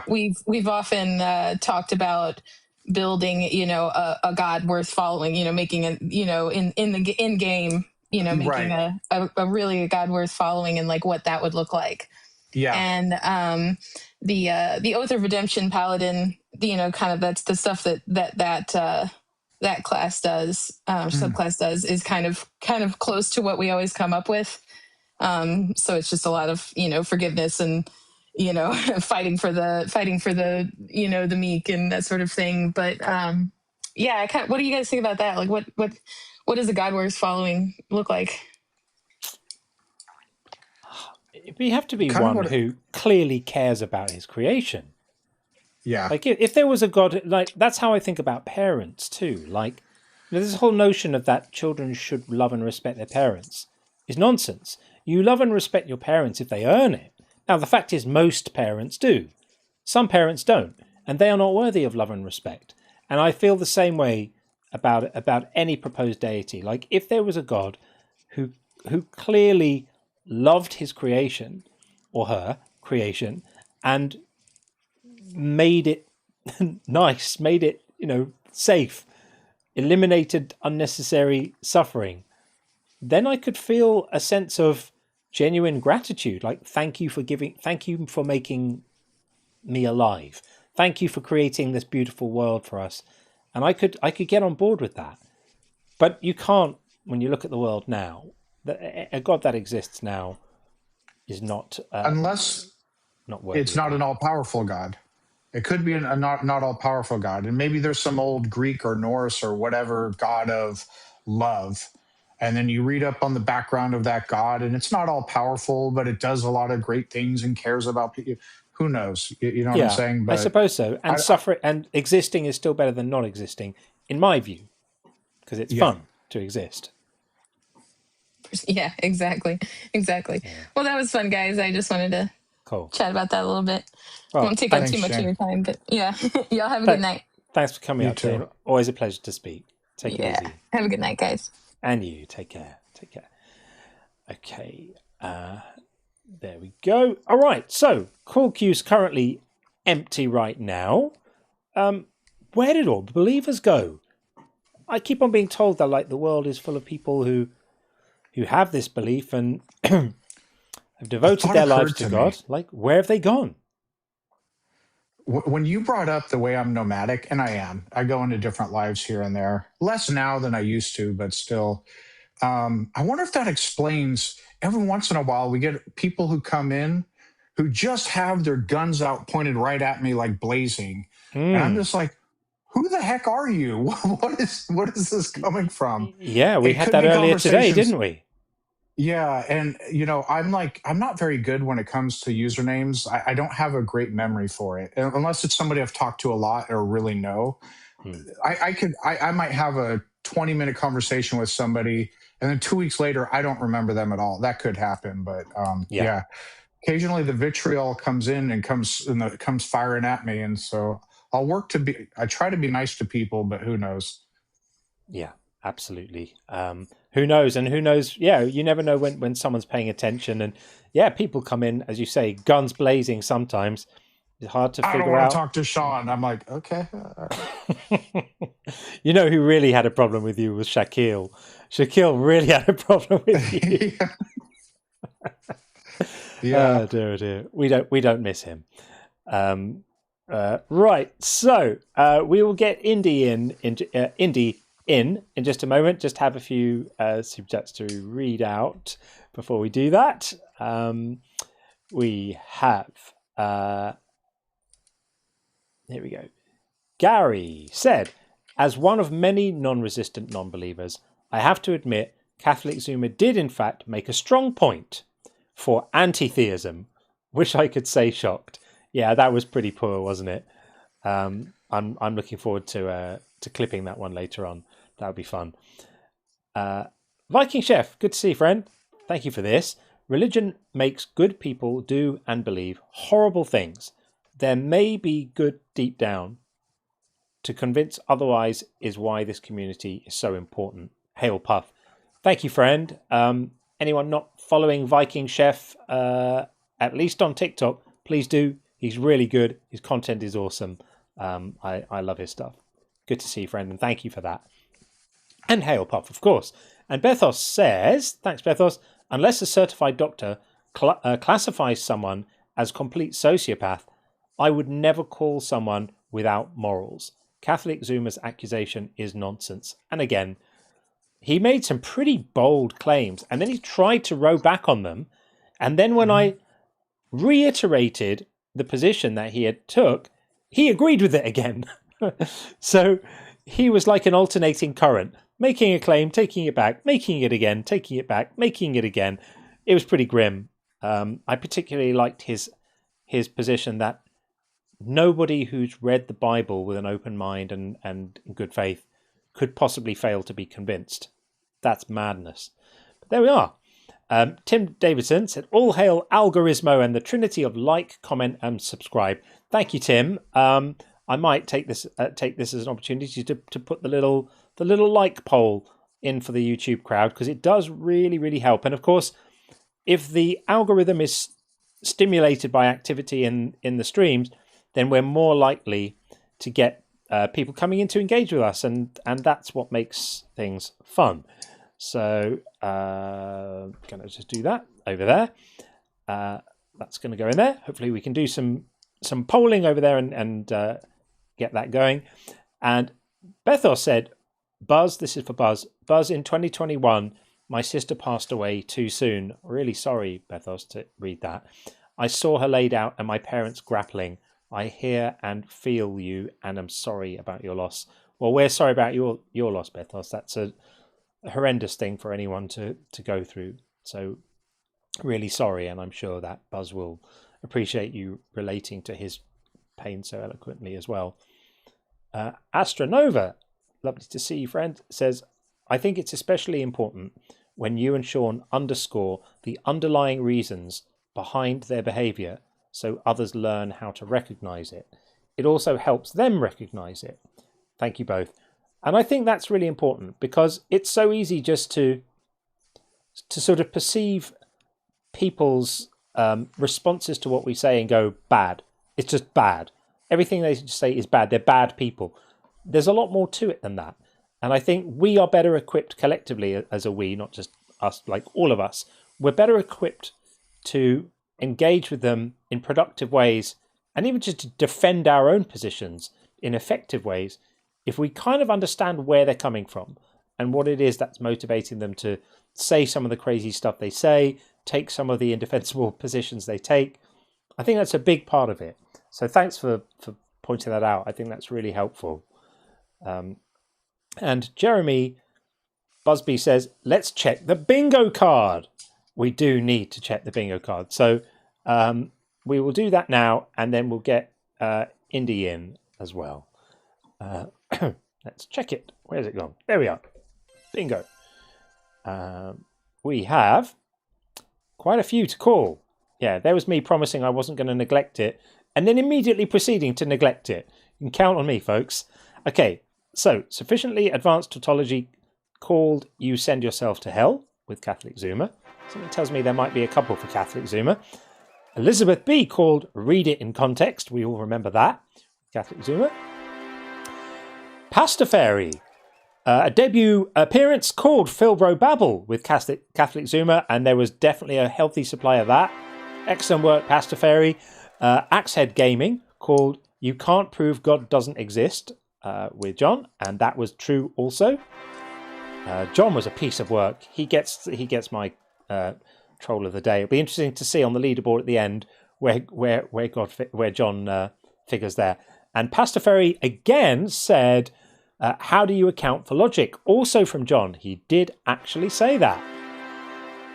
we've often talked about building, a god worth following. Making it, in game. Making a really a god worth following and like what that would look like. Yeah. And the Oath of Redemption Paladin, kind of that's the stuff that class does, subclass does, is kind of close to what we always come up with. So it's just a lot of forgiveness and fighting for the the meek and that sort of thing. But yeah, what do you guys think about that? Like, what does the God Wars following look like? You have to be one who clearly cares about his creation. Yeah. Like if there was a God, like that's how I think about parents too. Like this whole notion of that children should love and respect their parents is nonsense. You love and respect your parents if they earn it. Now the fact is most parents do. Some parents don't, and they are not worthy of love and respect. And I feel the same way about any proposed deity. Like if there was a God who clearly loved his creation or her creation and made it nice, made it, safe, eliminated unnecessary suffering, then I could feel a sense of genuine gratitude. Like, thank you for making me alive. Thank you for creating this beautiful world for us. And I could get on board with that. But you can't, when you look at the world now, a God that exists now is not unless not worthy. It's not an all-powerful God. It could be a not all-powerful God, and maybe there's some old Greek or Norse or whatever god of love, and then you read up on the background of that God, and it's not all-powerful, but it does a lot of great things and cares about people. Who knows? You know what I'm saying? But I suppose so. And and existing is still better than not existing, in my view, because it's fun to exist. Yeah, exactly. Yeah. Well, that was fun, guys. I just wanted to chat about that a little bit. Well, won't take up too much of your time, but yeah. Y'all have a good night. Thanks for coming up, Jane. Always a pleasure to speak. Take it easy. Have a good night, guys. And you. Take care. Okay. There we go. All right. So, call queue's currently empty right now. Where did all the believers go? I keep on being told that the world is full of people who have this belief and have devoted their lives to God. Like, where have they gone? When you brought up the way I'm nomadic, and I go into different lives here and there, less now than I used to, but still. I wonder if that explains, every once in a while, we get people who come in who just have their guns out pointed right at me like blazing. And I'm just like, who the heck are you? What is this coming from? Yeah, we had that earlier today, didn't we? Yeah, and I'm not very good when it comes to usernames. I don't have a great memory for it, unless it's somebody I've talked to a lot or really know. I might have a 20-minute conversation with somebody, and then 2 weeks later, I don't remember them at all. That could happen, but yeah. Occasionally the vitriol comes in and comes firing at me, and so I try to be nice to people, but who knows? Yeah, absolutely. Who knows? And who knows? Yeah, you never know when someone's paying attention. And yeah, people come in, as you say, guns blazing sometimes. It's hard to figure out. I don't want to talk to Sean. I'm like, okay. You know who really had a problem with you was Shaquille. Shaquille really had a problem with you. Yeah. Oh, dear. We don't miss him. Right. So we will get Indy in just a moment. Just have a few subjects to read out before we do that. We have here we go. Gary said, as one of many non-resistant non-believers, I have to admit Catholic Zuma did in fact make a strong point for anti-theism. Wish I could say shocked. Yeah, that was pretty poor, wasn't it? I'm looking forward to clipping that one later on. That would be fun. Viking Chef, good to see you, friend. Thank you for this. Religion makes good people do and believe horrible things. There may be good deep down. To convince otherwise is why this community is so important. Hail Puff. Thank you, friend. Anyone not following Viking Chef, at least on TikTok, please do. He's really good. His content is awesome. I love his stuff. Good to see you, friend, and thank you for that. And Hail Puff, of course. And Bethos says, thanks, Bethos, unless a certified doctor classifies someone as complete sociopath, I would never call someone without morals. Catholic Zuma's accusation is nonsense. And again, he made some pretty bold claims, and then he tried to row back on them. And then when I reiterated the position that he had took, he agreed with it again. So he was like an alternating current, making a claim, taking it back, making it again, taking it back, making it again. It was pretty grim. I particularly liked his position that nobody who's read the Bible with an open mind and good faith could possibly fail to be convinced. That's madness. But there we are. Tim Davidson said, all hail Algoritmo and the Trinity of like, comment, and subscribe. Thank you, Tim. I might take this as an opportunity to put the little like poll in for the YouTube crowd, because it does really, really help. And of course, if the algorithm is stimulated by activity in the streams, then we're more likely to get people coming in to engage with us, and that's what makes things fun. So gonna just do that over there. That's going to go in there. Hopefully we can do some polling over there and get that going. And Bethos said, Buzz, this is for Buzz. Buzz, in 2021, my sister passed away too soon. Really sorry, Bethos, to read that. I saw her laid out and my parents grappling. I hear and feel you, and I'm sorry about your loss. Well, we're sorry about your loss, Bethos. That's a horrendous thing for anyone to go through. So really sorry, and I'm sure that Buzz will appreciate you relating to his pain so eloquently as well. Astronova, lovely to see you, friend, says, I think it's especially important when you and Sean underscore the underlying reasons behind their behavior so others learn how to recognize it. It also helps them recognize it. Thank you both. And I think that's really important, because it's so easy just to sort of perceive people's responses to what we say and go, bad. It's just bad. Everything they say is bad. They're bad people. There's a lot more to it than that. And I think we are better equipped collectively as a we, not just us, like all of us. We're better equipped to engage with them in productive ways, and even just to defend our own positions in effective ways, if we kind of understand where they're coming from and what it is that's motivating them to say some of the crazy stuff they say, take some of the indefensible positions they take. I think that's a big part of it. So thanks for pointing that out. I think that's really helpful. And Jeremy Busby says, let's check the bingo card. We do need to check the bingo card. So we will do that now, and then we'll get Indy in as well. Let's check it. Where's it gone? There we are. Bingo. We have quite a few to call. Yeah, there was me promising I wasn't going to neglect it, and then immediately proceeding to neglect it. You can count on me, folks. Okay, so sufficiently advanced tautology called You Send Yourself to Hell with Catholic Zuma. Something tells me there might be a couple for Catholic Zuma. Elizabeth B called Read It in Context. We all remember that. Catholic Zuma. Pastafari, a debut appearance called Philbro Babble with Catholic Zuma, and there was definitely a healthy supply of that. Excellent work, Pastafari. Axehead Gaming called You Can't Prove God Doesn't Exist with John, and that was true also. John was a piece of work. He gets my troll of the day. It'll be interesting to see on the leaderboard at the end where John figures there. And Pastafari again said, how do you account for logic? Also from John. He did actually say that.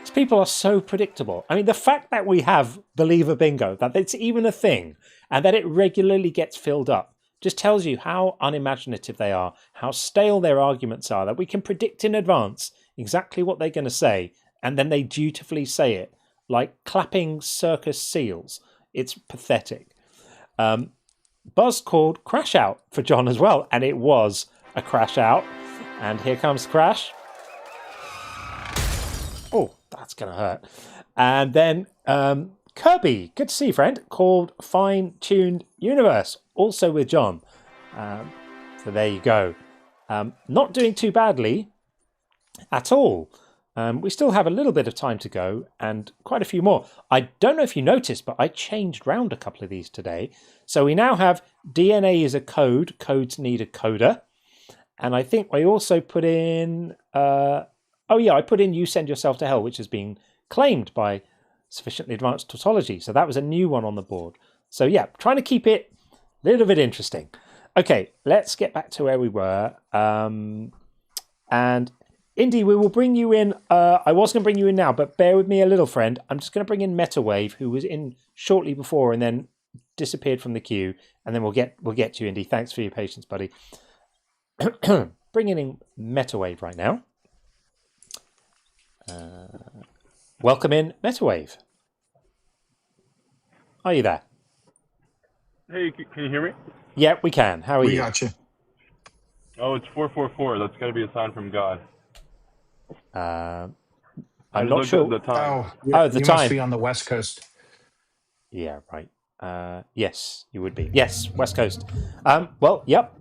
These people are so predictable. I mean, the fact that we have Believer Bingo, that it's even a thing, and that it regularly gets filled up, just tells you how unimaginative they are, how stale their arguments are, that we can predict in advance exactly what they're going to say, and then they dutifully say it, like clapping circus seals. It's pathetic. Buzz called Crash Out for John as well, and it was a crash out. And here comes Crash. Oh, that's going to hurt. And then Kirby, good to see you, friend, called Fine Tuned Universe, also with John. So there you go. Not doing too badly at all. We still have a little bit of time to go and quite a few more. I don't know if you noticed, but I changed round a couple of these today. So we now have DNA is a code, codes need a coder. And I think I also put in, I put in you send yourself to hell, which has been claimed by Sufficiently Advanced Tautology. So that was a new one on the board. So yeah, trying to keep it a little bit interesting. Okay, let's get back to where we were. And Indy, we will bring you in. I was going to bring you in now, but bear with me a little, friend. I'm just going to bring in Metawave, who was in shortly before and then disappeared from the queue, and then we'll get to you, Indy. Thanks for your patience, buddy. Bringing in Metawave right now. Welcome in, Metawave. Are you there? Hey, can you hear me? Yeah, we can. How are you? We got you. Oh, it's 444. That's got to be a sign from God. I'm not sure. The time. The you time. Must be on the West Coast. Yeah, right. Yes, you would be. Yes, West Coast. Well, yep.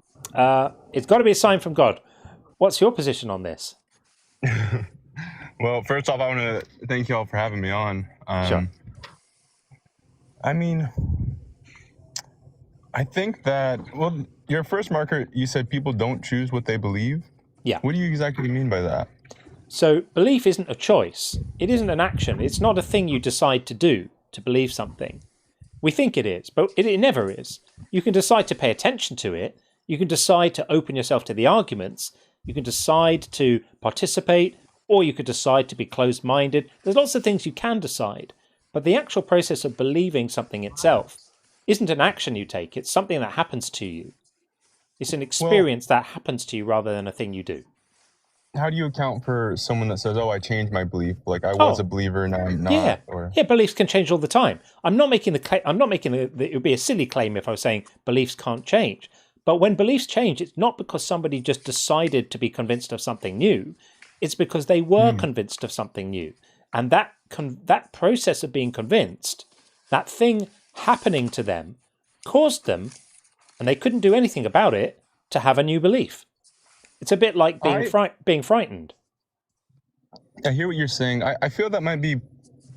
It's got to be a sign from God. What's your position on this? Well, first off, I want to thank you all for having me on. Sure. I mean, I think that, well, your first marker, you said people don't choose what they believe. Yeah. What do you exactly mean by that? So belief isn't a choice. It isn't an action. It's not a thing you decide to do, to believe something. We think it is, but it never is. You can decide to pay attention to it. You can decide to open yourself to the arguments. You can decide to participate, or you could decide to be closed-minded. There's lots of things you can decide. But the actual process of believing something itself isn't an action you take. It's something that happens to you. It's an experience that happens to you rather than a thing you do. How do you account for someone that says, "Oh, I changed my belief. Like I was a believer, now I'm not"? Yeah, or... yeah. Beliefs can change all the time. I'm not making it would be a silly claim if I was saying beliefs can't change. But when beliefs change, it's not because somebody just decided to be convinced of something new. It's because they were convinced of something new, and that process of being convinced, that thing happening to them, caused them, and they couldn't do anything about it, to have a new belief. It's a bit like being frightened. I hear what you're saying. I feel that might be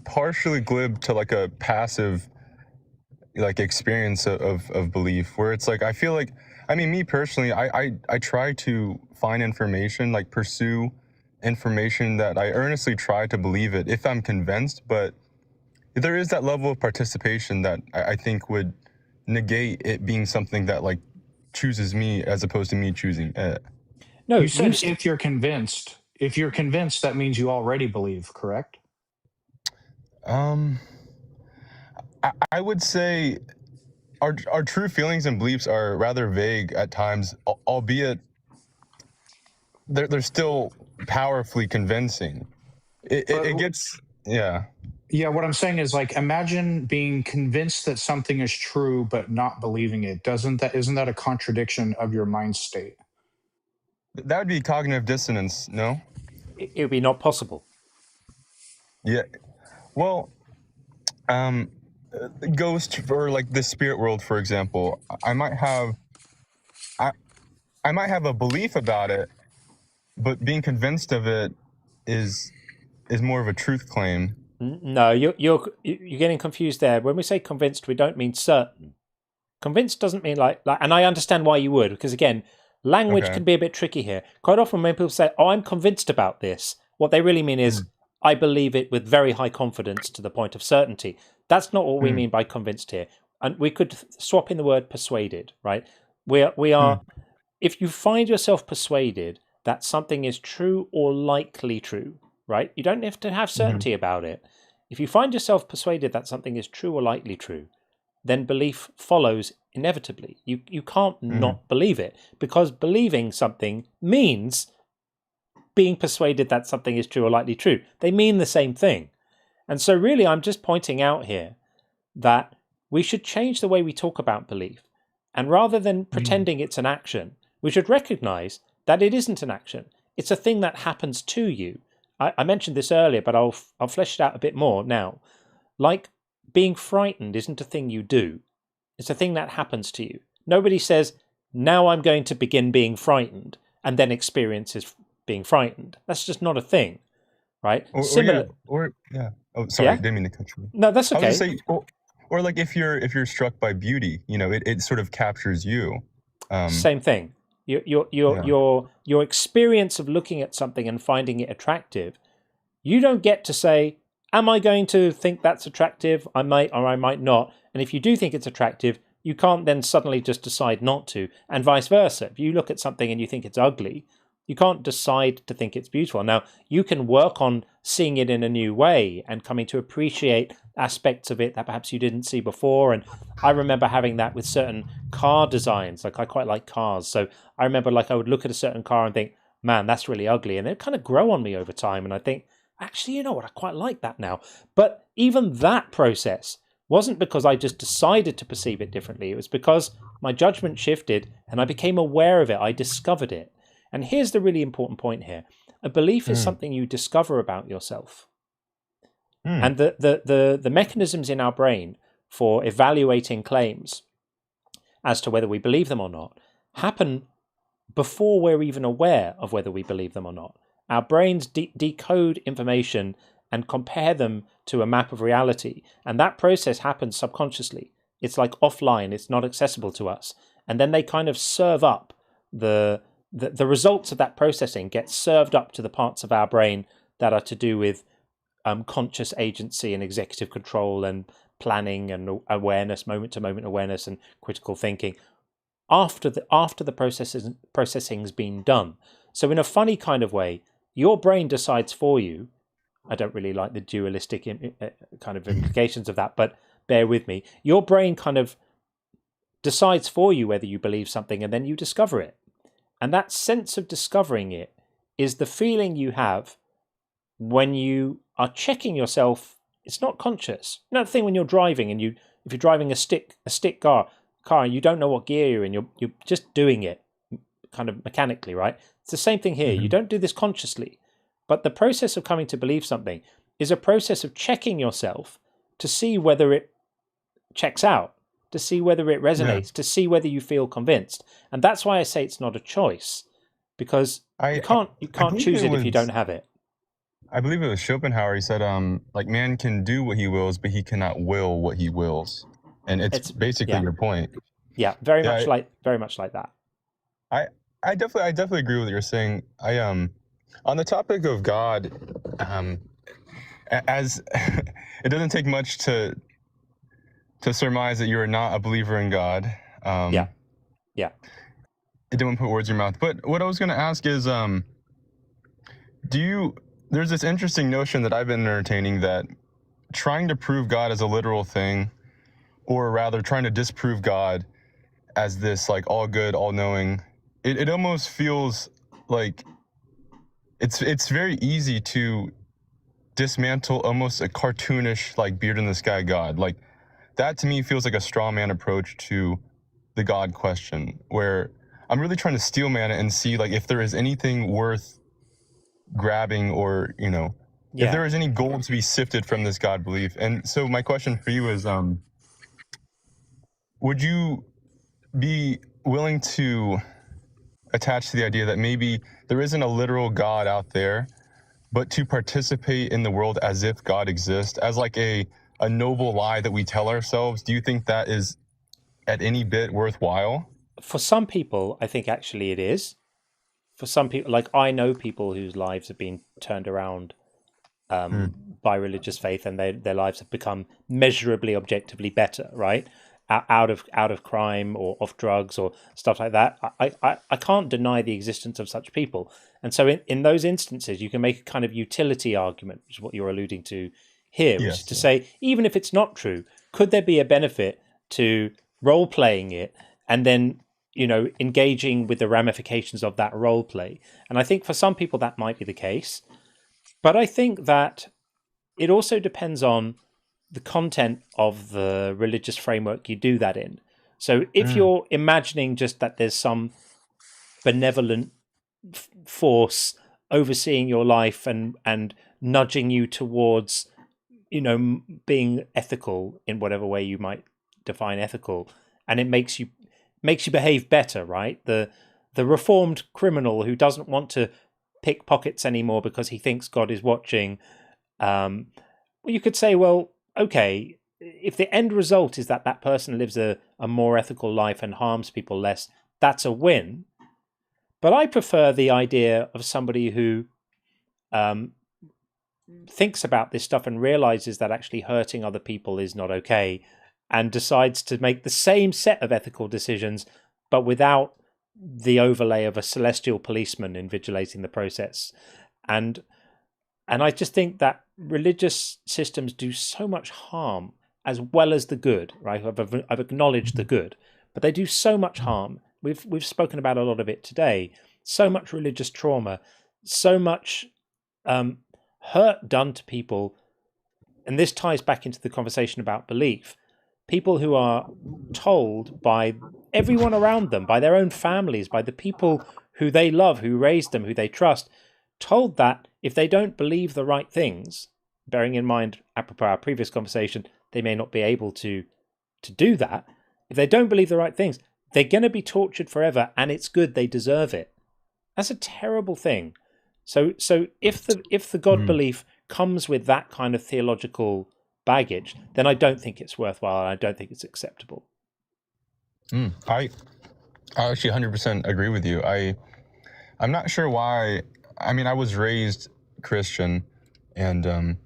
partially glib to like a passive like experience of belief, where it's like, I feel like, I mean, me personally, I try to find information, like pursue information that I earnestly try to believe it if I'm convinced, but there is that level of participation that I think would negate it being something that like chooses me as opposed to me choosing it. No, you said if you're convinced. If you're convinced, that means you already believe, correct? I would say our true feelings and beliefs are rather vague at times, albeit they're still powerfully convincing. It gets, yeah. Yeah, what I'm saying is, like, imagine being convinced that something is true but not believing it. Isn't that a contradiction of your mind state? That would be cognitive dissonance, no? It would be not possible. Yeah. Well, ghost or like the spirit world, for example, I might have a belief about it, but being convinced of it is more of a truth claim. No, you're getting confused there. When we say convinced, we don't mean certain. Convinced doesn't mean like, and I understand why you would, because again, language can be a bit tricky here. Quite often when people say, "Oh, I'm convinced about this," what they really mean is, I believe it with very high confidence to the point of certainty. That's not what we mean by convinced here. And we could swap in the word persuaded, right? We are, if you find yourself persuaded that something is true or likely true, right? You don't have to have certainty about it. If you find yourself persuaded that something is true or likely true, then belief follows inevitably. You can't not believe it, because believing something means being persuaded that something is true or likely true. They mean the same thing. And so really, I'm just pointing out here that we should change the way we talk about belief. And rather than pretending it's an action, we should recognize that it isn't an action. It's a thing that happens to you. I mentioned this earlier, but I'll flesh it out a bit more now. Like, being frightened isn't a thing you do. It's a thing that happens to you. Nobody says, now I'm going to begin being frightened, and then experiences being frightened. That's just not a thing. right? Or Similar. yeah. Oh, sorry, Yeah? didn't mean to cut you. No, that's okay. I was gonna say, or like if you're struck by beauty, it sort of captures you. Same thing. Your experience of looking at something and finding it attractive, you don't get to say, am I going to think that's attractive? I might or I might not. And if you do think it's attractive, you can't then suddenly just decide not to, and vice versa. If you look at something and you think it's ugly, you can't decide to think it's beautiful. Now, you can work on seeing it in a new way and coming to appreciate aspects of it that perhaps you didn't see before. And I remember having that with certain car designs. Like, I quite like cars. So I remember, like, I would look at a certain car and think, man, that's really ugly. And it kind of grow on me over time. And I think, actually, you know what? I quite like that now. But even that process wasn't because I just decided to perceive it differently. It was because my judgment shifted and I became aware of it. I discovered it. And here's the really important point here. A belief is something you discover about yourself. And the mechanisms in our brain for evaluating claims as to whether we believe them or not happen before we're even aware of whether we believe them or not. Our brains decode information and compare them to a map of reality. And that process happens subconsciously. It's like offline. It's not accessible to us. And then they kind of serve up the results of that processing get served up to the parts of our brain that are to do with conscious agency and executive control and planning and awareness, moment-to-moment awareness and critical thinking after the processing's been done. So in a funny kind of way, your brain decides for you. I don't really like the dualistic kind of implications of that, but bear with me. Your brain kind of decides for you whether you believe something, and then you discover it. And that sense of discovering it is the feeling you have when you are checking yourself. It's not conscious. You know the thing when you're driving and if you're driving a stick car and you don't know what gear you're in, you're just doing it kind of mechanically, right? It's the same thing here. You don't do this consciously. But the process of coming to believe something is a process of checking yourself to see whether it checks out, to see whether it resonates, to see whether you feel convinced. And that's why I say it's not a choice, because you can't choose it if you don't have it. I believe it was Schopenhauer. He said, like, man can do what he wills, but he cannot will what he wills. And it's basically your point. Yeah, very much like that. I definitely agree with what you're saying. On the topic of God, as it doesn't take much to surmise that you are not a believer in God. Yeah. I didn't want to put words in your mouth, but what I was going to ask is, there's this interesting notion that I've been entertaining that trying to prove God as a literal thing, or rather trying to disprove God as this like all good, all knowing, it almost feels like it's very easy to dismantle almost a cartoonish like beard in the sky God. Like that to me feels like a straw man approach to the God question, where I'm really trying to steel man it and see like if there is anything worth grabbing, or if there is any gold to be sifted from this God belief. And so my question for you is, would you be willing to attach to the idea that maybe there isn't a literal God out there, but to participate in the world as if God exists, as like a noble lie that we tell ourselves? Do you think that is at any bit worthwhile? For some people, I think actually it is. For some people, like I know people whose lives have been turned around by religious faith, and their lives have become measurably, objectively better, right? Out of crime or off drugs or stuff like that. I can't deny the existence of such people. And so in those instances, you can make a kind of utility argument, which is what you're alluding to here, which is to say, even if it's not true, could there be a benefit to role-playing it and then, engaging with the ramifications of that role play? And I think for some people that might be the case. But I think that it also depends on the content of the religious framework you do that in. So if you're imagining just that there's some benevolent force overseeing your life and nudging you towards, being ethical in whatever way you might define ethical, and it makes you behave better, right? The reformed criminal who doesn't want to pickpockets anymore because he thinks God is watching. Well, you could say, well, okay, if the end result is that that person lives a more ethical life and harms people less, that's a win. But I prefer the idea of somebody who thinks about this stuff and realizes that actually hurting other people is not okay, and decides to make the same set of ethical decisions, but without the overlay of a celestial policeman invigilating the process. And I just think that religious systems do so much harm as well as the good, right? I've acknowledged the good, but they do so much harm. We've spoken about a lot of it today. So much religious trauma, so much hurt done to people. And this ties back into the conversation about belief. People who are told by everyone around them, by their own families, by the people who they love, who raised them, who they trust, told that if they don't believe the right things, bearing in mind, apropos our previous conversation, they may not be able to do that. If they don't believe the right things, they're going to be tortured forever, and it's good, they deserve it. That's a terrible thing. So if the God belief comes with that kind of theological baggage, then I don't think it's worthwhile, and I don't think it's acceptable. I actually 100% agree with you. I'm not sure why. I mean, I was raised Christian, and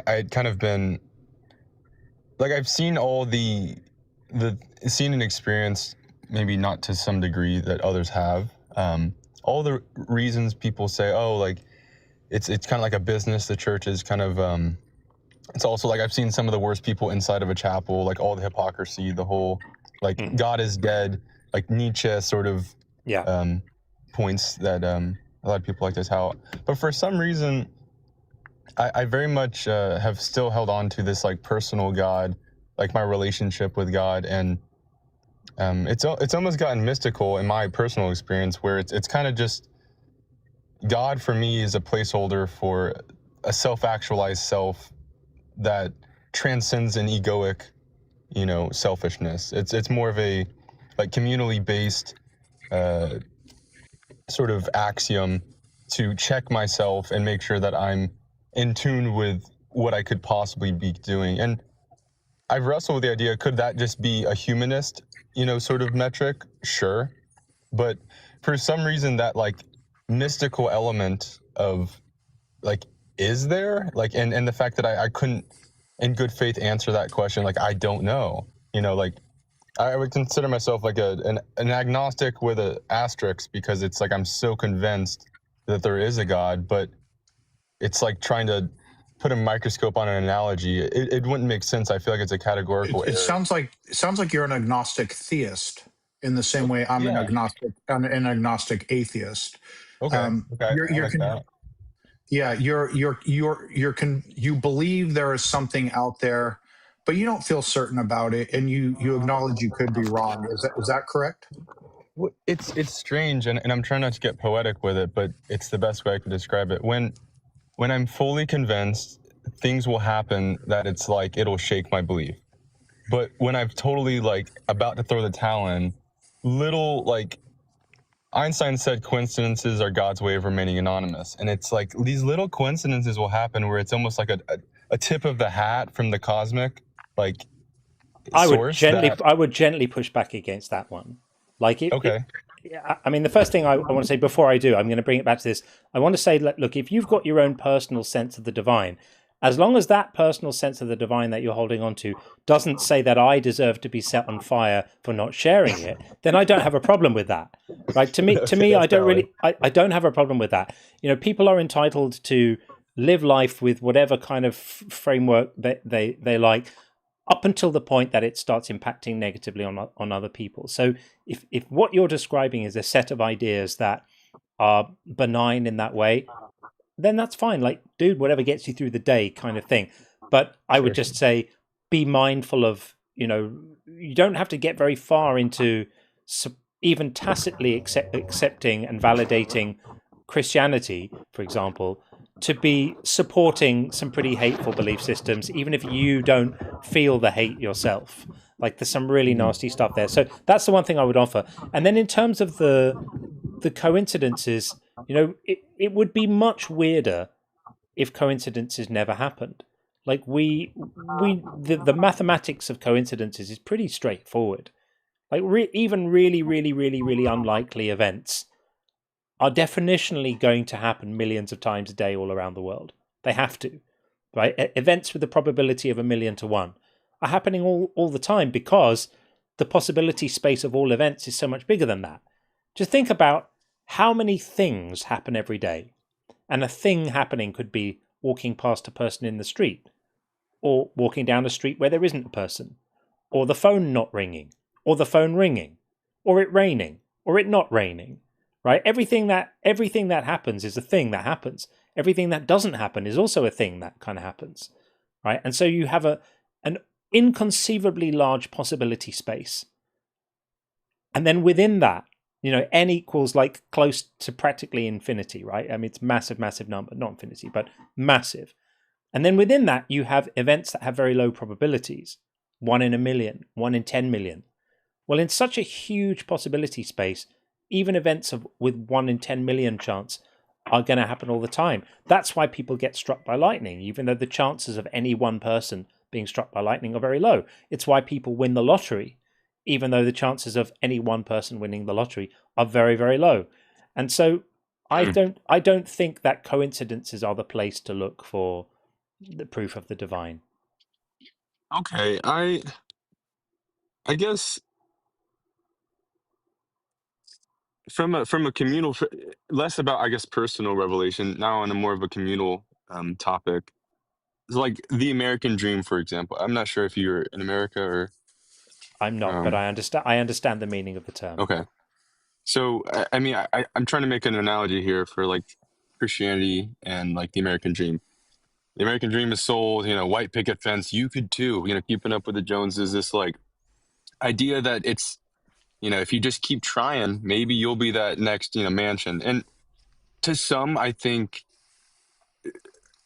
I'd kind of been like, I've seen all seen and experienced, maybe not to some degree that others have, all the reasons people say, oh, like it's kind of like a business. The church is kind of it's also like, I've seen some of the worst people inside of a chapel, like all the hypocrisy, the whole like God is dead, like Nietzsche sort of points that a lot of people like to tout. But for some reason, I very much have still held on to this like personal God, like my relationship with God, and it's almost gotten mystical in my personal experience, where it's kind of just, God for me is a placeholder for a self-actualized self that transcends an egoic, selfishness. It's more of a like communally based sort of axiom to check myself and make sure that I'm in tune with what I could possibly be doing. And I've wrestled with the idea, could that just be a humanist, sort of metric? Sure. But for some reason, that like mystical element of like, is there like, and the fact that I couldn't in good faith answer that question, like, I don't know, like I would consider myself like an agnostic with an asterisk, because it's like I'm so convinced that there is a God, but it's like trying to put a microscope on an analogy. It wouldn't make sense. I feel like it's a categorical error. It sounds like you're an agnostic theist in the same way I'm an agnostic atheist. Okay. You believe there is something out there, but you don't feel certain about it, and you acknowledge you could be wrong. Is that correct? Well, it's strange, and I'm trying not to get poetic with it, but it's the best way I could describe it. When I'm fully convinced, things will happen that it's like it'll shake my belief. But when I'm totally like about to throw the towel in, little like Einstein said, coincidences are God's way of remaining anonymous. And it's like these little coincidences will happen where it's almost like a tip of the hat from the cosmic like source. I would gently push back against that one. Like I mean, the first thing I want to say before I do, I'm going to bring it back to this. I want to say, look, if you've got your own personal sense of the divine, as long as that personal sense of the divine that you're holding on to doesn't say that I deserve to be set on fire for not sharing it, then I don't have a problem with that. Right? To me, I don't have a problem with that. People are entitled to live life with whatever kind of framework that they like, up until the point that it starts impacting negatively on other people. So if what you're describing is a set of ideas that are benign in that way, then that's fine. Like, dude, whatever gets you through the day kind of thing. But I would just say, be mindful of, you don't have to get very far into even tacitly accepting and validating Christianity, for example, to be supporting some pretty hateful belief systems, even if you don't feel the hate yourself. Like, there's some really nasty stuff there. So that's the one thing I would offer. And then in terms of the coincidences, it would be much weirder if coincidences never happened. Like the mathematics of coincidences is pretty straightforward. Like even really, really, really, really unlikely events are definitionally going to happen millions of times a day all around the world. They have to, right? Events with the probability of 1,000,000 to 1 are happening all the time because the possibility space of all events is so much bigger than that. Just think about how many things happen every day. And a thing happening could be walking past a person in the street, or walking down a street where there isn't a person, or the phone not ringing, or the phone ringing, or it raining, or it not raining, right? Everything that happens is a thing that happens. Everything that doesn't happen is also a thing that kind of happens, right? And so you have an inconceivably large possibility space. And then within that, n equals like close to practically infinity, right? I mean, it's massive, massive number, not infinity, but massive. And then within that, you have events that have very low probabilities, 1 in 1,000,000, 1 in 10 million. Well, in such a huge possibility space, even events with 1 in 10 million chance are going to happen all the time. That's why people get struck by lightning, even though the chances of any one person being struck by lightning are very low. It's why people win the lottery, even though the chances of any one person winning the lottery are very, very low. And so I don't think that coincidences are the place to look for the proof of the divine. Okay, I guess from a communal, less about, I guess, personal revelation, now on a more of a communal topic. It's like the American dream, for example. I'm not sure if you're in America or... I'm not, but I understand the meaning of the term. Okay. So, I mean, I'm trying to make an analogy here for like Christianity and like the American dream. The American dream is sold, white picket fence. You could too, keeping up with the Joneses. This like idea that it's, if you just keep trying, maybe you'll be that next, mansion. And to some, I think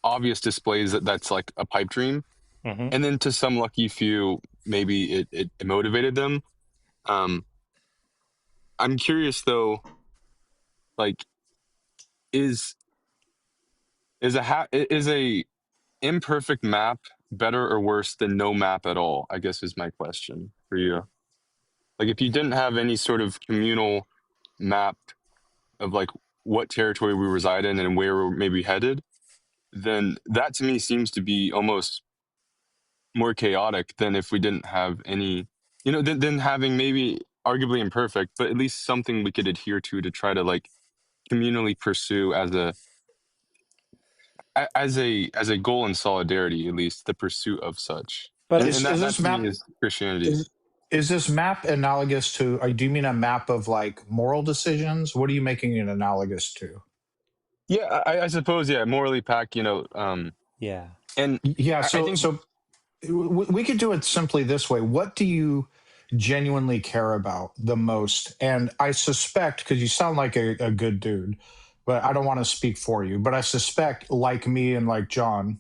obvious displays that's like a pipe dream. Mm-hmm. And then to some lucky few, maybe it motivated them. I'm curious though, like, is a imperfect map better or worse than no map at all? I guess is my question for you. Like, if you didn't have any sort of communal map of like what territory we reside in and where we're maybe headed, then that to me seems to be almost more chaotic than if we didn't have any, than having maybe arguably imperfect, but at least something we could adhere to try to like communally pursue as a goal in solidarity, at least the pursuit of such. But and that to me is Christianity. Is this map analogous to? Do you mean a map of like moral decisions? What are you making it analogous to? Yeah, I suppose. Yeah, morally packed. Yeah, and yeah. So I think, so we could do it simply this way. What do you genuinely care about the most? And I suspect, because you sound like a good dude, but I don't want to speak for you, but I suspect, like me and like John,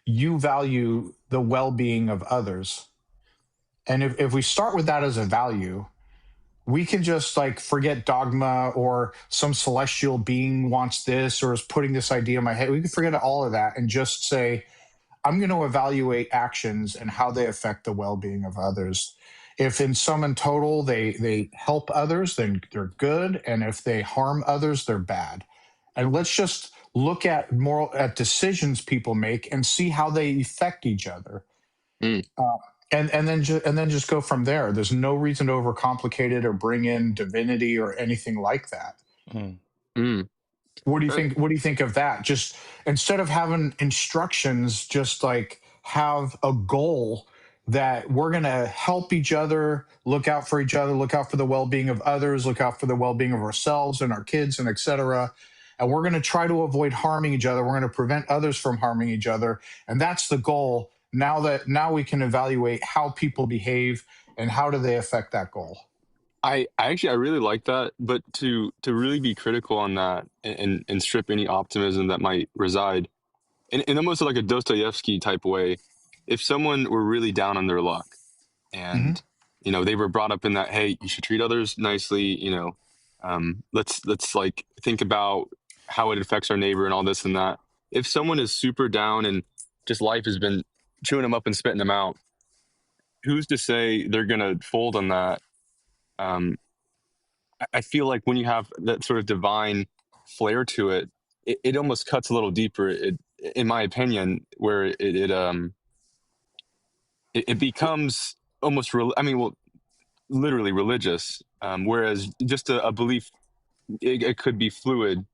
you value the well-being of others. And if we start with that as a value, we can just like forget dogma or some celestial being wants this or is putting this idea in my head. We can forget all of that and just say, I'm going to evaluate actions and how they affect the well-being of others. If in sum and total they help others, then they're good. And if they harm others, they're bad. And let's just look at decisions people make and see how they affect each other. And then just go from there. There's no reason to overcomplicate it or bring in divinity or anything like that. What do you think? What do you think of that? Just instead of having instructions, just like have a goal that we're going to help each other, look out for each other, look out for the well-being of others, look out for the well-being of ourselves and our kids, and etc. And we're going to try to avoid harming each other. We're going to prevent others from harming each other, and that's the goal. Now we can evaluate how people behave and how do they affect that goal. I really like that, but to really be critical on that and strip any optimism that might reside in almost like a Dostoevsky type way, if someone were really down on their luck and they were brought up in that, hey, you should treat others nicely, let's like think about how it affects our neighbor and all this and that. If someone is super down and just life has been chewing them up and spitting them out, who's to say they're gonna fold on that? I feel like when you have that sort of divine flair to it, it almost cuts a little deeper. In my opinion, where it becomes almost literally religious. Whereas just a belief, it could be fluid.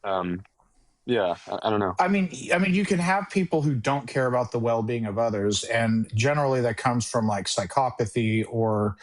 Yeah, I don't know. I mean, you can have people who don't care about the well-being of others, and generally that comes from like psychopathy or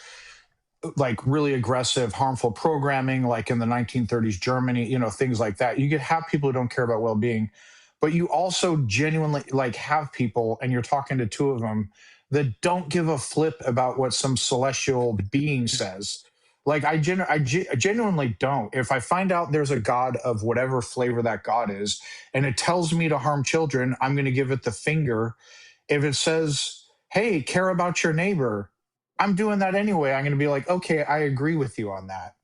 like really aggressive, harmful programming, like in the 1930s Germany, things like that. You could have people who don't care about well-being, but you also genuinely like have people, and you're talking to two of them, that don't give a flip about what some celestial being says. Like I genuinely don't. If I find out there's a God of whatever flavor that God is, and it tells me to harm children, I'm going to give it the finger. If it says, hey, care about your neighbor, I'm doing that anyway. I'm going to be like, okay, I agree with you on that.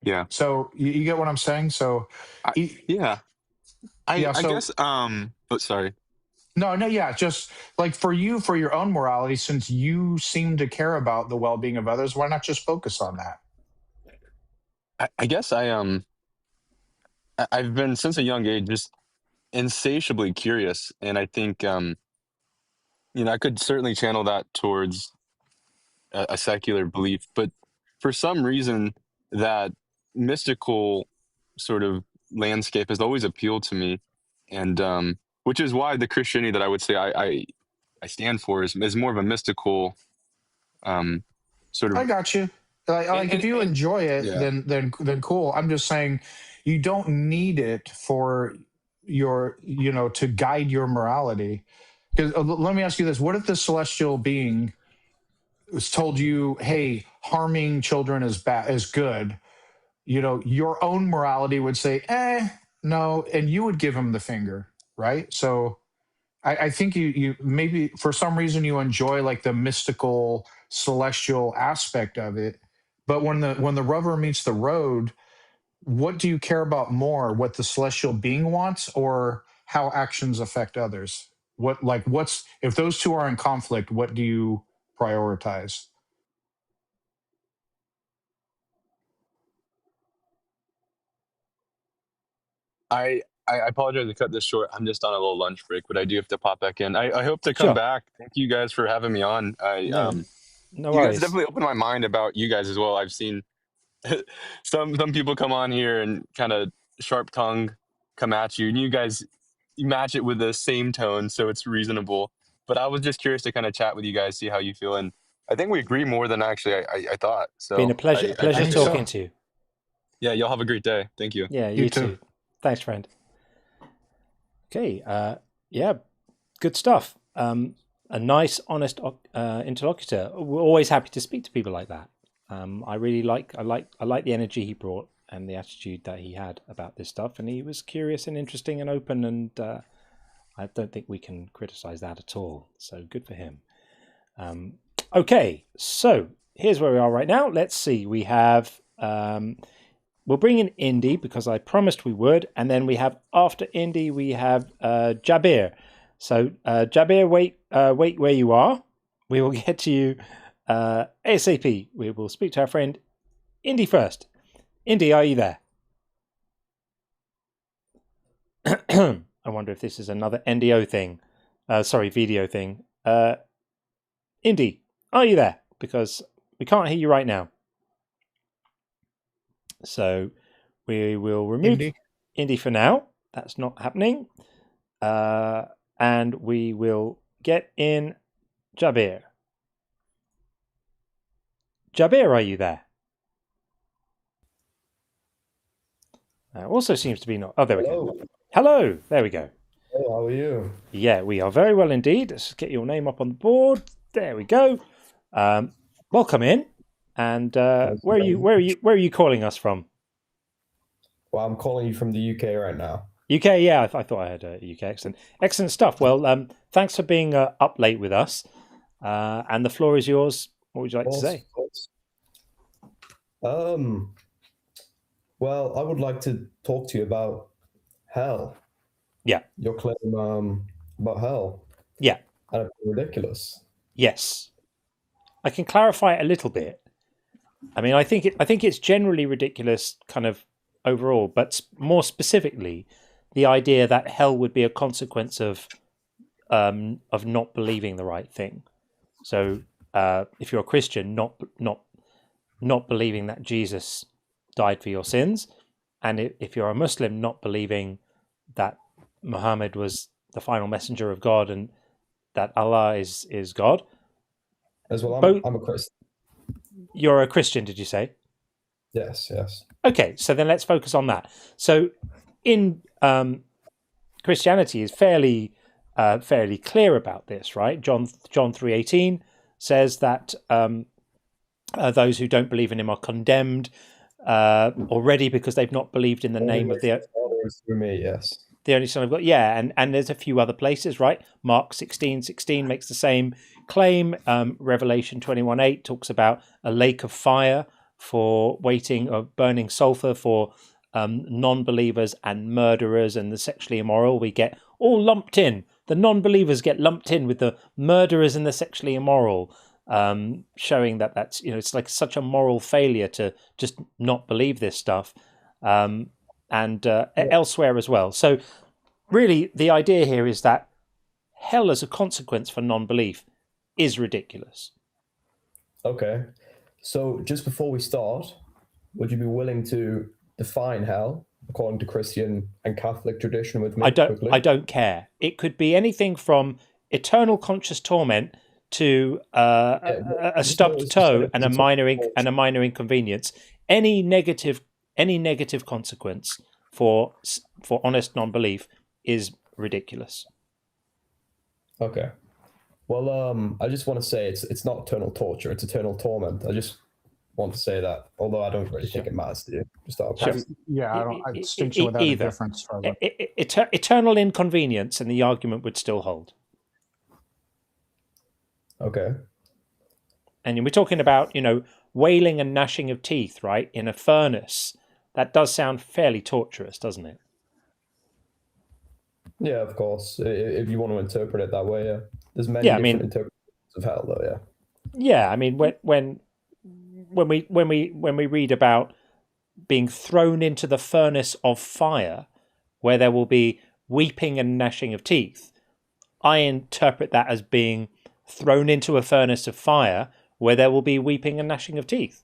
Yeah. So you get what I'm saying? So I guess. Sorry. No, yeah. Just like for your own morality, since you seem to care about the well-being of others, why not just focus on that? I guess I've been since a young age just insatiably curious, and I think I could certainly channel that towards a secular belief, but for some reason that mystical sort of landscape has always appealed to me, and which is why the Christianity that I would say I stand for is more of a mystical sort of. I got you. If you enjoy it, then cool. I'm just saying you don't need it for your to guide your morality. Because let me ask you this: what if the celestial being was told you, hey, harming children is good, your own morality would say, no, and you would give him the finger, right? So I think you maybe for some reason you enjoy like the mystical celestial aspect of it, but when the rubber meets the road, what do you care about more, what the celestial being wants or how actions affect others? What's if those two are in conflict, what do you prioritize? I apologize to cut this short. I'm just on a little lunch break, but I do have to pop back in. I hope to come back. Thank you guys for having me on. No you worries. guys definitely opened my mind about you guys as well. I've seen some people come on here and kind of sharp tongue come at you, and you guys match it with the same tone, so it's reasonable. But I was just curious to kind of chat with you guys, see how you feel, and I think we agree more than actually I thought. So been a pleasure talking to you. Yeah, y'all have a great day. Thank you. Yeah, you too. Thanks, friend. Okay, yeah, good stuff. A nice, honest interlocutor. We're always happy to speak to people like that. I really like the energy he brought and the attitude that he had about this stuff, and he was curious and interesting and open, and I don't think we can criticize that at all. So good for him. Okay, so here's where we are right now. Let's see. We have we'll bring in Indy because I promised we would, and then we have after Indy we have Jabir. So Jabir, wait where you are. We will get to you ASAP. We will speak to our friend Indy first. Indy, are you there? I wonder if this is another NDO thing. Video thing. Indy, are you there? Because we can't hear you right now. So we will remove Indy for now. That's not happening. And we will get in Jabir. Jabir, are you there? Also seems to be not. Oh, there we go. Hello. There we go. Hey, how are you? Yeah, we are very well indeed. Let's get your name up on the board. There we go. Welcome in. And where are you calling us from? Well, I'm calling you from the UK right now. UK, yeah. I thought I had a UK accent. Excellent stuff. Well, thanks for being up late with us. And the floor is yours. What would you like to say? Well, I would like to talk to you about hell. Yeah. Your claim about hell. Yeah. And it's ridiculous. Yes. I can clarify it a little bit. I mean, I think it's generally ridiculous, kind of overall, but more specifically, the idea that hell would be a consequence of not believing the right thing. So, if you're a Christian, not believing that Jesus died for your sins, and if you're a Muslim, not believing that Muhammad was the final messenger of God and that Allah is God. As well, I'm a Christian. You're a Christian, did you say? Yes. Okay, so then let's focus on that. So, in Christianity is fairly clear about this, right? John 3:18 says that those who don't believe in him are condemned already because they've not believed in the name of the through me. Yes. The only Son of God. Yeah, and there's a few other places, right? Mark 16:16 makes the same claim. Revelation 21:8 talks about a lake of fire for waiting of burning sulfur for non-believers and murderers and the sexually immoral. We get all lumped in. The non-believers get lumped in with the murderers and the sexually immoral, showing that that's, it's like such a moral failure to just not believe this stuff. And elsewhere as well. So really the idea here is that hell as a consequence for non-belief is ridiculous. Okay. So just before we start, would you be willing to define hell according to Christian and Catholic tradition with me? I don't care. It could be anything from eternal conscious torment to a stubbed toe and a minor inconvenience. Any negative consequence for honest non-belief is ridiculous. Okay. Well, I just want to say it's not eternal torture; it's eternal torment. I just want to say that, although I don't really think it matters to you. Just out of I distinction without a difference. Eternal inconvenience, and the argument would still hold. Okay. And we're talking about wailing and gnashing of teeth, right, in a furnace. That does sound fairly torturous, doesn't it? Yeah, of course. If you want to interpret it that way, yeah. There's many different interpretations of hell, though. Yeah. Yeah, I mean, when we read about being thrown into the furnace of fire, where there will be weeping and gnashing of teeth, I interpret that as being thrown into a furnace of fire, where there will be weeping and gnashing of teeth.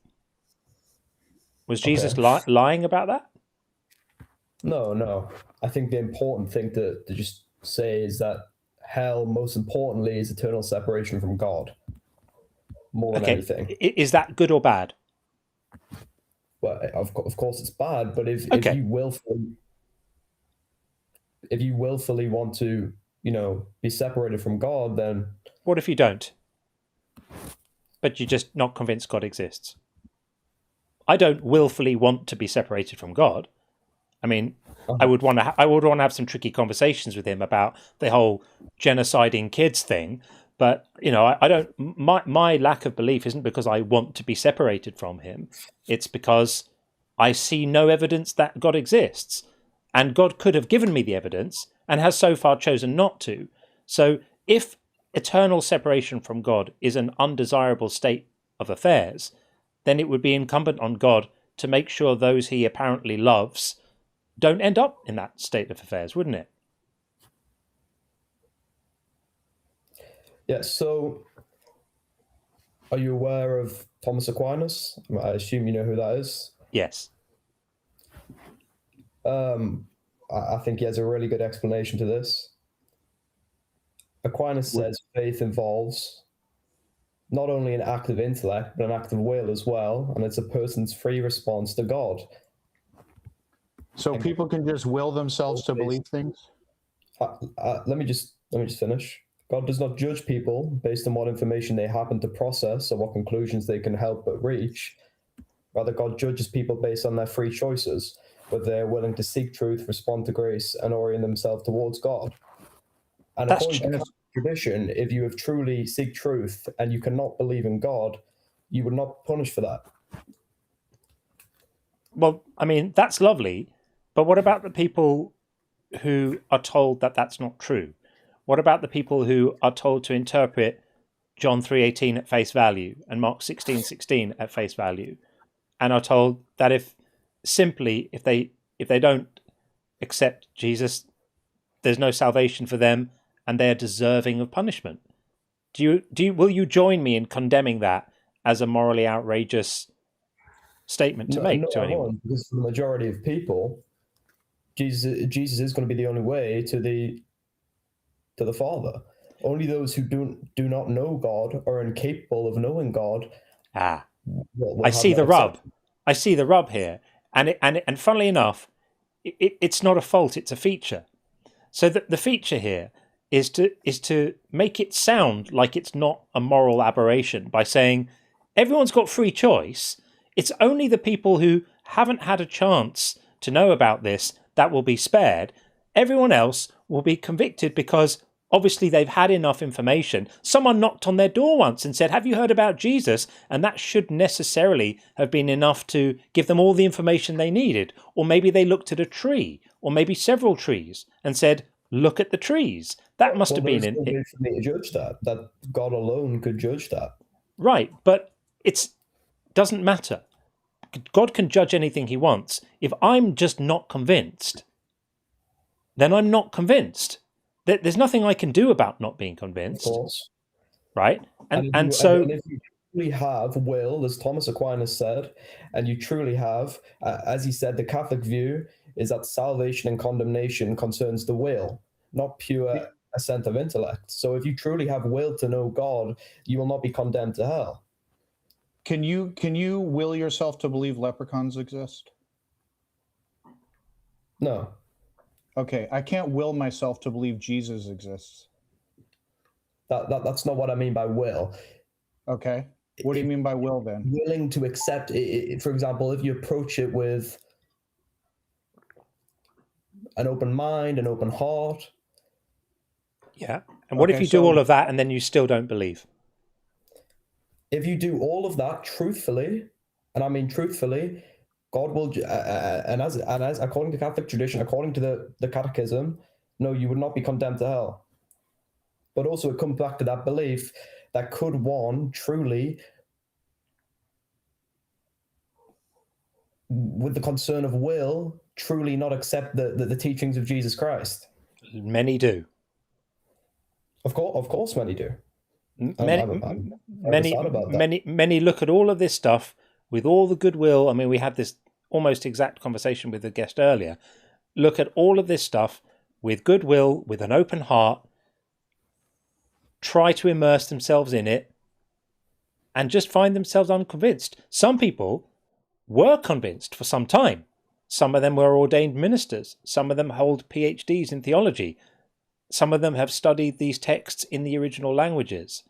Was Jesus lying about that? No. I think the important thing to just say is that hell, most importantly, is eternal separation from God. More than anything. Is that good or bad? Well, of course it's bad, but if you willfully want to, be separated from God, then... What if you don't? But you're just not convinced God exists? I don't willfully want to be separated from God. I mean, I would want to have some tricky conversations with him about the whole genociding kids thing. But I don't. My lack of belief isn't because I want to be separated from him. It's because I see no evidence that God exists, and God could have given me the evidence and has so far chosen not to. So, if eternal separation from God is an undesirable state of affairs, then it would be incumbent on God to make sure those he apparently loves don't end up in that state of affairs, wouldn't it? Yeah, so are you aware of Thomas Aquinas? I assume you know who that is? Yes. I think he has a really good explanation to this. Aquinas says faith involves not only an active intellect, but an active will as well, and it's a person's free response to God. So people can just will themselves to believe things? Let me just finish. God does not judge people based on what information they happen to process or what conclusions they can help but reach. Rather, God judges people based on their free choices, whether they're willing to seek truth, respond to grace, and orient themselves towards God. And according to tradition, if you have truly seek truth and you cannot believe in God, you would not be punished for that. Well, I mean, that's lovely, but what about the people who are told that that's not true? What about the people who are told to interpret John 3:18 at face value and Mark 16:16 at face value, and are told that if they don't accept Jesus, there's no salvation for them and they are deserving of punishment? Will you join me in condemning that as a morally outrageous statement to make to anyone? Because for the majority of people, Jesus is going to be the only way to the Father. Only those who do not know God or are incapable of knowing God. I see the rub. I see the rub here, and funnily enough, it's not a fault; it's a feature. So the feature here is to make it sound like it's not a moral aberration by saying everyone's got free choice. It's only the people who haven't had a chance to know about this that will be spared. Everyone else will be convicted because obviously they've had enough information. Someone knocked on their door once and said, "Have you heard about Jesus?" And that should necessarily have been enough to give them all the information they needed. Or maybe they looked at a tree, or maybe several trees, and said, "Look at the trees." That must have been no way for me to judge that God alone could judge that. Right, but it doesn't matter. God can judge anything he wants. If I'm just not convinced, then I'm not convinced. There's nothing I can do about not being convinced. Of course. Right? And if you truly have will, as Thomas Aquinas said, and you truly have, as he said, the Catholic view is that salvation and condemnation concerns the will, not pure assent of intellect. So if you truly have will to know God, you will not be condemned to hell. Can you will yourself to believe leprechauns exist? No. Okay, I can't will myself to believe Jesus exists. That's not what I mean by will. Okay. What do you mean by will then? Willing to accept it, for example, if you approach it with an open mind, an open heart. Yeah. And what if you do all of that and then you still don't believe? If you do all of that truthfully, and I mean truthfully, God will, and as according to Catholic tradition, according to the Catechism, no, you would not be condemned to hell. But also it comes back to that belief that could one truly, with the concern of will, truly not accept the teachings of Jesus Christ? Many do. Of course, many do. Many look at all of this stuff with all the goodwill. I mean, we had this almost exact conversation with the guest earlier. Look at all of this stuff with goodwill, with an open heart, try to immerse themselves in it, and just find themselves unconvinced. Some people were convinced for some time. Some of them were ordained ministers. Some of them hold PhDs in theology. Some of them have studied these texts in the original languages.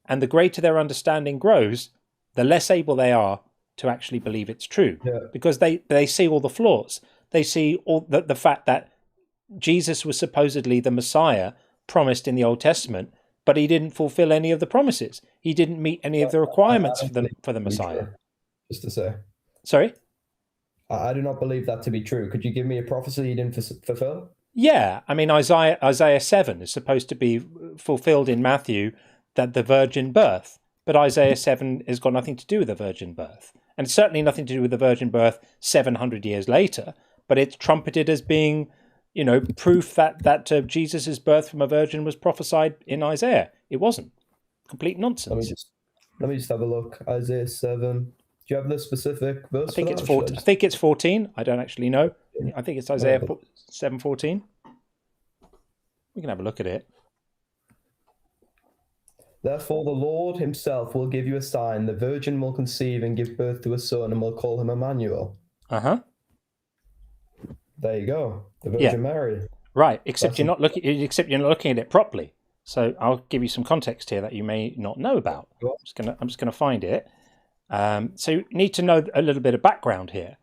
And the greater their understanding grows, the less able they are to actually believe it's true. Yeah. Because they see all the flaws. They see all the fact that Jesus was supposedly the Messiah promised in the Old Testament, but he didn't fulfill any of the promises. He didn't meet any of the requirements for the Messiah. Just to say. Sorry? I do not believe that to be true. Could you give me a prophecy he didn't fulfill? Yeah, I mean, Isaiah 7 is supposed to be fulfilled in Matthew, that the virgin birth. But Isaiah 7 has got nothing to do with the virgin birth. And certainly nothing to do with the virgin birth 700 years later. But it's trumpeted as being, proof that Jesus' birth from a virgin was prophesied in Isaiah. It wasn't. Complete nonsense. Let me just have a look. Isaiah 7. Do you have the specific verse? I think it's 14. I think it's 14. I don't actually know. I think it's Isaiah 7:14. We can have a look at it. Therefore the Lord himself will give you a sign. The virgin will conceive and give birth to a son and will call him Emmanuel. Uh-huh. There you go. The Virgin Mary. Right, except you're not looking at it properly. So I'll give you some context here that you may not know about. I'm just gonna find it. So you need to know a little bit of background here.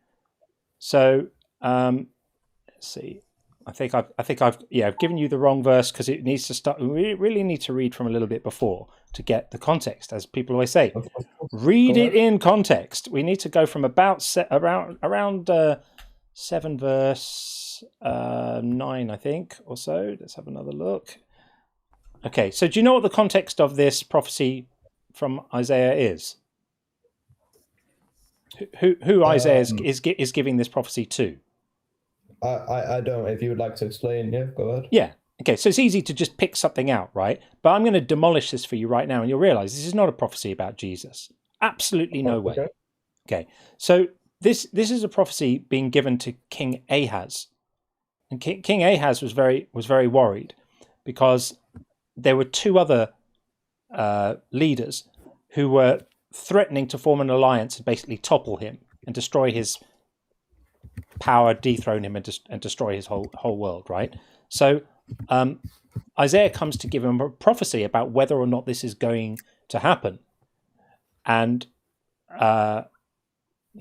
So let's see. I think I've given you the wrong verse because it needs to start. We really need to read from a little bit before to get the context, as people always say. Read it in context. We need to go from about around 7 verse 9, I think, or so. Let's have another look. Okay, so do you know what the context of this prophecy from Isaiah is? Who Isaiah is giving this prophecy to? I don't. If you would like to explain, yeah, go ahead. Yeah. Okay, so it's easy to just pick something out, right? But I'm going to demolish this for you right now, and you'll realize this is not a prophecy about Jesus. Absolutely no way. Okay. So this is a prophecy being given to King Ahaz, and King Ahaz was very worried because there were 2 other leaders who were threatening to form an alliance and basically topple him and destroy his power, dethrone him, and destroy his whole world, right? So Isaiah comes to give him a prophecy about whether or not this is going to happen. And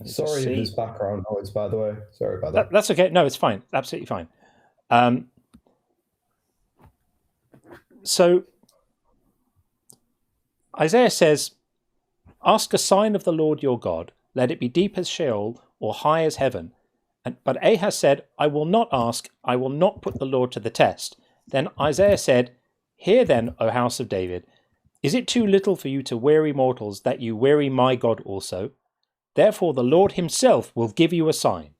sorry for this background noise, by the way. Sorry about that. That's okay. No, it's fine. Absolutely fine. So Isaiah says, "Ask a sign of the Lord your God. Let it be deep as Sheol or high as heaven." But Ahaz said, "I will not ask. I will not put the Lord to the test." Then Isaiah said, "Hear then, O house of David, is it too little for you to weary mortals that you weary my God also? Therefore the Lord himself will give you a sign.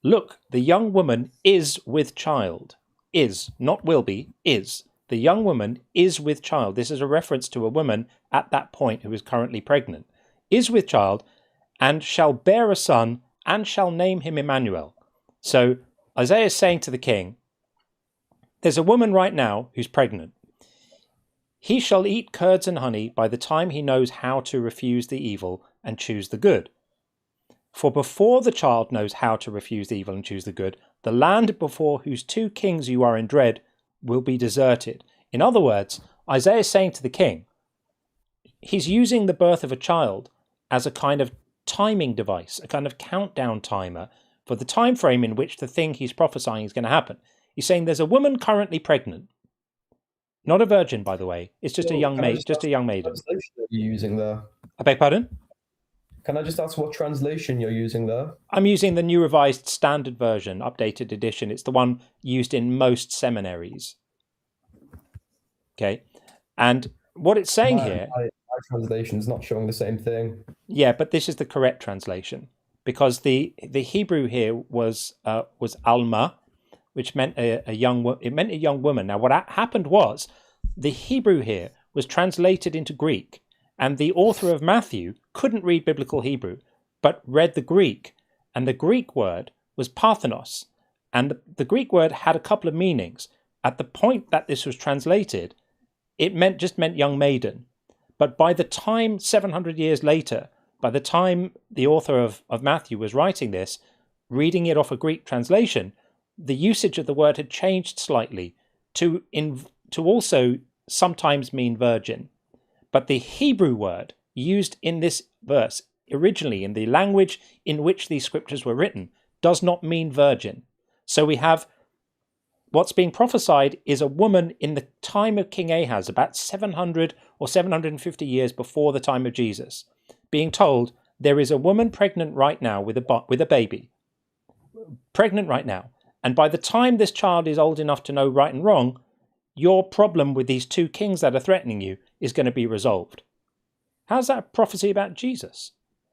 Look, the young woman is with child." Is, not will be, is. The young woman is with child. This is a reference to a woman at that point who is currently pregnant. Is with child, and shall bear a son, and shall name him Emmanuel. So Isaiah is saying to the king, there's a woman right now who's pregnant. He shall eat curds and honey by the time he knows how to refuse the evil and choose the good. For before the child knows how to refuse the evil and choose the good, the land before whose 2 kings you are in dread will be deserted. In other words, Isaiah is saying to the king, he's using the birth of a child as a kind of timing device, a kind of countdown timer for the time frame in which the thing he's prophesying is going to happen. He's saying there's a woman currently pregnant, not a virgin, by the way. It's just a young maid, just a young maiden. What translation are you using there? I beg pardon? Can I just ask what translation you're using there? I'm using the New Revised Standard Version, updated edition. It's the one used in most seminaries. Okay, and what it's saying here... My translation is not showing the same thing. Yeah, but this is the correct translation, because the Hebrew here was alma, which meant a young woman. Now, what happened was the Hebrew here was translated into Greek, and the author of Matthew couldn't read biblical Hebrew, but read the Greek, and the Greek word was parthenos, and the Greek word had a couple of meanings. At the point that this was translated, it just meant young maiden. But by the time, 700 years later, by the time the author of Matthew was writing this, reading it off a Greek translation, the usage of the word had changed slightly to also sometimes mean virgin. But the Hebrew word used in this verse, originally in the language in which these scriptures were written, does not mean virgin. So we have what's being prophesied is a woman in the time of King Ahaz, about 700 or 750 years before the time of Jesus, being told there is a woman pregnant right now with a baby. Pregnant right now. And by the time this child is old enough to know right and wrong, your problem with these 2 kings that are threatening you is going to be resolved. How's that a prophecy about Jesus?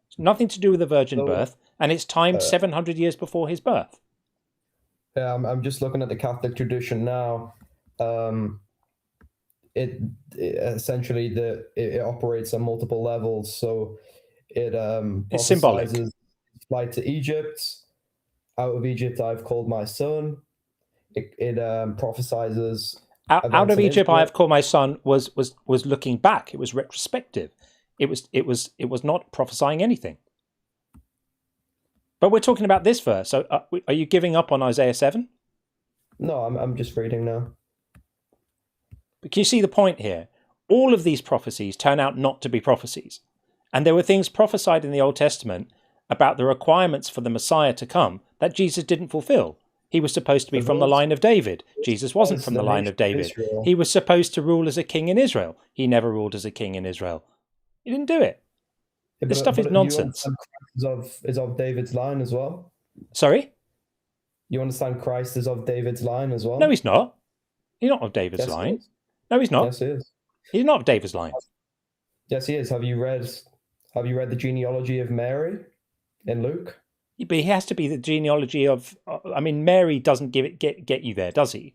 It's nothing to do with the virgin birth, and it's timed 700 years before his birth. Yeah, I'm just looking at the Catholic tradition now. It essentially it operates on multiple levels. So it's symbolic. Flight to Egypt. Out of Egypt, I've called my son. It prophesizes. Out of Egypt, I have called my son was looking back. It was retrospective. It was not prophesying anything. But we're talking about this verse. So are you giving up on Isaiah 7? No, I'm just reading now. But can you see the point here? All of these prophecies turn out not to be prophecies. And there were things prophesied in the Old Testament about the requirements for the Messiah to come that Jesus didn't fulfill. He was supposed to be from the line of David. Jesus wasn't from the line of David. He was supposed to rule as a king in Israel. He never ruled as a king in Israel. He didn't do it. This stuff is nonsense. Is of David's line as well? Sorry? You understand Christ is of David's line as well? No, he's not. He's not of David's line. No, he's not. Yes, he is. He's not of David's line. Yes, he is. Have you read the genealogy of Mary in Luke? But he has to be the genealogy of. I mean, Mary doesn't get you there, does he?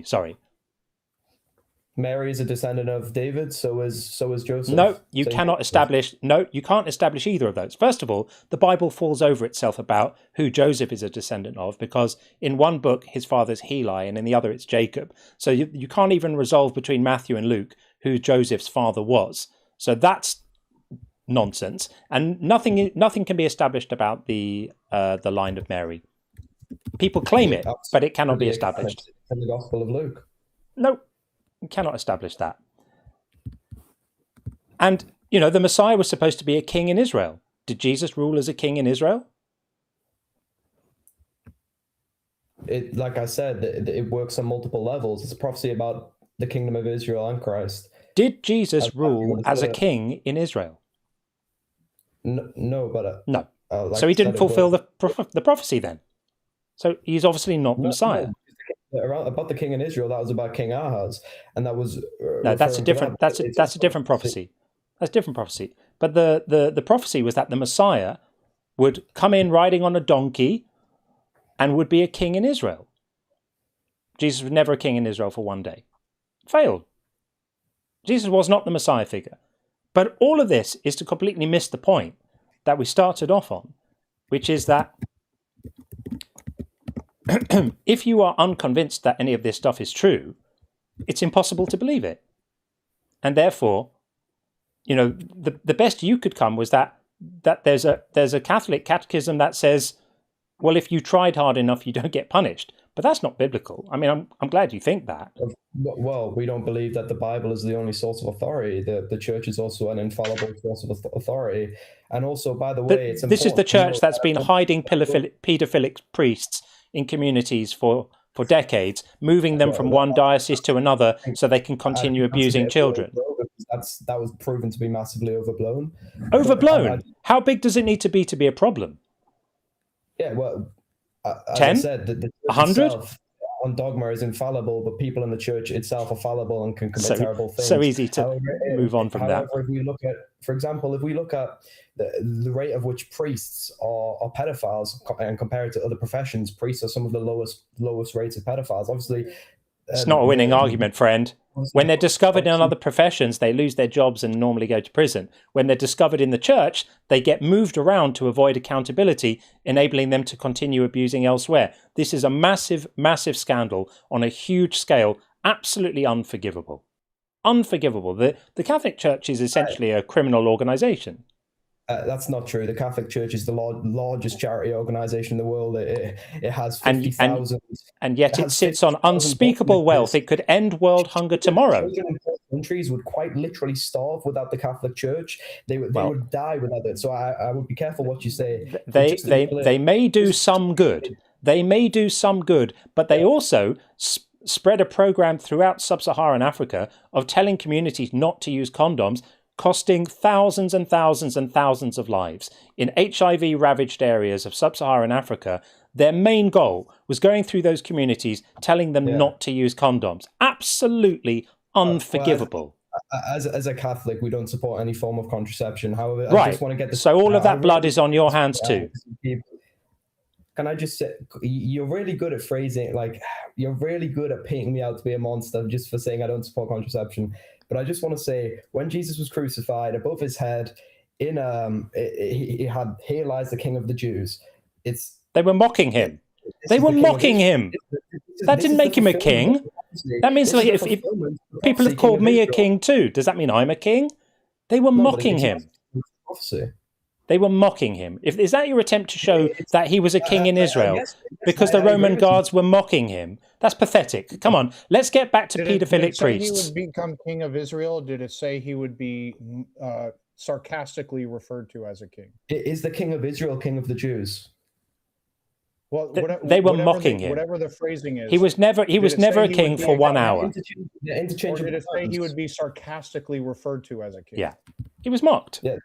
Sorry. Mary is a descendant of David. So is Joseph. No, you cannot establish. No, you can't establish either of those. First of all, the Bible falls over itself about who Joseph is a descendant of, because in one book his father's Heli, and in the other it's Jacob. So you can't even resolve between Matthew and Luke who Joseph's father was. So that's nonsense, and nothing can be established about the line of Mary. People claim it, but it cannot be established. In the Gospel of Luke. No, you cannot establish that. And the Messiah was supposed to be a king in Israel. Did Jesus rule as a king in Israel? Like I said, it works on multiple levels. It's a prophecy about the kingdom of Israel and Christ. Did Jesus rule as a king in Israel? No, but no. So he didn't fulfill the prophecy then. So he's obviously not the Messiah. About the king in Israel, that was about King Ahaz, and that was no. That's a different prophecy. That's a different prophecy. But the prophecy was that the Messiah would come in riding on a donkey, and would be a king in Israel. Jesus was never a king in Israel for one day. Failed. Jesus was not the Messiah figure. But all of this is to completely miss the point that we started off on, which is that if you are unconvinced that any of this stuff is true, it's impossible to believe it. And therefore, the best you could come was that there's a Catholic catechism that says, well, if you tried hard enough, you don't get punished. But that's not biblical. I mean, I'm glad you think that. Well, we don't believe that the Bible is the only source of authority. The church is also an infallible source of authority. And also, by the way, this is the church that's been hiding paedophilic priests in communities for decades, moving them from one diocese to another so they can continue abusing children. That was proven to be massively overblown. Overblown? How big does it need to be a problem? Yeah, well, as 10? I said, the 100? On dogma is infallible, but people in the church itself are fallible and can commit terrible things. So easy to move on from that. If we look at, for example, the rate of which priests are pedophiles and compare it to other professions, priests are some of the lowest rates of pedophiles. Obviously, it's not a winning argument, friend. When they're discovered in other professions, they lose their jobs and normally go to prison. When they're discovered in the church, they get moved around to avoid accountability, enabling them to continue abusing elsewhere. This is a massive, massive scandal on a huge scale, absolutely unforgivable. Unforgivable. The Catholic Church is essentially a criminal organization. That's not true. The Catholic Church is the largest charity organization in the world. It has 50,000. And yet it sits on unspeakable wealth. It could end world hunger tomorrow. Children in countries would quite literally starve without the Catholic Church. They would die without it. So I would be careful what you say. They may do some good. They may do some good, but they also spread a program throughout sub-Saharan Africa of telling communities not to use condoms, costing thousands and thousands and thousands of lives. In HIV-ravaged areas of sub-Saharan Africa, their main goal was going through those communities, telling them not to use condoms. Absolutely unforgivable. As a Catholic, we don't support any form of contraception. However, right. I just want to get this. So all of that blood is on your hands too. Can I just say, you're really good at phrasing, you're really good at painting me out to be a monster just for saying I don't support contraception. But I just want to say, when Jesus was crucified, above his head, he had "Here lies the King of the Jews." They were mocking him. They were mocking him. That didn't make him a king. That means if people have called me a king too, does that mean I'm a king? They were mocking him. They were mocking him. Is that your attempt to show that he was a king in Israel because the Roman guards were mocking him? That's pathetic. Come on, let's get back to paedophilic priests. Did it say he would become king of Israel? Did it say he would be sarcastically referred to as a king? Is the king of Israel king of the Jews? Well, they were mocking him. Whatever the phrasing is. He was never a king for 1 hour. Or did it say he would be sarcastically referred to as a king? Yeah, he was mocked. Yeah.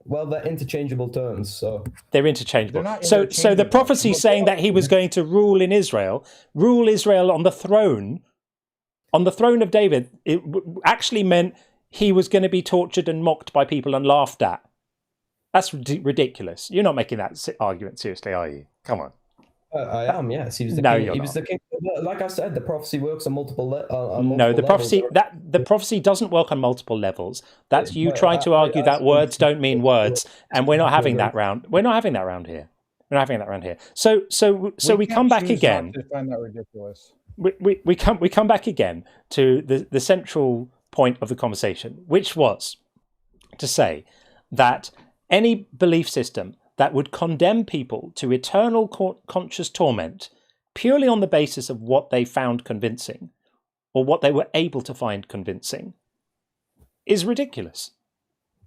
Well, they're interchangeable terms, so they're interchangeable. They're not so the prophecy saying that he was going to rule Israel on the throne of David, it actually meant he was going to be tortured and mocked by people and laughed at. That's ridiculous. You're not making that argument seriously, are you? Come on. I am, yes. He was the king. He was the king. Like I said, the prophecy works on multiple levels. No, the prophecy doesn't work on multiple levels. That's you trying to argue that words don't mean words, and we're not having that round. We're not having that round here. We're not having that round here. So we come back again. I find that ridiculous. We come back again to the central point of the conversation, which was to say that any belief system that would condemn people to eternal conscious torment purely on the basis of what they found convincing or what they were able to find convincing is ridiculous.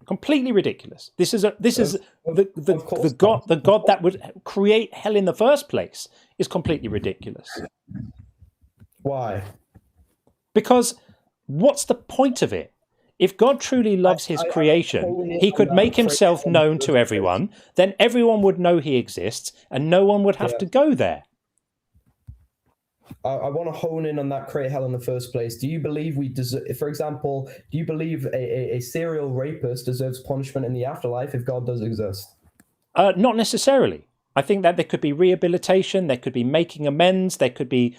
Completely ridiculous. This is the God that would create hell in the first place is completely ridiculous. Why? Because what's the point of it? If God truly loves his creation, he could make himself known to everyone, then everyone would know he exists and no one would have to go there. I want to hone in on that create hell in the first place. Do you believe we deserve, for example, do you believe a serial rapist deserves punishment in the afterlife if God does exist? Not necessarily. I think that there could be rehabilitation, there could be making amends, there could be,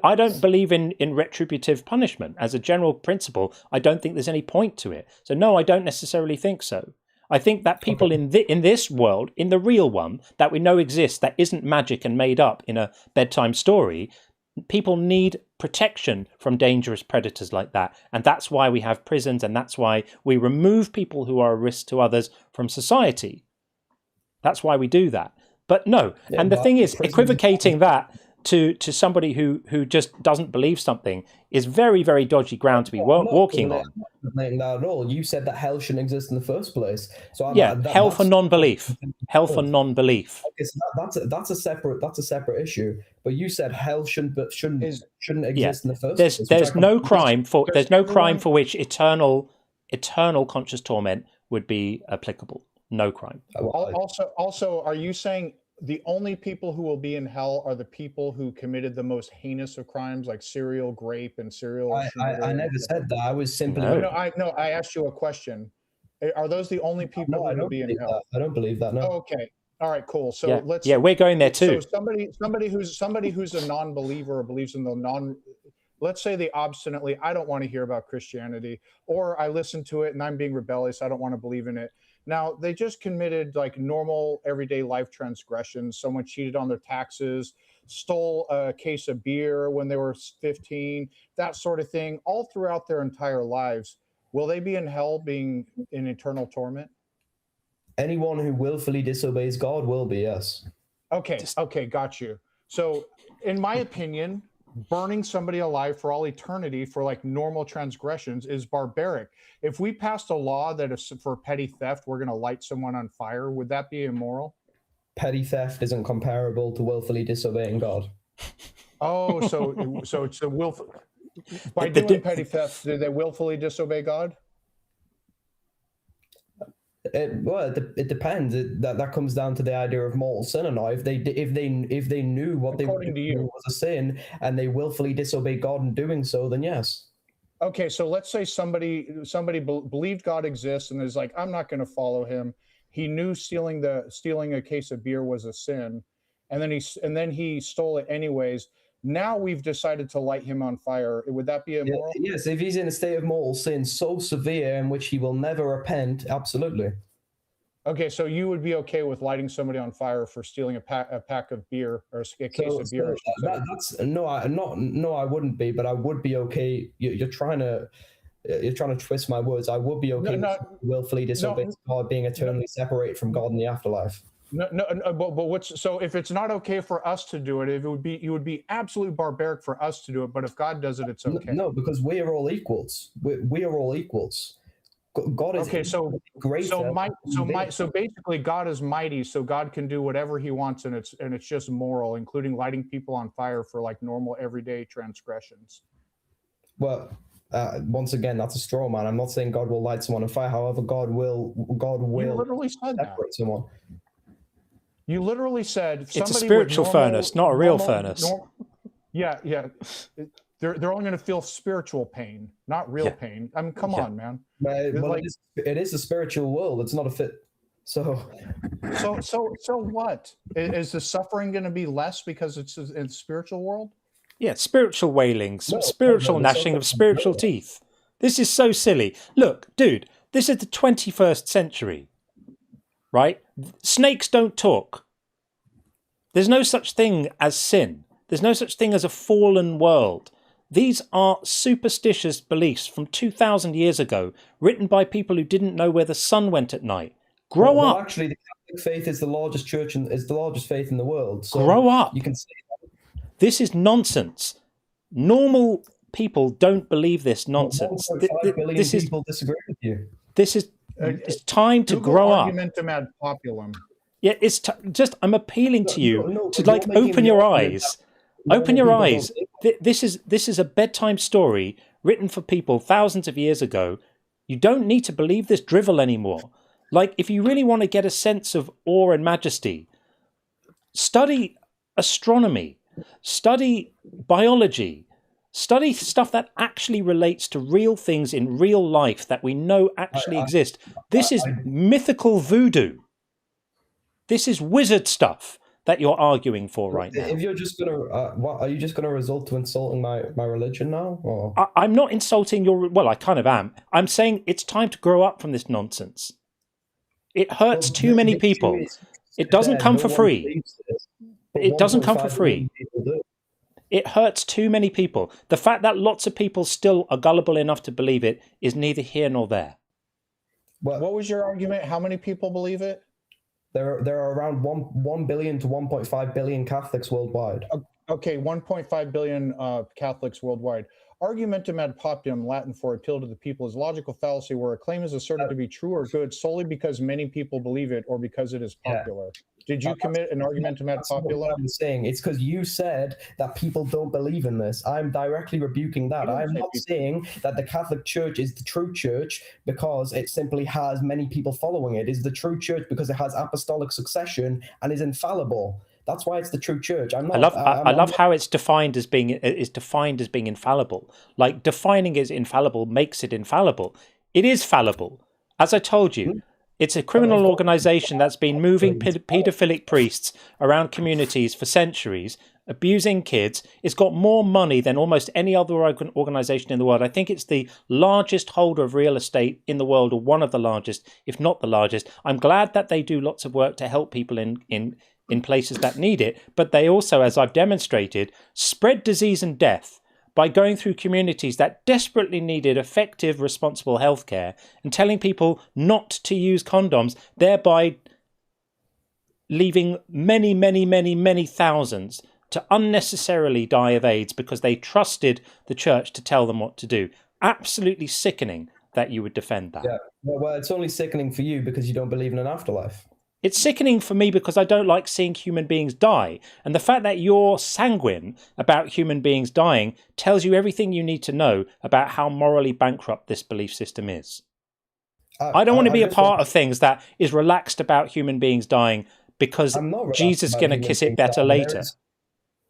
I don't believe in retributive punishment. As a general principle, I don't think there's any point to it. So no, I don't necessarily think so. I think that people in this world, in the real one, that we know exists, that isn't magic and made up in a bedtime story, people need protection from dangerous predators like that. And that's why we have prisons, and that's why we remove people who are a risk to others from society. That's why we do that. But no, and the thing is, equivocating that to somebody who just doesn't believe something is very, very dodgy ground to be walking on. Not that at all. You said that hell shouldn't exist in the first place. So hell for non-belief. Hell for non-belief. Okay, so that's a separate issue. But you said hell shouldn't exist in the first place. There's no crime for which eternal conscious torment would be applicable. No crime. Also, are you saying the only people who will be in hell are the people who committed the most heinous of crimes, like serial rape and serial? I never said that. I was simply. I asked you a question. Are those the only people who will be in hell? I don't believe that. No. Oh, okay. All right. Cool. So let's. Yeah, we're going there too. So somebody who's a non-believer or believes in the non. Let's say they obstinately, I don't want to hear about Christianity, or I listen to it and I'm being rebellious. I don't want to believe in it. Now, they just committed like normal everyday life transgressions. Someone cheated on their taxes, stole a case of beer when they were 15, that sort of thing, all throughout their entire lives. Will they be in hell being in eternal torment? Anyone who willfully disobeys God will be, yes. Okay, got you. So, in my opinion, burning somebody alive for all eternity for like normal transgressions is barbaric. If we passed a law that if for petty theft we're going to light someone on fire, would that be immoral? Petty theft isn't comparable to willfully disobeying God. Oh, so it's a willful. By doing petty theft, did they willfully disobey God? It depends. That comes down to the idea of mortal sin or not. If they knew what they were doing was a sin and they willfully disobey God in doing so, then yes. Okay, so let's say somebody believed God exists and is like, I'm not going to follow him. He knew stealing a case of beer was a sin, and then he stole it anyways. Now we've decided to light him on fire. Would that be immoral? Yes, if he's in a state of mortal sin so severe in which he will never repent, absolutely. Okay, so you would be okay with lighting somebody on fire for stealing a pack of beer or a case of beer? I wouldn't be, but I would be okay. You're trying to twist my words. I would be okay with willfully disobeying God, being eternally separated from God in the afterlife. But so if it's not okay for us to do it, it would be absolutely barbaric for us to do it. But if God does it, it's okay. No, because we are all equals. We are all equals. God is okay. So greater. So basically, God is mighty, so God can do whatever He wants, and it's just moral, including lighting people on fire for like normal everyday transgressions. Well, once again, that's a straw man. I'm not saying God will light someone on fire. However, God will. You literally said that. Someone. You literally said it's a spiritual furnace, not a real furnace. Yeah. They're only going to feel spiritual pain, not real pain. I mean, come on, man. Well, it is a spiritual world. It's not a fit. So what? Is the suffering going to be less because it's in the spiritual world? Yeah, spiritual wailings, spiritual gnashing of spiritual teeth. This is so silly. Look, dude, this is the 21st century, right? Snakes don't talk. There's no such thing as sin. There's no such thing as a fallen world. These are superstitious beliefs from 2,000 years ago, written by people who didn't know where the sun went at night. Grow up. Actually, the Catholic faith is the largest church and is the largest faith in the world. So grow up. You can say that. This is nonsense. Normal people don't believe this nonsense. 1.5 billion people disagree with you. This is it's time to Google grow up. Argumentum ad populum. Yeah, it's just I'm appealing to you to like open your eyes. Open your eyes. This is a bedtime story written for people thousands of years ago. You don't need to believe this drivel anymore. Like, if you really want to get a sense of awe and majesty, study astronomy, study biology, study stuff that actually relates to real things in real life that we know actually exist. This is mythical voodoo. This is wizard stuff that you're arguing for right now. If you're just gonna, what are you just gonna resort to insulting my religion now? Or? I'm not insulting your. Well, I kind of am. I'm saying it's time to grow up from this nonsense. It hurts too many people. It doesn't come for free. It doesn't come for free. It hurts too many people. The fact that lots of people still are gullible enough to believe it is neither here nor there. What was your argument? How many people believe it? There are around 1 billion to 1.5 billion Catholics worldwide. Okay, 1.5 billion Catholics worldwide. Argumentum ad populum, Latin for appeal to the people, is logical fallacy where a claim is asserted to be true or good solely because many people believe it or because it is popular. Did you commit an argumentum ad populum? I'm saying it's because you said that people don't believe in this. I'm directly rebuking that. I'm not saying that the Catholic Church is the true church because it simply has many people following it. It's the true church because it has apostolic succession and is infallible. That's why it's the true church. I love how it's defined as being infallible. Like, defining it as infallible makes it infallible. It is fallible. As I told you, it's a criminal organization that's been moving paedophilic priests around communities for centuries, abusing kids. It's got more money than almost any other organization in the world. I think it's the largest holder of real estate in the world, or one of the largest, if not the largest. I'm glad that they do lots of work to help people in places that need it, but they also, as I've demonstrated, spread disease and death by going through communities that desperately needed effective, responsible healthcare and telling people not to use condoms, thereby leaving many, many, many, many thousands to unnecessarily die of AIDS because they trusted the church to tell them what to do. Absolutely sickening that you would defend that. Yeah, well, it's only sickening for you because you don't believe in an afterlife. It's sickening for me because I don't like seeing human beings die. And the fact that you're sanguine about human beings dying tells you everything you need to know about how morally bankrupt this belief system is. I don't want to be a part of things that is relaxed about human beings dying because Jesus is going to kiss it better later.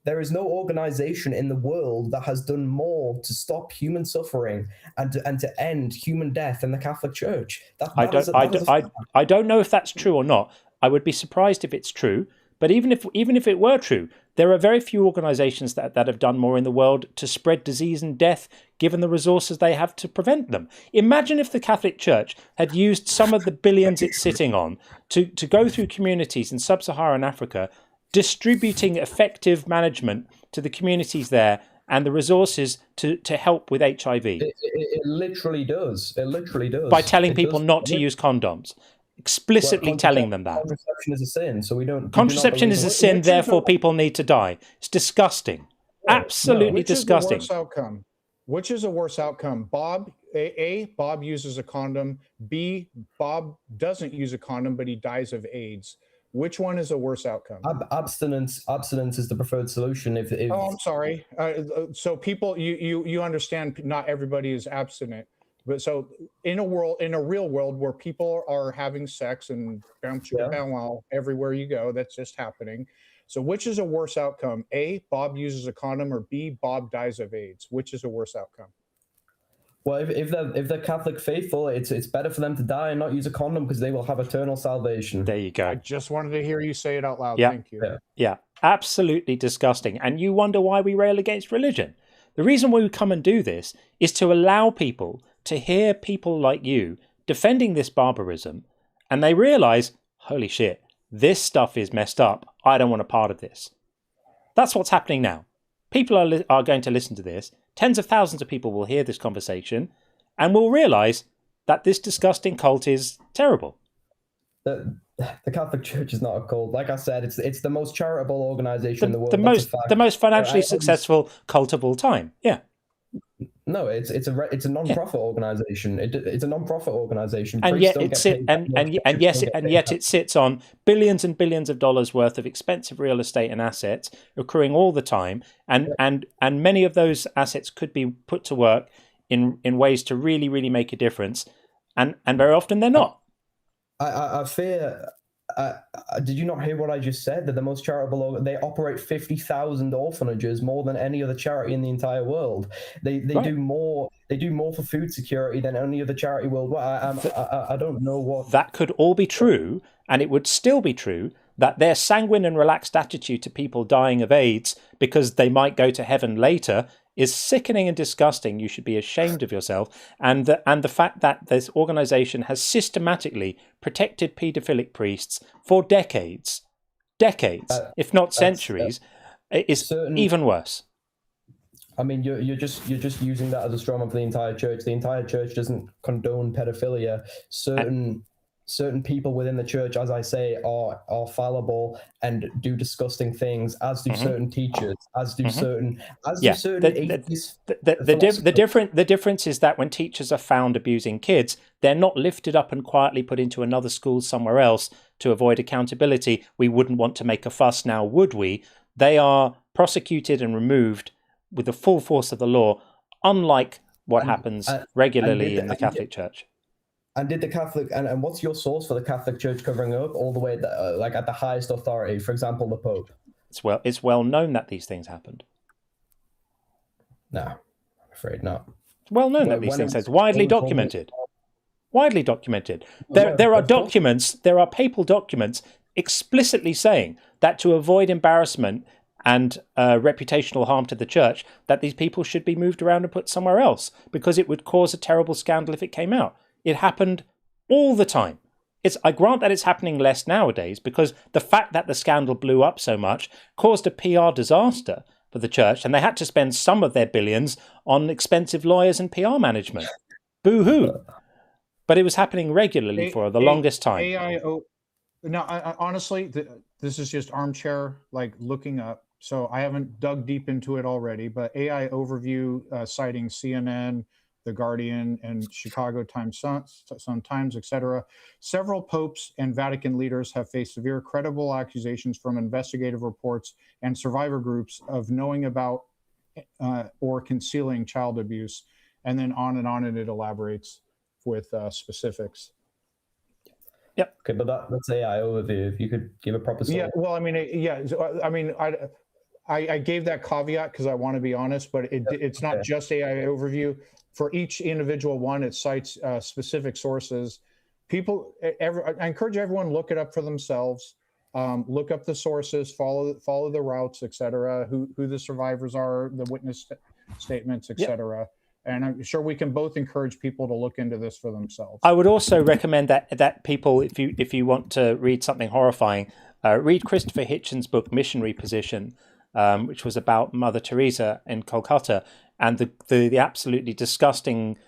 There is no organization in the world that has done more to stop human suffering and to end human death than the Catholic Church. I don't know if that's true or not. I would be surprised if it's true. But even if it were true, there are very few organizations that have done more in the world to spread disease and death, given the resources they have to prevent them. Imagine if the Catholic Church had used some of the billions it's sitting on to go through communities in sub-Saharan Africa, distributing effective management to the communities there and the resources to help with HIV. It literally does. It literally does. By telling people not to use condoms. Explicitly telling them that. Contraception is a sin, so we don't... Contraception is a sin, therefore people need to die. It's disgusting. Absolutely disgusting. Which is the worst outcome? Which is a worse outcome? Bob uses a condom. B, Bob doesn't use a condom, but he dies of AIDS. Which one is a worse outcome? Abstinence is the preferred solution. If Oh, I'm sorry. So people, you understand, not everybody is abstinent, but so in a real world where people are having sex and bow everywhere you go, that's just happening. So which is a worse outcome? A, Bob uses a condom, or B, Bob dies of AIDS. Which is a worse outcome? Well, if they're Catholic faithful, it's better for them to die and not use a condom because they will have eternal salvation. There you go. I just wanted to hear you say it out loud. Yeah. Thank you. Yeah, absolutely disgusting. And you wonder why we rail against religion. The reason why we come and do this is to allow people to hear people like you defending this barbarism, and they realize, holy shit, this stuff is messed up. I don't want a part of this. That's what's happening now. People are going to listen to this. Tens of thousands of people will hear this conversation and will realize that this disgusting cult is terrible. The Catholic Church is not a cult. Like I said, it's the most charitable organization in the world. The most financially successful cult of all time. Yeah. No, it's a non-profit organization. It's a non-profit organization. And yet it sits on billions and billions of dollars worth of expensive real estate and assets accruing all the time, and many of those assets could be put to work in ways to really, really make a difference, and very often they're not. I fear. Did you not hear what I just said? That the most charitable, they operate 50,000 orphanages, more than any other charity in the entire world. They do more. They do more for food security than any other charity worldwide. I don't know what that could all be true, and it would still be true that their sanguine and relaxed attitude to people dying of AIDS because they might go to heaven later is sickening and disgusting. You should be ashamed of yourself. And the fact that this organization has systematically protected paedophilic priests for decades, if not centuries, is even worse. I mean, you're just using that as a straw man for the entire church. The entire church doesn't condone pedophilia. Certain people within the church, as I say, are fallible and do disgusting things, as do certain teachers, as do certain atheists. The difference is that when teachers are found abusing kids, they're not lifted up and quietly put into another school somewhere else to avoid accountability. We wouldn't want to make a fuss now, would we? They are prosecuted and removed with the full force of the law, unlike what happens regularly in the Catholic Church. And did the Catholic and what's your source for the Catholic Church covering up all the way like at the highest authority, for example, the Pope? It's well known that these things happened. No, I'm afraid not. It's well known that these things happened. Widely documented. Widely documented. There are documents. There are papal documents explicitly saying that to avoid embarrassment and reputational harm to the church, that these people should be moved around and put somewhere else because it would cause a terrible scandal if it came out. It happened all the time. I grant that it's happening less nowadays because the fact that the scandal blew up so much caused a PR disaster for the church, and they had to spend some of their billions on expensive lawyers and PR management. Boo-hoo. But it was happening regularly for the longest time. Now, honestly, this is just armchair, like looking up. So I haven't dug deep into it already, but AI overview citing CNN, The Guardian, and Chicago Sun-Times, etc. Several popes and Vatican leaders have faced severe credible accusations from investigative reports and survivor groups of knowing about or concealing child abuse. And then on, and it elaborates with specifics. Yep. Okay, but that's AI overview. If you could give a proper source. Yeah, well, I gave that caveat because I want to be honest, but it's not just AI overview. For each individual one, it cites specific sources. I encourage everyone look it up for themselves. Look up the sources, follow the routes, etc. Who the survivors are, the witness statements, etc. Yep. And I'm sure we can both encourage people to look into this for themselves. I would also recommend that people, if you want to read something horrifying, read Christopher Hitchens' book Missionary Position, which was about Mother Teresa in Kolkata, and the absolutely disgusting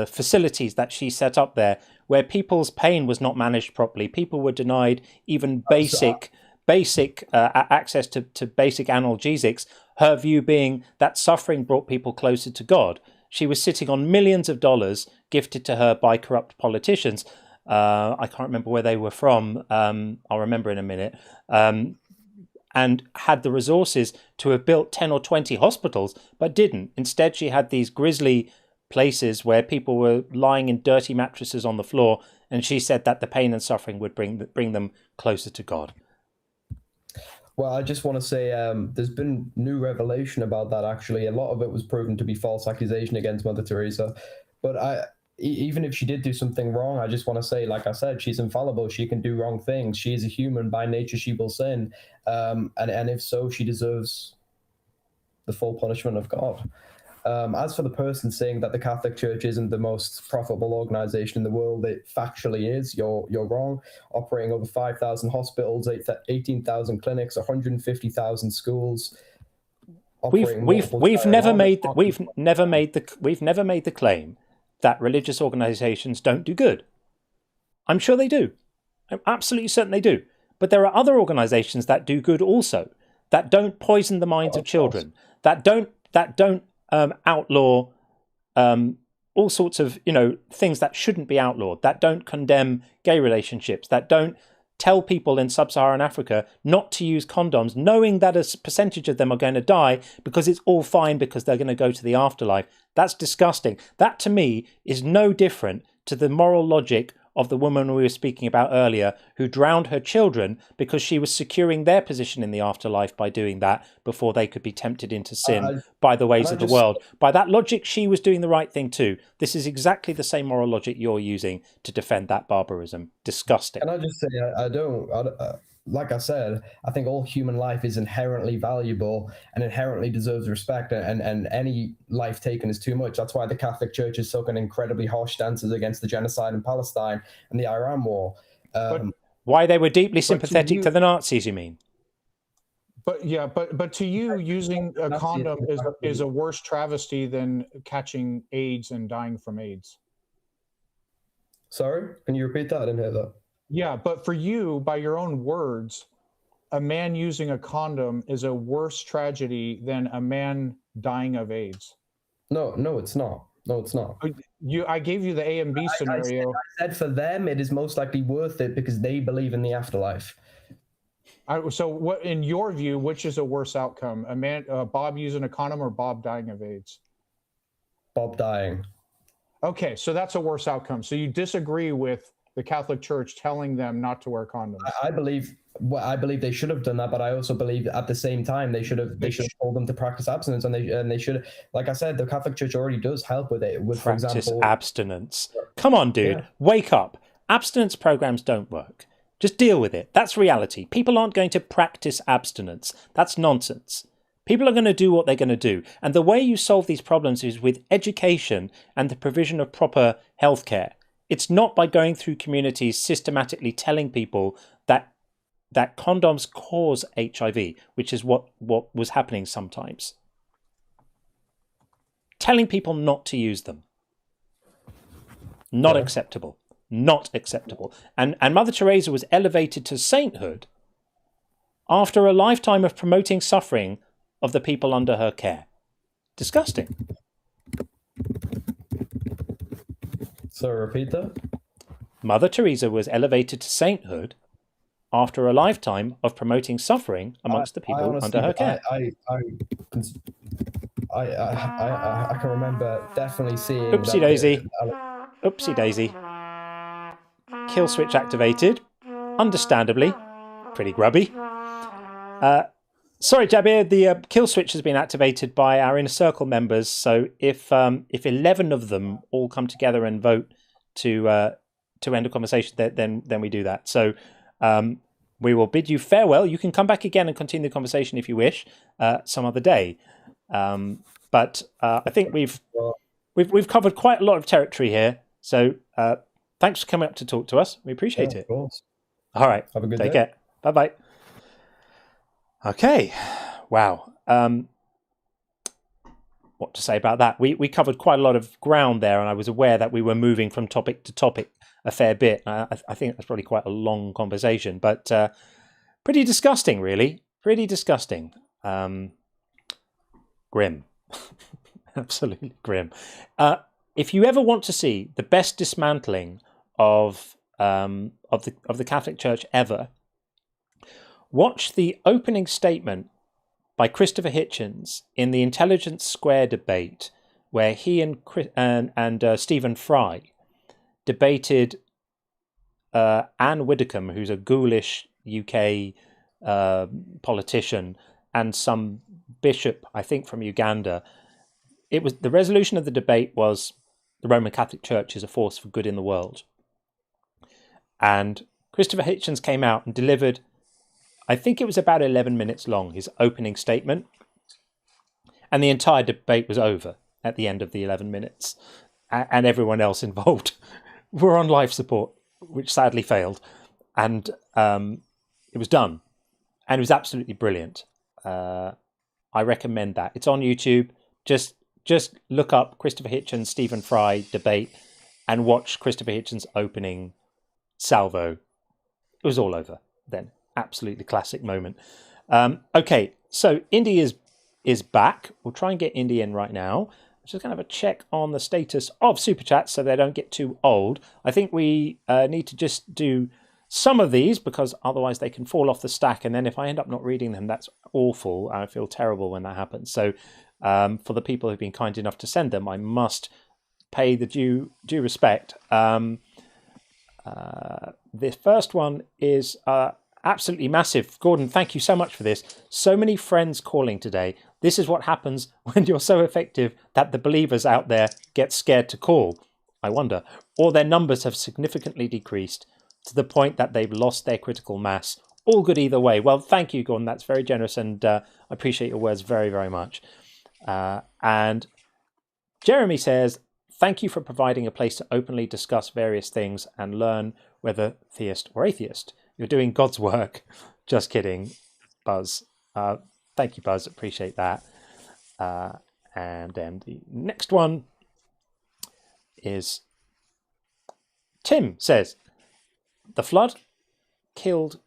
facilities that she set up there, where people's pain was not managed properly. People were denied even basic access to basic analgesics Her view being that suffering brought people closer to God. She was sitting on millions of dollars gifted to her by corrupt politicians. I can't remember where they were from. I'll remember in a minute. And had the resources to have built 10 or 20 hospitals, but didn't. Instead, she had these grisly places where people were lying in dirty mattresses on the floor, and she said that the pain and suffering would bring them closer to God. Well, I just want to say there's been new revelation about that, actually. A lot of it was proven to be false accusation against Mother Teresa. But even if she did do something wrong, I just want to say, like I said, she's infallible. She can do wrong things. She is a human. By nature, she will sin. And if so, she deserves the full punishment of God. As for the person saying that the Catholic Church isn't the most profitable organization in the world, it factually is. You're wrong. Operating over 5,000 hospitals, 18,000 clinics, 150,000 schools. We've never made the claim that religious organizations don't do good. I'm sure they do. I'm absolutely certain they do. But there are other organizations that do good also, that don't poison the minds of children, that don't outlaw all sorts of things that shouldn't be outlawed, that don't condemn gay relationships, that don't tell people in sub-Saharan Africa not to use condoms, knowing that a percentage of them are going to die because it's all fine because they're going to go to the afterlife. That's disgusting. That to me is no different to the moral logic of the woman we were speaking about earlier who drowned her children because she was securing their position in the afterlife by doing that before they could be tempted into sin by the ways of the world. By that logic, she was doing the right thing too. This is exactly the same moral logic you're using to defend that barbarism. Disgusting. Can I just say, like I said, I think all human life is inherently valuable and inherently deserves respect, and any life taken is too much. That's why the Catholic Church has taken incredibly harsh stances against the genocide in Palestine and the Iran war. Why they were deeply sympathetic to the Nazis, you mean? But to you, using a condom is a worse travesty than catching AIDS and dying from AIDS. Sorry, can you repeat that? I didn't hear that. Yeah, but for you, by your own words, a man using a condom is a worse tragedy than a man dying of AIDS. No, it's not. No, it's not. I gave you the A and B scenario. I said for them, it is most likely worth it because they believe in the afterlife. So, what, in your view, which is a worse outcome? Bob using a condom or Bob dying of AIDS? Bob dying. Okay, so that's a worse outcome. So you disagree with the Catholic Church telling them not to wear condoms? I believe they should have done that, but I also believe at the same time they should have told them to practice abstinence, and they should, like I said, the Catholic Church already does help with it. For example, abstinence. Come on, dude, wake up! Abstinence programs don't work. Just deal with it. That's reality. People aren't going to practice abstinence. That's nonsense. People are going to do what they're going to do, and the way you solve these problems is with education and the provision of proper healthcare. It's not by going through communities systematically telling people that condoms cause HIV, which is what was happening sometimes. Telling people not to use them. Not acceptable. Not acceptable. And Mother Teresa was elevated to sainthood after a lifetime of promoting suffering of the people under her care. Disgusting. So repeat that. Mother Teresa was elevated to sainthood after a lifetime of promoting suffering amongst the people under her care. I can remember definitely seeing. Oopsie daisy. Oopsie daisy. Kill switch activated. Understandably, pretty grubby. Sorry, Jabir. The kill switch has been activated by our inner circle members. So if 11 of them all come together and vote to end a conversation, then we do that. So we will bid you farewell. You can come back again and continue the conversation if you wish some other day. But I think we've covered quite a lot of territory here. So thanks for coming up to talk to us. We appreciate it. Of course. All right. Have a good day. Take care. Bye-bye. Okay. Wow. What to say about that? We covered quite a lot of ground there, and I was aware that we were moving from topic to topic a fair bit. I think that's probably quite a long conversation, but pretty disgusting, really. Pretty disgusting. Grim. Absolutely grim. If you ever want to see the best dismantling of the Catholic Church ever, watch the opening statement by Christopher Hitchens in the Intelligence Square debate, where he and Stephen Fry debated Anne Widdecombe, who's a ghoulish UK politician, and some bishop, I think from Uganda. It was the resolution of the debate was the Roman Catholic Church is a force for good in the world. And Christopher Hitchens came out and delivered, I think it was about 11 minutes long, his opening statement. And the entire debate was over at the end of the 11 minutes. And everyone else involved were on life support, which sadly failed. And it was done. And it was absolutely brilliant. I recommend that. It's on YouTube. Just look up Christopher Hitchens, Stephen Fry debate and watch Christopher Hitchens' opening salvo. It was all over then. Absolutely classic moment. Okay, so Indy is back. We'll try and get Indy in right now. I'm just going to have a check on the status of Super Chats so they don't get too old. I think we need to just do some of these because otherwise they can fall off the stack. And then if I end up not reading them, that's awful. I feel terrible when that happens. So for the people who've been kind enough to send them, I must pay the due respect. The first one is absolutely massive. Gordon, thank you so much for this. So many friends calling today. This is what happens when you're so effective that the believers out there get scared to call, I wonder. Or their numbers have significantly decreased to the point that they've lost their critical mass. All good either way. Well, thank you, Gordon. That's very generous, and I appreciate your words very, very much. And Jeremy says, thank you for providing a place to openly discuss various things and learn whether theist or atheist. You're doing God's work. Just kidding, Buzz. Thank you, Buzz. Appreciate that. And then the next one is Tim says, the flood killed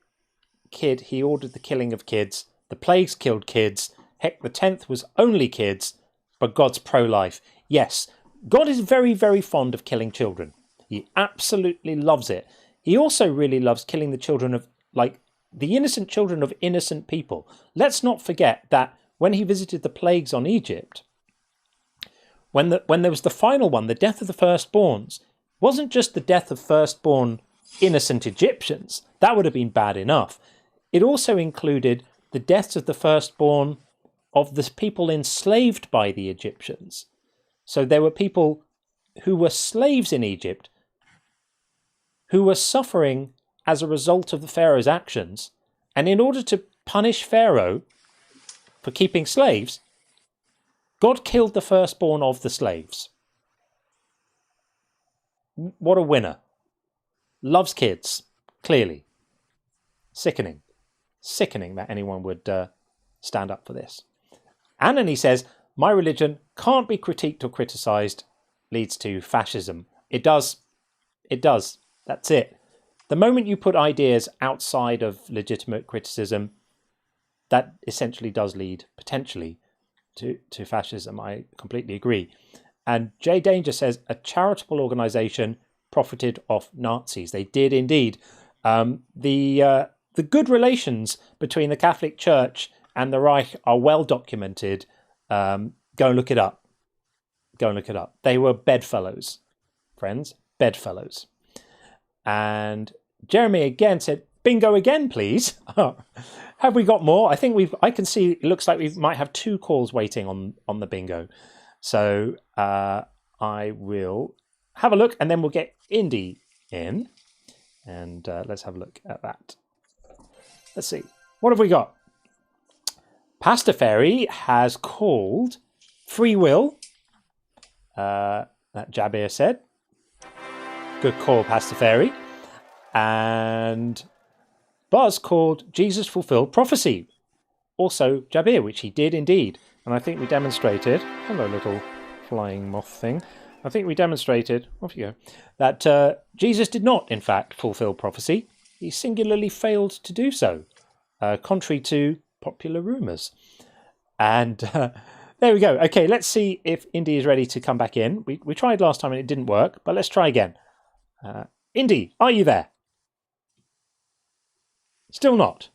kid. He ordered the killing of kids. The plagues killed kids. Heck, the 10th was only kids, but God's pro-life. Yes, God is very, very fond of killing children. He absolutely loves it. He also really loves killing the children of, like, the innocent children of innocent people. Let's not forget that when he visited the plagues on Egypt, when there was the final one, the death of the firstborns, wasn't just the death of firstborn innocent Egyptians. That would have been bad enough. It also included the deaths of the firstborn of the people enslaved by the Egyptians. So there were people who were slaves in Egypt who were suffering as a result of the Pharaoh's actions. And in order to punish Pharaoh for keeping slaves, God killed the firstborn of the slaves. What a winner. Loves kids, clearly. Sickening. Sickening that anyone would stand up for this. Anthony says, my religion can't be critiqued or criticised, leads to fascism. It does. It does. That's it. The moment you put ideas outside of legitimate criticism, that essentially does lead, potentially, to fascism. I completely agree. And Jay Danger says, a charitable organisation profited off Nazis. They did indeed. The good relations between the Catholic Church and the Reich are well documented. Go and look it up. Go and look it up. They were bedfellows, friends. Bedfellows. And Jeremy again said, bingo again, please. Have we got more? I think I can see, it looks like we might have 2 calls waiting on the bingo. So I will have a look and then we'll get Indy in. And let's have a look at that. Let's see. What have we got? Pastor Ferry has called free will. That Jabir said. Good call, Pastor Ferry. And Buzz called Jesus fulfilled prophecy. Also Jabir, which he did indeed. And I think we demonstrated, hello little flying moth thing. I think we demonstrated, off you go, that Jesus did not, in fact, fulfill prophecy. He singularly failed to do so, contrary to popular rumours. And There we go. Okay, let's see if Indy is ready to come back in. We tried last time and it didn't work, but let's try again. Indy, are you there? Still not.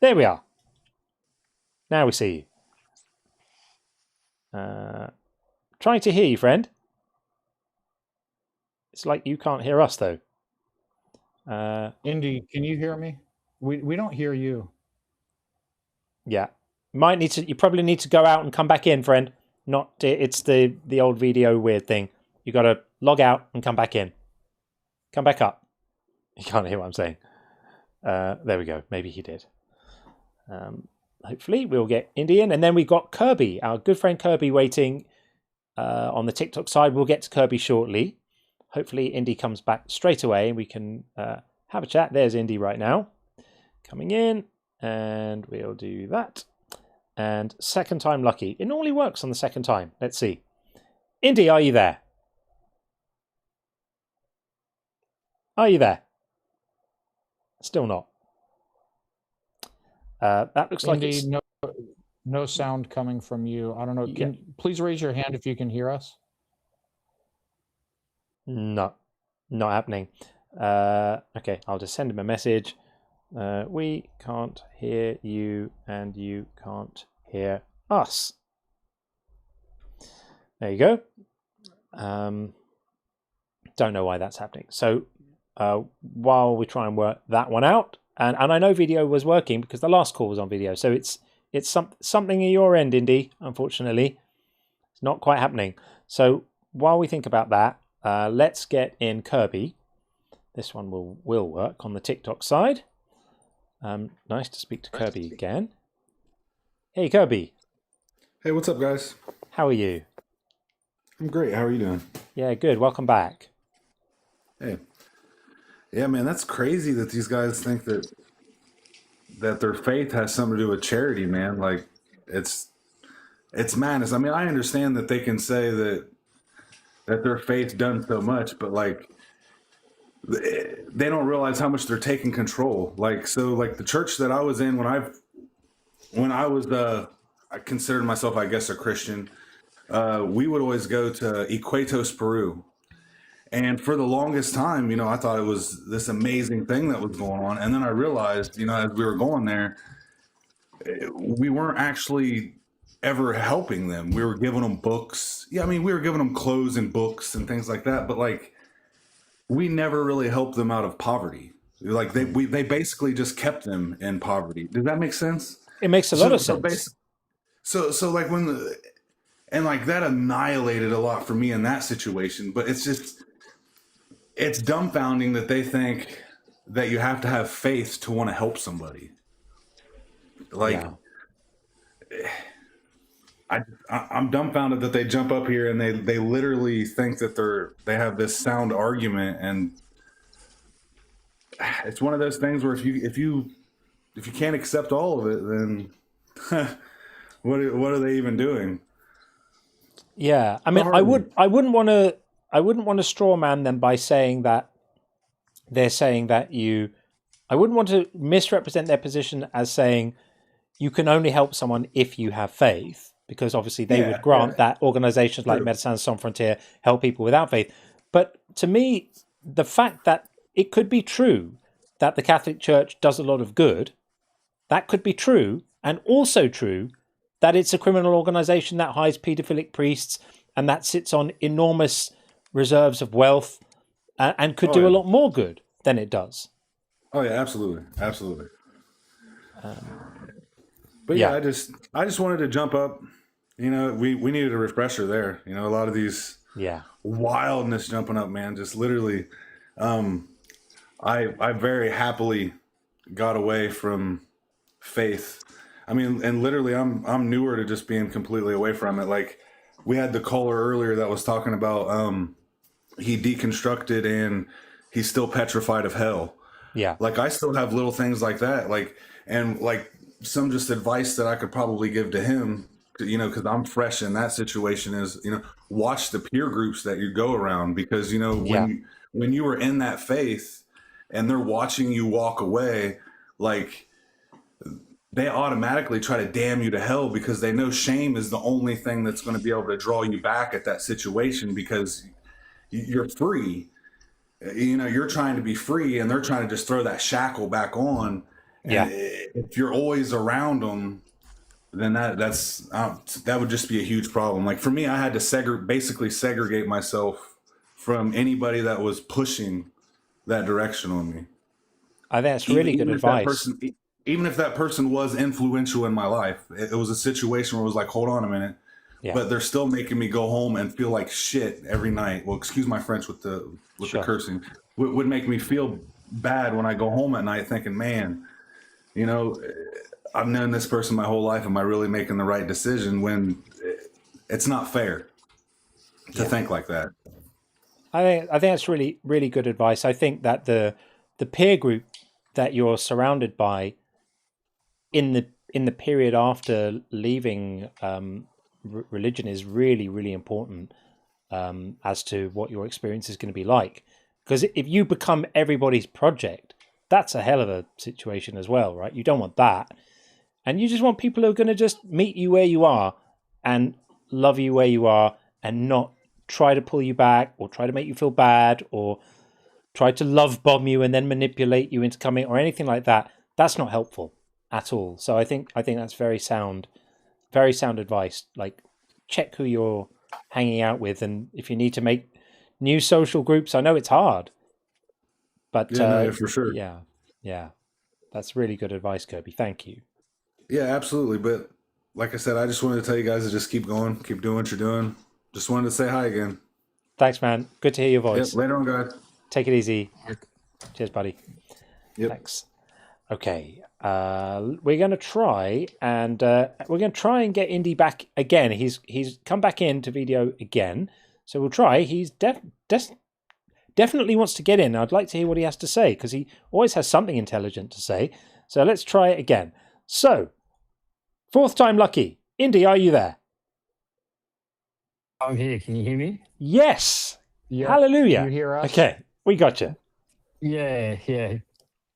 There we are. Now we see you. Trying to hear you, friend. It's like you can't hear us, though. Indy, can you hear me? We don't hear you. Yeah. You probably need to go out and come back in, friend. It's the old video weird thing. You got to log out and come back in. Come back up. You can't hear what I'm saying. There we go. Maybe he did. Hopefully we'll get Indy in. And then we've got Kirby, our good friend Kirby, waiting on the TikTok side. We'll get to Kirby shortly. Hopefully Indy comes back straight away and we can have a chat. There's Indy right now. Coming in. And we'll do that. And second time lucky. It normally works on the second time. Let's see. Indy, are you there? Are you there? Still not. That looks like Indy, no sound coming from you. I don't know. Please raise your hand if you can hear us. No, not happening. Okay, I'll just send him a message. We can't hear you and you can't hear us. There you go. Don't know why that's happening. So while we try and work that one out, and I know video was working because the last call was on video, so it's something at your end, Indy. Unfortunately, it's not quite happening. So while we think about that, let's get in Kirby. This one will work on the TikTok side. Nice to speak to Kirby again. Hey, Kirby. Hey, what's up, guys? How are you? I'm great. How are you doing? Yeah, good. Welcome back. Hey. Yeah, man, that's crazy that these guys think that their faith has something to do with charity, man. Like, it's madness. I mean, I understand that they can say that their faith done so much, but like, they don't realize how much they're taking control. Like, so like the church that I was in when I was I considered myself, I guess, a Christian. We would always go to Iquitos, Peru. And for the longest time, I thought it was this amazing thing that was going on. And then I realized, as we were going there, we weren't actually ever helping them. We were giving them books. Yeah, I mean, we were giving them clothes and books and things like that. But like, we never really helped them out of poverty. Like they basically just kept them in poverty. Does that make sense? It makes a lot of sense. So like and like that annihilated a lot for me in that situation. But it's dumbfounding that they think that you have to have faith to want to help somebody. Like, I'm dumbfounded that they jump up here and they literally think that they have this sound argument, and it's one of those things where if you can't accept all of it, then what are they even doing? Yeah, I mean, I wouldn't want to straw man them by saying that they're saying that I wouldn't want to misrepresent their position as saying you can only help someone if you have faith. Because obviously they would grant that organizations like Médecins Sans Frontières help people without faith. But to me, the fact that it could be true that the Catholic Church does a lot of good, that could be true, and also true that it's a criminal organization that hires paedophilic priests and that sits on enormous reserves of wealth and could do a lot more good than it does. Oh yeah, absolutely. But yeah, I just wanted to jump up. We needed a refresher there. A lot of these wildness jumping up, man. Just literally, I very happily got away from faith. I mean, and literally, I'm newer to just being completely away from it. Like, we had the caller earlier that was talking about he deconstructed and he's still petrified of hell. Yeah, like I still have little things like that. Like, and like some just advice that I could probably give to him. Because I'm fresh in that situation is, watch the peer groups that you go around, because, when you were in that faith and they're watching you walk away, like they automatically try to damn you to hell because they know shame is the only thing that's going to be able to draw you back at that situation, because you're free. You know, you're trying to be free and they're trying to just throw that shackle back on. And if you're always around them, then that would just be a huge problem. Like for me, I had to basically segregate myself from anybody that was pushing that direction on me. I think that's really good advice. Even if that person was influential in my life, it was a situation where it was like, hold on a minute, but they're still making me go home and feel like shit every night. Well, excuse my French with the cursing. Would make me feel bad when I go home at night thinking, man, you know, I've known this person my whole life. Am I really making the right decision? When it's not fair to think like that. I think that's really, really good advice. I think that the peer group that you're surrounded by in the period after leaving religion is really, really important as to what your experience is going to be like. Because if you become everybody's project, that's a hell of a situation as well, right? You don't want that. And you just want people who are going to just meet you where you are and love you where you are and not try to pull you back or try to make you feel bad or try to love bomb you and then manipulate you into coming or anything like that. That's not helpful at all. So I think that's very sound advice. Like, check who you're hanging out with, and if you need to make new social groups, I know it's hard, but for sure. Yeah, that's really good advice, Kirby. Thank you. Yeah, absolutely. But like I said, I just wanted to tell you guys to just keep going, keep doing what you're doing. Just wanted to say hi again. Thanks, man. Good to hear your voice. Yep, later on, guys. Take it easy. Cheers, buddy. Yep. Thanks. Okay, we're going to try and get Indy back again. He's come back into video again, so we'll try. He's definitely wants to get in. I'd like to hear what he has to say because he always has something intelligent to say. So let's try it again. So, fourth time lucky. Indy, are you there? I'm here. Can you hear me? Yes. Yeah. Hallelujah. Can you hear us? Okay, we got you. Yeah.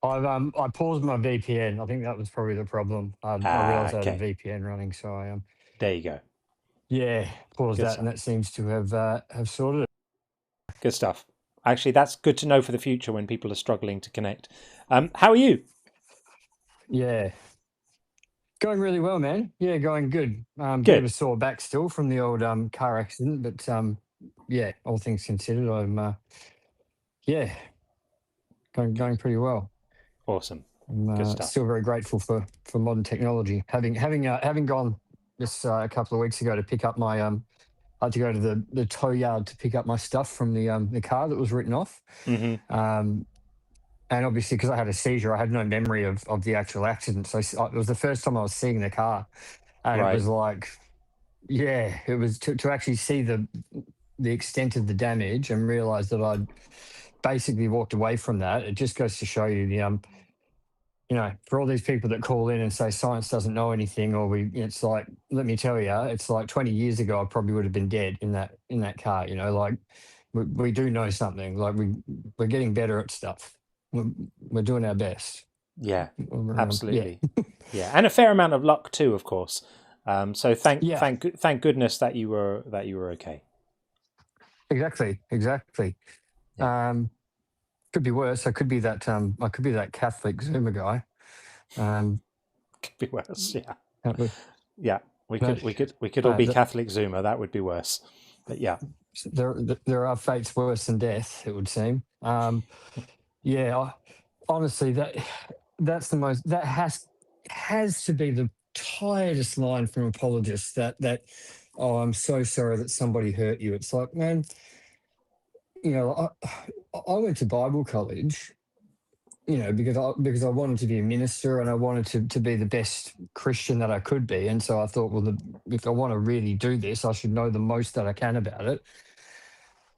I paused my VPN. I think that was probably the problem. I realized I had a VPN running, so I there you go. Yeah, paused that, and that seems to have sorted it. Good stuff. Actually, that's good to know for the future when people are struggling to connect. How are you? Yeah. Going really well, man. Yeah, going good. Good. Bit of a sore back still from the old car accident, but yeah, all things considered, I'm going pretty well. Awesome. I'm still very grateful for modern technology. Having gone just a couple of weeks ago to pick up my I had to go to the tow yard to pick up my stuff from the car that was written off. Mm-hmm. And obviously, because I had a seizure, I had no memory of the actual accident. So it was the first time I was seeing the car. And It was like, yeah, it was to actually see the extent of the damage and realize that I'd basically walked away from that. It just goes to show you for all these people that call in and say science doesn't know anything, or it's like, let me tell you, it's like 20 years ago, I probably would have been dead in that car. Like we do know something. Like we're getting better at stuff. We're doing our best. Yeah, absolutely. Yeah, and a fair amount of luck too, of course. So thank goodness that you were okay. Exactly. Yeah. Could be worse. I could be that Catholic Zoomer guy. Could be worse. Yeah. Yeah. We could all be Catholic Zoomer. That would be worse. But yeah, there are fates worse than death, it would seem. Honestly, that's the most. That has to be the tiredest line from apologists. That oh, I'm so sorry that somebody hurt you. It's like, man, I went to Bible college, because I wanted to be a minister and I wanted to be the best Christian that I could be. And so I thought, well, if I want to really do this, I should know the most that I can about it.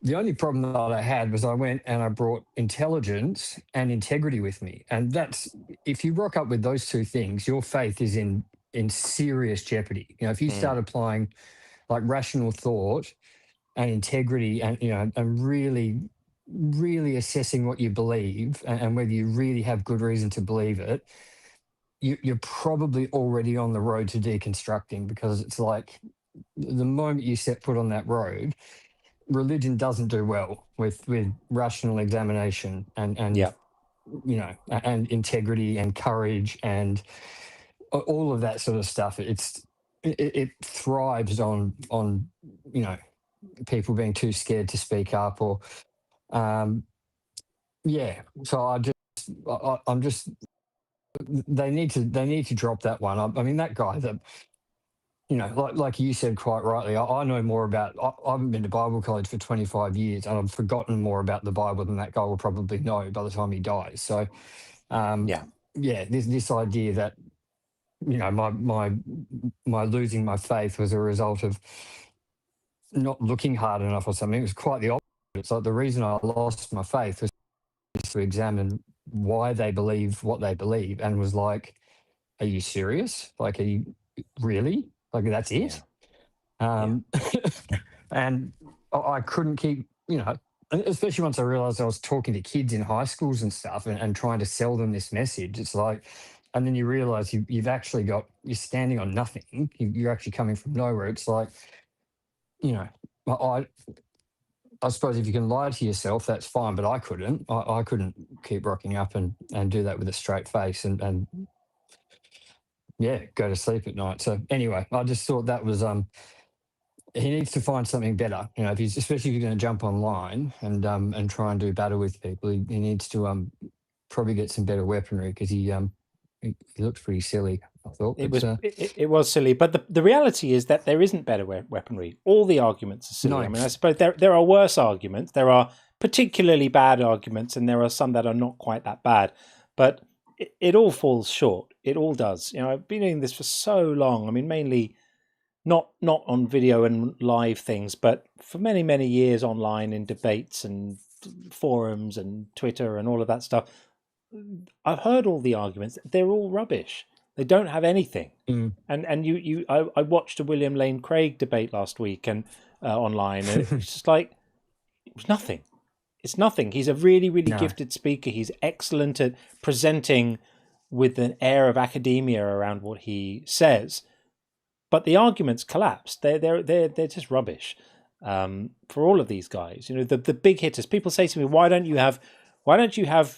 The only problem that I had was I went and I brought intelligence and integrity with me. And that's, if you rock up with those two things, your faith is in serious jeopardy. If you start applying like rational thought and integrity and, and really, really assessing what you believe and whether you really have good reason to believe it, you're probably already on the road to deconstructing, because it's like the moment you set foot on that road, religion doesn't do well with rational examination and you know, and integrity and courage and all of that sort of stuff. It thrives on you know, people being too scared to speak up, or yeah. So I'm just, they need to drop that one. I mean, that guy that, you know, like you said quite rightly, I know more about, I haven't been to Bible college for 25 years, and I've forgotten more about the Bible than that guy will probably know by the time he dies. So, this idea that, you know, my losing my faith was a result of not looking hard enough or something. It was quite the opposite. It's like the reason I lost my faith was to examine why they believe what they believe, and was like, are you serious? Like, are you really? Like, that's it? And I couldn't keep, you know, especially once I realized I was talking to kids in high schools and stuff, and trying to sell them this message. It's like, and then you realize you've actually got, you're standing on nothing. You're actually coming from nowhere. It's like, you know, I suppose if you can lie to yourself, that's fine, but I couldn't. I couldn't keep rocking up and do that with a straight face and yeah, go to sleep at night. So anyway, I just thought that was he needs to find something better. You know, especially if you're going to jump online and try and do battle with people, he needs to probably get some better weaponry, because he looks pretty silly, I thought. It was silly, but the reality is that there isn't better weaponry. All the arguments are silly. No. I mean, I suppose there are worse arguments. There are particularly bad arguments, and there are some that are not quite that bad. But it all falls short. It all does. You know, I've been doing this for so long. I mean, mainly not on video and live things, but for many, many years online in debates and forums and Twitter and all of that stuff. I've heard all the arguments. They're all rubbish. They don't have anything. And I watched a William Lane Craig debate last week and online, and it was just like, it was nothing. It's nothing. He's a really, really gifted speaker. He's excellent at presenting with an air of academia around what he says. But the arguments collapse. They're just rubbish. For all of these guys, you know, the big hitters. People say to me, why don't you have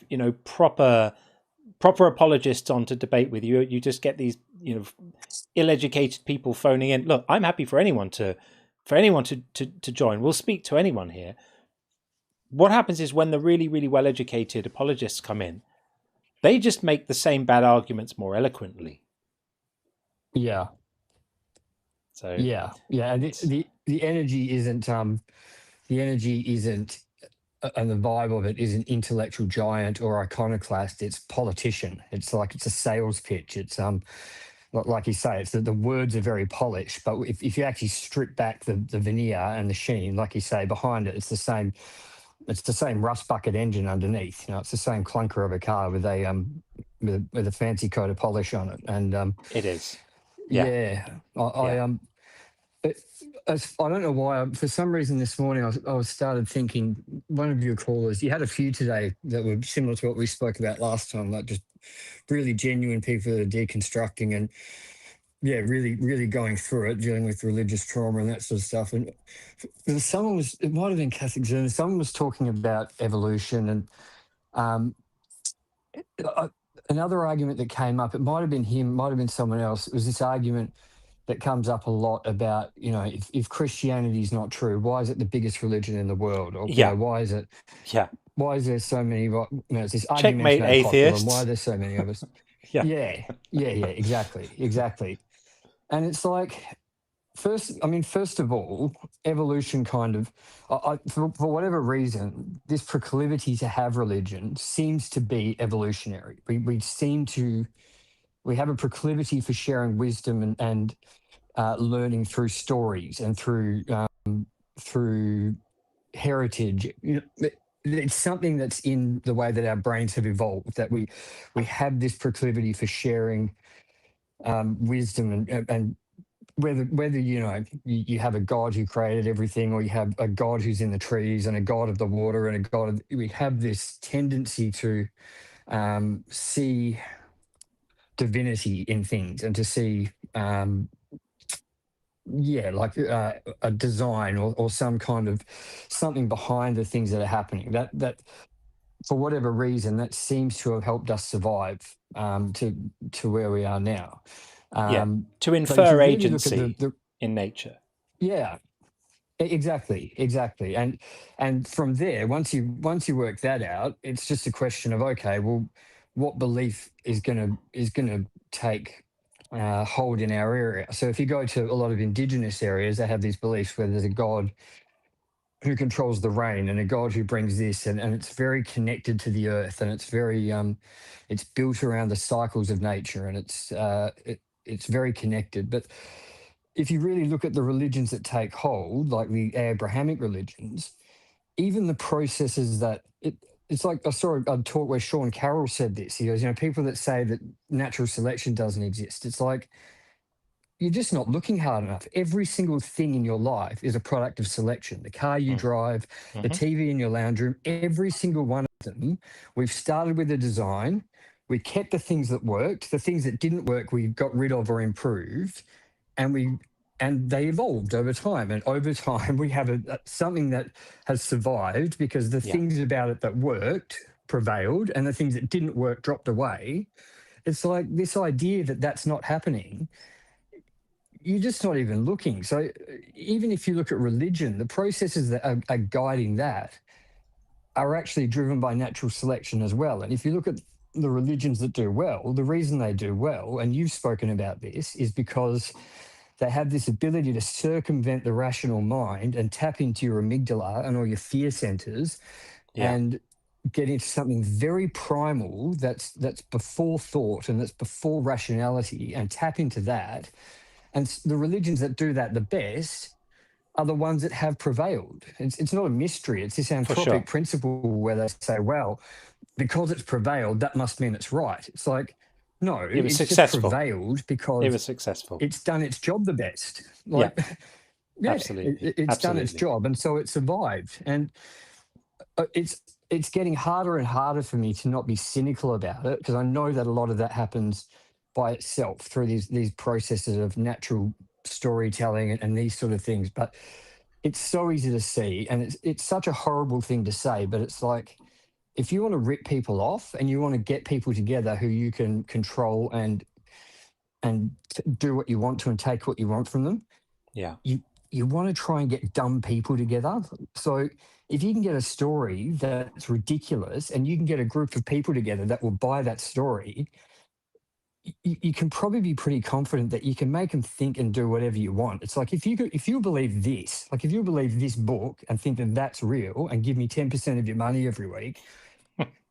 you know, proper apologists on to debate with you? You just get these, you know, ill-educated people phoning in. Look, I'm happy for anyone to join. We'll speak to anyone here. What happens is when the really, really well-educated apologists come in, they just make the same bad arguments more eloquently. Yeah. So yeah. And the energy isn't and the vibe of it isn't intellectual giant or iconoclast. It's politician. It's like, it's a sales pitch. It's like you say, it's the words are very polished, but if you actually strip back the veneer and the sheen, like you say, behind it, it's the same rust bucket engine underneath. You know, it's the same clunker of a car with a fancy coat of polish on it. And it is. I don't know why. For some reason this morning, I started thinking, one of your callers, you had a few today that were similar to what we spoke about last time, like just really genuine people that are deconstructing and, really, really going through it, dealing with religious trauma and that sort of stuff. And it might have been Catholic German, someone was talking about evolution, and another argument that came up, it might have been him, might have been someone else, it was this argument that comes up a lot about, you know, if Christianity is not true, why is it the biggest religion in the world? Or you know, why is it? Yeah. Why is there so many? You know, it's this Checkmate atheists. Why are there so many of us? Exactly. And it's like, first of all, evolution kind of, for whatever reason, this proclivity to have religion seems to be evolutionary. We have a proclivity for sharing wisdom and learning through stories and through heritage. You know, it's something that's in the way that our brains have evolved, that we have this proclivity for sharing wisdom and whether you know you have a God who created everything, or you have a God who's in the trees and a God of the water and we have this tendency to divinity in things and to see like a design or some kind of something behind the things that are happening, that for whatever reason that seems to have helped us survive to where we are now. To infer agency in nature. Yeah, exactly. And from there, once you work that out, it's just a question of, okay, well, what belief is gonna take hold in our area? So if you go to a lot of indigenous areas, they have these beliefs where there's a god who controls the rain and a god who brings this, and it's very connected to the earth, and it's very it's built around the cycles of nature, and it's very connected. But if you really look at the religions that take hold, like the Abrahamic religions, even the processes that it's like, I saw a talk where Sean Carroll said this. He goes, people that say that natural selection doesn't exist, it's like, you're just not looking hard enough. Every single thing in your life is a product of selection. The car you drive, the TV in your lounge room, every single one of them, we've started with a design. We kept the things that worked. The things that didn't work, we got rid of or improved. And they evolved over time. And over time, we have something that has survived because the things about it that worked prevailed and the things that didn't work dropped away. It's like this idea that that's not happening. You're just not even looking. So even if you look at religion, the processes that are guiding that are actually driven by natural selection as well. And if you look at the religions that do well, the reason they do well, and you've spoken about this, is because they have this ability to circumvent the rational mind and tap into your amygdala and all your fear centers and get into something very primal that's before thought and that's before rationality, and tap into that. And the religions that do that the best are the ones that have prevailed. It's not a mystery. It's this anthropic principle where they say, well, because it's prevailed, that must mean it's right. It's like, no, it's successful. Just prevailed because it was successful. It's done its job the best. Absolutely. It's done its job, and so it survived. And it's getting harder and harder for me to not be cynical about it, because I know that a lot of that happens by itself through these processes of natural storytelling and these sort of things. But it's so easy to see, and it's such a horrible thing to say, but it's like, if you want to rip people off and you want to get people together who you can control and do what you want to and take what you want from them, you want to try and get dumb people together. So if you can get a story that's ridiculous and you can get a group of people together that will buy that story, you can probably be pretty confident that you can make them think and do whatever you want. It's like, if you believe this, like if you believe this book and think that that's real and give me 10% of your money every week,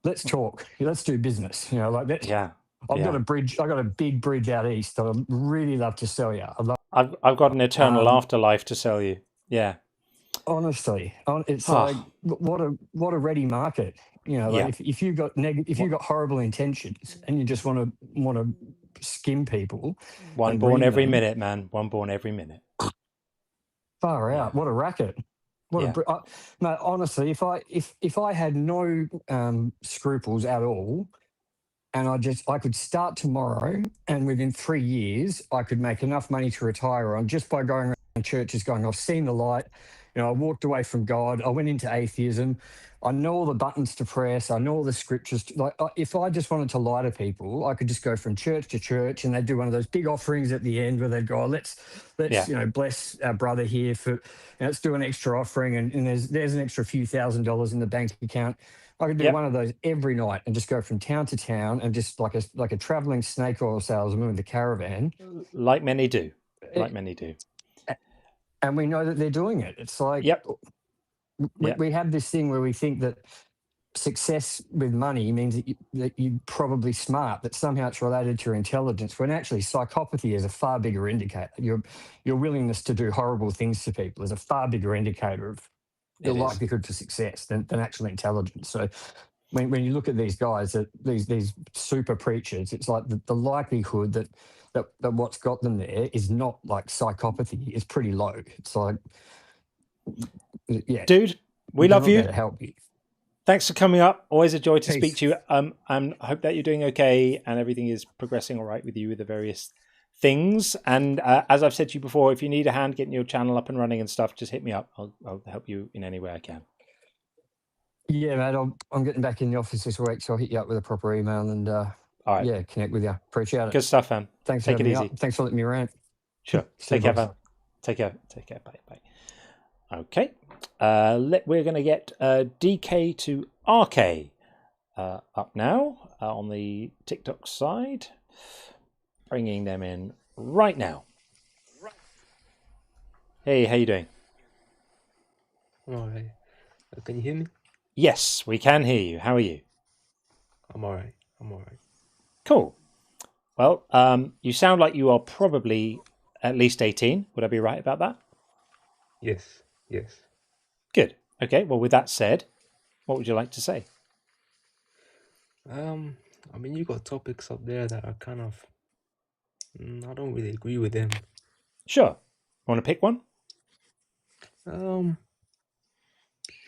let's talk. Let's do business. Like that. I've got a bridge. I've got a big bridge out east that I'd really love to sell you. I've got an eternal afterlife to sell you. Yeah. Honestly, it's like, what a ready market. Like if you've got horrible intentions and you just want to skim people. One born every minute, man. One born every minute. Far out. What a racket. No, honestly, if I had no scruples at all, and I could start tomorrow, and within 3 years I could make enough money to retire on just by going around churches going, I've seen the light. I walked away from God. I went into atheism. I know all the buttons to press. I know all the scriptures. If I just wanted to lie to people, I could just go from church to church, and they'd do one of those big offerings at the end where they'd go, let's bless our brother here for, let's do an extra offering, and there's an extra few $1,000s in the bank account. I could do one of those every night and just go from town to town and just like a traveling snake oil salesman with a caravan. Like many do. And we know that they're doing it. It's like, we have this thing where we think that success with money means that you're probably smart, that somehow it's related to your intelligence, when actually psychopathy is a far bigger indicator. Your willingness to do horrible things to people is a far bigger indicator of the likelihood for success than actual intelligence. So when you look at these guys, these super preachers, it's like the likelihood that what's got them there is not like psychopathy. It's pretty low. It's like, dude, we love you. To help you. Thanks for coming up. Always a joy to Peace. speak to you. I hope that you're doing okay and everything is progressing all right with you with the various things. And as I've said to you before, if you need a hand getting your channel up and running and stuff, just hit me up. I'll help you in any way I can. Yeah, mate, I'm getting back in the office this week, so I'll hit you up with a proper email and all right. Yeah, connect with you. Appreciate it. Good stuff, man. Thanks Take for it having me easy. up. Thanks for letting me rant. Sure. See you, Take care, boys. man. Take care. Take care. Bye. Bye. Okay. We're going to get DK to RK up now on the TikTok side. Bringing them in right now. Hey, how you doing? I'm alright. Can you hear me? Yes, we can hear you. How are you? I'm alright. I'm alright. Cool. Well, you sound like you are probably at least 18. Would I be right about that? Yes. Yes. Good. Okay. Well, with that said, what would you like to say? I mean, you got topics up there that are kind of, I don't really agree with them. Sure. Want to pick one? You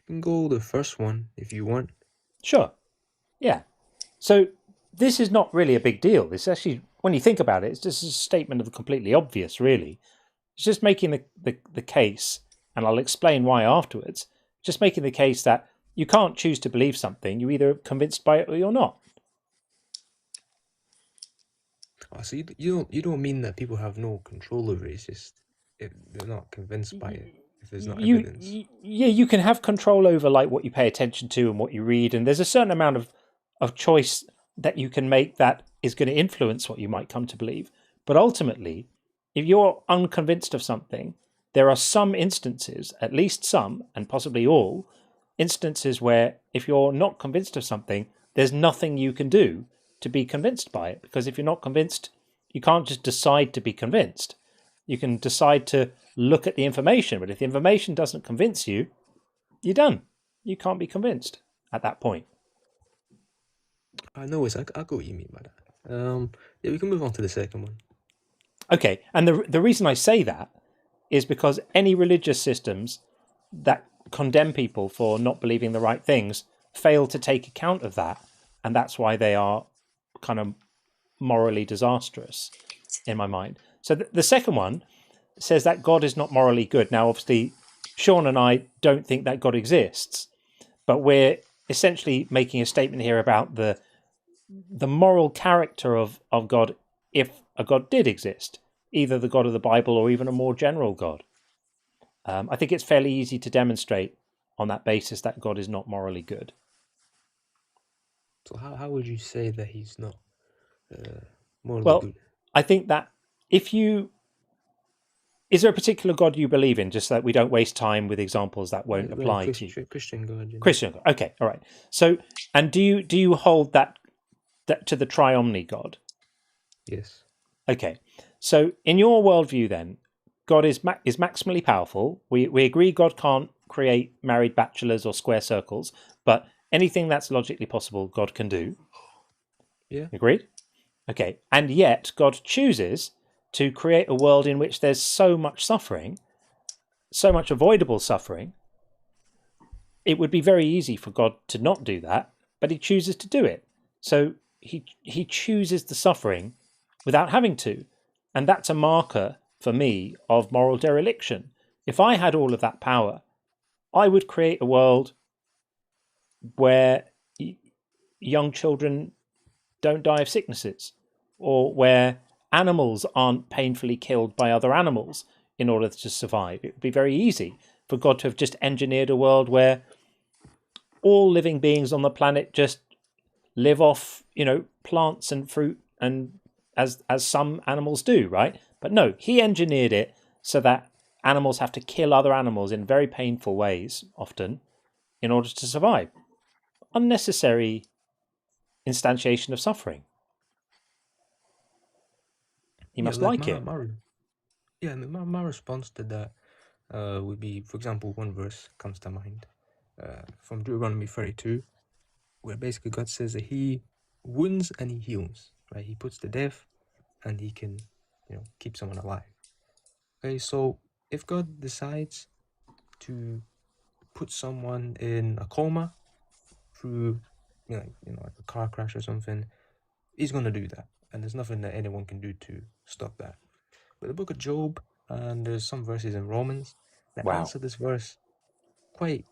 can go the first one if you want. Sure. Yeah. So this is not really a big deal. This actually, when you think about it, it's just a statement of the completely obvious, really. It's just making the case, and I'll explain why afterwards, just making the case that you can't choose to believe something. You're either convinced by it or you're not. Oh, so you don't mean that people have no control over it. It's just they're not convinced by it if there's not evidence. Yeah, you can have control over like what you pay attention to and what you read, and there's a certain amount of choice that you can make that is going to influence what you might come to believe. But ultimately, if you're unconvinced of something, there are some instances, at least some, and possibly all, instances where if you're not convinced of something, there's nothing you can do to be convinced by it. Because if you're not convinced, you can't just decide to be convinced. You can decide to look at the information, but if the information doesn't convince you, you're done. You can't be convinced at that point. I know I got what you mean by that. Yeah, we can move on to the second one. Okay, and the reason I say that is because any religious systems that condemn people for not believing the right things fail to take account of that, and that's why they are kind of morally disastrous in my mind. So the second one says that God is not morally good. Now, obviously, Sean and I don't think that God exists, but we're essentially making a statement here about the moral character of God if a God did exist, either the God of the Bible or even a more general God. I think it's fairly easy to demonstrate on that basis that God is not morally good. So how would you say that he's not morally Well, good? I think that is there a particular God you believe in, just so that we don't waste time with examples that won't apply to you? Christian God. Christian God. Okay, all right. So, and do you hold that to the triomni God? Yes. Okay. So, in your worldview, then, God is maximally powerful. We agree God can't create married bachelors or square circles, but anything that's logically possible, God can do. Yeah. Agreed? Okay. And yet, God chooses to create a world in which there's so much suffering, so much avoidable suffering. It would be very easy for God to not do that, but he chooses to do it. So he chooses the suffering without having to. And that's a marker for me of moral dereliction. If I had all of that power, I would create a world where young children don't die of sicknesses, or where animals aren't painfully killed by other animals in order to survive. It would be very easy for God to have just engineered a world where all living beings on the planet just live off, plants and fruit, and as some animals do, right? But no, he engineered it so that animals have to kill other animals in very painful ways, often, in order to survive. Unnecessary instantiation of suffering. You must like it. My response to that would be, for example, one verse comes to mind from Deuteronomy 32, where basically God says that he wounds and he heals, right? He puts to death and he can, keep someone alive. Okay, so if God decides to put someone in a coma through, like a car crash or something, he's going to do that. And there's nothing that anyone can do to stop that. But the book of Job, and there's some verses in Romans that answer this verse quite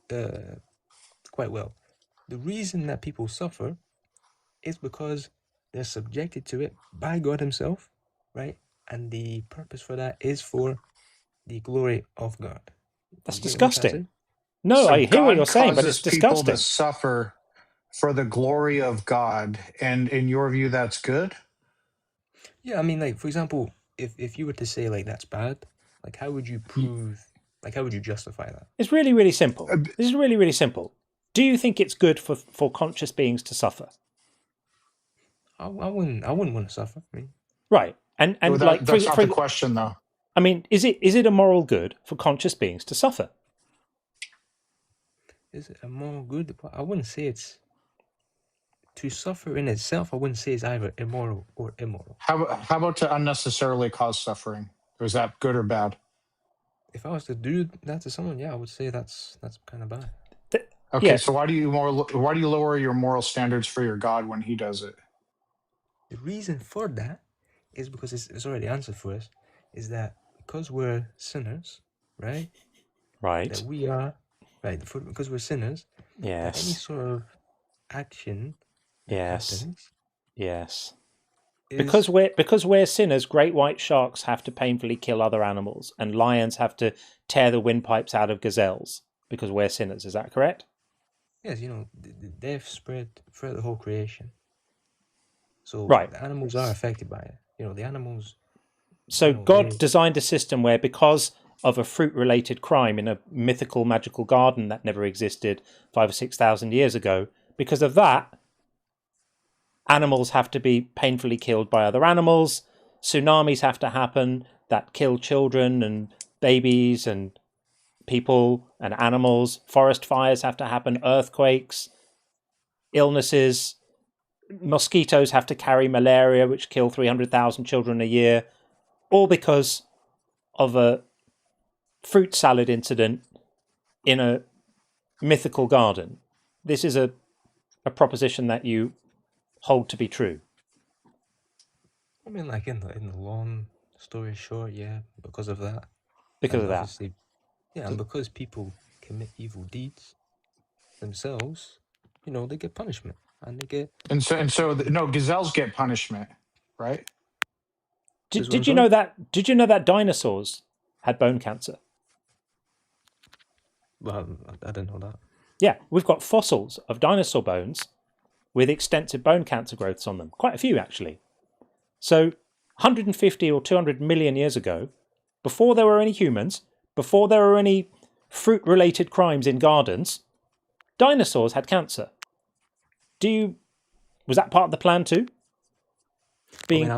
well. The reason that people suffer is because they're subjected to it by God himself, right? And the purpose for that is for the glory of God. That's disgusting. No, So I hear what you're saying, but it's causes people disgusting. to suffer for the glory of God, and in your view, that's good? Yeah, I mean, like, for example, if you were to say, like, that's bad, like, how would you prove, like, how would you justify that? It's really, really simple. This is really, really simple. Do you think it's good for conscious beings to suffer? I wouldn't want to suffer. I mean, right, and Well, like that's not the question, though. I mean, is it a moral good for conscious beings to suffer? Is it a moral good? I wouldn't say it's to suffer in itself. I wouldn't say it's either immoral or immoral. How about to unnecessarily cause suffering? Or is that good or bad? If I was to do that to someone, yeah, I would say that's kind of bad. Okay, so why do you lower your moral standards for your God when he does it? The reason for that is because it's already answered for us. Is that because we're sinners, right? Right. That we are right because we're sinners. Yes. That any sort of action. Yes. Happens, yes. Because we're sinners, great white sharks have to painfully kill other animals, and lions have to tear the windpipes out of gazelles because we're sinners. Is that correct? Yes, the death spread throughout the whole creation. So the animals are affected by it. The animals. So God designed a system where, because of a fruit-related crime in a mythical, magical garden that never existed 5,000 or 6,000 years ago, because of that, animals have to be painfully killed by other animals. Tsunamis have to happen that kill children and babies and people and animals. Forest fires have to happen. Earthquakes, illnesses. Mosquitoes have to carry malaria, which kill 300,000 children a year. All because of a fruit salad incident in a mythical garden. This is a proposition that you hold to be true. I mean, like in the long story short, yeah, because of that. Because of that. Yeah, and because people commit evil deeds themselves, they get punishment, and they get. And so gazelles get punishment, right? Did you know that? Did you know that dinosaurs had bone cancer? Well, I didn't know that. Yeah, we've got fossils of dinosaur bones with extensive bone cancer growths on them. Quite a few, actually. So 150 or 200 million years ago, before there were any humans, before there were any fruit-related crimes in gardens, dinosaurs had cancer. Was that part of the plan too? Being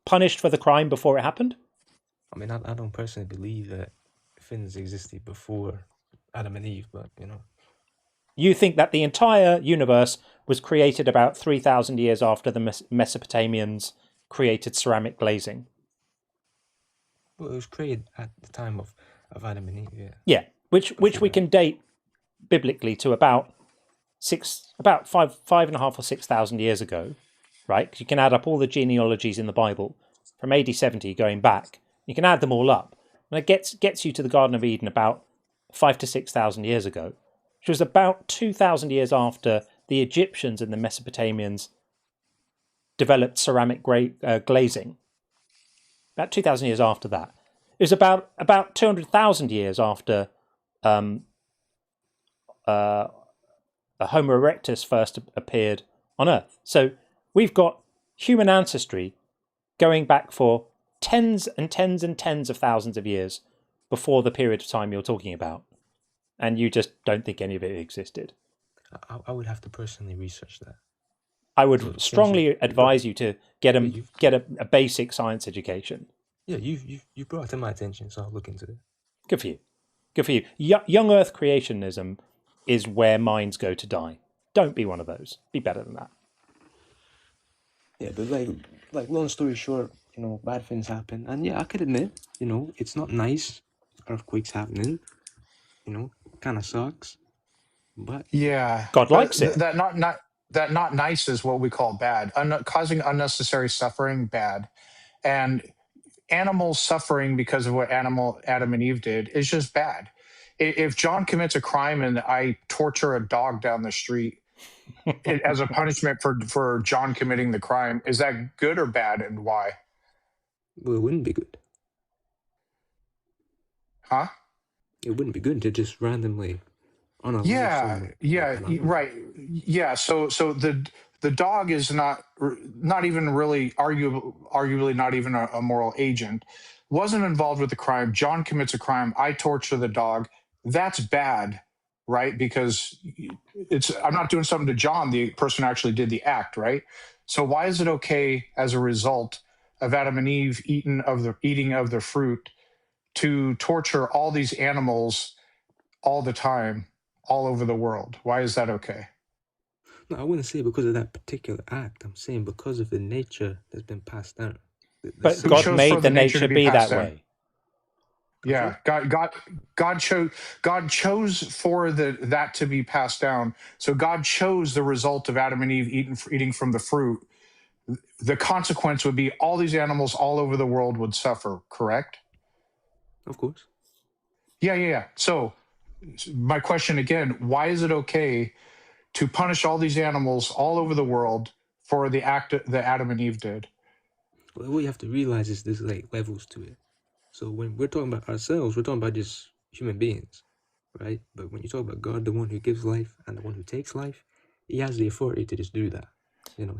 punished for the crime before it happened? I mean, I don't personally believe that things existed before Adam and Eve, but You think that the entire universe was created about 3,000 years after the Mesopotamians created ceramic glazing? Well, it was created at the time of Adam and Eve, yeah. Yeah, which we can date biblically to about 5,500 or 6,000 years ago, right? Because you can add up all the genealogies in the Bible from AD 70 going back. You can add them all up, and it gets you to the Garden of Eden about 5,000 to 6,000 years ago, which was about 2,000 years after the Egyptians and the Mesopotamians developed ceramic glazing. About 2,000 years after that. It was about 200,000 years after Homo erectus first appeared on Earth. So we've got human ancestry going back for tens and tens and tens of thousands of years before the period of time you're talking about. And you just don't think any of it existed. I would have to personally research that. I would strongly advise you to get a basic science education. Yeah, you brought it to my attention, so I'll look into it. Good for you. Good for you. Young Earth creationism is where minds go to die. Don't be one of those. Be better than that. Yeah, but like long story short, bad things happen, and yeah, I could admit, it's not nice. Earthquakes happening, kind of sucks. But Yeah, God but likes it. that not nice is what we call bad. Causing unnecessary suffering, bad. And animals suffering because of what Adam and Eve did is just bad. If John commits a crime and I torture a dog down the street as a punishment for John committing the crime, is that good or bad, and why? Well, it wouldn't be good. Huh? It wouldn't be good to just randomly unalive someone. Right. Yeah. So the dog is not even really arguably not even a moral agent. Wasn't involved with the crime. John commits a crime. I torture the dog. That's bad, right? Because I'm not doing something to John. The person who actually did the act, right? So why is it okay as a result of Adam and Eve eating of the fruit to torture all these animals all the time, all over the world? Why is that okay? No, I wouldn't say because of that particular act. I'm saying because of the nature that's been passed down. But God made the nature be that way. Yeah, God chose for that to be passed down. So God chose the result of Adam and Eve eating from the fruit. The consequence would be all these animals all over the world would suffer, correct? Of course. Yeah. So my question again, why is it okay to punish all these animals all over the world for the act that Adam and Eve did? Well, what you have to realize is there's like levels to it. So when we're talking about ourselves, we're talking about just human beings, right? But when you talk about God, the one who gives life and the one who takes life, he has the authority to just do that.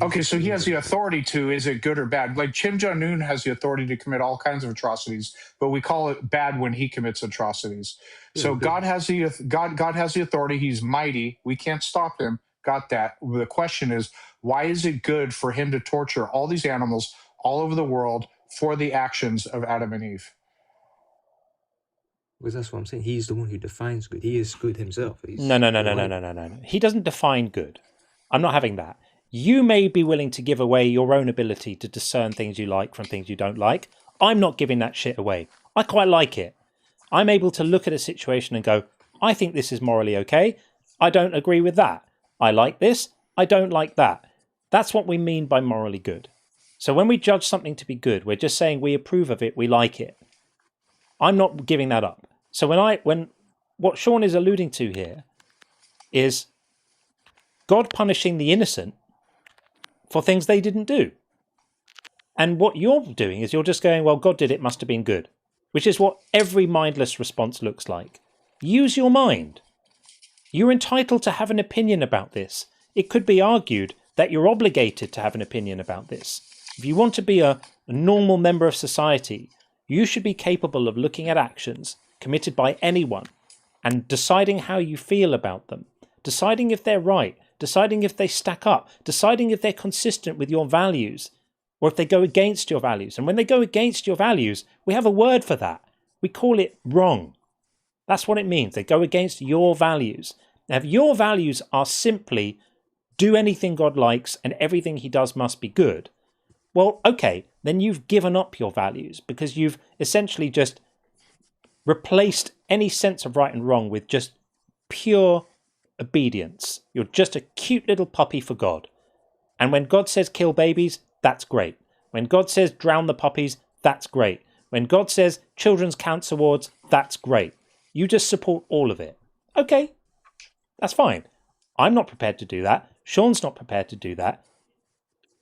Okay, so he has the authority to, is it good or bad? Like Kim Jong-un has the authority to commit all kinds of atrocities, but we call it bad when he commits atrocities. So God has the authority. He's mighty. We can't stop him. Got that. The question is, why is it good for him to torture all these animals all over the world for the actions of Adam and Eve? Because that's what I'm saying. He's the one who defines good. He is good himself. No. He doesn't define good. I'm not having that. You may be willing to give away your own ability to discern things you like from things you don't like. I'm not giving that shit away. I quite like it. I'm able to look at a situation and go, I think this is morally okay. I don't agree with that. I like this. I don't like that. That's what we mean by morally good. So when we judge something to be good, we're just saying we approve of it, we like it. I'm not giving that up. So when what Sean is alluding to here is God punishing the innocent for things they didn't do. And what you're doing is you're just going, well, God did it, must have been good, which is what every mindless response looks like. Use your mind. You're entitled to have an opinion about this. It could be argued that you're obligated to have an opinion about this. If you want to be a normal member of society, you should be capable of looking at actions committed by anyone and deciding how you feel about them, deciding if they're right, deciding if they stack up, deciding if they're consistent with your values, or if they go against your values. And when they go against your values, we have a word for that. We call it wrong. That's what it means. They go against your values. Now, if your values are simply do anything God likes and everything he does must be good, well, okay, then you've given up your values because you've essentially just replaced any sense of right and wrong with just pure obedience. You're just a cute little puppy for God. And when God says kill babies, that's great. When God says drown the puppies, that's great. When God says children's cancer wards, that's great. You just support all of it. Okay, that's fine. I'm not prepared to do that. Sean's not prepared to do that.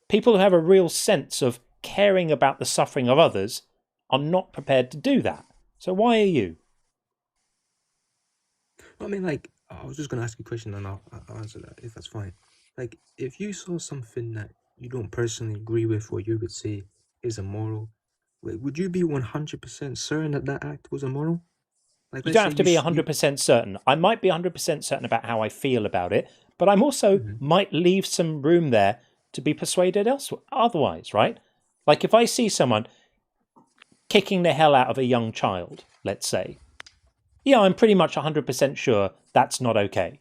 People who have a real sense of caring about the suffering of others are not prepared to do that. So why are you? I mean, like, I was just going to ask you a question and I'll answer that if that's fine. Like, if you saw something that you don't personally agree with or you would say is immoral, would you be 100% certain that that act was immoral? Like, You don't have to be 100% certain. I might be 100% certain about how I feel about it, but I'm also might leave some room there to be persuaded otherwise, right? Like if I see someone kicking the hell out of a young child, let's say, yeah, I'm pretty much 100% sure that's not okay.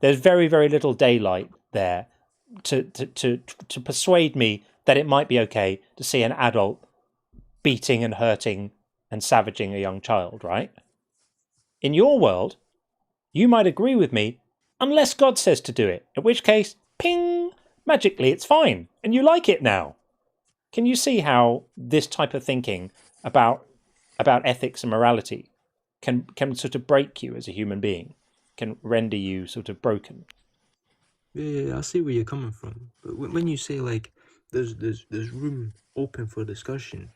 There's very, very little daylight there to persuade me that it might be okay to see an adult beating and hurting and savaging a young child, right? In your world, you might agree with me unless God says to do it, in which case, ping, magically it's fine, and you like it now. Can you see how this type of thinking about ethics and morality can sort of break you as a human being, can render you sort of broken? Yeah, I see where you're coming from. But when you say like there's room open for discussion,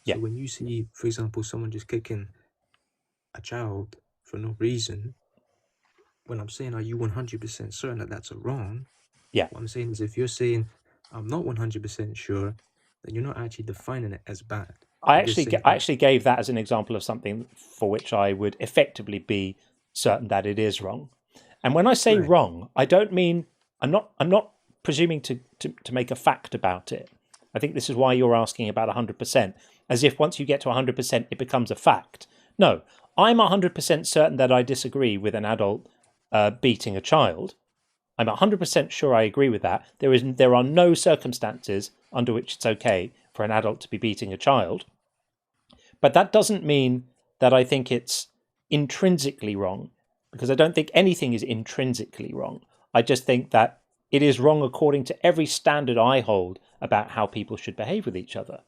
so when you see, for example, someone just kicking a child for no reason, when I'm saying, are you 100% certain that that's a wrong? Yeah. What I'm saying is, if you're saying I'm not 100% sure, then you're not actually defining it as bad. I actually gave that as an example of something for which I would effectively be certain that it is wrong. And when I say wrong, I don't mean I'm not presuming to make a fact about it. I think this is why you're asking about 100%, as if once you get to 100%, it becomes a fact. No, I'm 100% certain that I disagree with an adult beating a child. I'm 100% sure I agree with that. There are no circumstances under which it's okay for an adult to be beating a child. But that doesn't mean that I think it's intrinsically wrong, because I don't think anything is intrinsically wrong. I just think that it is wrong according to every standard I hold about how people should behave with each other.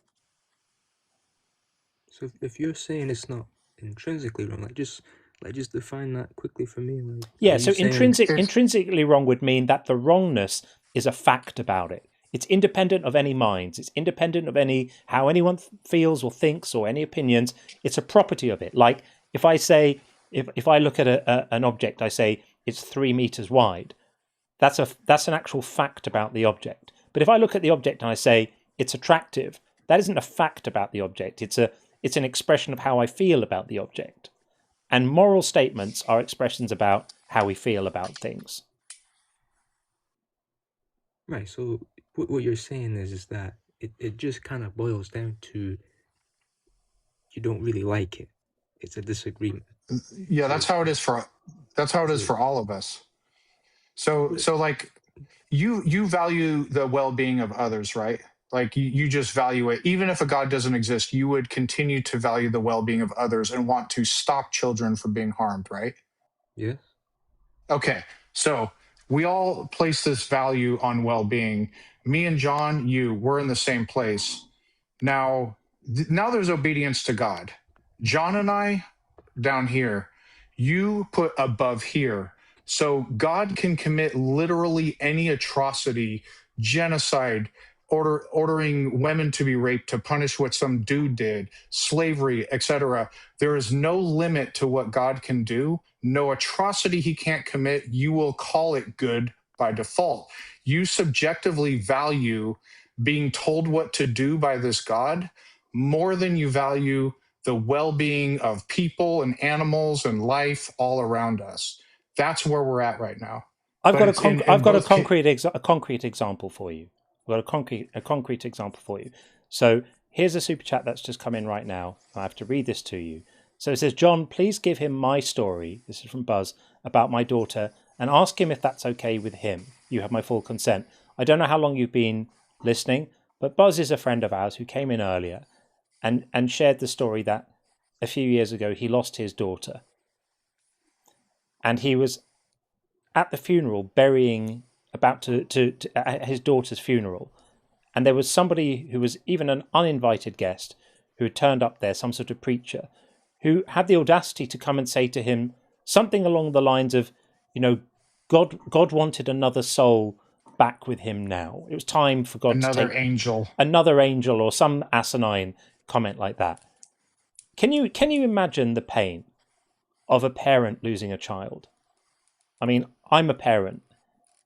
So if you're saying it's not intrinsically wrong, just define that quickly for me. Like, yeah, so intrinsically wrong would mean that the wrongness is a fact about it. It's independent of any minds. It's independent of how anyone feels or thinks or any opinions. It's a property of it. Like if I say, if I look at an object, I say it's 3 meters wide. That's an actual fact about the object. But if I look at the object and I say it's attractive, that isn't a fact about the object. It's an expression of how I feel about the object. And moral statements are expressions about how we feel about things. Right. So what you're saying is that it just kind of boils down to you don't really like it. It's a disagreement. Yeah, that's how it is for all of us. So like you value the well-being of others, right? Like you just value it. Even if a God doesn't exist, you would continue to value the well-being of others and want to stop children from being harmed, right? Yeah. Okay. So we all place this value on well-being. Me and John, we're in the same place. Now there's obedience to God. John and I down here, you put above here. So God can commit literally any atrocity, genocide, ordering women to be raped to punish what some dude did, slavery, etc. There is no limit to what God can do. No atrocity he can't commit. You will call it good by default. You subjectively value being told what to do by this God more than you value the well-being of people and animals and life all around us. That's where we're at right now. I've got a concrete example for you. I've got a concrete example for you. So here's a super chat that's just come in right now. I have to read this to you. So it says, John, please give him my story. This is from Buzz about my daughter and ask him if that's okay with him. You have my full consent. I don't know how long you've been listening, but Buzz is a friend of ours who came in earlier and shared the story that a few years ago he lost his daughter. And he was at the funeral about to at his daughter's funeral. And there was somebody who was even an uninvited guest who had turned up there, some sort of preacher, who had the audacity to come and say to him something along the lines of, God wanted another soul back with him now. It was time for God to take another angel or some asinine comment like that. Can you imagine the pain of a parent losing a child? I mean, I'm a parent,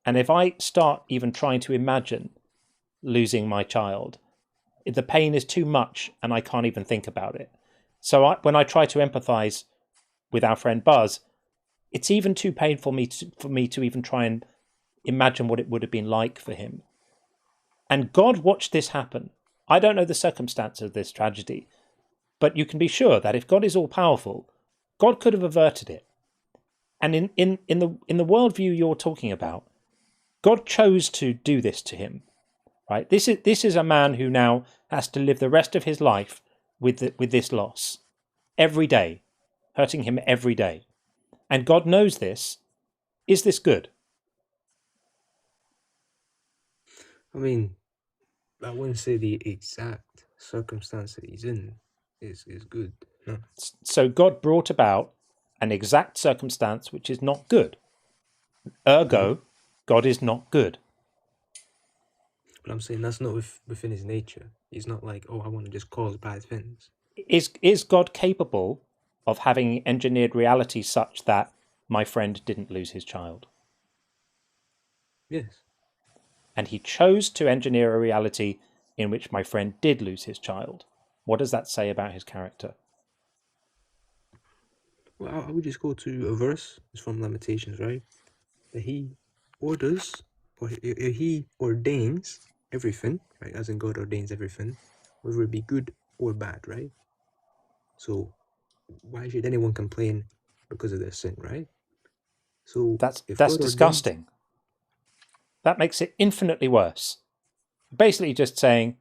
and if I start even trying to imagine losing my child, the pain is too much and I can't even think about it. So when I try to empathize with our friend Buzz, it's even too painful for me to even try and imagine what it would have been like for him. And God watched this happen. I don't know the circumstance of this tragedy, but you can be sure that if God is all powerful, God could have averted it. And in the worldview you're talking about, God chose to do this to him, right? This is a man who now has to live the rest of his life with this loss every day, hurting him every day. And God knows this, Is this good? I mean, I wouldn't say the exact circumstance that he's in is good. No. So God brought about an exact circumstance which is not good. Ergo, God is not good. But I'm saying that's not within his nature. He's not like, oh, I want to just cause bad things. Is God capable of having engineered reality such that my friend didn't lose his child? Yes. And he chose to engineer a reality in which my friend did lose his child. What does that say about his character? Well, I would just go to a verse. It's from Lamentations, right? That he orders, or he ordains everything, right? As in God ordains everything, whether it be good or bad, right? So why should anyone complain because of their sin, right? So that's God disgusting. That makes it infinitely worse. Basically just saying,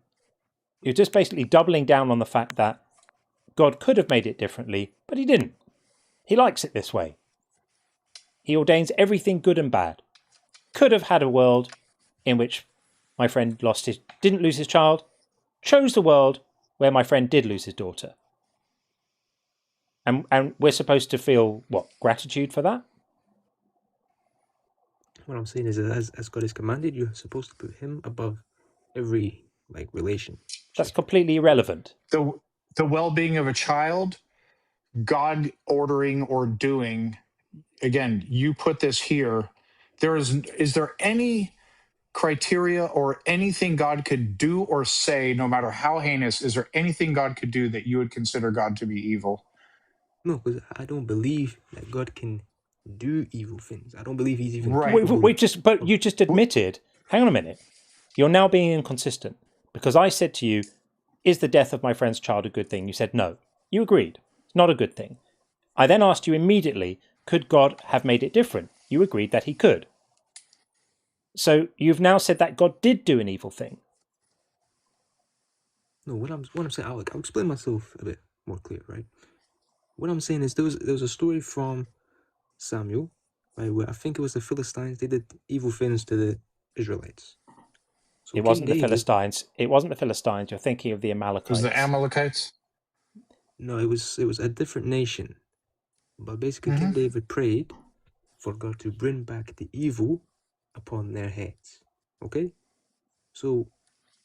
you're just basically doubling down on the fact that God could have made it differently, but he didn't. He likes it this way. He ordains everything good and bad. Could have had a world in which my friend didn't lose his child, chose the world where my friend did lose his daughter. And we're supposed to feel, what, gratitude for that? What I'm saying is that as God is commanded, you're supposed to put him above every relation. That's completely irrelevant. The well-being of a child, God ordering or doing, again, you put this here. Is there any criteria or anything God could do or say, no matter how heinous, is there anything God could do that you would consider God to be evil? No, because I don't believe that God can do evil things. I don't believe he's even But you just admitted, hang on a minute, you're now being inconsistent. Because I said to you, is the death of my friend's child a good thing? You said no. You agreed. It's not a good thing. I then asked you immediately, could God have made it different? You agreed that he could. So you've now said that God did do an evil thing. No, what I'm saying, I'll explain myself a bit more clear, right? What I'm saying is there was a story from Samuel, right, where I think it was the Philistines. They did evil things to the Israelites. So It wasn't the Philistines. It wasn't the Philistines. You're thinking of the Amalekites. Was the Amalekites? No, it was a different nation. But basically, King David prayed for God to bring back the evil upon their heads. Okay? So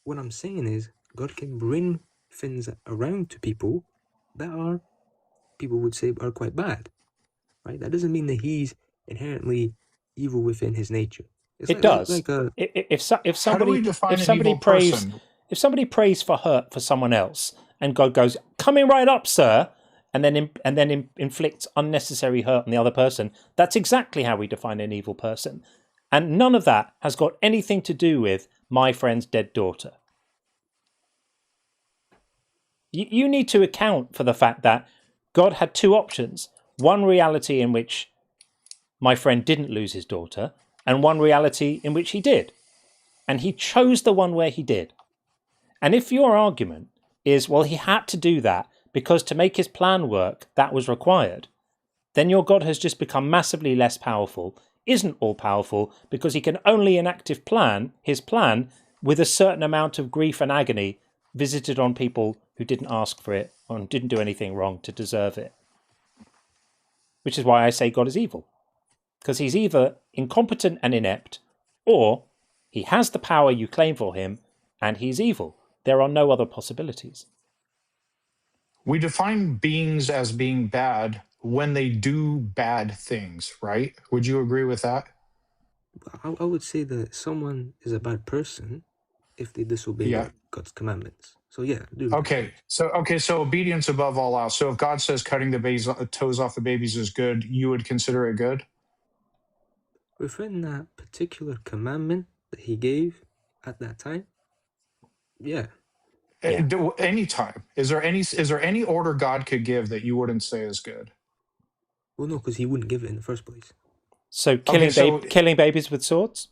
what I'm saying is God can bring things around to people that people would say are quite bad. Right? That doesn't mean that he's inherently evil within his nature. It does. If somebody prays for someone else, and God goes, "Coming right up, sir," and then inflicts unnecessary hurt on the other person, that's exactly how we define an evil person. And none of that has got anything to do with my friend's dead daughter. You need to account for the fact that God had two options: one reality in which my friend didn't lose his daughter, and one reality in which he did. And he chose the one where he did. And if your argument is, well, he had to do that because to make his plan work, that was required, then your God has just become massively less powerful, isn't all powerful, because he can only enact his plan with a certain amount of grief and agony visited on people who didn't ask for it and didn't do anything wrong to deserve it. Which is why I say God is evil. Because he's either incompetent and inept, or he has the power you claim for him, and he's evil. There are no other possibilities. We define beings as being bad when they do bad things, right? Would you agree with that? I would say that someone is a bad person if they disobey God's commandments. So yeah, Okay, so obedience above all else. So if God says cutting the toes off the babies is good, you would consider it good? Within that particular commandment that he gave at that time, yeah. Any time. Is there any order God could give that you wouldn't say is good? Well, no, because he wouldn't give it in the first place. So killing babies with swords?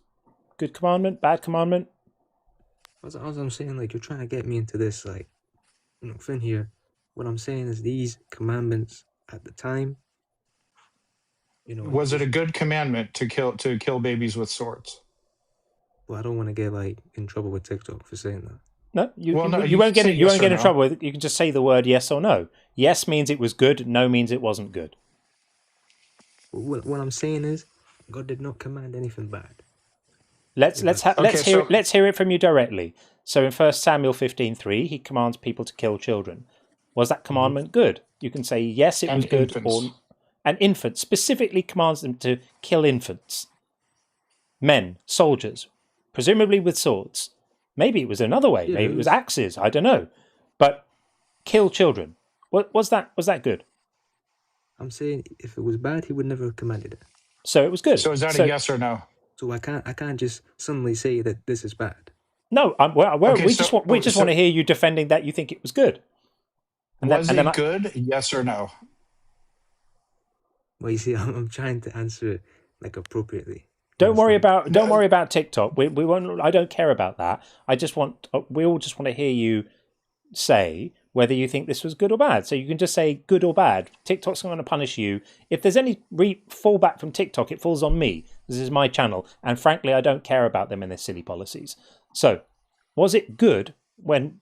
Good commandment? Bad commandment? As I'm saying, you're trying to get me into this, thing here. What I'm saying is these commandments at the time, Was it a good commandment to kill babies with swords? Well, I don't want to get in trouble with TikTok for saying that. No, you won't get it. You won't get in trouble with it. You can just say the word yes or no. Yes means it was good. No means it wasn't good. What I'm saying is, God did not command anything bad. Let's hear it from you directly. So in 1 Samuel 15:3, he commands people to kill children. Was that commandment good? You can say yes, it was good, and infants, specifically commands them to kill infants. Men, soldiers, presumably with swords. Maybe it was another way. Maybe it was axes. I don't know. But kill children. Was that good? I'm saying if it was bad, he would never have commanded it. So it was good. So is that a yes or no? So I can't just suddenly say that this is bad. No, we just want to hear you defending that you think it was good. Was it good? Yes or no? Well, you see, I'm trying to answer it appropriately. Don't worry about TikTok. We won't. I don't care about that. We all just want to hear you say whether you think this was good or bad. So you can just say good or bad. TikTok's not going to punish you. If there's any fallback from TikTok, it falls on me. This is my channel, and frankly, I don't care about them and their silly policies. So, was it good when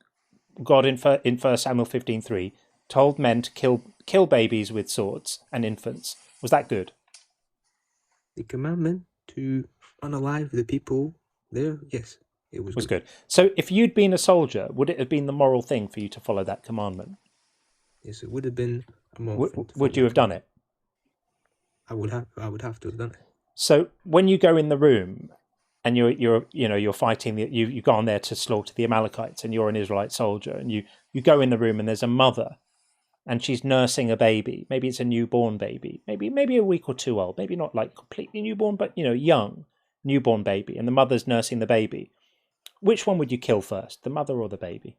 God in 1 Samuel 15:3 told men to kill babies with swords and infants? Was that good? The commandment to unalive the people there, yes, it was good. So if you'd been a soldier, would it have been the moral thing for you to follow that commandment? Yes, it would have been a moral thing. Would you have done it? I would have to have done it. So when you go in the room and you're fighting, you go on there to slaughter the Amalekites, and you're an Israelite soldier, and you go in the room and there's a mother, and she's nursing a baby. Maybe it's a newborn baby, maybe a week or two old, maybe not completely newborn, but young newborn baby, and the mother's nursing the baby. Which one would you kill first, the mother or the baby?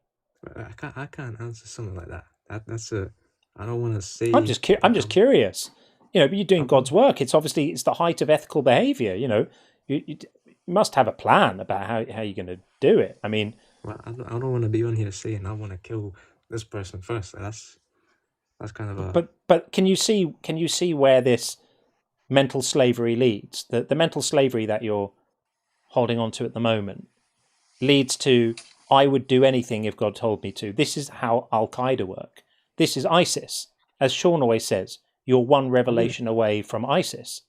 I can't answer something like that. I don't want to say. I'm just curious. But you're doing God's work. It's the height of ethical behavior. You must have a plan about how you're going to do it. I mean, well, I don't want to be on here saying I want to kill this person first. That's kind of a. But can you see where this mental slavery leads? The mental slavery that you're holding on to at the moment leads to, I would do anything if God told me to. This is how Al-Qaeda work. This is ISIS. As Sean always says, you're one revelation away from ISIS.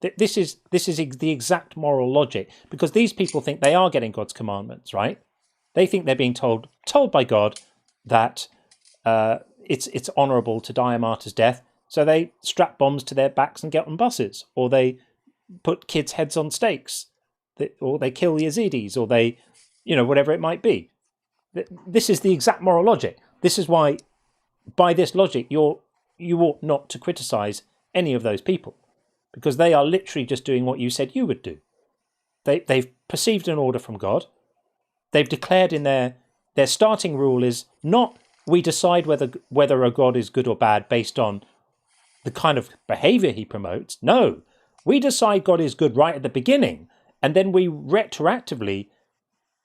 This is the exact moral logic, because these people think they are getting God's commandments, right? They think they're being told by God that it's honourable to die a martyr's death, so they strap bombs to their backs and get on buses, or they put kids' heads on stakes, or they kill Yazidis, or they, whatever it might be. This is the exact moral logic. This is why, by this logic, you ought not to criticise any of those people, because they are literally just doing what you said you would do. They've perceived an order from God. They've declared in their starting rule is not we decide whether a God is good or bad based on the kind of behaviour he promotes. No, we decide God is good right at the beginning, and then we retroactively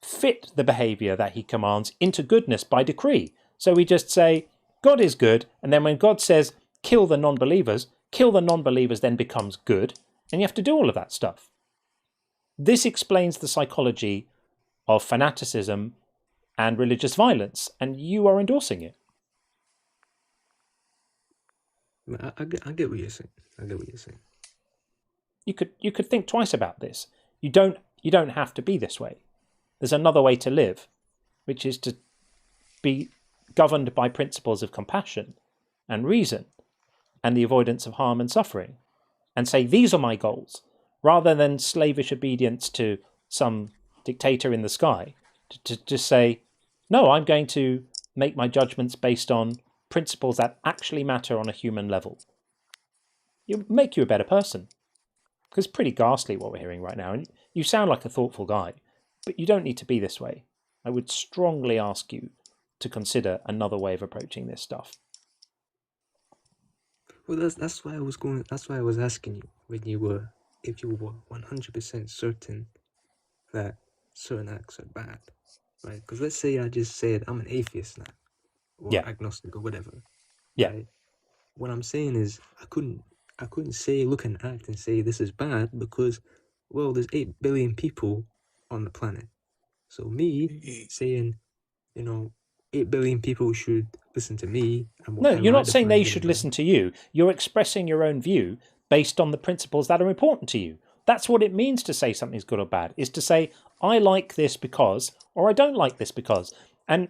fit the behaviour that he commands into goodness by decree. So we just say, God is good, and then when God says, kill the non-believers then becomes good, and you have to do all of that stuff. This explains the psychology of fanaticism and religious violence, and you are endorsing it. I get what you're saying. I get what you're saying. You could think twice about this. You don't have to be this way. There's another way to live, which is to be governed by principles of compassion and reason and the avoidance of harm and suffering, and say, these are my goals, rather than slavish obedience to some dictator in the sky, to just say, no, I'm going to make my judgments based on principles that actually matter on a human level. It'll make you a better person. Because it's pretty ghastly what we're hearing right now, and you sound like a thoughtful guy, but you don't need to be this way. I would strongly ask you to consider another way of approaching this stuff. Well, that's why I was going. That's why I was asking you if you were 100% certain that certain acts are bad, right? Because let's say I just said I'm an atheist now, or agnostic or whatever. Yeah. Right? What I'm saying is I I couldn't say, look and act and say this is bad because, well, there's 8 billion people on the planet. So me saying, 8 billion people should listen to me. No, you're not saying they should listen to you. You're expressing your own view based on the principles that are important to you. That's what it means to say something's good or bad, is to say, I like this because, or I don't like this because. And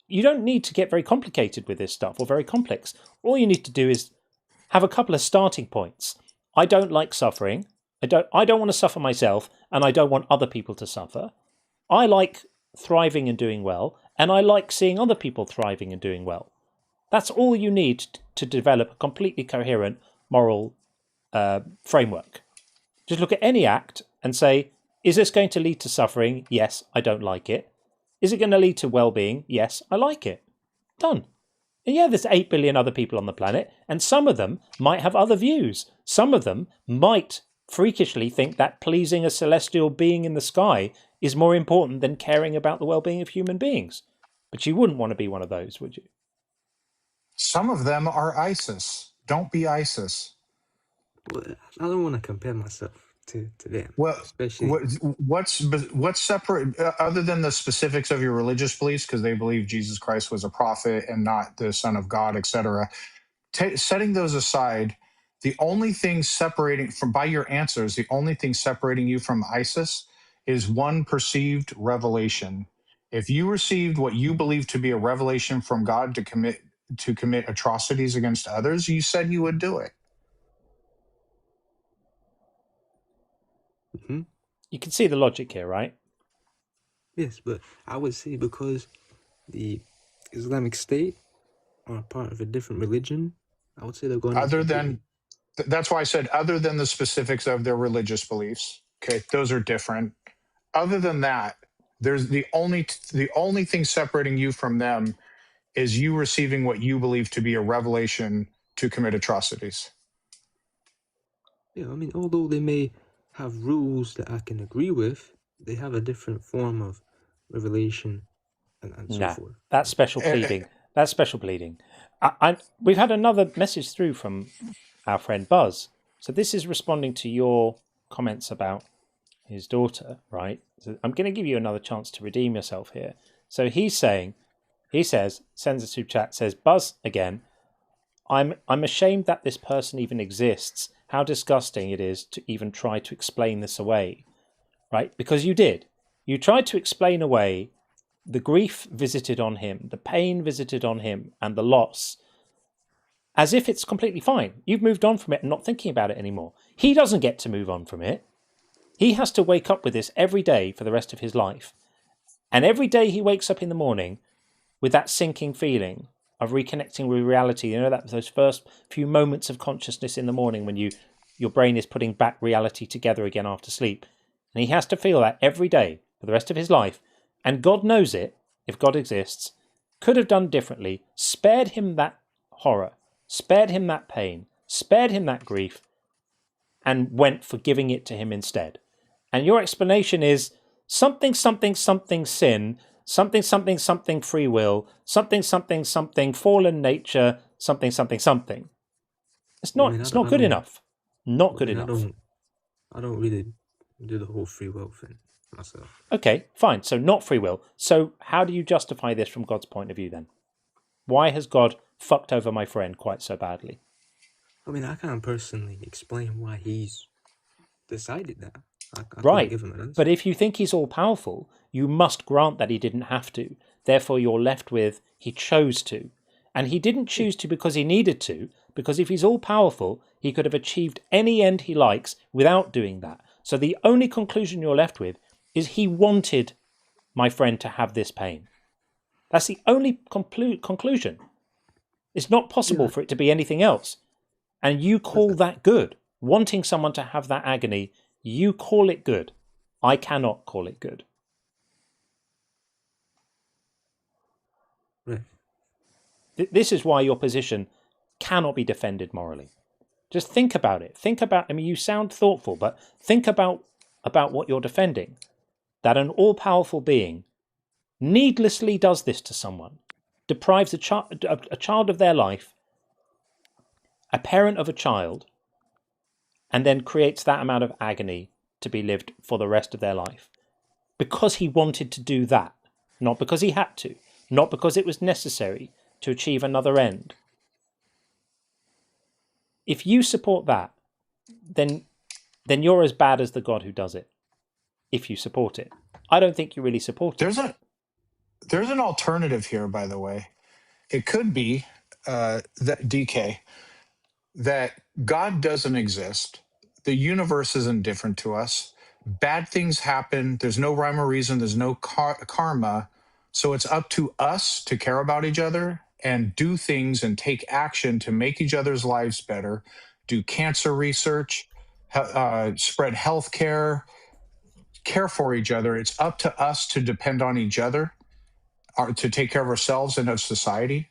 you don't need to get very complicated with this stuff or very complex. All you need to do is have a couple of starting points. I don't like suffering. I don't want to suffer myself, and I don't want other people to suffer. I like thriving and doing well, and I like seeing other people thriving and doing well. That's all you need to develop a completely coherent moral framework. Just look at any act and say, is this going to lead to suffering? Yes, I don't like it. Is it going to lead to well-being? Yes, I like it. Done. And yeah, there's 8 billion other people on the planet, and some of them might have other views. Some of them might freakishly think that pleasing a celestial being in the sky is more important than caring about the well-being of human beings. But you wouldn't want to be one of those, would you? Some of them are ISIS. Don't be ISIS. Well, I don't want to compare myself to them. Well, especially what's separate other than the specifics of your religious beliefs, because they believe Jesus Christ was a prophet and not the Son of God, etc. Setting those aside, the only thing separating from by your answers, the only thing separating you from ISIS is one perceived revelation. If you received what you believe to be a revelation from God to commit atrocities against others, you said you would do it. Mm-hmm. You can see the logic here, right? Yes, but I would say because the Islamic State are part of a different religion, I would say they're going other than that's why I said other than the specifics of their religious beliefs. Okay, those are different. Other than that, there's the only thing separating you from them is you receiving what you believe to be a revelation to commit atrocities. Yeah, I mean, although they may have rules that I can agree with, they have a different form of revelation and so forth. That's special pleading. That's special pleading. We've had another message through from our friend Buzz. So this is responding to your comments about his daughter, right? So I'm going to give you another chance to redeem yourself here. So sends a super chat, says, Buzz again, I'm ashamed that this person even exists. How disgusting it is to even try to explain this away, right? Because you did. You tried to explain away the grief visited on him, the pain visited on him, and the loss, as if it's completely fine. You've moved on from it and not thinking about it anymore. He doesn't get to move on from it. He has to wake up with this every day for the rest of his life. And every day he wakes up in the morning with that sinking feeling of reconnecting with reality. You know, that those first few moments of consciousness in the morning when your brain is putting back reality together again after sleep. And he has to feel that every day for the rest of his life. And God knows it, if God exists, could have done differently, spared him that horror, spared him that pain, spared him that grief, and went for giving it to him instead. And your explanation is something, something, something sin, something, something, something free will, something, something, something fallen nature, something, something, something. It's not good enough. Not good enough. I don't really do the whole free will thing myself. Okay, fine. So not free will. So how do you justify this from God's point of view then? Why has God fucked over my friend quite so badly? I mean, I can't personally explain why he's decided that. I right, give him an answer. But if you think he's all-powerful, you must grant that he didn't have to. Therefore, you're left with he chose to. And he didn't choose to because he needed to, because if he's all-powerful, he could have achieved any end he likes without doing that. So the only conclusion you're left with is he wanted my friend to have this pain. That's the only conclusion. It's not possible for it to be anything else. And you call that good. Wanting someone to have that agony, you call it good. I cannot call it good. Right. This is why your position cannot be defended morally. Just think about it. I mean, you sound thoughtful, but think about what you're defending. That an all-powerful being needlessly does this to someone, deprives a child of their life, a parent of a child, and then creates that amount of agony to be lived for the rest of their life because he wanted to do that, not because he had to, not because it was necessary to achieve another end. If you support that, then you're as bad as the God who does it. If you support it, I don't think you really support it. There's an alternative here, by the way. It could be that DK, that God doesn't exist. The universe isn't different to us. Bad things happen. There's no rhyme or reason. There's no karma. So it's up to us to care about each other and do things and take action to make each other's lives better, do cancer research, spread health care for each other. It's up to us to depend on each other, to take care of ourselves and of society.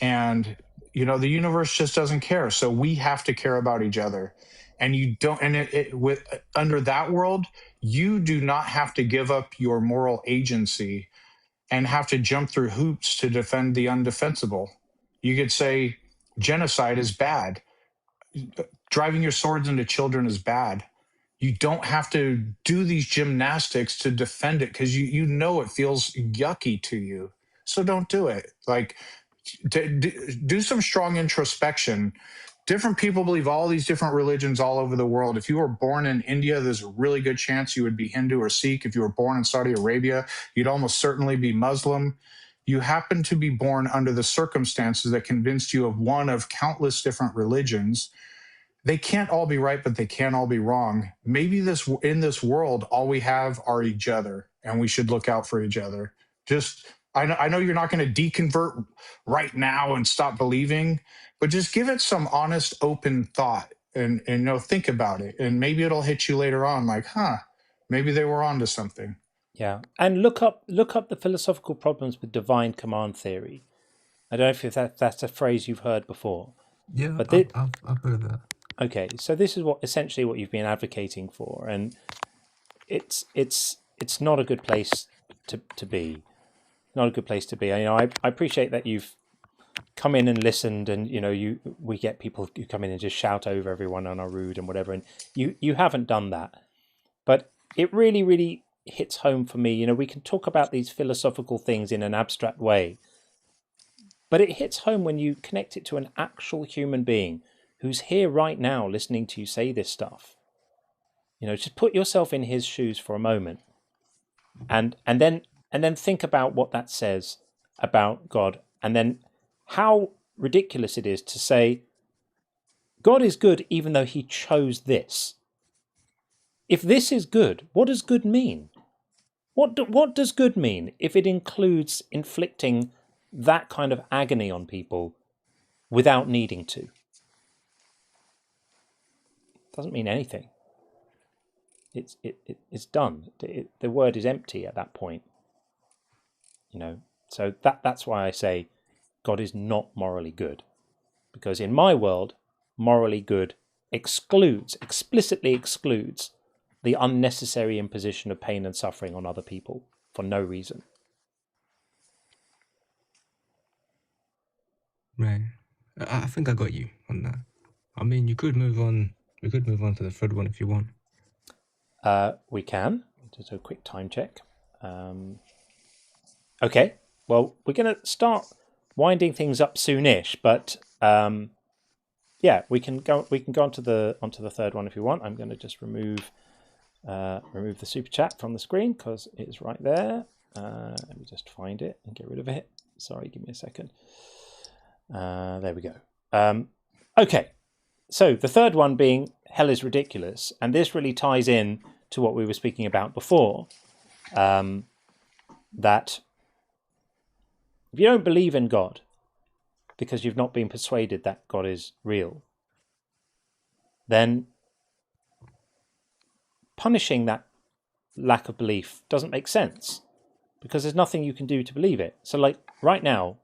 And, the universe just doesn't care. So we have to care about each other. And you don't, and under that world, you do not have to give up your moral agency and have to jump through hoops to defend the undefensible. You could say genocide is bad. Driving your swords into children is bad. You don't have to do these gymnastics to defend it because you know it feels yucky to you. So don't do it. Like, do some strong introspection. Different people believe all these different religions all over the world. If you were born in India, there's a really good chance you would be Hindu or Sikh. If you were born in Saudi Arabia, you'd almost certainly be Muslim. You happen to be born under the circumstances that convinced you of one of countless different religions. They can't all be right, but they can all be wrong. Maybe in this world, all we have are each other, and we should look out for each other. I know you're not going to deconvert right now and stop believing, but just give it some honest, open thought and think about it. And maybe it'll hit you later on like, maybe they were onto something. Yeah. And look up the philosophical problems with divine command theory. I don't know if that's a phrase you've heard before. Yeah, but I've heard that. Okay, so this is essentially what you've been advocating for, and it's not a good place to be. Not a good place to be. I appreciate that you've come in and listened, and we get people who come in and just shout over everyone and are rude and whatever, and you haven't done that. But it really, really hits home for me. We can talk about these philosophical things in an abstract way, but it hits home when you connect it to an actual human being who's here right now listening to you say this stuff. Just put yourself in his shoes for a moment, and then think about what that says about God, and then how ridiculous it is to say God is good even though he chose this. If this is good, what does good mean? What does good mean if it includes inflicting that kind of agony on people without needing to? Doesn't mean anything. It's done. The word is empty at that point. So that's why I say God is not morally good, because in my world, morally good explicitly excludes the unnecessary imposition of pain and suffering on other people for no reason. Right. I think I got you on that. I mean, you could move on. We could move on to the third one if you want. We can. Just a quick time check. Okay. Well, we're going to start winding things up soonish, but we can go onto the third one if you want. I'm going to just remove the super chat from the screen because it is right there. Let me just find it and get rid of it. Sorry, give me a second. There we go. Okay. So the third one being hell is ridiculous, and this really ties in to what we were speaking about before, that if you don't believe in God because you've not been persuaded that God is real, then punishing that lack of belief doesn't make sense, because there's nothing you can do to believe it. So like right now,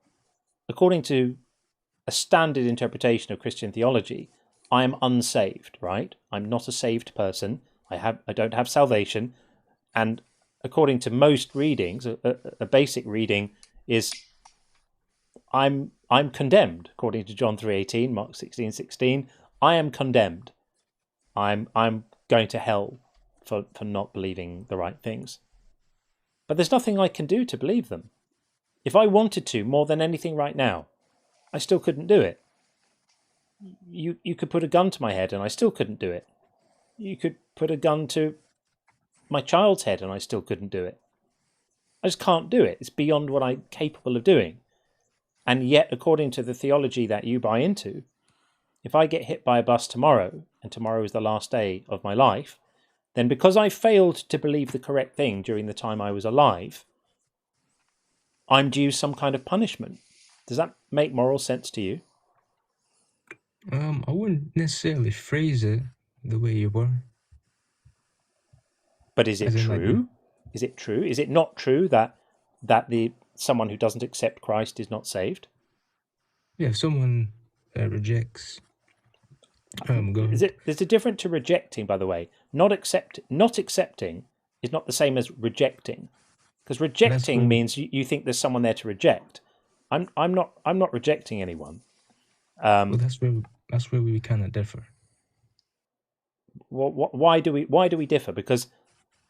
according to a standard interpretation of Christian theology, I am unsaved, right? I'm not a saved person. I don't have salvation. And according to most readings, a basic reading is I'm condemned. According to John 3:18, Mark 16:16, I am condemned. I'm going to hell for not believing the right things. But there's nothing I can do to believe them. If I wanted to more than anything right now, I still couldn't do it. You could put a gun to my head and I still couldn't do it. You could put a gun to my child's head and I still couldn't do it. I just can't do it. It's beyond what I'm capable of doing. And yet, according to the theology that you buy into, if I get hit by a bus tomorrow, and tomorrow is the last day of my life, then because I failed to believe the correct thing during the time I was alive, I'm due some kind of punishment. Does that make moral sense to you? I wouldn't necessarily phrase it the way you were. But is it true? Is it true? Is it not true that someone who doesn't accept Christ is not saved? Yeah, if someone rejects God. There's a difference to rejecting, by the way. Not accepting is not the same as rejecting. Because rejecting means you think there's someone there to reject. I'm not rejecting anyone. Well, that's where we kind of differ. Why do we differ? Because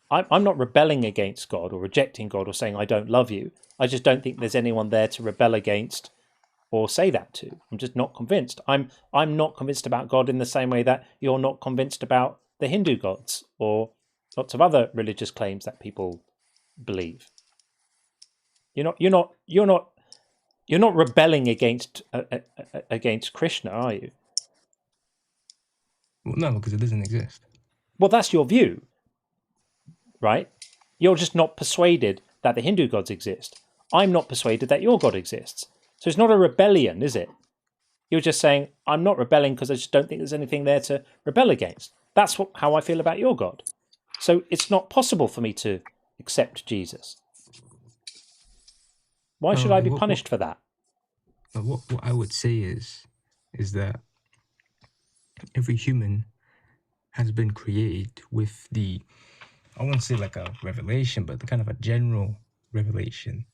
I'm not rebelling against God or rejecting God or saying I don't love you. I just don't think there's anyone there to rebel against or say that to. I'm just not convinced. I'm not convinced about God in the same way that you're not convinced about the Hindu gods or lots of other religious claims that people believe. You're not rebelling against Krishna, are you? Well, no, because it doesn't exist. Well, that's your view, right? You're just not persuaded that the Hindu gods exist. I'm not persuaded that your God exists. So it's not a rebellion, is it? You're just saying, I'm not rebelling because I just don't think there's anything there to rebel against. That's how I feel about your God. So it's not possible for me to accept Jesus. Why should I be punished for that? What I would say is that every human has been created with I won't say like a revelation, but the kind of a general revelation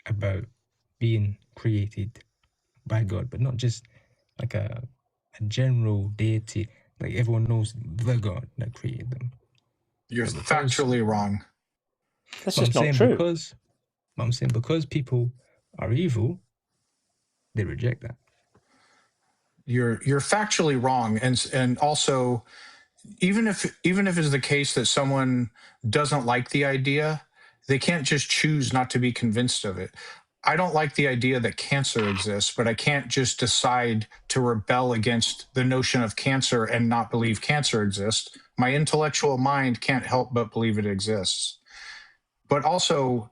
about being created by God, but not just like a general deity, like everyone knows the God that created them. You're factually wrong. That's just not true. I'm saying because people are evil, they reject that. You're factually wrong, and also even if it's the case that someone doesn't like the idea, they can't just choose not to be convinced of it. I don't like the idea that cancer exists, but I can't just decide to rebel against the notion of cancer and not believe cancer exists. My intellectual mind can't help but believe it exists. But also,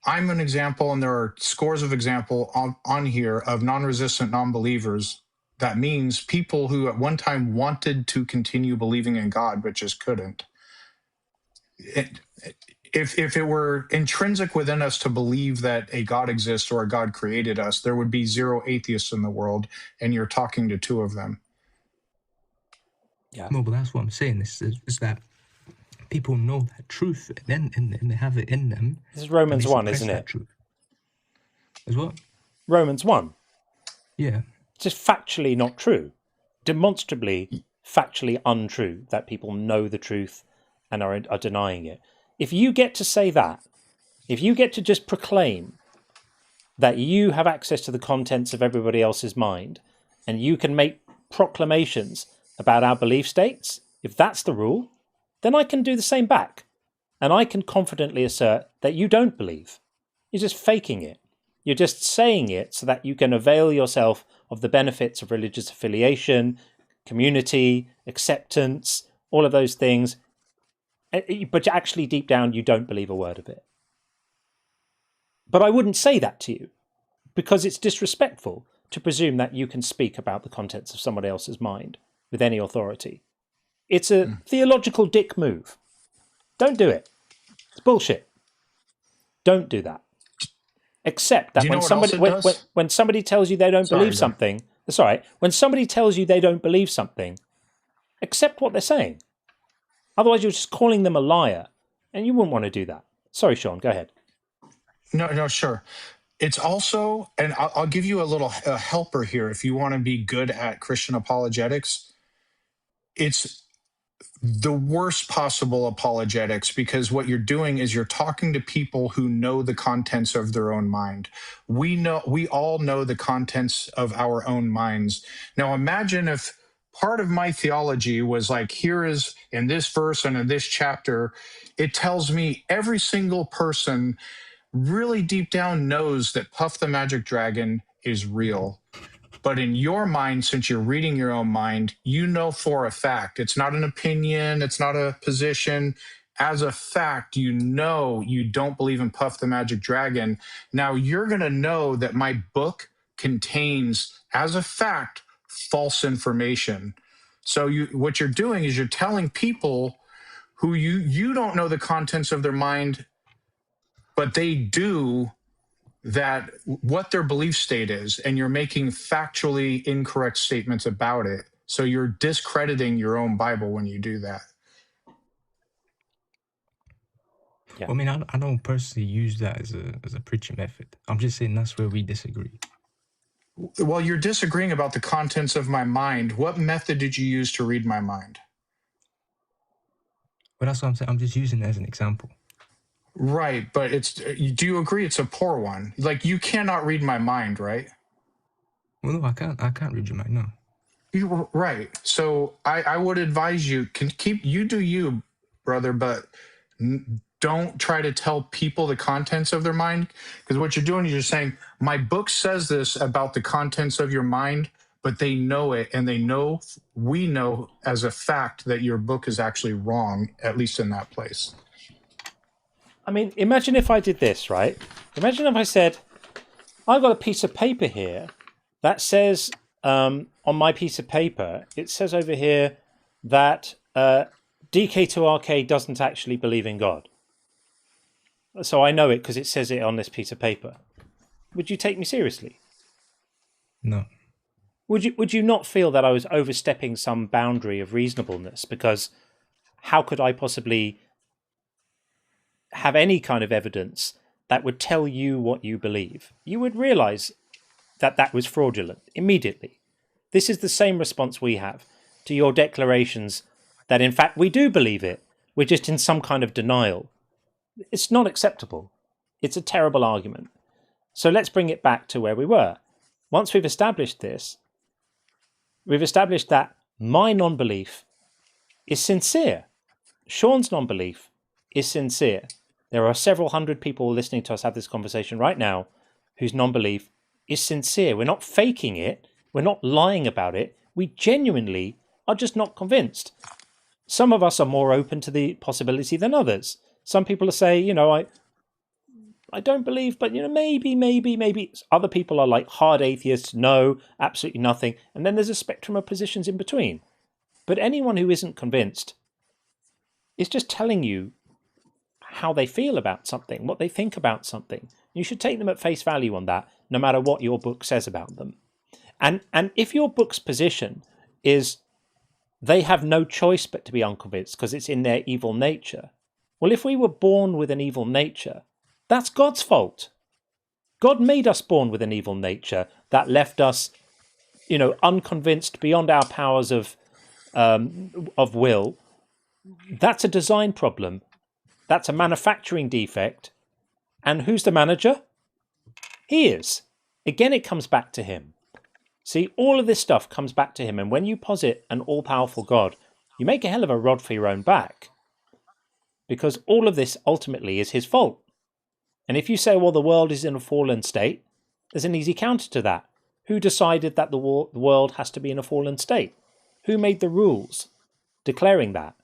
I'm an example, and there are scores of examples on here of non-resistant non-believers. That means people who at one time wanted to continue believing in God, but just couldn't. If it were intrinsic within us to believe that a God exists or a God created us, there would be zero atheists in the world, and you're talking to two of them. Yeah. No, but that's what I'm saying. Is that people know that truth, and they have it in them. This is Romans 1, isn't it? Truth. Is what? Romans 1. Yeah. It's just factually not true. Demonstrably, factually untrue that people know the truth and are denying it. If you get to say that, if you get to just proclaim that you have access to the contents of everybody else's mind, and you can make proclamations about our belief states, if that's the rule, then I can do the same back. And I can confidently assert that you don't believe. You're just faking it. You're just saying it so that you can avail yourself of the benefits of religious affiliation, community, acceptance, all of those things. But actually, deep down, you don't believe a word of it. But I wouldn't say that to you, because it's disrespectful to presume that you can speak about the contents of somebody else's mind with any authority. It's a theological dick move. Don't do it. It's bullshit. Don't do that. Except that when somebody tells you they don't believe something, that's all right. When somebody tells you they don't believe something, accept what they're saying. Otherwise, you're just calling them a liar, and you wouldn't want to do that. Sorry, Sean, go ahead. No, sure. It's also, and I'll give you a little helper here if you want to be good at Christian apologetics. it's the worst possible apologetics, because what you're doing is you're talking to people who know the contents of their own mind. We all know the contents of our own minds. Now imagine if part of my theology was like, here is in this verse and in this chapter, it tells me every single person really deep down knows that Puff the Magic Dragon is real. But in your mind, since you're reading your own mind, you know for a fact, it's not an opinion, it's not a position. As a fact, you know you don't believe in Puff the Magic Dragon. Now you're going to know that my book contains, as a fact, false information. So what you're doing is you're telling people who you don't know the contents of their mind, but they do, that what their belief state is, and you're making factually incorrect statements about it. So you're discrediting your own Bible when you do that. Yeah. I mean, I don't personally use that as a preaching method. I'm just saying that's where we disagree. Well, you're disagreeing about the contents of my mind. What method did you use to read my mind? Well, that's what I'm saying. I'm just using it as an example. Right, but do you agree it's a poor one? Like, you cannot read my mind, right? Well, no, I can't read your mind, no. You're right. So I would advise you, you do you, brother, but don't try to tell people the contents of their mind, because what you're doing is you're saying, my book says this about the contents of your mind, but they know it, and we know as a fact that your book is actually wrong, at least in that place. I mean, imagine if I did this, right? Imagine if I said, I've got a piece of paper here that says, on my piece of paper, it says over here that DK2RK doesn't actually believe in God. So I know it because it says it on this piece of paper. Would you take me seriously? No. Would you not feel that I was overstepping some boundary of reasonableness? Because how could I possibly have any kind of evidence that would tell you what you believe? You would realize that that was fraudulent immediately. This is the same response we have to your declarations that in fact we do believe it. We're just in some kind of denial. It's not acceptable. It's a terrible argument. So let's bring it back to where we were. Once we've established this, we've established that my non-belief is sincere. Sean's non-belief is sincere. There are several hundred people listening to us have this conversation right now whose non-belief is sincere. We're not faking it. We're not lying about it. We genuinely are just not convinced. Some of us are more open to the possibility than others. Some people say, I don't believe, but maybe. Other people are like hard atheists, no, absolutely nothing. And then there's a spectrum of positions in between. But anyone who isn't convinced is just telling you how they feel about something, what they think about something. You should take them at face value on that, no matter what your book says about them. And if your book's position is they have no choice but to be unconvinced because it's in their evil nature. Well, if we were born with an evil nature, that's God's fault. God made us born with an evil nature that left us, unconvinced beyond our powers of will. That's a design problem. That's a manufacturing defect. And who's the manager? He is. Again, it comes back to him. See, all of this stuff comes back to him. And when you posit an all-powerful God, you make a hell of a rod for your own back. Because all of this ultimately is his fault. And if you say, well, the world is in a fallen state, there's an easy counter to that. Who decided that the world has to be in a fallen state? Who made the rules declaring that?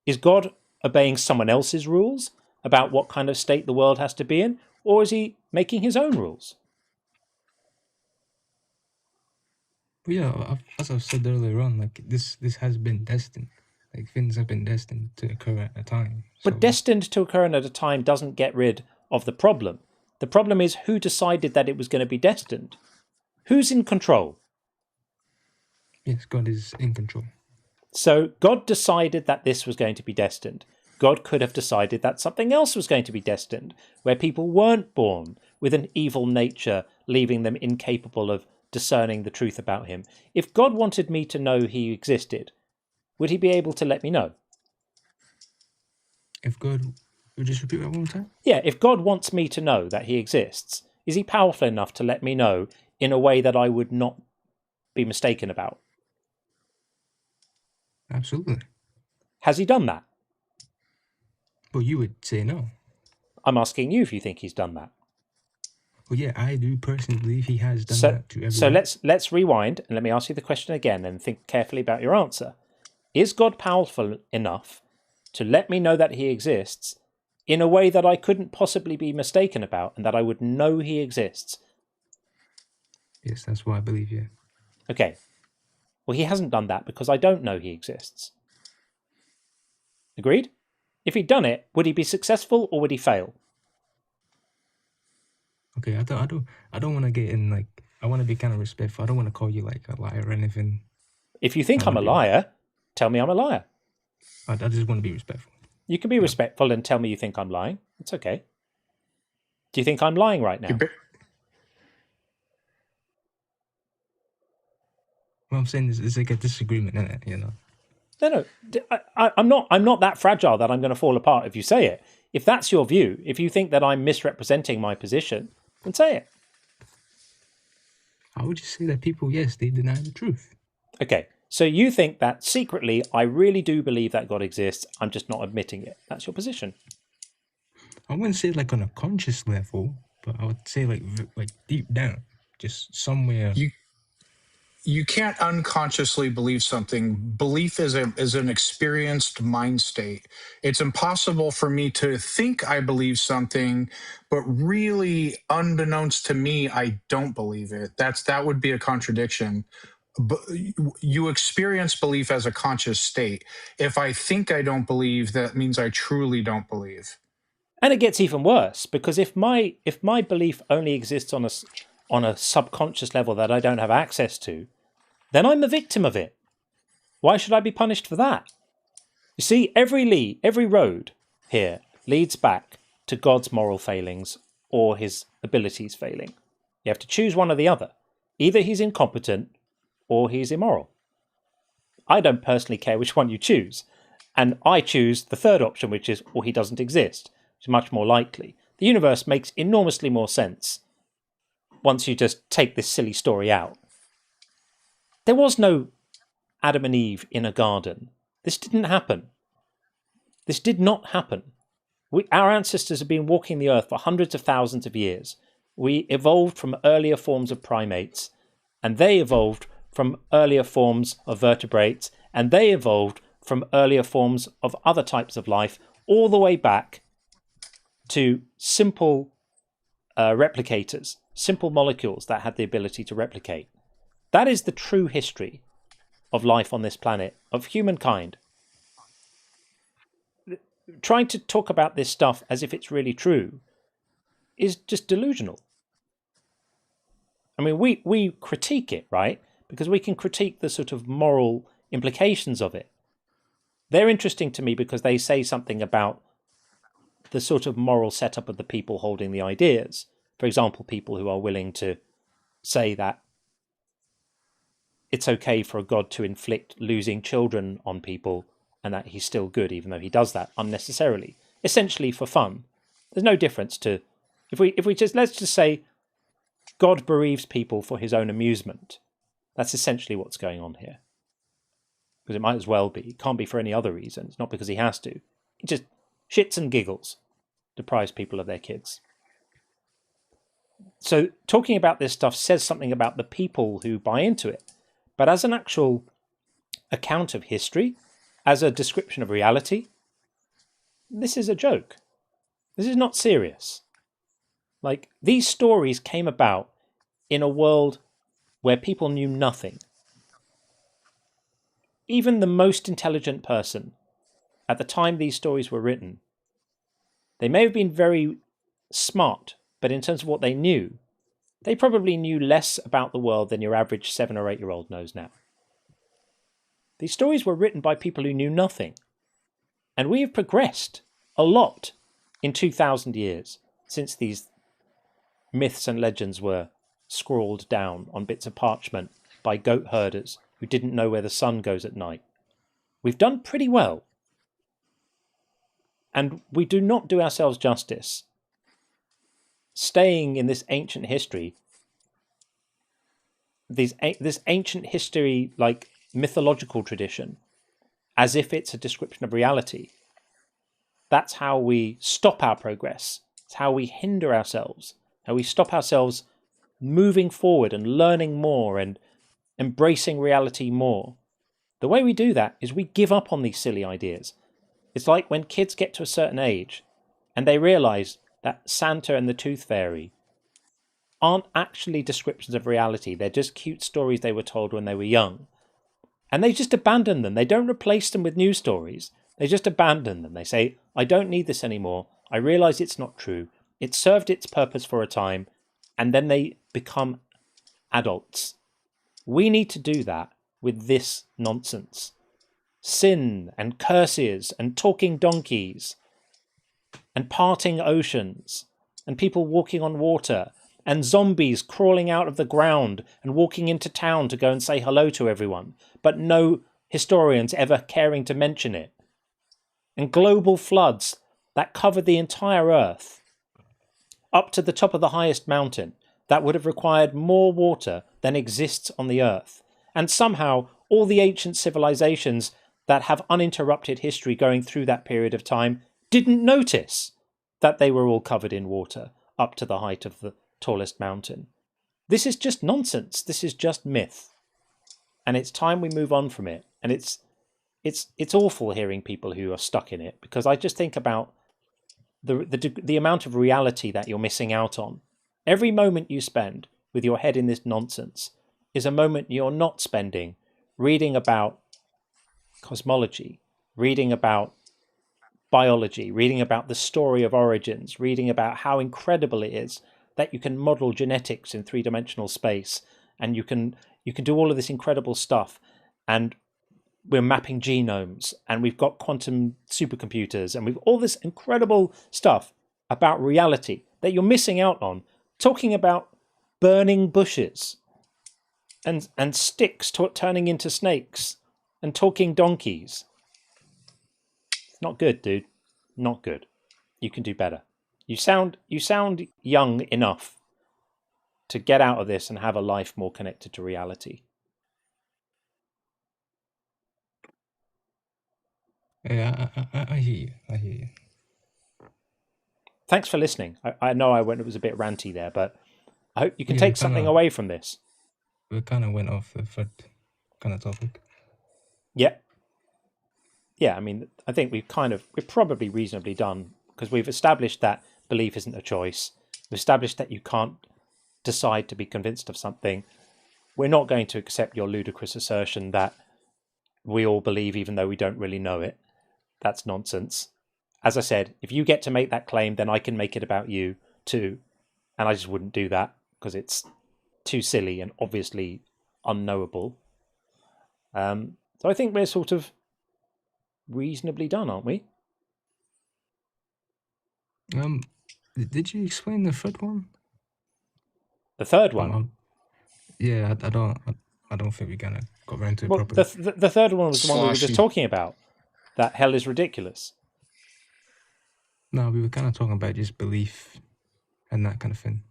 Is God obeying someone else's rules about what kind of state the world has to be in? Or is he making his own rules? Yeah, as I've said earlier on, like this has been destined. Like things have been destined to occur at a time. But destined to occur at a time doesn't get rid of the problem. The problem is who decided that it was going to be destined? Who's in control? Yes, God is in control. So God decided that this was going to be destined. God could have decided that something else was going to be destined, where people weren't born with an evil nature, leaving them incapable of discerning the truth about him. If God wanted me to know he existed, would he be able to let me know? If God, you just repeat that one more time? Yeah, if God wants me to know that he exists, is he powerful enough to let me know in a way that I would not be mistaken about? Absolutely. Has he done that? But you would say no. I'm asking you if you think he's done that. Well, yeah, I do personally believe he has done that to everyone. So let's rewind and let me ask you the question again and think carefully about your answer. Is God powerful enough to let me know that he exists in a way that I couldn't possibly be mistaken about and that I would know he exists? Yes, that's what I believe, yeah. Okay. Well, he hasn't done that because I don't know he exists. Agreed? If he'd done it, would he be successful or would he fail? Okay, I don't want to get in, like, I want to be kind of respectful. I don't want to call you like a liar or anything. If you think I'm a liar, tell me I'm a liar. I just want to be respectful. You can be respectful and tell me you think I'm lying. It's okay. Do you think I'm lying right now? What I'm saying is, it's like a disagreement, isn't it? You know. No. I'm not that fragile that I'm going to fall apart if you say it. If that's your view, if you think that I'm misrepresenting my position, then say it. I would just say that people, yes, they deny the truth. Okay, so you think that secretly, I really do believe that God exists. I'm just not admitting it. That's your position. I wouldn't say like on a conscious level, but I would say like deep down, just somewhere. You can't unconsciously believe something. Belief is an experienced mind state. It's impossible for me to think I believe something, but really, unbeknownst to me, I don't believe it. That would be a contradiction. But you experience belief as a conscious state. If I think I don't believe, that means I truly don't believe. And it gets even worse, because if my belief only exists on a subconscious level that I don't have access to, then I'm the victim of it. Why should I be punished for that? You see, every road here leads back to God's moral failings or his abilities failing. You have to choose one or the other. Either he's incompetent or he's immoral. I don't personally care which one you choose. And I choose the third option, which is, or he doesn't exist, which is much more likely. The universe makes enormously more sense once you just take this silly story out. There was no Adam and Eve in a garden. This didn't happen. This did not happen. Our ancestors have been walking the earth for hundreds of thousands of years. We evolved from earlier forms of primates, and they evolved from earlier forms of vertebrates, and they evolved from earlier forms of other types of life, all the way back to simple replicators, simple molecules that had the ability to replicate. That is the true history of life on this planet, of humankind. Trying to talk about this stuff as if it's really true is just delusional. I mean, we critique it, right? Because we can critique the sort of moral implications of it. They're interesting to me because they say something about the sort of moral setup of the people holding the ideas. For example, people who are willing to say that it's okay for a God to inflict losing children on people and that he's still good even though he does that unnecessarily, essentially for fun. There's no difference to if we just let's just say God bereaves people for his own amusement. That's essentially what's going on here. Because it might as well be. It can't be for any other reason. It's not because he has to. He just shits and giggles, deprives people of their kids. So talking about this stuff says something about the people who buy into it. But as an actual account of history, as a description of reality, this is a joke. This is not serious. Like, these stories came about in a world where people knew nothing. Even the most intelligent person, at the time these stories were written, they may have been very smart, but in terms of what they knew, they probably knew less about the world than your average 7 or 8-year-old knows now. These stories were written by people who knew nothing. And we have progressed a lot in 2,000 years since these myths and legends were scrawled down on bits of parchment by goat herders who didn't know where the sun goes at night. we've done pretty well. And we do not do ourselves justice staying in this ancient history, this ancient history, like mythological tradition, as if it's a description of reality. That's how we stop our progress. It's how we hinder ourselves, how we stop ourselves moving forward and learning more and embracing reality more. The way we do that is we give up on these silly ideas. It's like when kids get to a certain age and they realize that Santa and the Tooth Fairy aren't actually descriptions of reality. They're just cute stories they were told when they were young. And they just abandon them. They don't replace them with new stories. They just abandon them. They say, I don't need this anymore. I realize it's not true. It served its purpose for a time. And then they become adults. We need to do that with this nonsense. Sin and curses and talking donkeys and parting oceans and people walking on water and zombies crawling out of the ground and walking into town to go and say hello to everyone, but no historians ever caring to mention it. And global floods that covered the entire earth up to the top of the highest mountain that would have required more water than exists on the earth. And somehow all the ancient civilizations that have uninterrupted history going through that period of time didn't notice that they were all covered in water up to the height of the tallest mountain. This is just nonsense. This is just myth. And it's time we move on from it. And it's awful hearing people who are stuck in it, because I just think about the amount of reality that you're missing out on. Every moment you spend with your head in this nonsense is a moment you're not spending reading about cosmology, reading about biology, reading about the story of origins, reading about how incredible it is that you can model genetics in three-dimensional space, and you can do all of this incredible stuff, and we're mapping genomes, and we've got quantum supercomputers, and we've all this incredible stuff about reality that you're missing out on, talking about burning bushes and sticks turning into snakes and talking donkeys. It's not good, dude. Not good. You can do better. You sound young enough to get out of this and have a life more connected to reality. Yeah, I hear you. I hear you. Thanks for listening. I know it was a bit ranty there, but I hope you can take something away from this. We kind of went off the third kind of topic. Yeah. Yeah, I mean, I think we're probably reasonably done, because we've established that belief isn't a choice. We've established that you can't decide to be convinced of something. We're not going to accept your ludicrous assertion that we all believe even though we don't really know it. That's nonsense. As I said, if you get to make that claim, then I can make it about you too. And I just wouldn't do that because it's too silly and obviously unknowable. So I think we're sort of reasonably done, aren't we? Did you explain the third one? The third one? Yeah, I don't think we're gonna go into it properly. The third one was the one we were just talking about. That hell is ridiculous. No, we were kind of talking about just belief and that kind of thing.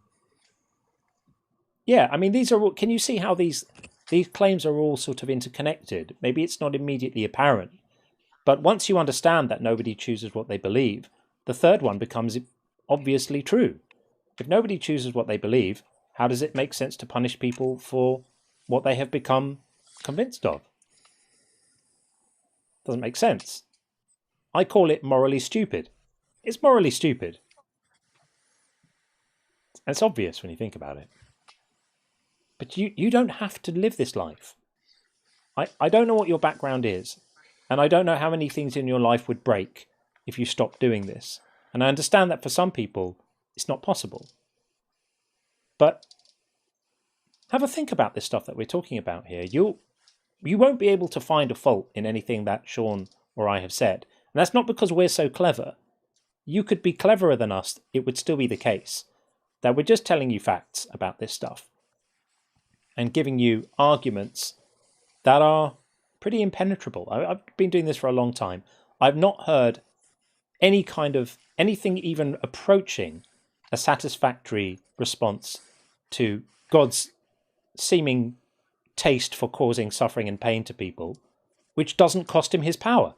Yeah, I mean, these are all, can you see how these claims are all sort of interconnected? Maybe it's not immediately apparent, but once you understand that nobody chooses what they believe, the third one becomes obviously true. If nobody chooses what they believe, how does it make sense to punish people for what they have become convinced of? Doesn't make sense. I call it morally stupid. It's morally stupid. And it's obvious when you think about it. But you don't have to live this life. I don't know what your background is, and I don't know how many things in your life would break if you stopped doing this. And I understand that for some people, it's not possible. But have a think about this stuff that we're talking about here. You won't be able to find a fault in anything that Sean or I have said. And that's not because we're so clever. You could be cleverer than us. It would still be the case that we're just telling you facts about this stuff and giving you arguments that are pretty impenetrable. I've been doing this for a long time. I've not heard anything even approaching a satisfactory response to God's seeming taste for causing suffering and pain to people, which doesn't cost him his power.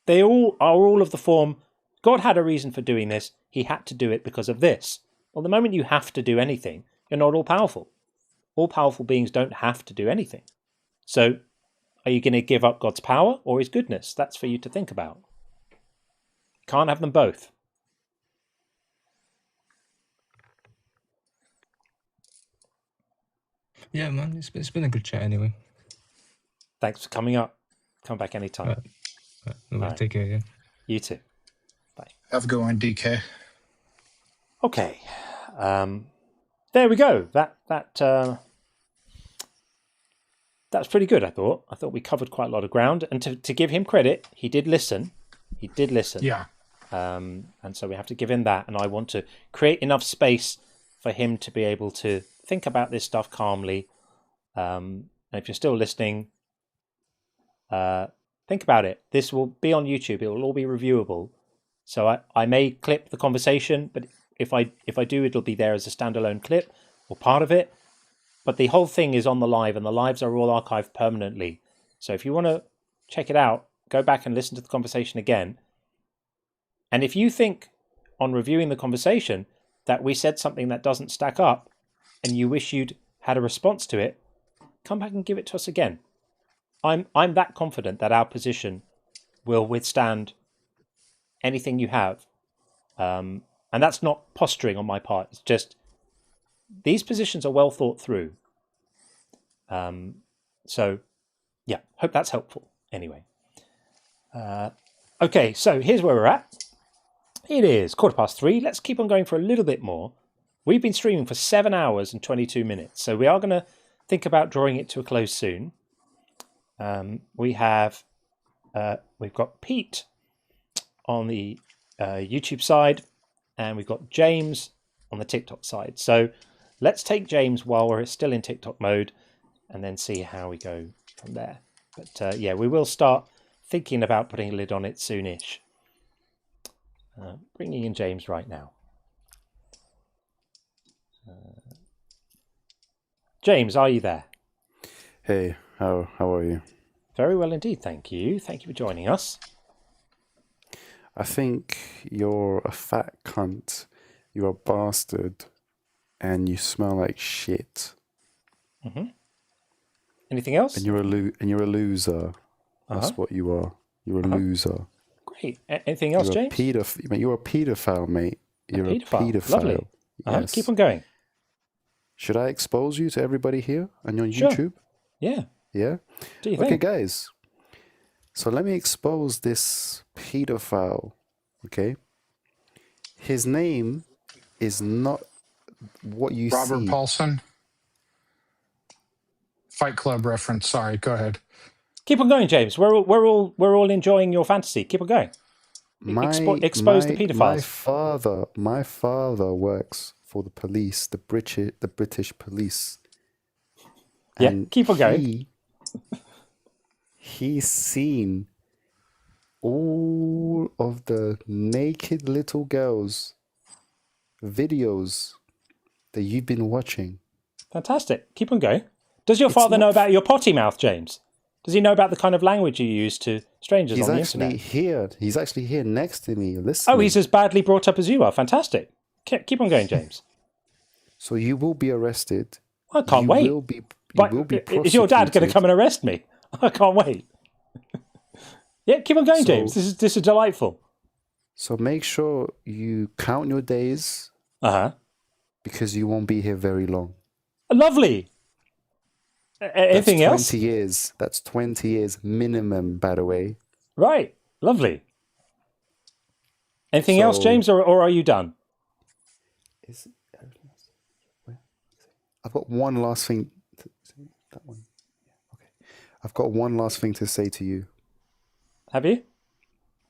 They all are of the form, God had a reason for doing this, he had to do it because of this. Well, the moment you have to do anything, you're not all-powerful. All-powerful beings don't have to do anything. So, are you going to give up God's power or his goodness? That's for you to think about. Can't have them both. Yeah, man, it's been a good chat anyway. Thanks for coming up. Come back anytime. Right. Take care, yeah. You too. Bye. Have a good one, DK. Okay. There we go. That's pretty good, I thought. I thought we covered quite a lot of ground. And to give him credit, he did listen. Yeah. And so we have to give him that. And I want to create enough space for him to be able to think about this stuff calmly. And if you're still listening, think about it. This will be on YouTube. It will all be reviewable. So I may clip the conversation, but if I do, it'll be there as a standalone clip or part of it. But the whole thing is on the live, and the lives are all archived permanently. So if you want to check it out, go back and listen to the conversation again. And if you think on reviewing the conversation that we said something that doesn't stack up and you wish you'd had a response to it, come back and give it to us again. I'm that confident that our position will withstand anything you have. And that's not posturing on my part. It's just these positions are well thought through. So, yeah, hope that's helpful. Anyway. Okay, so here's where we're at. It is 3:15. Let's keep on going for a little bit more. We've been streaming for 7 hours and 22 minutes, so we are going to think about drawing it to a close soon. We've got Pete on the YouTube side, and we've got James on the TikTok side. So let's take James while we're still in TikTok mode, and then see how we go from there. But yeah, we will start thinking about putting a lid on it soonish. Bringing in James right now. James, are you there? Hey, how are you? Very well indeed, thank you. Thank you for joining us. I think you're a fat cunt, you're a bastard, and you smell like shit. Mm-hmm. Anything else? And you're a loser. That's what you are. You're a loser. Great. Anything else, James? You're a paedophile, mate. You're a paedophile. Lovely. Yes. Keep on going. Should I expose you to everybody here and on Sure. YouTube? Yeah. Yeah? Do you Okay, think? guys. So let me expose this pedophile, okay? His name is not what you see. Robert Paulson. Fight Club reference. Sorry, go ahead. Keep on going, James. We're all enjoying your fantasy. Keep on going. Expose the pedophiles. My father works for the police, the British police. Yeah, keep on going. He's seen all of the naked little girls' videos that you've been watching. Fantastic. Keep on going. Does your father know about your potty mouth, James? Does he know about the kind of language you use to strangers on the internet? He's actually here next to me. Listen. Oh, he's as badly brought up as you are. Fantastic. Keep on going, James. So you will be arrested. I can't wait. You will be prosecuted. Is your dad going to come and arrest me? I can't wait. Yeah, keep on going, James. This is delightful. So make sure you count your days. Because you won't be here very long. Lovely. Anything else? 20 years. That's 20 years minimum, by the way. Right. Lovely. Anything else, James, or are you done? I've got one last thing. That one. Okay. I've got one last thing to say to you. Have you?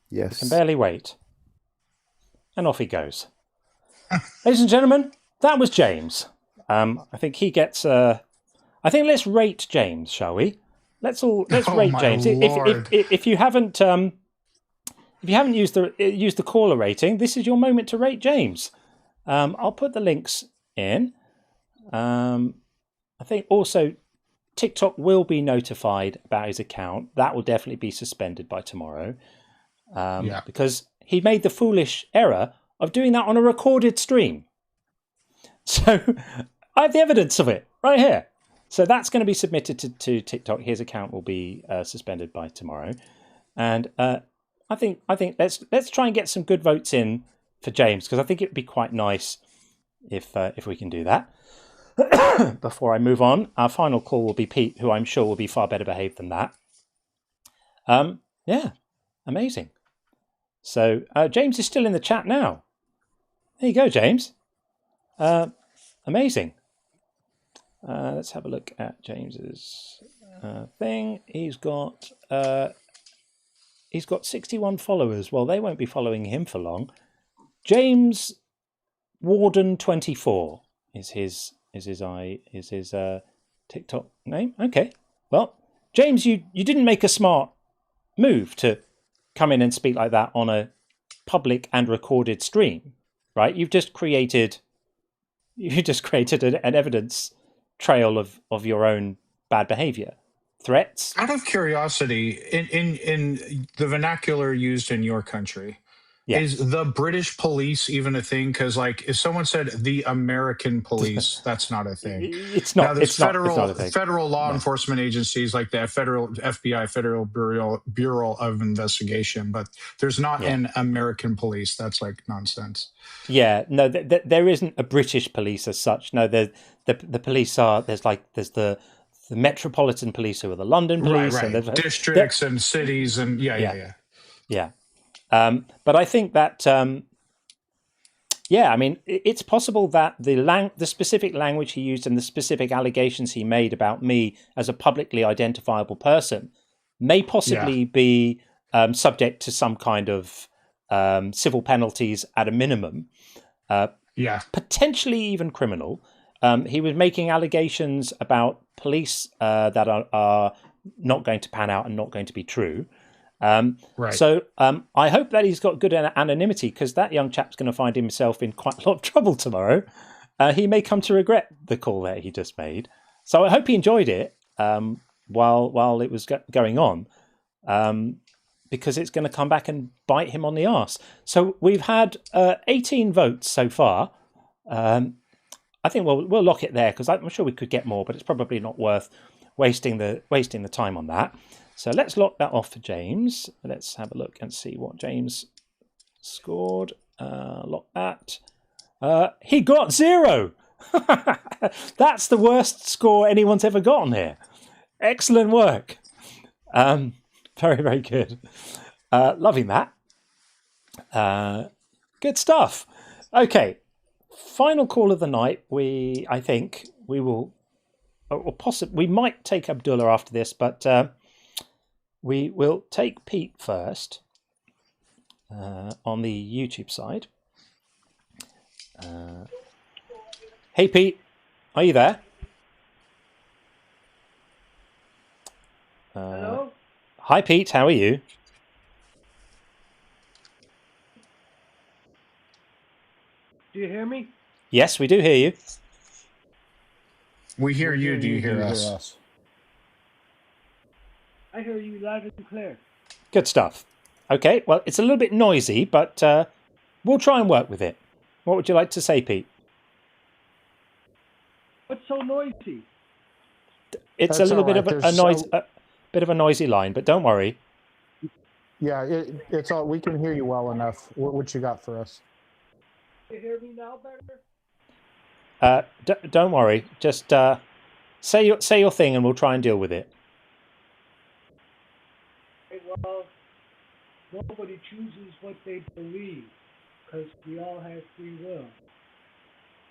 Yes. I can barely wait. And off he goes. Ladies and gentlemen, that was James. I think he gets... I think let's rate James, shall we? let's Oh, rate my James. Lord. If you haven't used the caller rating, this is your moment to rate James. I'll put the links in. I think also TikTok will be notified about his account. That will definitely be suspended by tomorrow. Because he made the foolish error of doing that on a recorded stream. So I have the evidence of it right here. So that's going to be submitted to TikTok. His account will be suspended by tomorrow. And I think let's try and get some good votes in for James, because I think it would be quite nice if we can do that. Before I move on, our final call will be Pete, who I'm sure will be far better behaved than that. Yeah, amazing. So James is still in the chat now. There you go, James. Amazing. Let's have a look at James's thing. He's got 61 followers. Well, they won't be following him for long. James Warden 24 is his TikTok name. Okay. Well, James, you didn't make a smart move to come in and speak like that on a public and recorded stream, right? You've just created an evidence trail of your own bad behavior, threats. Out of curiosity, in the vernacular used in your country, is the British police even a thing? Because, like, if someone said the American police, that's not a thing. It's not. Now, there's it's not a thing. federal law enforcement agencies like the federal FBI, Federal Bureau of Investigation, but there's not an American police. That's like nonsense. Yeah, no, there isn't a British police as such. No, the police are there's the Metropolitan Police, who are the London police, right. and districts and cities, and yeah. But I think that I mean, it's possible that the specific language he used and the specific allegations he made about me as a publicly identifiable person may possibly be subject to some kind of civil penalties at a minimum. Potentially even criminal. He was making allegations about police that are not going to pan out and not going to be true. So I hope that he's got good anonymity, because that young chap's going to find himself in quite a lot of trouble tomorrow. He may come to regret the call that he just made. So I hope he enjoyed it while it was going on, because it's going to come back and bite him on the arse. So we've had 18 votes so far. I think we'll lock it there, because I'm sure we could get more, but it's probably not worth wasting the time on that. So let's lock that off for James. Let's have a look and see what James scored. Lock that. He got 0. That's the worst score anyone's ever gotten here. Excellent work. Very, very good. Loving that. Good stuff. Okay. Final call of the night. I think we will, or possibly we might take Abdullah after this, but we will take Pete first on the YouTube side. Hey, Pete, are you there? Hello? Hi, Pete, how are you? Do you hear me? Yes, we do hear you. We hear you. Do you hear us? I hear you loud and clear. Good stuff. Okay, well, it's a little bit noisy, but we'll try and work with it. What would you like to say, Pete? What's so noisy? It's That's a little all bit right. of a noise, bit of a noisy line, but don't worry. Yeah, it's all. We can hear you well enough. What you got for us? You hear me now better? Don't worry. Just say your thing, and we'll try and deal with it. Well, nobody chooses what they believe, because we all have free will.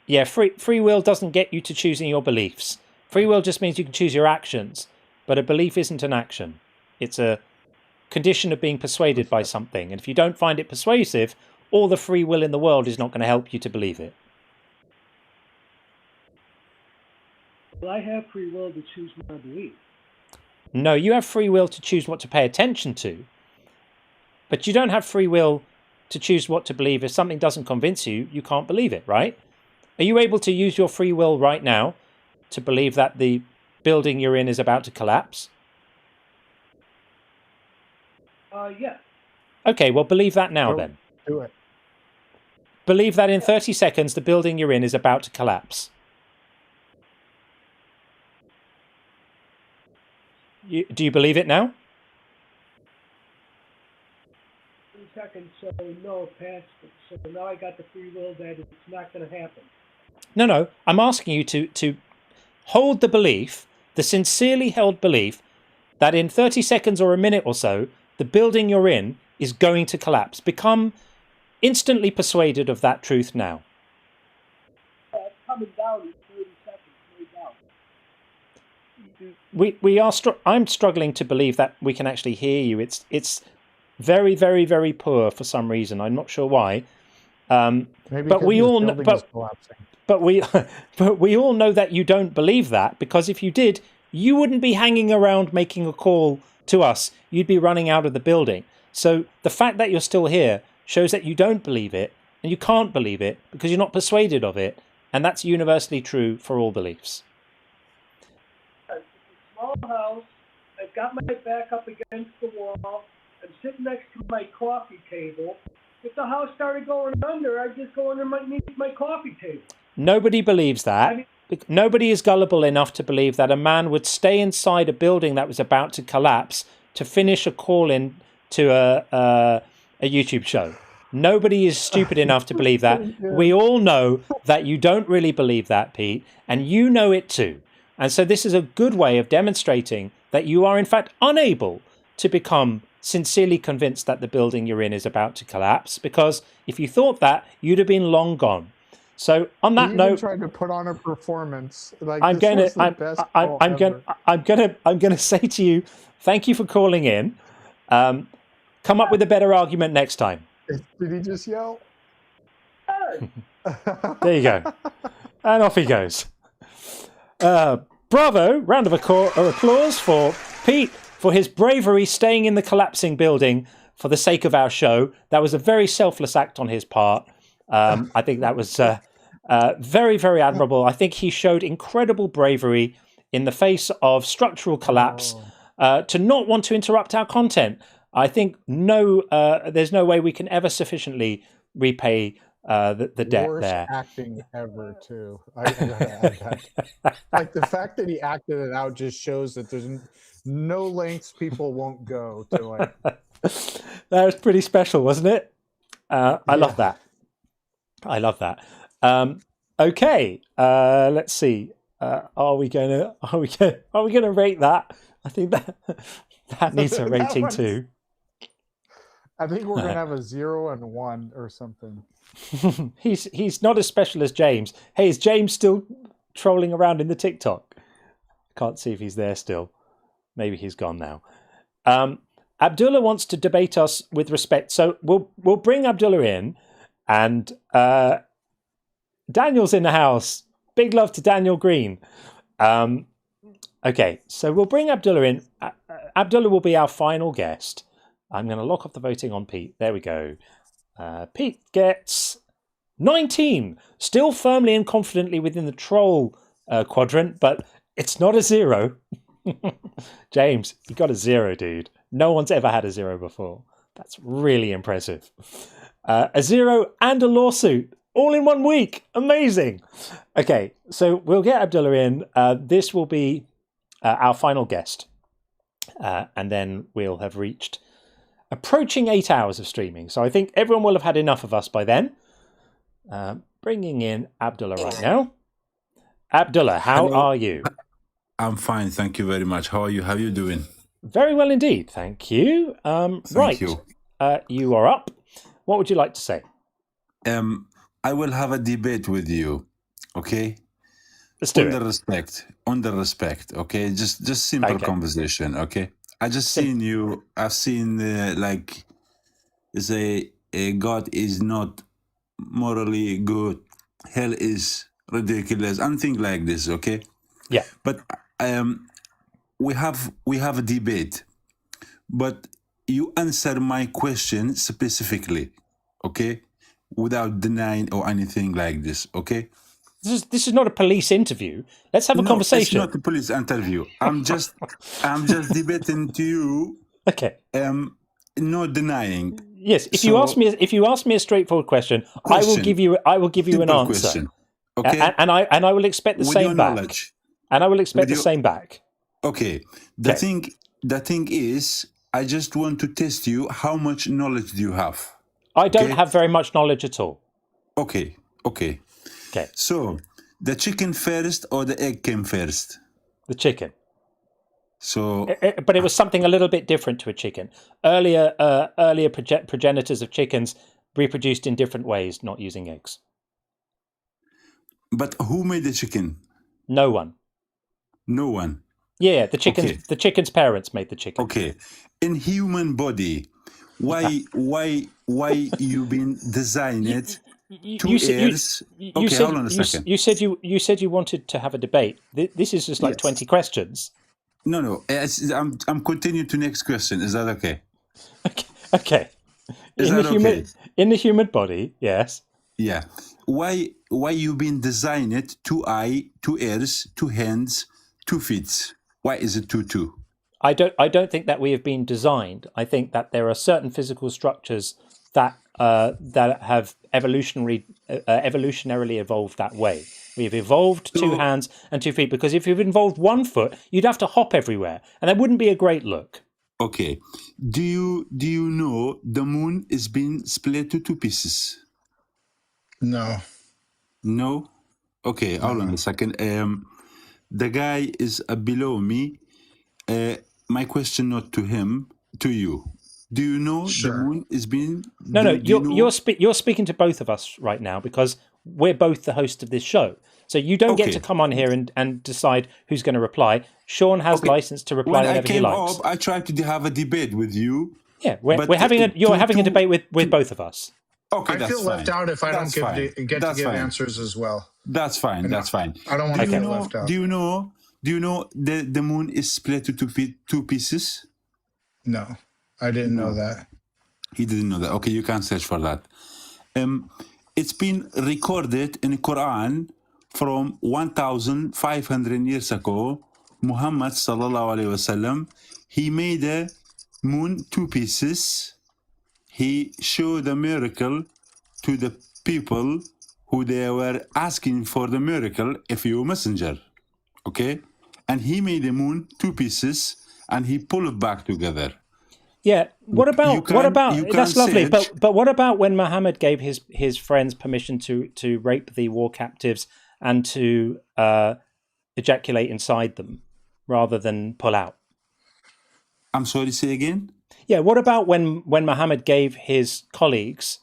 Yeah, free will doesn't get you to choosing your beliefs. Free will just means you can choose your actions, but a belief isn't an action. It's a condition of being persuaded by something, and if you don't find it persuasive, all the free will in the world is not going to help you to believe it. Well, I have free will to choose my belief. No, you have free will to choose what to pay attention to, but you don't have free will to choose what to believe. If something doesn't convince you, you can't believe it, right? Are you able to use your free will right now to believe that the building you're in is about to collapse? Yeah. Okay, well, believe that now then. Do it. Believe that in 30 seconds the building you're in is about to collapse. Do you believe it now? 2 seconds, so no, past. So now I got the free will that it's not going to happen. No. I'm asking you to hold the belief, the sincerely held belief, that in 30 seconds or a minute or so, the building you're in is going to collapse. Become instantly persuaded of that truth now. It's coming down in 30 seconds, no doubt. I'm struggling to believe that we can actually hear you. It's very, very, very poor for some reason. I'm not sure why. But we all know. But we all know that you don't believe that, because if you did, you wouldn't be hanging around making a call to us. You'd be running out of the building. So the fact that you're still here shows that you don't believe it, and you can't believe it because you're not persuaded of it, and that's universally true for all beliefs. It's a small house. I've got my back up against the wall. I'm sitting next to my coffee table. If the house started going under, I'd just go underneath my coffee table. Nobody believes that. Nobody is gullible enough to believe that a man would stay inside a building that was about to collapse to finish a call-in to a YouTube show. Nobody is stupid enough to believe that. We all know that you don't really believe that, Pete, and you know it too. And so this is a good way of demonstrating that you are in fact unable to become sincerely convinced that the building you're in is about to collapse, because if you thought that, you'd have been long gone. So on that note, tried to put on a performance. Like, I'm going to say to you, thank you for calling in. Come up with a better argument next time. Did he just yell? There you go. And off he goes. Bravo! Round of applause for Pete for his bravery staying in the collapsing building for the sake of our show. That was a very selfless act on his part. I think that was very, very admirable. I think he showed incredible bravery in the face of structural collapse to not want to interrupt our content. I think there's no way we can ever sufficiently repay the debt Worst there. Acting ever, too. I gotta add that. Like, the fact that he acted it out just shows that there's no lengths people won't go to. Like, that was pretty special, wasn't it? I love that. I love that. Okay, let's see. Are we gonna rate that? I think that needs a rating too. I think we're gonna have a 0 and 1 or something. He's not as special as James. Hey, is James still trolling around in the TikTok? Can't see if he's there still. Maybe he's gone now. Abdullah wants to debate us with respect, so we'll bring Abdullah in, and Daniel's in the house. Big love to Daniel Green. Okay, so we'll bring Abdullah in. Abdullah will be our final guest. I'm going to lock off the voting on Pete. There we go. Pete gets 19. Still firmly and confidently within the troll quadrant, but it's not a 0. James, you got a 0, dude. No one's ever had a 0 before. That's really impressive. A 0 and a lawsuit all in 1 week. Amazing. Okay, so we'll get Abdullah in. This will be our final guest. And then we'll have reached approaching 8 hours of streaming. So I think everyone will have had enough of us by then. Bringing in Abdullah right now. Abdullah, how are you? I'm fine, thank you very much. How are you? How are you doing? Very well indeed, thank you. Thank you. You are up. What would you like to say? I will have a debate with you, okay? Let's do it. On the respect, okay? Just simple conversation, okay? I just seen you. I've seen like say God is not morally good. Hell is ridiculous and things like this, okay? Yeah. But we have a debate, but you answer my question specifically, okay, without denying or anything like this, okay? This is not a police interview. Let's have a conversation. It's not a police interview. I'm just debating to you. Okay. No denying. Yes. If you ask me a straightforward question, I will give you an answer. Question. Okay. And I will expect the same back. Knowledge. And I will expect the same back. Okay. The thing is, I just want to test you. How much knowledge do you have? I don't have very much knowledge at all. Okay. So, the chicken first or the egg came first? The chicken. So, but it was something a little bit different to a chicken. Earlier progenitors of chickens reproduced in different ways, not using eggs. But who made the chicken? No one. No one. Yeah, the chicken's parents made the chicken. Okay. In human body, why you been designed it? 2 years. Okay, hold on a second. You said you wanted to have a debate. This is just like 20 questions. No. I'm continuing to next question. Is that okay? Okay. In the human body, yes. Yeah. Why you been designed it 2 eyes, 2 ears, 2 hands, 2 feet? Why is it 2? I don't think that we have been designed. I think that there are certain physical structures that have evolutionarily evolved that way. We've evolved 2 hands and 2 feet because if you've evolved 1 foot, you'd have to hop everywhere, and that wouldn't be a great look. Okay. Do you know the moon is being split to 2 pieces? No. No? Okay, hold on a second. The guy is below me. My question not to him, to you. Do you know the moon is being... No, you're speaking to both of us right now because we're both the host of this show. So you don't get to come on here and decide who's going to reply. Sean has license to reply whenever he likes. I tried to have a debate with you. Yeah, you're having a debate with both of us. Okay, I feel left out if I don't get to give answers as well. That's fine. That's fine. I don't want to get left out. Do you know the moon is split to 2 pieces? No, I didn't know that. He didn't know that. Okay, you can search for that. It's been recorded in the Quran from 1,500 years ago. Muhammad sallallahu alaihi wasallam, he made the moon 2 pieces. He showed the miracle to the people who they were asking for the miracle if you messenger. Okay? And he made the moon 2 pieces and he pulled it back together. Yeah. What about that's lovely. But what about when Muhammad gave his friends permission to rape the war captives and to ejaculate inside them rather than pull out? I'm sorry, say again? Yeah, what about when Muhammad gave his colleagues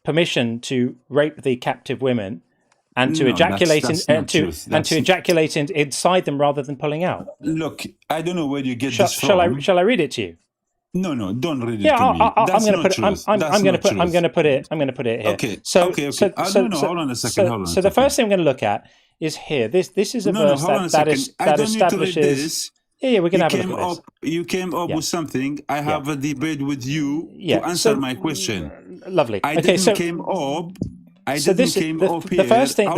permission to rape the captive women and to ejaculate inside them rather than pulling out? Look, I don't know where you get this from. Shall I read it to you? No, don't read it to me. I'm going to put it here. Okay. So, okay. Hold on a second. So the first thing I'm going to look at is here. This is a verse that establishes. Yeah, we're going to have a look at this. You came up with something. I have a debate with you to answer my question. Lovely. I didn't came up here. The first thing I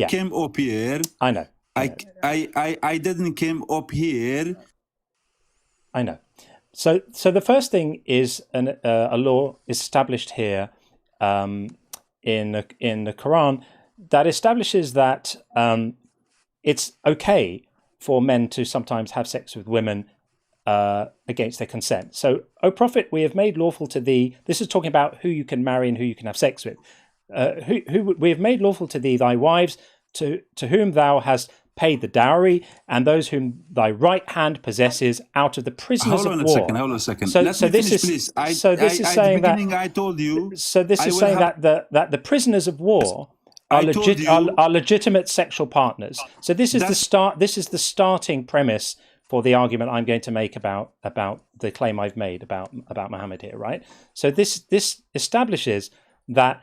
came up here. I know. I didn't came up here. I know. So the first thing is a law established here in the Quran that establishes that it's okay for men to sometimes have sex with women against their consent. So, O Prophet, we have made lawful to thee. This is talking about who you can marry and who you can have sex with. Who we have made lawful to thee thy wives, to whom thou hast paid the dowry, and those whom thy right hand possesses out of the prisoners of war. Hold on a second. So this is saying that I told you. So this is saying that the prisoners of war are legitimate sexual partners. So this is the start. This is the starting premise for the argument I'm going to make about the claim I've made about Muhammad here, right? So this establishes that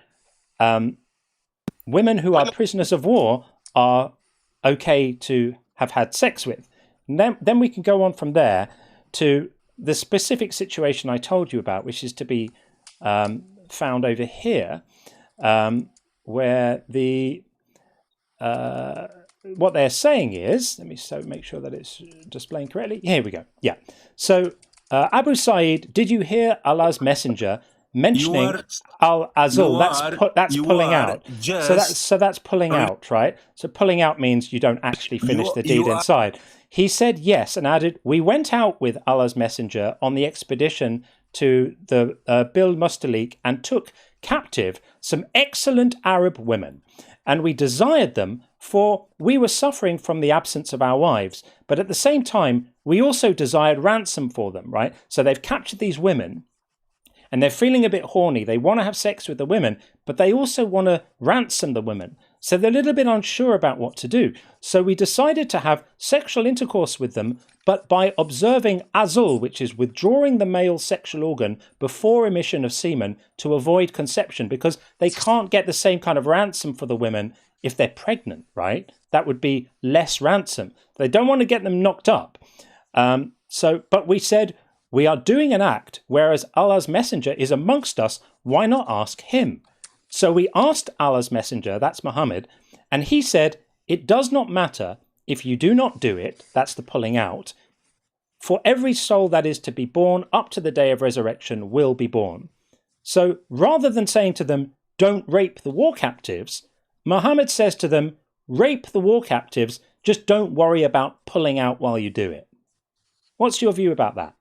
women who are prisoners of war are okay to have had sex with. And then we can go on from there to the specific situation I told you about, which is to be found over here, where the what they're saying is, let me make sure that it's displaying correctly. Here we go. Yeah. So Abu Sa'id, did you hear Allah's messenger mentioning Al-Azul? That's pulling out. So that's pulling out, right? So pulling out means you don't actually finish the deed inside. He said yes and added, we went out with Allah's messenger on the expedition to the Bil Mustalik and took captive some excellent Arab women. And we desired them, for we were suffering from the absence of our wives. But at the same time, we also desired ransom for them, right? So they've captured these women and they're feeling a bit horny. They want to have sex with the women, but they also want to ransom the women. So they're a little bit unsure about what to do. So we decided to have sexual intercourse with them, but by observing azul, which is withdrawing the male sexual organ before emission of semen to avoid conception, because they can't get the same kind of ransom for the women if they're pregnant, right? That would be less ransom. They don't want to get them knocked up. But we said, we are doing an act, whereas Allah's messenger is amongst us. Why not ask him? So we asked Allah's messenger, that's Muhammad, and he said, it does not matter if you do not do it, that's the pulling out, for every soul that is to be born up to the day of resurrection will be born. So rather than saying to them, don't rape the war captives, Muhammad says to them, rape the war captives, just don't worry about pulling out while you do it. What's your view about that?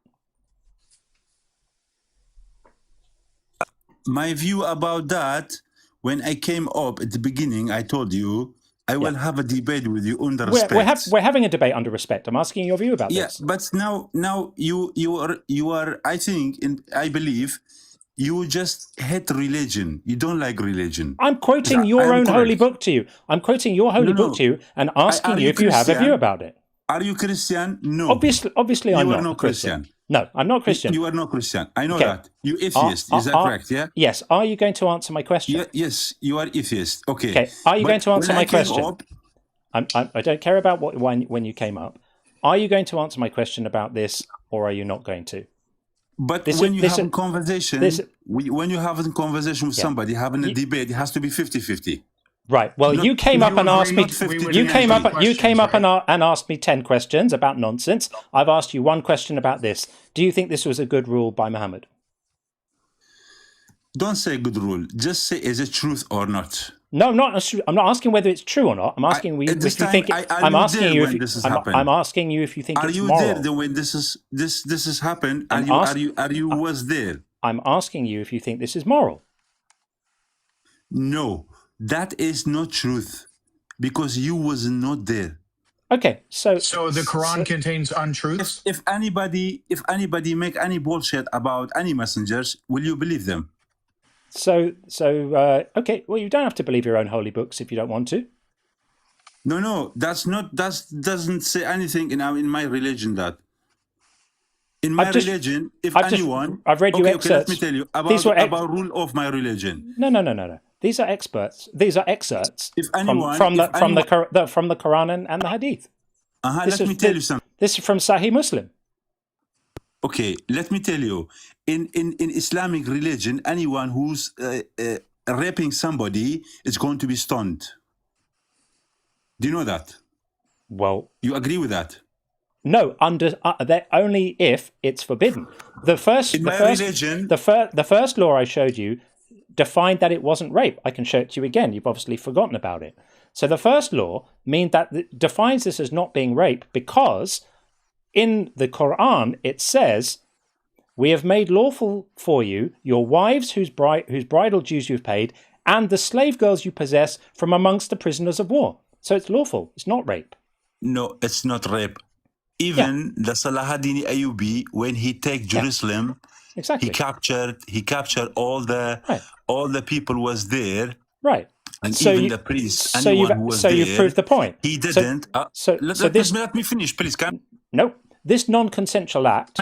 My view about that, when I came up at the beginning, I told you I will have a debate with you under respect. We're having a debate under respect. I'm asking your view about this. Yeah, but now you are. I think, and I believe, you just hate religion. You don't like religion. I'm quoting your own holy book to you. I'm quoting your holy book to you and asking you if you have a view about it. Are you Christian? No. Obviously, I'm not. You are not Christian. No, I'm not Christian. You are not Christian. I know that. You atheist. Is that correct? Yeah. Yes. Are you going to answer my question? Yes, you are atheist. Okay. Okay. Are you going to answer my question? I don't care about when you came up. Are you going to answer my question about this, or are you not going to? But when you have a conversation, when you have a conversation with somebody, having a debate, it has to be 50-50. Right. Well, you came up and asked me. You came up and asked me 10 questions about nonsense. I've asked you one question about this. Do you think this was a good rule by Muhammad? Don't say good rule. Just say, is it truth or not? No, I'm not asking whether it's true or not. I'm asking you if you think. I'm asking you if you think it's moral. Are you there when this has happened? Are you was there? I'm asking you if you think this is moral. No. That is not truth, because you was not there. Okay, so the Quran contains untruths. If anybody make any bullshit about any messengers, will you believe them? Okay. Well, you don't have to believe your own holy books if you don't want to. No, that doesn't say anything in my religion. That in my religion, I've read you excerpts. Let me tell you about rule of my religion. No. These are excerpts. These are excerpts from the Quran and the Hadith. Let me tell you something. This is from Sahih Muslim. Okay, let me tell you. In Islamic religion, anyone who's raping somebody is going to be stoned. Do you know that? Well, you agree with that? No, only if it's forbidden. The first law I showed you defined that it wasn't rape. I can show it to you again. You've obviously forgotten about it. So the first law defines this as not being rape, because in the Quran it says, we have made lawful for you your wives whose bridal dues you've paid, and the slave girls you possess from amongst the prisoners of war. So it's lawful. It's not rape. No, it's not rape. Even the Salahuddin Ayyubi, when he take Jerusalem, exactly, he captured all the people was there, right? And so even the priests, anyone who was there. So you've proved the point. He didn't. Let me finish, please. No, this non-consensual act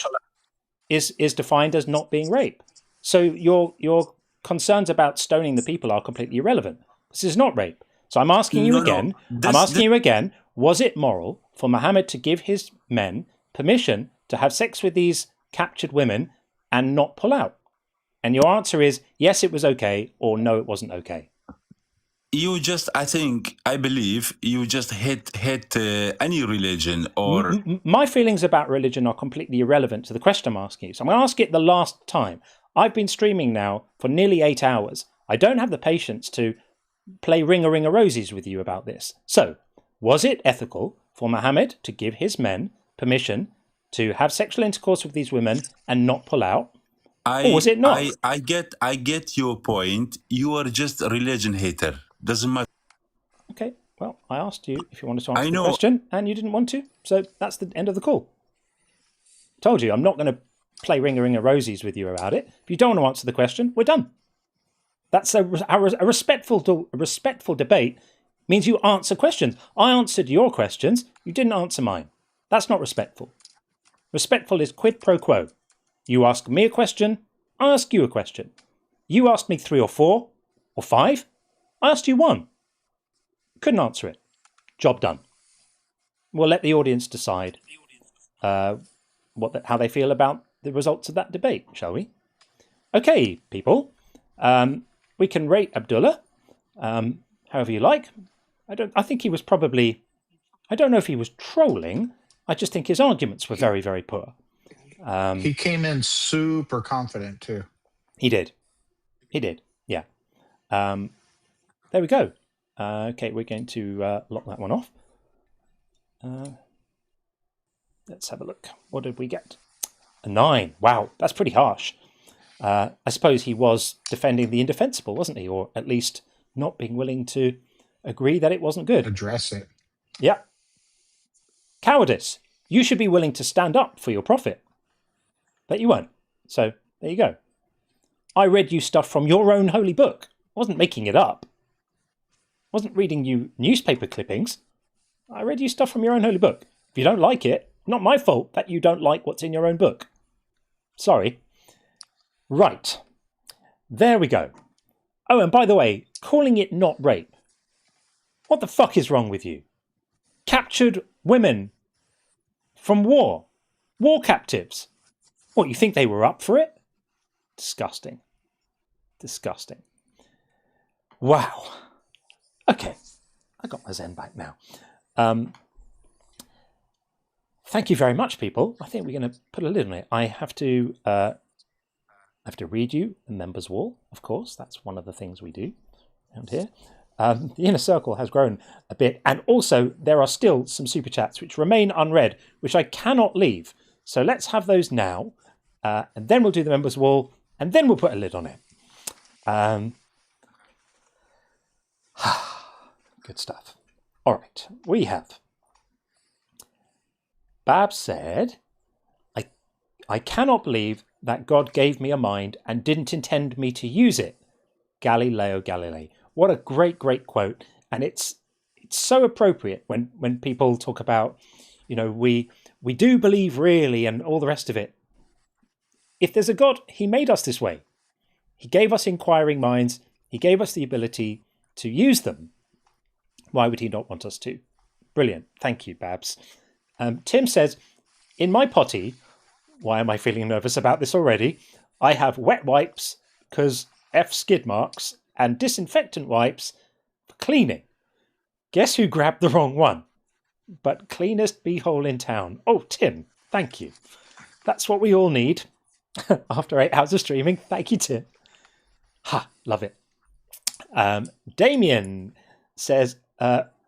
is defined as not being rape. So your concerns about stoning the people are completely irrelevant. This is not rape. So I'm asking you No, again. no. I'm asking you again. Was it moral for Muhammad to give his men permission to have sex with these captured women and not pull out? And your answer is yes, it was okay, or no, it wasn't okay. I believe you just hate any religion or... My feelings about religion are completely irrelevant to the question I'm asking you. So I'm going to ask it the last time. I've been streaming now for nearly 8 hours. I don't have the patience to play ring-a-ring-a-roses with you about this. So, was it ethical for Muhammad to give his men permission to have sexual intercourse with these women and not pull out? Or was it not? I get your point. You are just a religion hater. Doesn't matter. Okay, well, I asked you if you wanted to answer the question, and you didn't want to, so that's the end of the call. Told you, I'm not going to play ring-a-ring-a-roses with you about it. If you don't want to answer the question, we're done. That's a respectful debate means you answer questions. I answered your questions, you didn't answer mine. That's not respectful. Respectful is quid pro quo. You ask me a question, I ask you a question. You asked me 3 or 4 or 5, I asked you 1. Couldn't answer it. Job done. We'll let the audience decide how they feel about the results of that debate, shall we? Okay, people. We can rate Abdullah however you like. I think he was probably... I don't know if he was trolling. I just think his arguments were very, very poor. He came in super confident too. He did. Yeah. There we go. Okay, we're going to lock that one off. Let's have a look. What did we get? A 9. Wow, that's pretty harsh. I suppose he was defending the indefensible, wasn't he? Or at least not being willing to agree that it wasn't good. Address it. Yeah. Cowardice. You should be willing to stand up for your prophet. But you won't. So, there you go. I read you stuff from your own holy book. I wasn't making it up. I wasn't reading you newspaper clippings. I read you stuff from your own holy book. If you don't like it, not my fault that you don't like what's in your own book. Sorry. Right. There we go. Oh, and by the way, calling it not rape. What the fuck is wrong with you? Captured women from war. War captives. What, you think they were up for it? Disgusting. Disgusting. Wow. Okay. I got my zen back now. Thank you very much, people. I think we're going to put a lid on it. I have to read you the members wall, of course. That's one of the things we do around here. The inner circle has grown a bit, and also there are still some super chats which remain unread, which I cannot leave. So let's have those now, and then we'll do the members wall, and then we'll put a lid on it. Good stuff. All right, we have. Babs said, I cannot believe that God gave me a mind and didn't intend me to use it. Galileo Galilei. What a great, great quote. And it's so appropriate when people talk about, we do believe really and all the rest of it. If there's a God, he made us this way. He gave us inquiring minds. He gave us the ability to use them. Why would he not want us to? Brilliant. Thank you, Babs. Tim says, in my potty, why am I feeling nervous about this already? I have wet wipes because F skid marks and disinfectant wipes for cleaning. Guess who grabbed the wrong one? But cleanest beehole in town. Oh, Tim, thank you. That's what we all need after 8 hours of streaming. Thank you, Tim. Ha, love it. Damien says,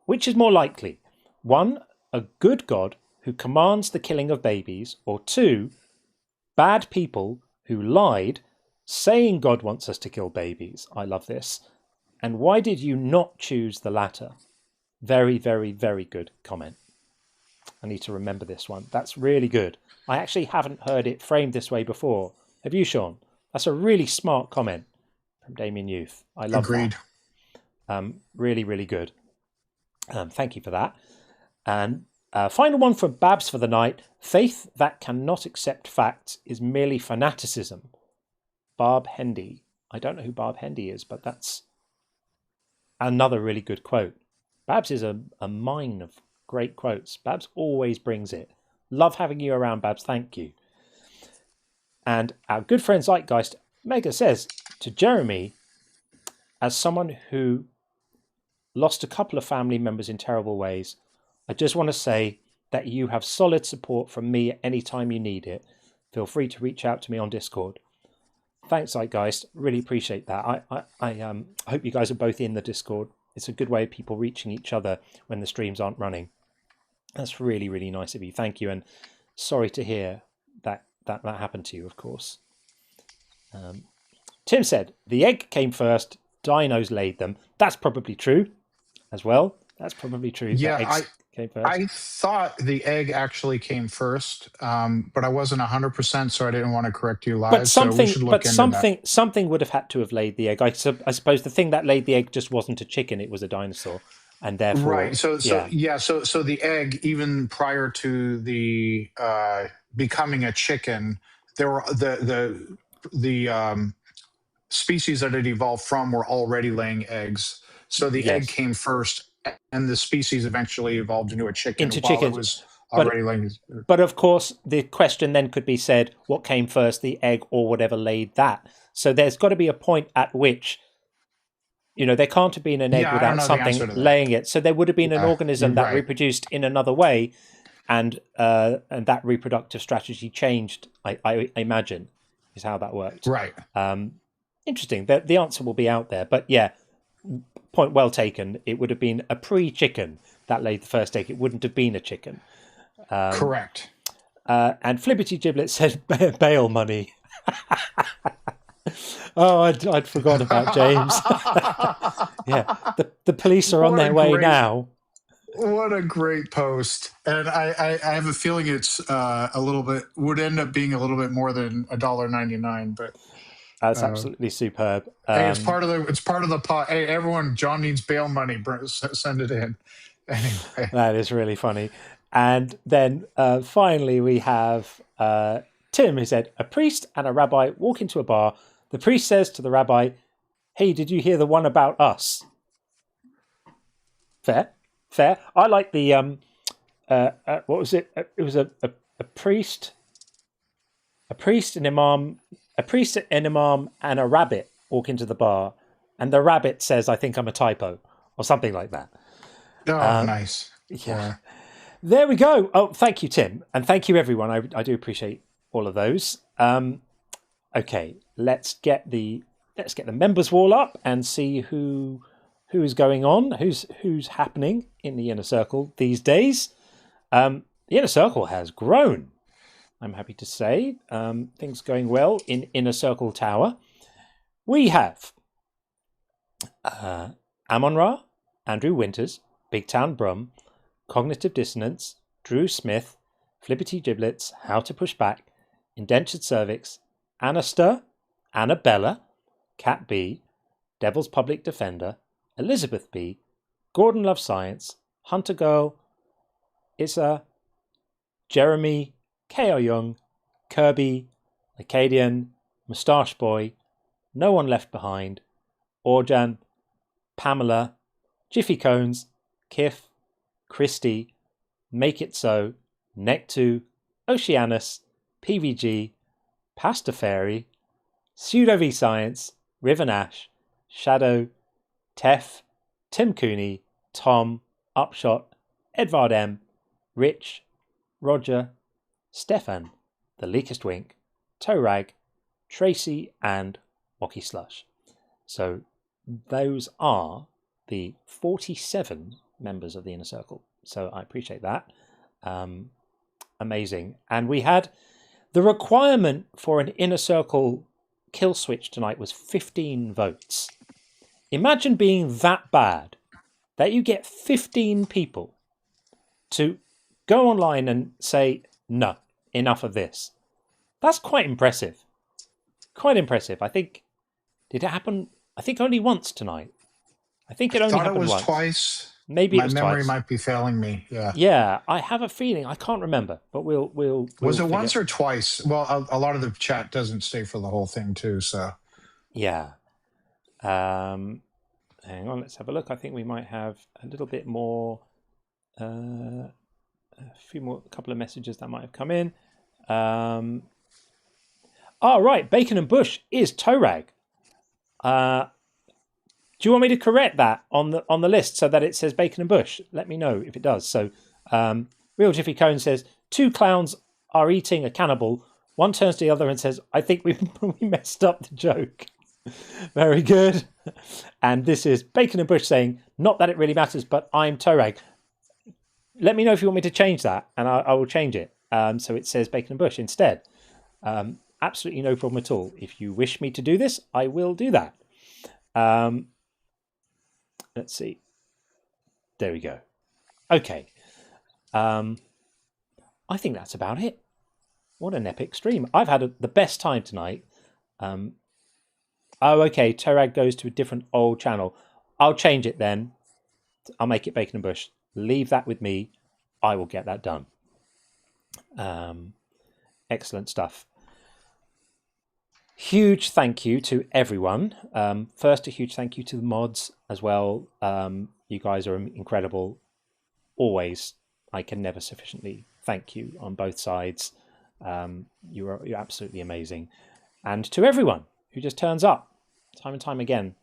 which is more likely? 1, a good God who commands the killing of babies, or 2, bad people who lied, saying God wants us to kill babies. I love this. And why did you not choose the latter? Very, very, very good comment. I need to remember this one. That's really good. I actually haven't heard it framed this way before. Have you, Sean? That's a really smart comment from Damien Youth. I love Agreed. that. Really, really good. Thank you for that. And final one from Babs for the night. Faith that cannot accept facts is merely fanaticism. Barb Hendy. I don't know who Barb Hendy is, but that's Another really good quote. Babs is a mine of great quotes. Babs always brings it. Love having you around, Babs. Thank you. And our good friend Zeitgeist, Mega says to Jeremy, as someone who lost a couple of family members in terrible ways, I just want to say that you have solid support from me at any time you need it. Feel free to reach out to me on Discord. Thanks, Zeitgeist. Really appreciate that. I hope you guys are both in the Discord. It's a good way of people reaching each other when the streams aren't running. That's really, really nice of you. Thank you. And sorry to hear that happened to you, of course. Tim said, the egg came first, dinos laid them. That's probably true as well. That's probably true. Yeah, came first. I thought the egg actually came first, but I wasn't 100%, so I didn't want to correct you live. But something, so we should look into that. Something would have had to have laid the egg. I suppose the thing that laid the egg just wasn't a chicken; it was a dinosaur, and therefore, right. So the egg, even prior to the becoming a chicken, there were the species that it evolved from were already laying eggs. So the egg came first, and the species eventually evolved into a chicken. While it was already laying. But of course, the question then could be said: what came first, the egg or whatever laid that? So there's got to be a point at which, there can't have been an egg without something laying it. So there would have been an organism that reproduced in another way, and that reproductive strategy changed. I imagine is how that worked. Right. Interesting. The answer will be out there, but yeah. Point well taken. It would have been a pre-chicken that laid the first egg. It wouldn't have been a chicken. Correct. And Flippity Giblet said bail money. Oh, I'd forgot about James. Yeah, the police are on their way now. What a great post. And I have a feeling it's would end up being a little bit more than $1.99, but that's absolutely superb. Hey, it's part of the pot. Hey, everyone, John needs bail money. Send it in. Anyway, that is really funny. And then finally, we have Tim, who said, a priest and a rabbi walk into a bar. The priest says to the rabbi, "Hey, did you hear the one about us?" Fair. I like the what was it? It was a priest, an imam. A priest, an imam, and a rabbit walk into the bar, and the rabbit says, "I think I'm a typo," or something like that. Oh, nice. Yeah. There we go. Oh, thank you, Tim, and thank you, everyone. I do appreciate all of those. Okay, let's get the members wall up and see who is going on, who's happening in the inner circle these days. The inner circle has grown. I'm happy to say things going well in Inner Circle Tower. We have Amon-Ra, Andrew Winters, Big Town Brum, Cognitive Dissonance, Drew Smith, Flippity Giblets, How to Push Back, Indentured Cervix, Anaster, Annabella, Cat B, Devil's Public Defender, Elizabeth B, Gordon Loves Science, Hunter Girl, Issa, Jeremy, K.O. Young, Kirby, Acadian, Moustache Boy, No One Left Behind, Orjan, Pamela, Jiffy Cones, Kif, Christy, Make It So, Nectu, Oceanus, PVG, Pasta Fairy, Pseudo V Science, River Nash, Shadow, Tef, Tim Cooney, Tom, Upshot, Edvard M, Rich, Roger, Stefan, The Leakest Wink, Torag, Tracy, and Wocky Slush. So those are the 47 members of the Inner Circle. So I appreciate that. Amazing. And we had the requirement for an Inner Circle kill switch tonight was 15 votes. Imagine being that bad that you get 15 people to go online and say, no, enough of this. That's quite impressive. Quite impressive. I think, did it happen? I think only once tonight. I think it only happened once. It was twice. Maybe it was twice. My memory might be failing me. Yeah. Yeah, I have a feeling. I can't remember, but we'll was it once or twice? Well, a lot of the chat doesn't stay for the whole thing too, so. Yeah. Hang on, let's have a look. I think we might have a little bit more, a couple of messages that might have come in. Right, Bacon and Bush is Torag. Do you want me to correct that on the list so that it says Bacon and Bush? Let me know if it does. So, Real Jiffy Cone says 2 clowns are eating a cannibal. One turns to the other and says, "I think we messed up the joke." Very good. And this is Bacon and Bush saying, "Not that it really matters, but I'm Torag." Let me know if you want me to change that, and I will change it. So it says Bacon and Bush instead. Absolutely no problem at all. If you wish me to do this, I will do that. Let's see. There we go. Okay. I think that's about it. What an epic stream. I've had the best time tonight. Okay. Torag goes to a different old channel. I'll change it then. I'll make it Bacon and Bush. Leave that with me. I will get that done. Excellent stuff. Huge thank you to everyone. First, a huge thank you to the mods as well. You guys are incredible. Always. I can never sufficiently thank you on both sides. You're absolutely amazing. And to everyone who just turns up time and time again.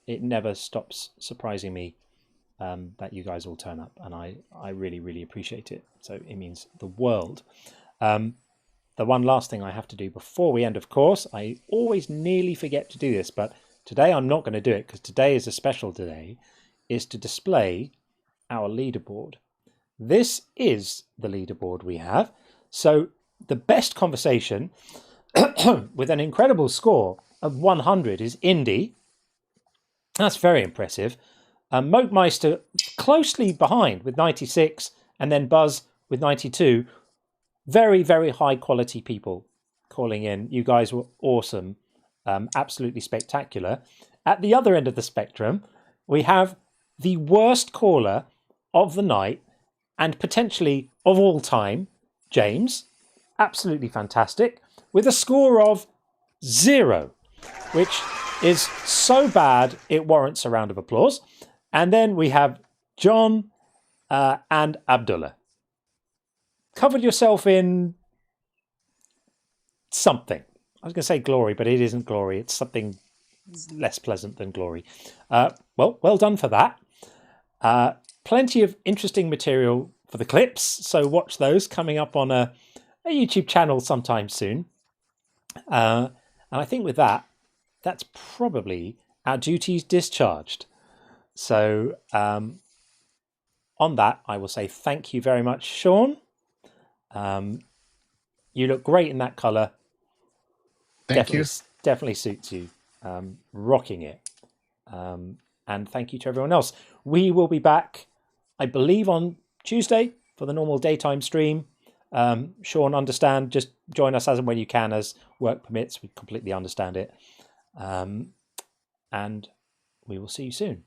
It never stops surprising me that you guys all turn up, and I really, really appreciate it. So it means the world. The one last thing I have to do before we end, of course, I always nearly forget to do this, but today I'm not going to do it because today is a special day, is to display our leaderboard. This is the leaderboard we have. So the best conversation with an incredible score of 100 is Indy. That's very impressive. Mokemeister closely behind with 96, and then Buzz with 92. Very, very high quality people calling in. You guys were awesome. Absolutely spectacular. At the other end of the spectrum, we have the worst caller of the night and potentially of all time, James. Absolutely fantastic. With a score of 0, which is so bad it warrants a round of applause. And then we have John and Abdullah. Covered yourself in something. I was going to say glory, but it isn't glory. It's something less pleasant than glory. Well done for that. Plenty of interesting material for the clips, so watch those coming up on a YouTube channel sometime soon. And I think with that, that's probably our duties discharged. So on that, I will say thank you very much, Sean. You look great in that colour. Thank you. Definitely suits you. Rocking it. And thank you to everyone else. We will be back, I believe, on Tuesday for the normal daytime stream. Sean, understand, just join us as and when you can, as work permits. We completely understand it. And we will see you soon.